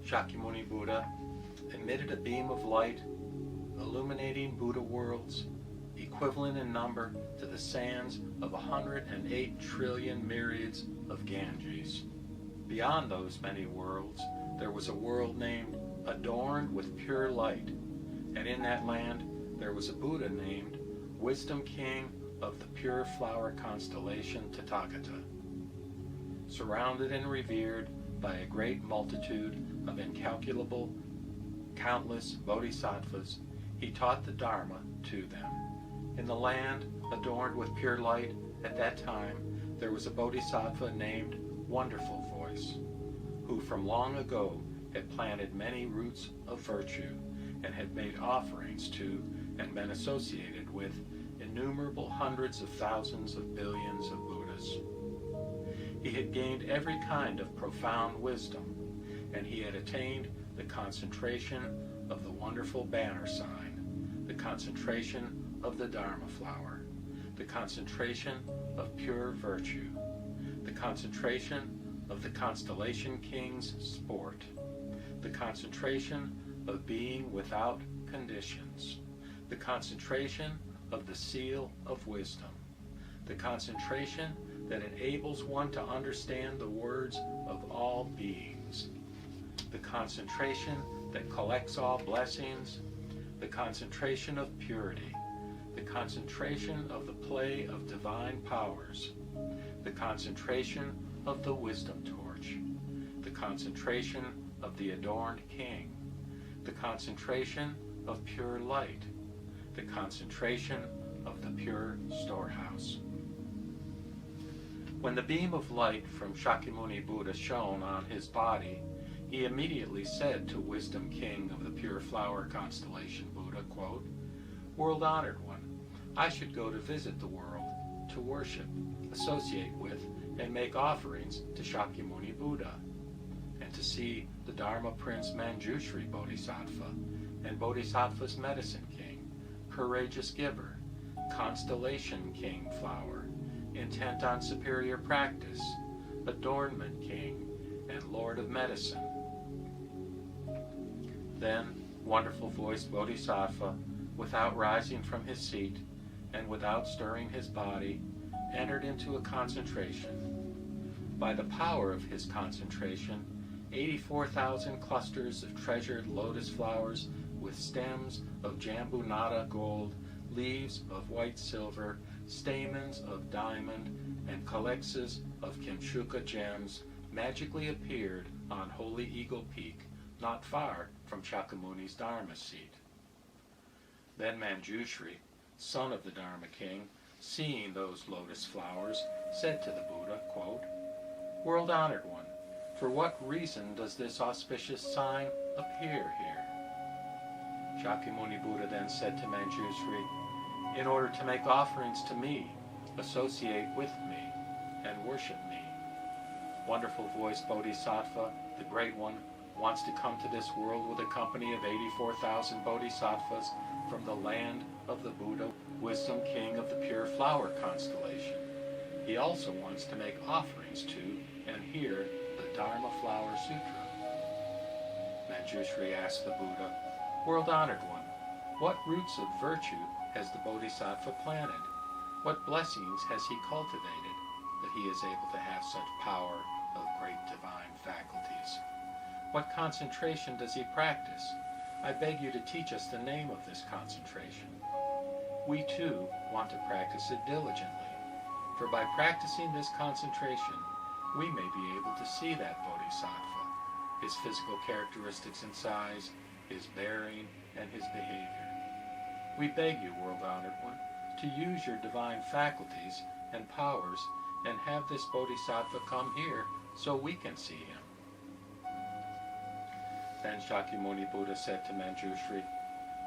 [SPEAKER 2] Shakyamuni Buddha emitted a beam of light, illuminating Buddha worlds, equivalent in number to the sands of 108 trillion myriads of Ganges. Beyond those many worlds, there was a world named Adorned with Pure Light, and in that land there was a Buddha named Wisdom King of the Pure Flower constellation Tathagata. Surrounded and revered by a great multitude of incalculable, countless bodhisattvas, he taught the Dharma to them. In the land adorned with pure light, at that time, there was a bodhisattva named Wonderful Voice, who from long ago had planted many roots of virtue and had made offerings to and been associated with innumerable hundreds of thousands of billions of Buddhas. He had gained every kind of profound wisdom, and he had attained the concentration of the wonderful banner sign, the concentration of the Dharma flower, the concentration of pure virtue, the concentration of the constellation king's sport, the concentration of being without conditions, the concentration of the seal of wisdom, the concentration that enables one to understand the words of all beings, the concentration that collects all blessings, the concentration of purity, the concentration of the play of divine powers, the concentration of the wisdom torch, the concentration of the adorned king, the concentration of pure light, the concentration of the pure storehouse. When the beam of light from Shakyamuni Buddha shone on his body, he immediately said to Wisdom King of the Pure Flower constellation Buddha, quote, "World-honored one, I should go to visit the world, to worship, associate with, and make offerings to Shakyamuni Buddha, and to see the Dharma Prince Manjushri Bodhisattva, and Bodhisattva's Medicine King, Courageous Giver, Constellation King Flower, Intent on Superior Practice, Adornment King, and Lord of Medicine." Then, Wonderful Voiced Bodhisattva, without rising from his seat and without stirring his body, entered into a concentration. By the power of his concentration, 84,000 clusters of treasured lotus flowers with stems of jambunada gold, leaves of white silver, stamens of diamond, and calyxes of Kimshuka gems magically appeared on Holy Eagle Peak, not far from Shakyamuni's Dharma seat. Then Manjushri, son of the Dharma King, seeing those lotus flowers, said to the Buddha, quote, "World-honored one, for what reason does this auspicious sign appear here?" Shakyamuni Buddha then said to Manjushri, "In order to make offerings to me, associate with me, and worship me. Wonderful Voiced Bodhisattva, the Great One, wants to come to this world with a company of 84,000 bodhisattvas from the land of the Buddha, Wisdom King of the Pure Flower constellation. He also wants to make offerings to and hear the Dharma Flower Sutra." Manjushri asked the Buddha, "World-honored one, what roots of virtue has the Bodhisattva planted? What blessings has he cultivated that he is able to have such power of great divine faculties? What concentration does he practice? I beg you to teach us the name of this concentration. We too want to practice it diligently, for by practicing this concentration, we may be able to see that Bodhisattva, his physical characteristics and size, his bearing, and his behavior. We beg you, world-honored one, to use your divine faculties and powers and have this Bodhisattva come here so we can see him." Then Shakyamuni Buddha said to Manjushri,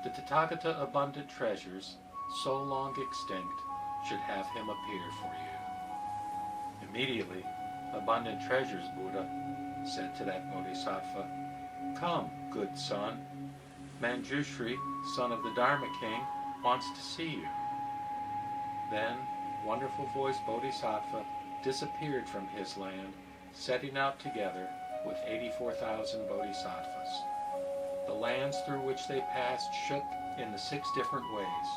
[SPEAKER 2] "The Tathagata abundant treasures, so long extinct, should have him appear for you." Immediately, Abundant Treasures Buddha said to that Bodhisattva, "Come, good son. Manjushri, son of the Dharma King, wants to see you." Then, Wonderful Voiced Bodhisattva disappeared from his land, setting out together
[SPEAKER 1] with 84,000 bodhisattvas. The lands through which they passed shook in the 6 different ways.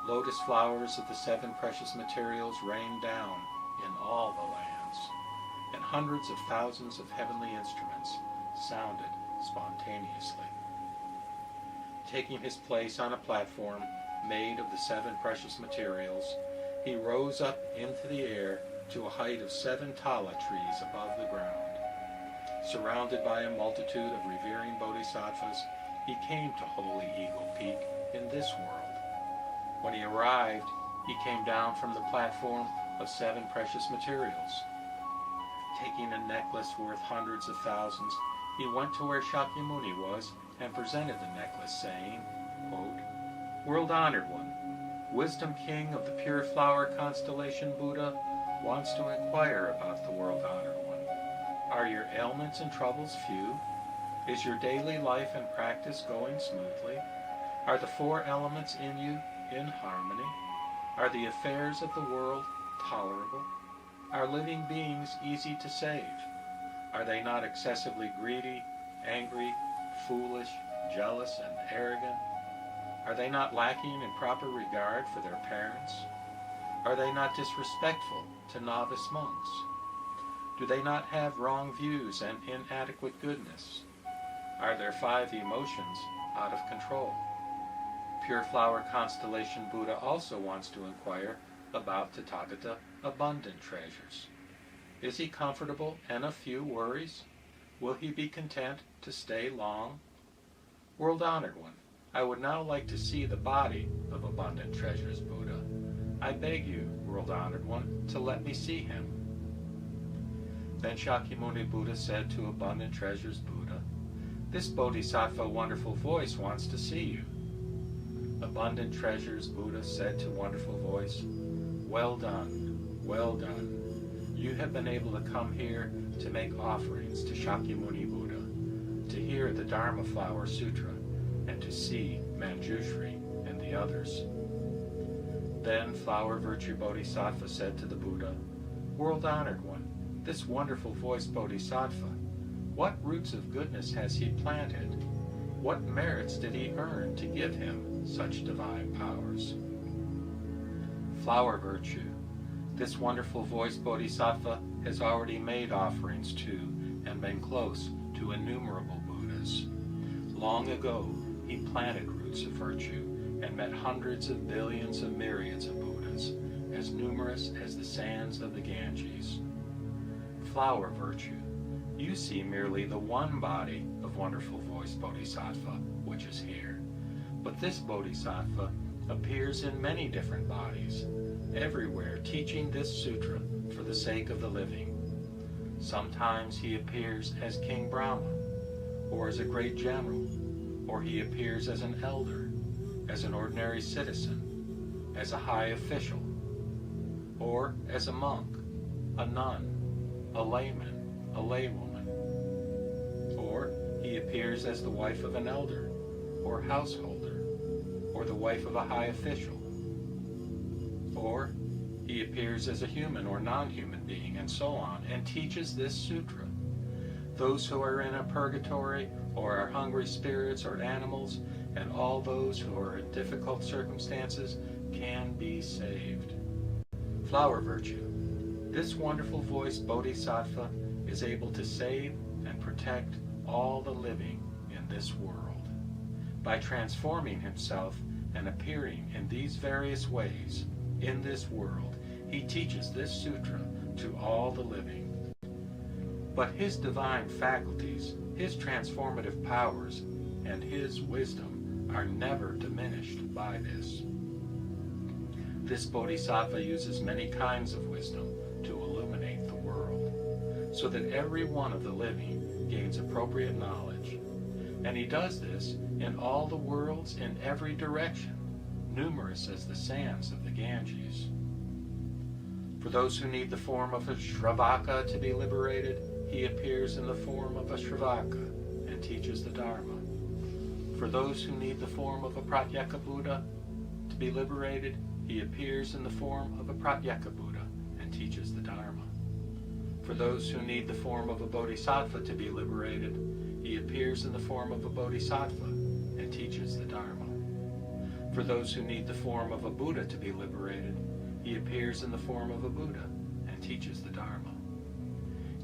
[SPEAKER 1] Lotus flowers of the 7 precious materials rained down in all the lands, and hundreds of thousands of heavenly instruments sounded spontaneously. Taking his place on a platform made of the 7 precious materials, he rose up into the air to a height of 7 tala trees above the ground. Surrounded by a multitude of revering bodhisattvas, he came to Holy Eagle Peak in this world. When he arrived, he came down from the platform of 7 precious materials. Taking a necklace worth hundreds of thousands, he went to where Shakyamuni was and presented the necklace, saying, quote, "World-honored one, Wisdom King of the Pure Flower Constellation Buddha wants to inquire about the world-honored one. Are your ailments and troubles few? Is your daily life and practice going smoothly? Are the 4 elements in you in harmony? Are the affairs of the world tolerable? Are living beings easy to save? Are they not excessively greedy, angry, foolish, jealous, and arrogant? Are they not lacking in proper regard for their parents? Are they not disrespectful to novice monks? Do they not have wrong views and inadequate goodness? Are their 5 emotions out of control?" Pure Flower Constellation Buddha also wants to inquire about Tathagata abundant treasures. Is he comfortable and of few worries? Will he be content to stay long? World-honored one, I would now like to see the body of abundant treasures Buddha. I beg you, world-honored one, to let me see him. Then Shakyamuni Buddha said to abundant treasures Buddha, "This Bodhisattva Wonderful Voice wants to see you." Abundant treasures Buddha said to Wonderful Voice, "Well done, well done. You have been able to come here to make offerings to Shakyamuni Buddha, to hear the Dharma Flower Sutra, and to see Manjushri and the others." Then Flower Virtue Bodhisattva said to the Buddha, "World-honored one, this wonderful voice Bodhisattva, what roots of goodness has he planted? What merits did he earn to give him such divine powers?" Flower Virtue, this wonderful voice Bodhisattva has already made offerings to and been close to innumerable Buddhas. Long ago, he planted roots of virtue and met hundreds of billions of myriads of Buddhas, as numerous as the sands of the Ganges. Flower Virtue, you see merely the one body of Wonderful Voice Bodhisattva, which is here. But this Bodhisattva appears in many different bodies, everywhere teaching this sutra for the sake of the living. Sometimes he appears as King Brahma, or as a great general, or he appears as an elder, as an ordinary citizen, as a high official, or as a monk, a nun, a layman, a laywoman, or he appears as the wife of an elder, or householder, or the wife of a high official, or he appears as a human or non-human being, and so on, and teaches this sutra. Those who are in a purgatory, or are hungry spirits or animals, and all those who are in difficult circumstances can be saved. Flower Virtue, this wonderful voice Bodhisattva is able to save and protect all the living in this world. By transforming himself and appearing in these various ways in this world, he teaches this sutra to all the living. But his divine faculties, his transformative powers, and his wisdom are never diminished by this. This Bodhisattva uses many kinds of wisdom to illuminate the world, so that every one of the living gains appropriate knowledge. And he does this in all the worlds in every direction, numerous as the sands of the Ganges. For those who need the form of a Shravaka to be liberated, he appears in the form of a Shravaka and teaches the Dharma. For those who need the form of a Pratyeka Buddha to be liberated, he appears in the form of a Pratyeka Buddha and teaches the Dharma. For those who need the form of a Bodhisattva to be liberated, he appears in the form of a Bodhisattva and teaches the Dharma. For those who need the form of a Buddha to be liberated, he appears in the form of a Buddha and teaches the Dharma.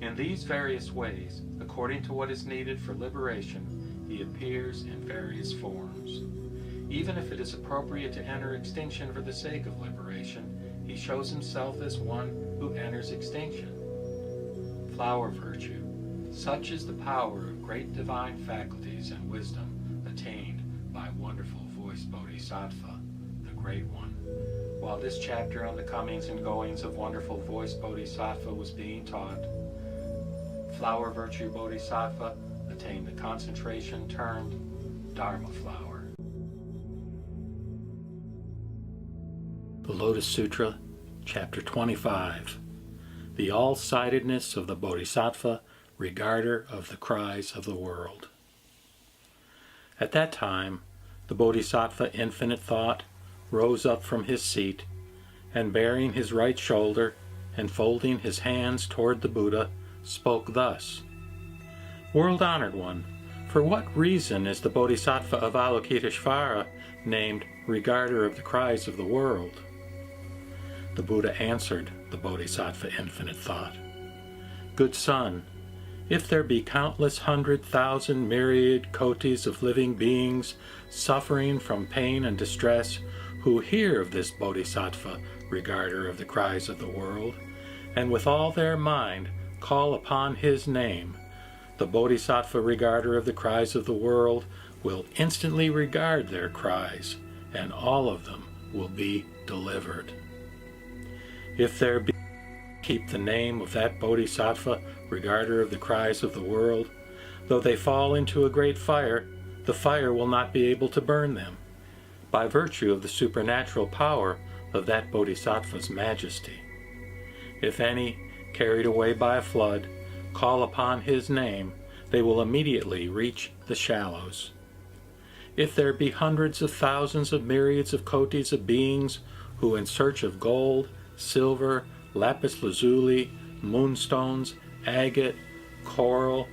[SPEAKER 1] In these various ways, according to what is needed for liberation, he appears in various forms. Even if it is appropriate to enter extinction for the sake of liberation, he shows himself as one who enters extinction. Flower virtue. Such is the power of great divine faculties and wisdom attained by wonderful voiced Bodhisattva, the Great One. While this chapter on the comings and goings of wonderful voiced Bodhisattva was being taught, Flower virtue Bodhisattva attained the concentration termed Dharma flower. The Lotus Sutra, Chapter 25. The all-sidedness of the Bodhisattva, regarder of the cries of the world. At that time, the Bodhisattva Infinite Thought rose up from his seat, and baring his right shoulder and folding his hands toward the Buddha, spoke thus: World-honored one, for what reason is the Bodhisattva of Avalokiteshvara named regarder of the cries of the world? The Buddha answered the Bodhisattva Infinite Thought, Good son, if there be countless 100,000 myriad kotis of living beings suffering from pain and distress, who hear of this Bodhisattva, regarder of the cries of the world, and with all their mind call upon his name, the Bodhisattva, regarder of the cries of the world, will instantly regard their cries, and all of them will be delivered. If there be, keep the name of that Bodhisattva, regarder of the cries of the world, though they fall into a great fire, the fire will not be able to burn them, by virtue of the supernatural power of that Bodhisattva's majesty. If any, carried away by a flood, call upon his name, they will immediately reach the shallows. If there be hundreds of thousands of myriads of kotis of beings who in search of gold, silver, lapis lazuli, moonstones, agate, coral,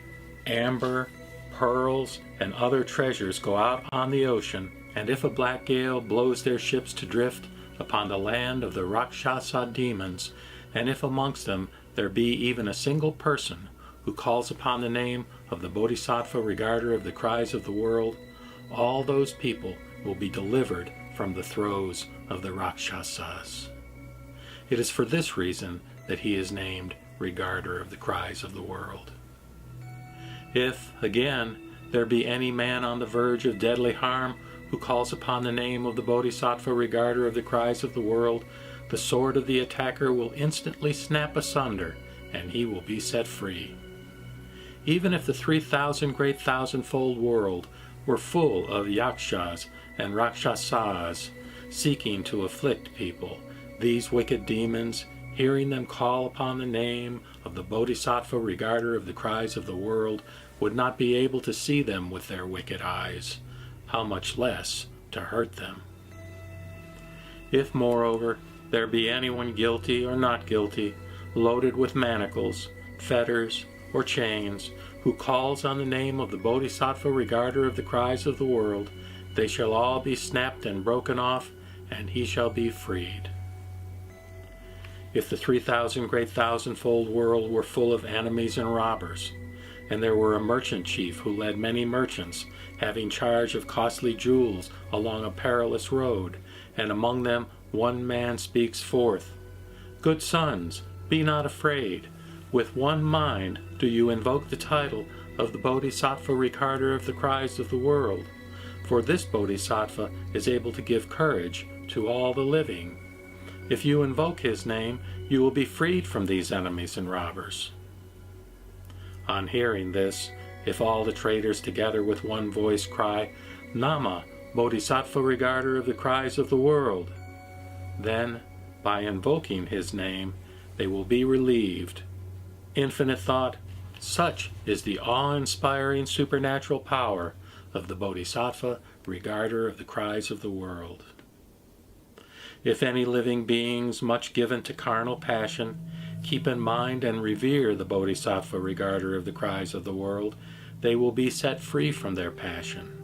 [SPEAKER 1] amber, pearls, and other treasures go out on the ocean, and if a black gale blows their ships to drift upon the land of the Rakshasa demons, and if amongst them there be even a single person who calls upon the name of the Bodhisattva, regarder of the cries of the world, all those people will be delivered from the throes of the Rakshasas. It is for this reason that he is named regarder of the cries of the world. If, again, there be any man on the verge of deadly harm who calls upon the name of the Bodhisattva, regarder of the cries of the world, the sword of the attacker will instantly snap asunder, and he will be set free. Even if the 3,000 great thousandfold world were full of yakshas and rakshasas seeking to afflict people, these wicked demons, hearing them call upon the name of the Bodhisattva, regarder of the cries of the world, would not be able to see them with their wicked eyes, how much less to hurt them. If, moreover, there be anyone guilty or not guilty, loaded with manacles, fetters, or chains, who calls on the name of the Bodhisattva, regarder of the cries of the world, they shall all be snapped and broken off, and he shall be freed. If the 3,000 great thousandfold world were full of enemies and robbers, and there were a merchant chief who led many merchants, having charge of costly jewels along a perilous road, and among them one man speaks forth, Good sons, be not afraid. With one mind do you invoke the title of the Bodhisattva, regarder of the cries of the world, for this Bodhisattva is able to give courage to all the living. If you invoke his name, you will be freed from these enemies and robbers. On hearing this, if all the traders together with one voice cry, Nama, Bodhisattva, regarder of the cries of the world, then, by invoking his name, they will be relieved. Infinite Thought, such is the awe-inspiring supernatural power of the Bodhisattva, regarder of the cries of the world. If any living beings much given to carnal passion, keep in mind and revere the Bodhisattva regarder of the cries of the world, they will be set free from their passion.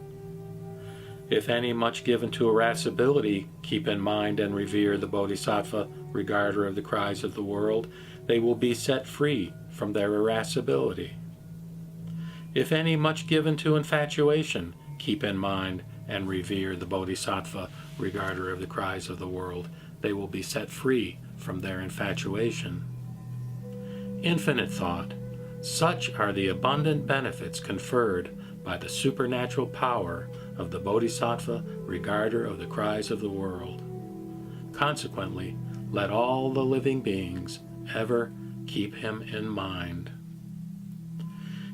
[SPEAKER 1] If any much given to irascibility keep in mind and revere the Bodhisattva regarder of the cries of the world, they will be set free from their irascibility. If any much given to infatuation keep in mind and revere the Bodhisattva regarder of the cries of the world, they will be set free from their infatuation. Infinite thought, such are the abundant benefits conferred by the supernatural power of the Bodhisattva regarder of the cries of the world. Consequently, let all the living beings ever keep him in mind.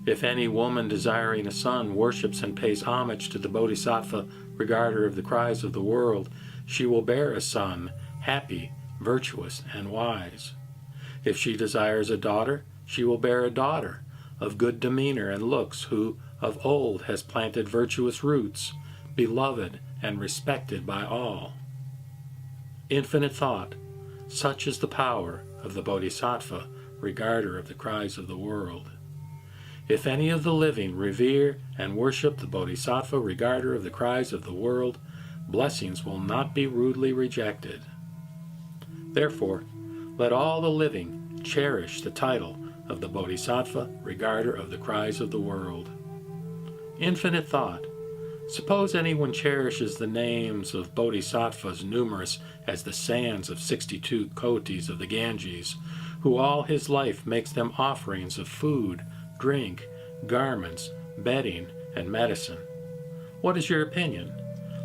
[SPEAKER 1] If any woman desiring a son worships and pays homage to the Bodhisattva regarder of the cries of the world, she will bear a son, happy, virtuous, and wise. If she desires a daughter, she will bear a daughter, of good demeanor and looks, who of old has planted virtuous roots, beloved and respected by all. Infinite thought, such is the power of the Bodhisattva regarder of the cries of the world. If any of the living revere and worship the Bodhisattva regarder of the cries of the world, blessings will not be rudely rejected. Therefore, let all the living cherish the title of the Bodhisattva regarder of the cries of the world. Infinite thought, suppose anyone cherishes the names of Bodhisattvas numerous as the sands of 62 kotis of the Ganges, who all his life makes them offerings of food, drink, garments, bedding, and medicine. What is your opinion?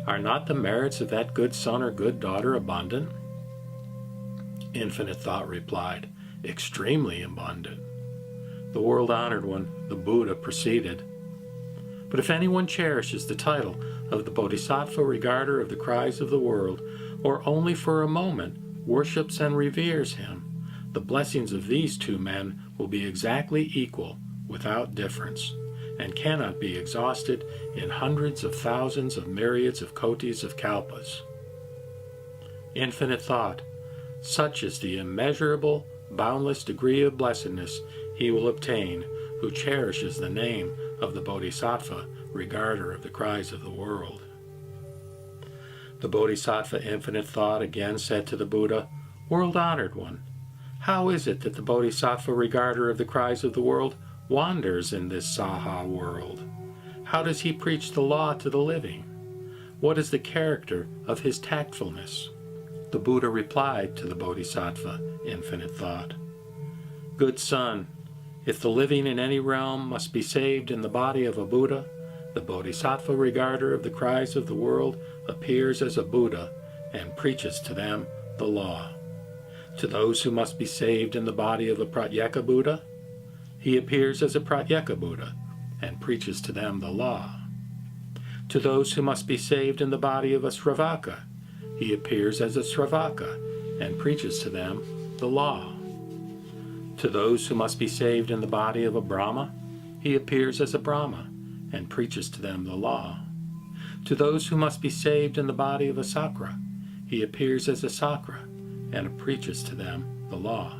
[SPEAKER 1] Are not the merits of that good son or good daughter abundant? Infinite thought replied, extremely abundant. The world-honored one, the Buddha, proceeded, but if anyone cherishes the title of the Bodhisattva regarder of the cries of the world, or only for a moment worships and reveres him, the blessings of these two men will be exactly equal, without difference, and cannot be exhausted in hundreds of thousands of myriads of kotis of kalpas. Infinite thought, such is the immeasurable, boundless degree of blessedness he will obtain who cherishes the name of the Bodhisattva regarder of the cries of the world. The Bodhisattva Infinite Thought again said to the Buddha, World-honored one, how is it that the Bodhisattva regarder of the cries of the world wanders in this Saha world? How does he preach the law to the living? What is the character of his tactfulness? The Buddha replied to the Bodhisattva Infinite Thought, Good son, if the living in any realm must be saved in the body of a Buddha, the Bodhisattva regarder of the cries of the world appears as a Buddha and preaches to them the law. To those who must be saved in the body of a Pratyeka Buddha, he appears as a Pratyeka Buddha and preaches to them the law. To those who must be saved in the body of a Sravaka, he appears as a Sravaka and preaches to them the law. To those who must be saved in the body of a Brahma, he appears as a Brahma and preaches to them the law. To those who must be saved in the body of a Sakra, he appears as a Sakra and preaches to them the law.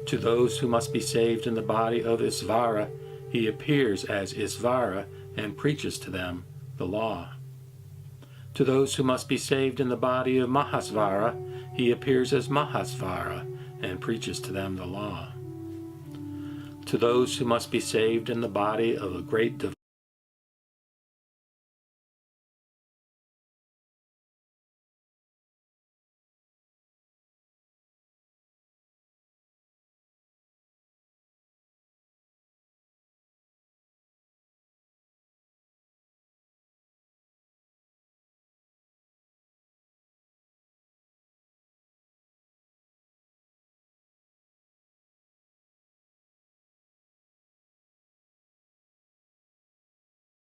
[SPEAKER 1] To those who must be saved in the body of Isvara, he appears as Isvara and preaches to them the law. To those who must be saved in the body of Mahasvara, he appears as Mahasvara and preaches to them the law. To those who must be saved in the body of a great